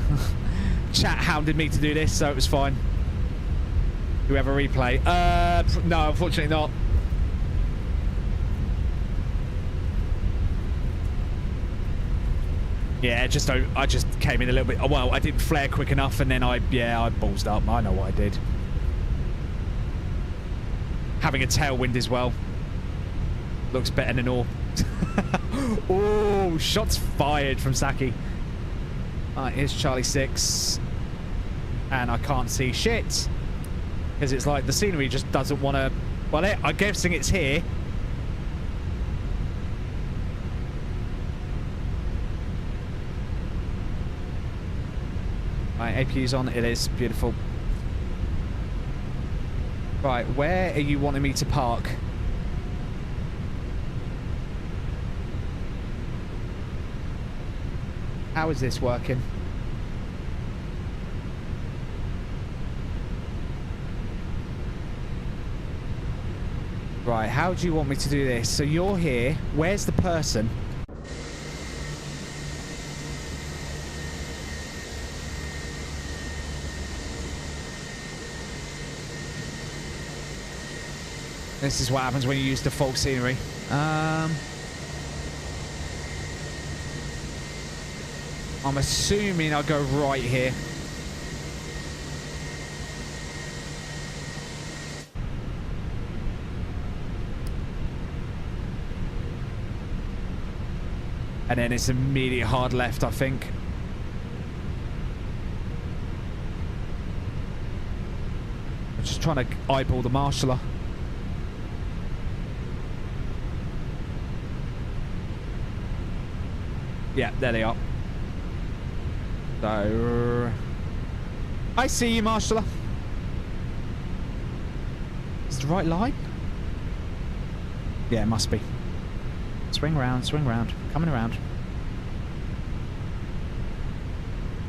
Speaker 1: chat hounded me to do this, so it was fine. Do we have a replay? No, unfortunately not. Yeah, I just came in a little bit. Well, I didn't flare quick enough, and then I ballsed up. I know what I did. Having a tailwind as well looks better than all. Oh, shots fired from Saki. Alright, here's Charlie 6, and I can't see shit because it's like the scenery just doesn't want to. Well, I'm guessing it's here. Right, APU's on. It is beautiful. Right, where are you wanting me to park? How is this working? Right, how do you want me to do this? So you're here. Where's the person? This is what happens when you use default scenery. I'm assuming I'll go right here. And then it's immediate hard left, I think. I'm just trying to eyeball the marshaller. Yeah, there they are. So, I see you, marshaller. Is it the right line? Yeah, it must be. Swing round, coming around.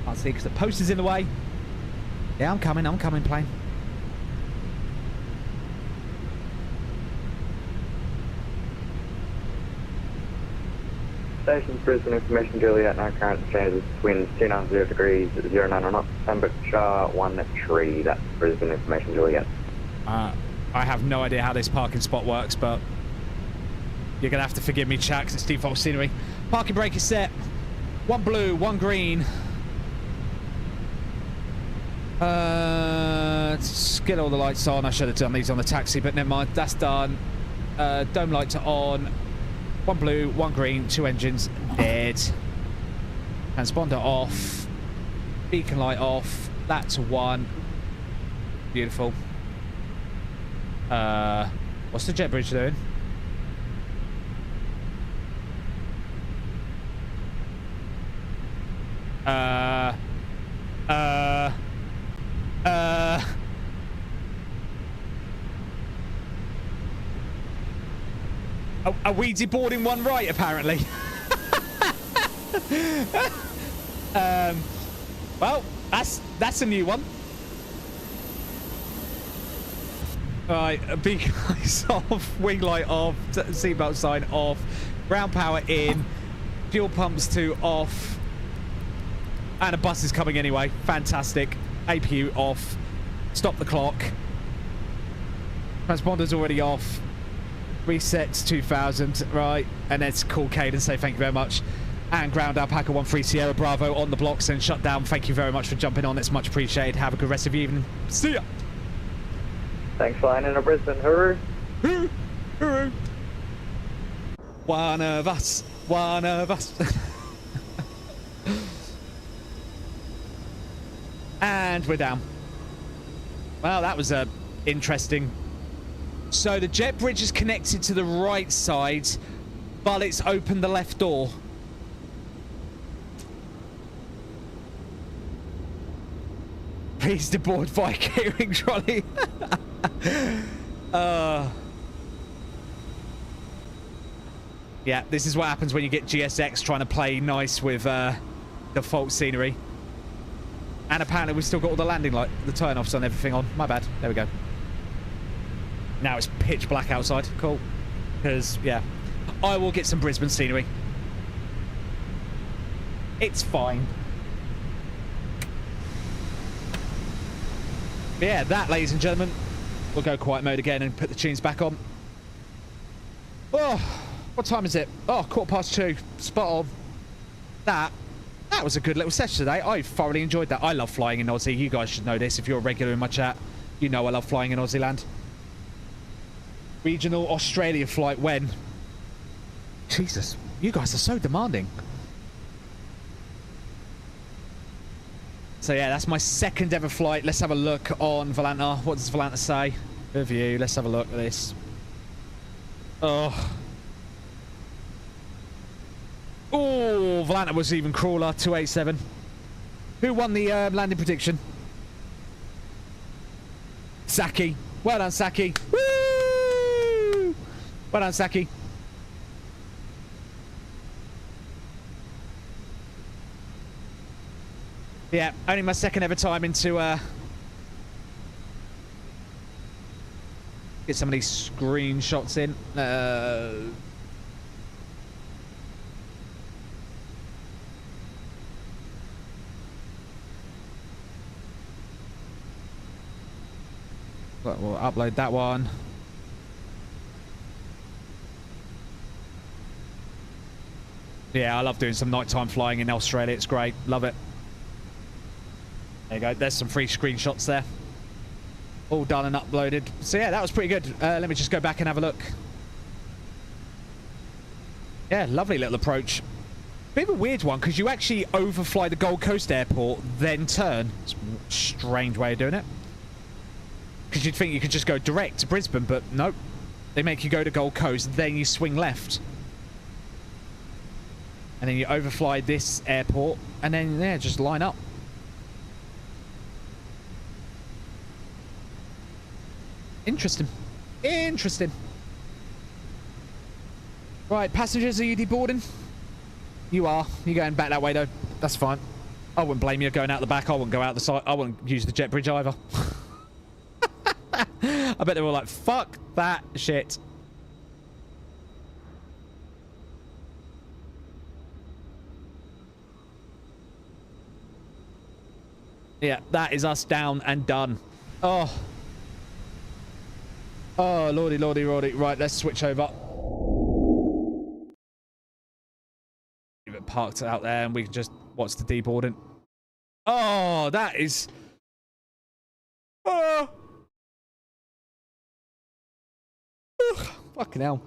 Speaker 1: Can't see because the post is in the way. Yeah, I'm coming, plane.
Speaker 21: Station Brisbane information Juliet, no current standards, winds 290 degrees, 09 knots, temperature 13, that's Brisbane information Juliet.
Speaker 1: I have no idea how this parking spot works, but You're going to have to forgive me, chat, 'cause it's default scenery. Parking brake is set. 1 blue, 1 green. Let's get all the lights on. I should have done these on the taxi, but never mind. That's done. Dome lights are on. 1 blue, 1 green, 2 engines dead. Transponder off. Beacon light off. That's 1. Beautiful. What's the jet bridge doing? Are we deboarding one right, apparently? Well, that's a new one. Alright, beacon lights off, wing light off, seatbelt sign off, ground power in, fuel pumps to off, and a bus is coming anyway. Fantastic. APU off. Stop the clock. Transponder's already off. Reset to 2000, right, and let's call Cade and say thank you very much. And ground Alpaca 13 Sierra Bravo on the blocks and shut down. Thank you very much for jumping on. It's much appreciated. Have a good rest of your evening. See ya.
Speaker 7: Thanks for landing in Brisbane. Hooroo.
Speaker 1: Hooroo. Hooroo. One of us. One of us. And we're down. Well, that was interesting. So the jet bridge is connected to the right side, but it's opened the left door. Please deboard via catering trolley. Yeah, this is what happens when you get GSX trying to play nice with default scenery. And apparently we've still got all the landing light, the turn-offs and everything on. My bad. There we go. Now it's pitch black outside. Cool. Because, yeah, I will get some Brisbane scenery. It's fine. But yeah, that, ladies and gentlemen, we'll go quiet mode again and put the tunes back on. Oh, what time is it? Oh, 2:15. Spot on. That was a good little session today. I thoroughly enjoyed that. I love flying in Aussie. You guys should know this. If you're a regular in my chat, you know I love flying in Aussie land. Regional Australia flight when? Jesus, you guys are so demanding. So yeah, that's my second ever flight. Let's have a look on Volanta. What does Volanta say? Review. Let's have a look at this. Oh. Oh, Volanta was even crawler. 287. Who won the landing prediction? Saki. Well done, Saki. Woo! Well done, Saki. Yeah, only my second ever time into get some of these screenshots in. We'll upload that one. Yeah, I love doing some nighttime flying in Australia. It's great. Love it. There you go. There's some free screenshots there. All done and uploaded. So yeah, that was pretty good. Let me just go back and have a look. Yeah, lovely little approach. Bit of a weird one, because you actually overfly the Gold Coast airport, then turn. It's a strange way of doing it. Because you'd think you could just go direct to Brisbane, but nope. They make you go to Gold Coast, then you swing left. And then you overfly this airport, and then, yeah, just line up. Interesting. Interesting. Right, passengers, are you deboarding? You are. You're going back that way, though. That's fine. I wouldn't blame you going out the back. I wouldn't go out the side. I wouldn't use the jet bridge either. I bet they were like, fuck that shit. Yeah, that is us down and done. Oh. Oh, lordy, lordy, lordy. Right, let's switch over. parked out there and we can just watch the deboarding. Oh, that is... Oh. Fucking hell.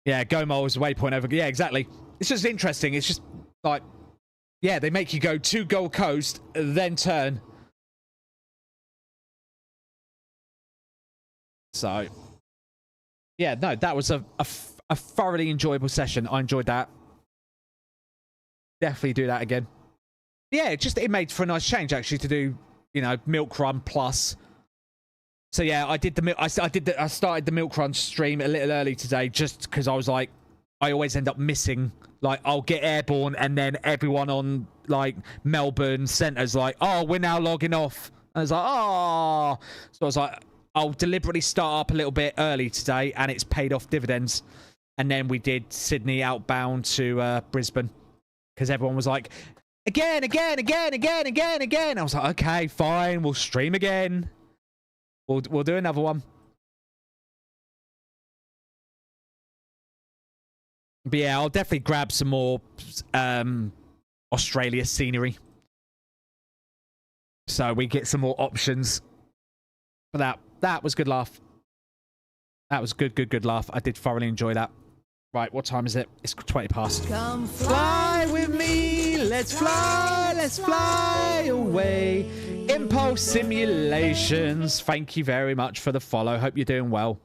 Speaker 1: Yeah, Go Mole's waypoint over. Yeah, exactly. It's just interesting. It's just like, yeah, they make you go to Gold Coast, then turn. So, yeah, no, that was a thoroughly enjoyable session. I enjoyed that. Definitely do that again. Yeah, it made for a nice change actually to do, you know, Milkrun plus. So yeah, I started the Milkrun stream a little early today just because I was like, I always end up missing. Like, I'll get airborne and then everyone on like Melbourne Centre's like, oh, we're now logging off. And I was like, oh. So I was like, I'll deliberately start up a little bit early today, and it's paid off dividends. And then we did Sydney outbound to Brisbane because everyone was like, again. I was like, okay, fine, we'll stream again. We'll do another one. But yeah, I'll definitely grab some more Australia scenery, so we get some more options. But that was good laugh. That was good laugh. I did thoroughly enjoy that. Right, what time is it? It's 20 past.
Speaker 12: Come
Speaker 1: fly with me. Let's fly away. Impulse Simulations. Thank you very much for the follow. Hope you're doing well.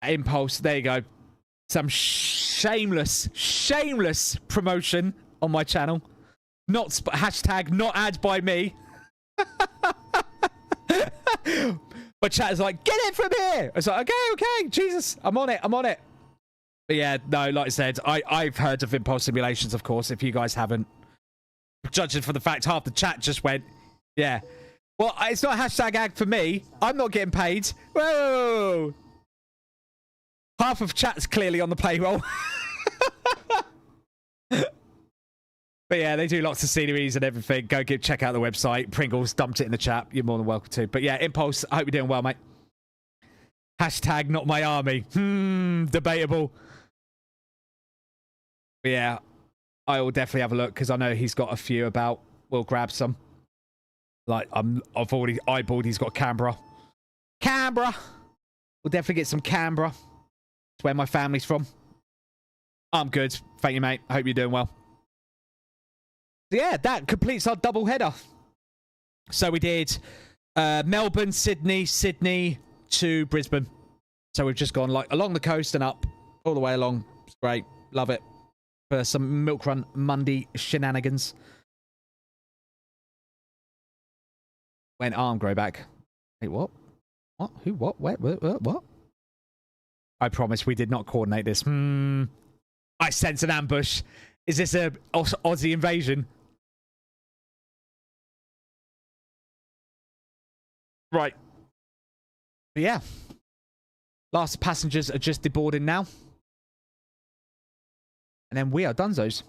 Speaker 1: Impulse, there you go. Some shameless promotion on my channel. Not hashtag not ad by me. But chat is like, get it from here. I was like, okay, Jesus, I'm on it. But yeah, no, like I said, I've heard of Impulse Simulations, of course, if you guys haven't. Judging from the fact half the chat just went, yeah. Well, it's not a hashtag ad for me. I'm not getting paid. Whoa. Half of chat's clearly on the payroll. But yeah, they do lots of sceneries and everything. Go check out the website. Pringles dumped it in the chat. You're more than welcome to. But yeah, Impulse, I hope you're doing well, mate. Hashtag not my army. Debatable. But yeah, I will definitely have a look because I know he's got a few about. We'll grab some. Like, I've already eyeballed he's got Canberra. We'll definitely get some Canberra. It's where my family's from. I'm good. Thank you, mate. I hope you're doing well. So yeah, that completes our double header. So we did Melbourne, Sydney to Brisbane. So we've just gone like along the coast and up all the way along. It's great. Love it. For some Milkrun Monday shenanigans. When arm grow back. Hey, what? What? Who? What? Where? What? I promise we did not coordinate this. I sense an ambush. Is this a Aussie invasion? Right. But yeah. Last passengers are just deboarding now. And then we are donezos.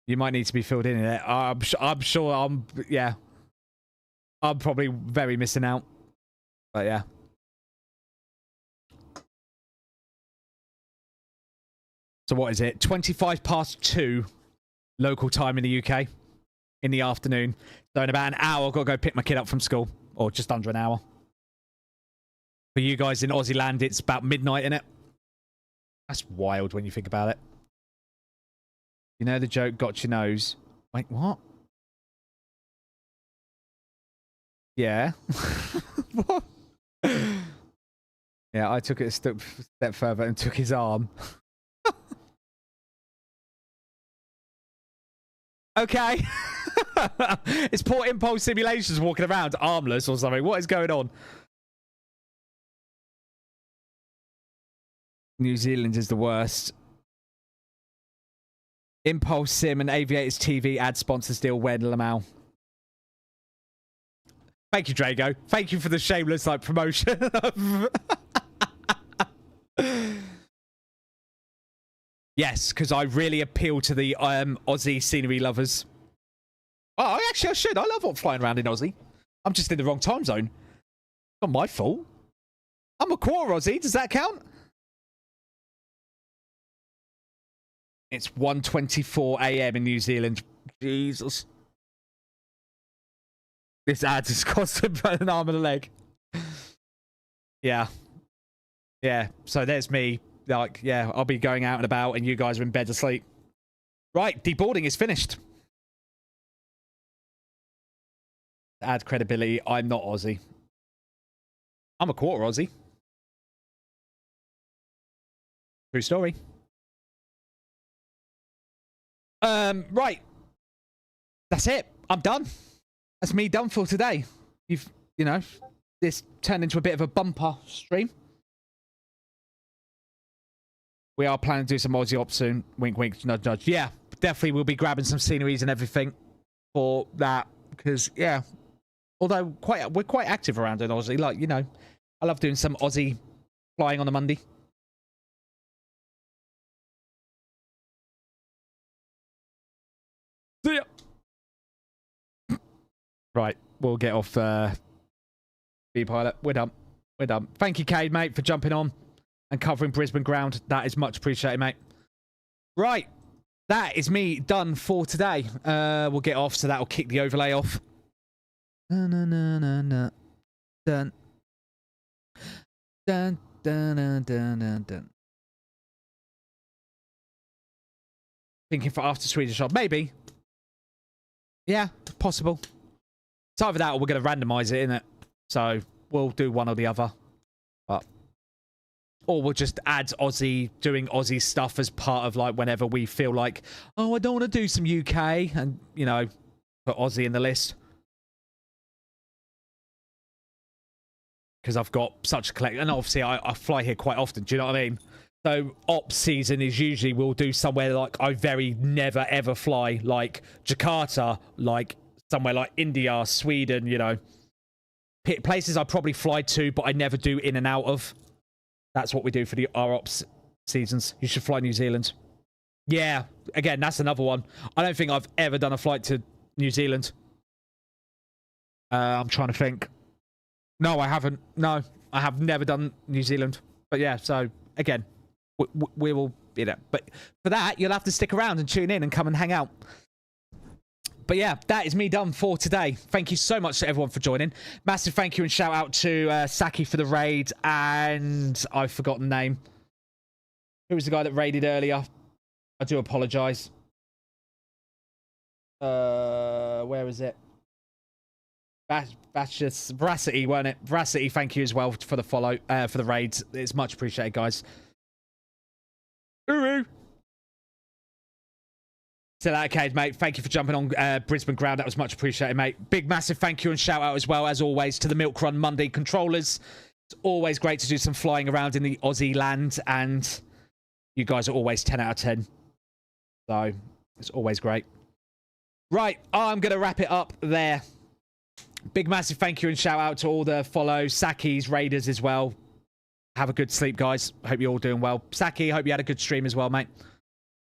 Speaker 1: You might need to be filled in there. I'm sure yeah. I'm probably very missing out. But yeah. So what is it? 2 local time in the UK in the afternoon. So in about an hour, I've got to go pick my kid up from school. Or just under an hour. For you guys in Aussie land, it's about midnight, innit? That's wild when you think about it. You know the joke got your nose. Wait, what? Yeah. What? Yeah, I took it a step further and took his arm. Okay. It's poor Impulse Simulations walking around armless or something. What is going on? New Zealand is the worst. Impulse Sim and Aviators TV ad sponsors deal when Lamau. Thank you, Drago. Thank you for the shameless like promotion. Yes, because I really appeal to the Aussie scenery lovers. Oh, actually, I should. I love flying around in Aussie. I'm just in the wrong time zone. Not my fault. I'm a quarter Aussie. Does that count? It's 1:24 a.m. in New Zealand. Jesus. This ad has cost him an arm and a leg. Yeah. Yeah. So there's me. Like, yeah, I'll be going out and about and you guys are in bed asleep. Right. Deboarding is finished. To add credibility, I'm not Aussie. I'm a quarter Aussie. True story. Right. That's it. I'm done. That's me done for today. You know, this turned into a bit of a bumper stream. We are planning to do some Aussie ops soon. Wink, wink, nudge, nudge. Yeah, definitely we'll be grabbing some sceneries and everything for that. Because, yeah, although we're quite active around in Aussie. Like, you know, I love doing some Aussie flying on a Monday. See ya. Right, we'll get off B-Pilot. We're done. We're done. Thank you, Cade, mate, for jumping on and covering Brisbane ground. That is much appreciated, mate. Right, that is me done for today. We'll get off, so that'll kick the overlay off. Dun. Dun. Dun, dun, dun, dun, dun, dun. Thinking for after Swedish shop. Maybe. Yeah, possible. It's either that or we're going to randomize it, innit? So we'll do one or the other. Or we'll just add Aussie, doing Aussie stuff as part of, like, whenever we feel like, oh, I don't want to do some UK. And, you know, put Aussie in the list. Because I've got such a collection. And obviously, I fly here quite often. Do you know what I mean? So, ops season is usually we'll do somewhere like I very never ever fly. Like Jakarta, like somewhere like India, Sweden, you know. Places I probably fly to, but I never do in and out of. That's what we do for our ops seasons. You should fly New Zealand. Yeah, again, that's another one. I don't think I've ever done a flight to New Zealand. I'm trying to think. No, I haven't. No, I have never done New Zealand. But yeah, so again, we will, you know. But for that, you'll have to stick around and tune in and come and hang out. But yeah, that is me done for today. Thank you so much to everyone for joining. Massive thank you and shout out to Saki for the raid. And I've forgotten the name. Who was the guy that raided earlier? I do apologise. Where is it? Veracity, weren't it? Veracity, thank you as well for the follow, for the raids. It's much appreciated, guys. Uru! So that, okay, mate. Thank you for jumping on Brisbane ground. That was much appreciated, mate. Big, massive thank you and shout out as well, as always, to the Milkrun Monday controllers. It's always great to do some flying around in the Aussie land, and you guys are always 10 out of 10. So, it's always great. Right, I'm going to wrap it up there. Big, massive thank you and shout out to all the follows, Sakis, Raiders as well. Have a good sleep, guys. Hope you're all doing well. Saki, hope you had a good stream as well, mate.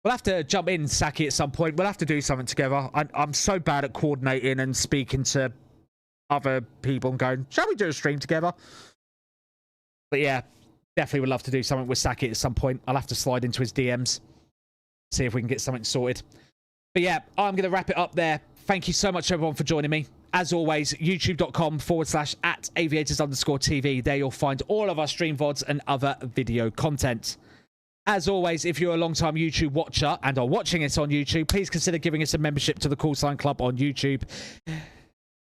Speaker 1: We'll have to jump in, Saki, at some point. We'll have to do something together. I'm so bad at coordinating and speaking to other people and going, shall we do a stream together? But yeah, definitely would love to do something with Saki at some point. I'll have to slide into his DMs, see if we can get something sorted. But yeah, I'm going to wrap it up there. Thank you so much, everyone, for joining me. As always, youtube.com/@aviators_TV. There you'll find all of our stream VODs and other video content. As always, if you're a long-time YouTube watcher and are watching us on YouTube, please consider giving us a membership to the Call Sign Club on YouTube.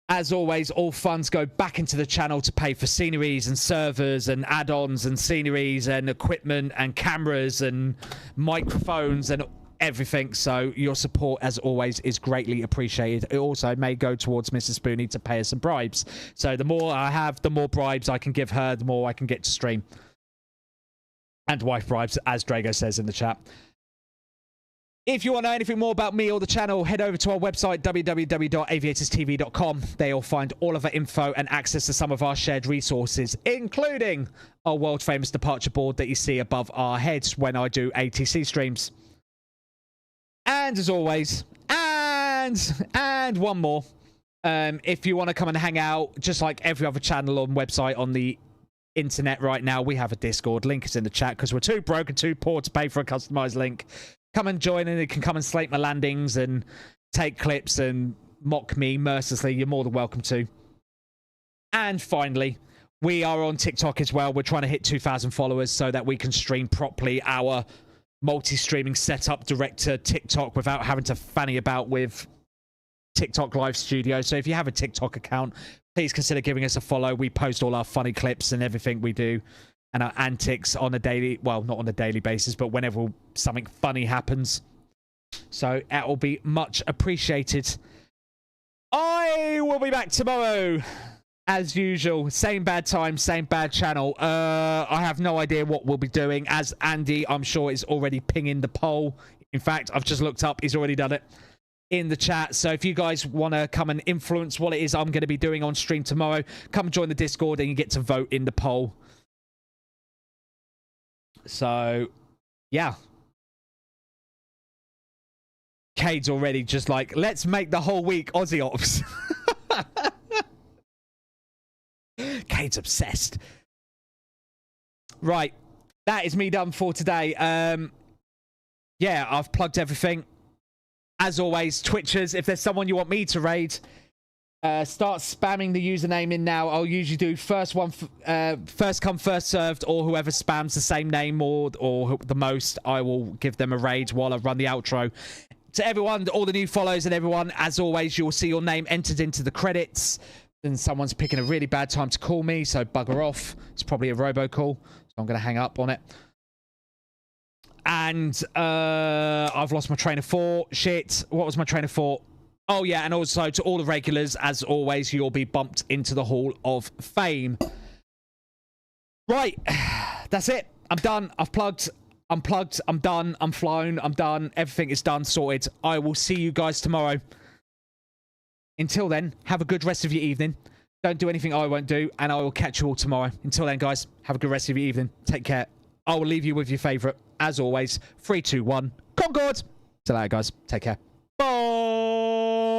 Speaker 1: As always, all funds go back into the channel to pay for sceneries and servers and add-ons and sceneries and equipment and cameras and microphones and everything. So your support, as always, is greatly appreciated. It also may go towards Mrs. Spoony to pay us some bribes. So the more I have, the more bribes I can give her, the more I can get to stream. And wife bribes, as Drago says in the chat. If you want to know anything more about me or the channel, head over to our website, www.aviatorstv.com. There you'll find all of our info and access to some of our shared resources, including our world-famous departure board that you see above our heads when I do ATC streams. And as always, And one more. If you want to come and hang out, just like every other channel on website on the internet right now, we have a Discord. Link is in the chat because we're too broke and too poor to pay for a customized link. Come and join and you can come and slate my landings and take clips and mock me mercilessly. You're more than welcome to. And finally, we are on TikTok as well. We're trying to hit 2,000 followers so that we can stream properly our multi-streaming setup direct to TikTok without having to fanny about with TikTok Live Studio. So if you have a TikTok account, please consider giving us a follow. We post all our funny clips and everything we do and our antics on a daily, well, not on a daily basis, but whenever something funny happens. So that will be much appreciated. I will be back tomorrow. As usual, same bad time, same bad channel. I have no idea what we'll be doing. As Andy, I'm sure, is already pinging the poll. In fact, I've just looked up. He's already done it in the chat. So if you guys want to come and influence what it is I'm going to be doing on stream tomorrow, come join the Discord and you get to vote in the poll. So, yeah. Cade's already just like, let's make the whole week Aussie Ops. Cade's obsessed. Right. That is me done for today. Yeah, I've plugged everything. As always, Twitchers, if there's someone you want me to raid, start spamming the username in now. I'll usually do first come, first served, or whoever spams the same name or the most, I will give them a raid while I run the outro. To everyone, all the new follows and everyone, as always, you'll see your name entered into the credits. And someone's picking a really bad time to call me, so bugger off. It's probably a robocall, so I'm going to hang up on it. And I've lost my train of thought. Shit, what was my train of thought? Oh, yeah, and also to all the regulars, as always, you'll be bumped into the Hall of Fame. Right, that's it. I'm done. I've plugged. I'm plugged. I'm done. I'm flown. I'm done. Everything is done, sorted. I will see you guys tomorrow. Until then, have a good rest of your evening. Don't do anything I won't do, and I will catch you all tomorrow. Until then, guys, have a good rest of your evening. Take care. I will leave you with your favourite, as always. 3, 2, 1. Concord! See you later, guys. Take care. Bye!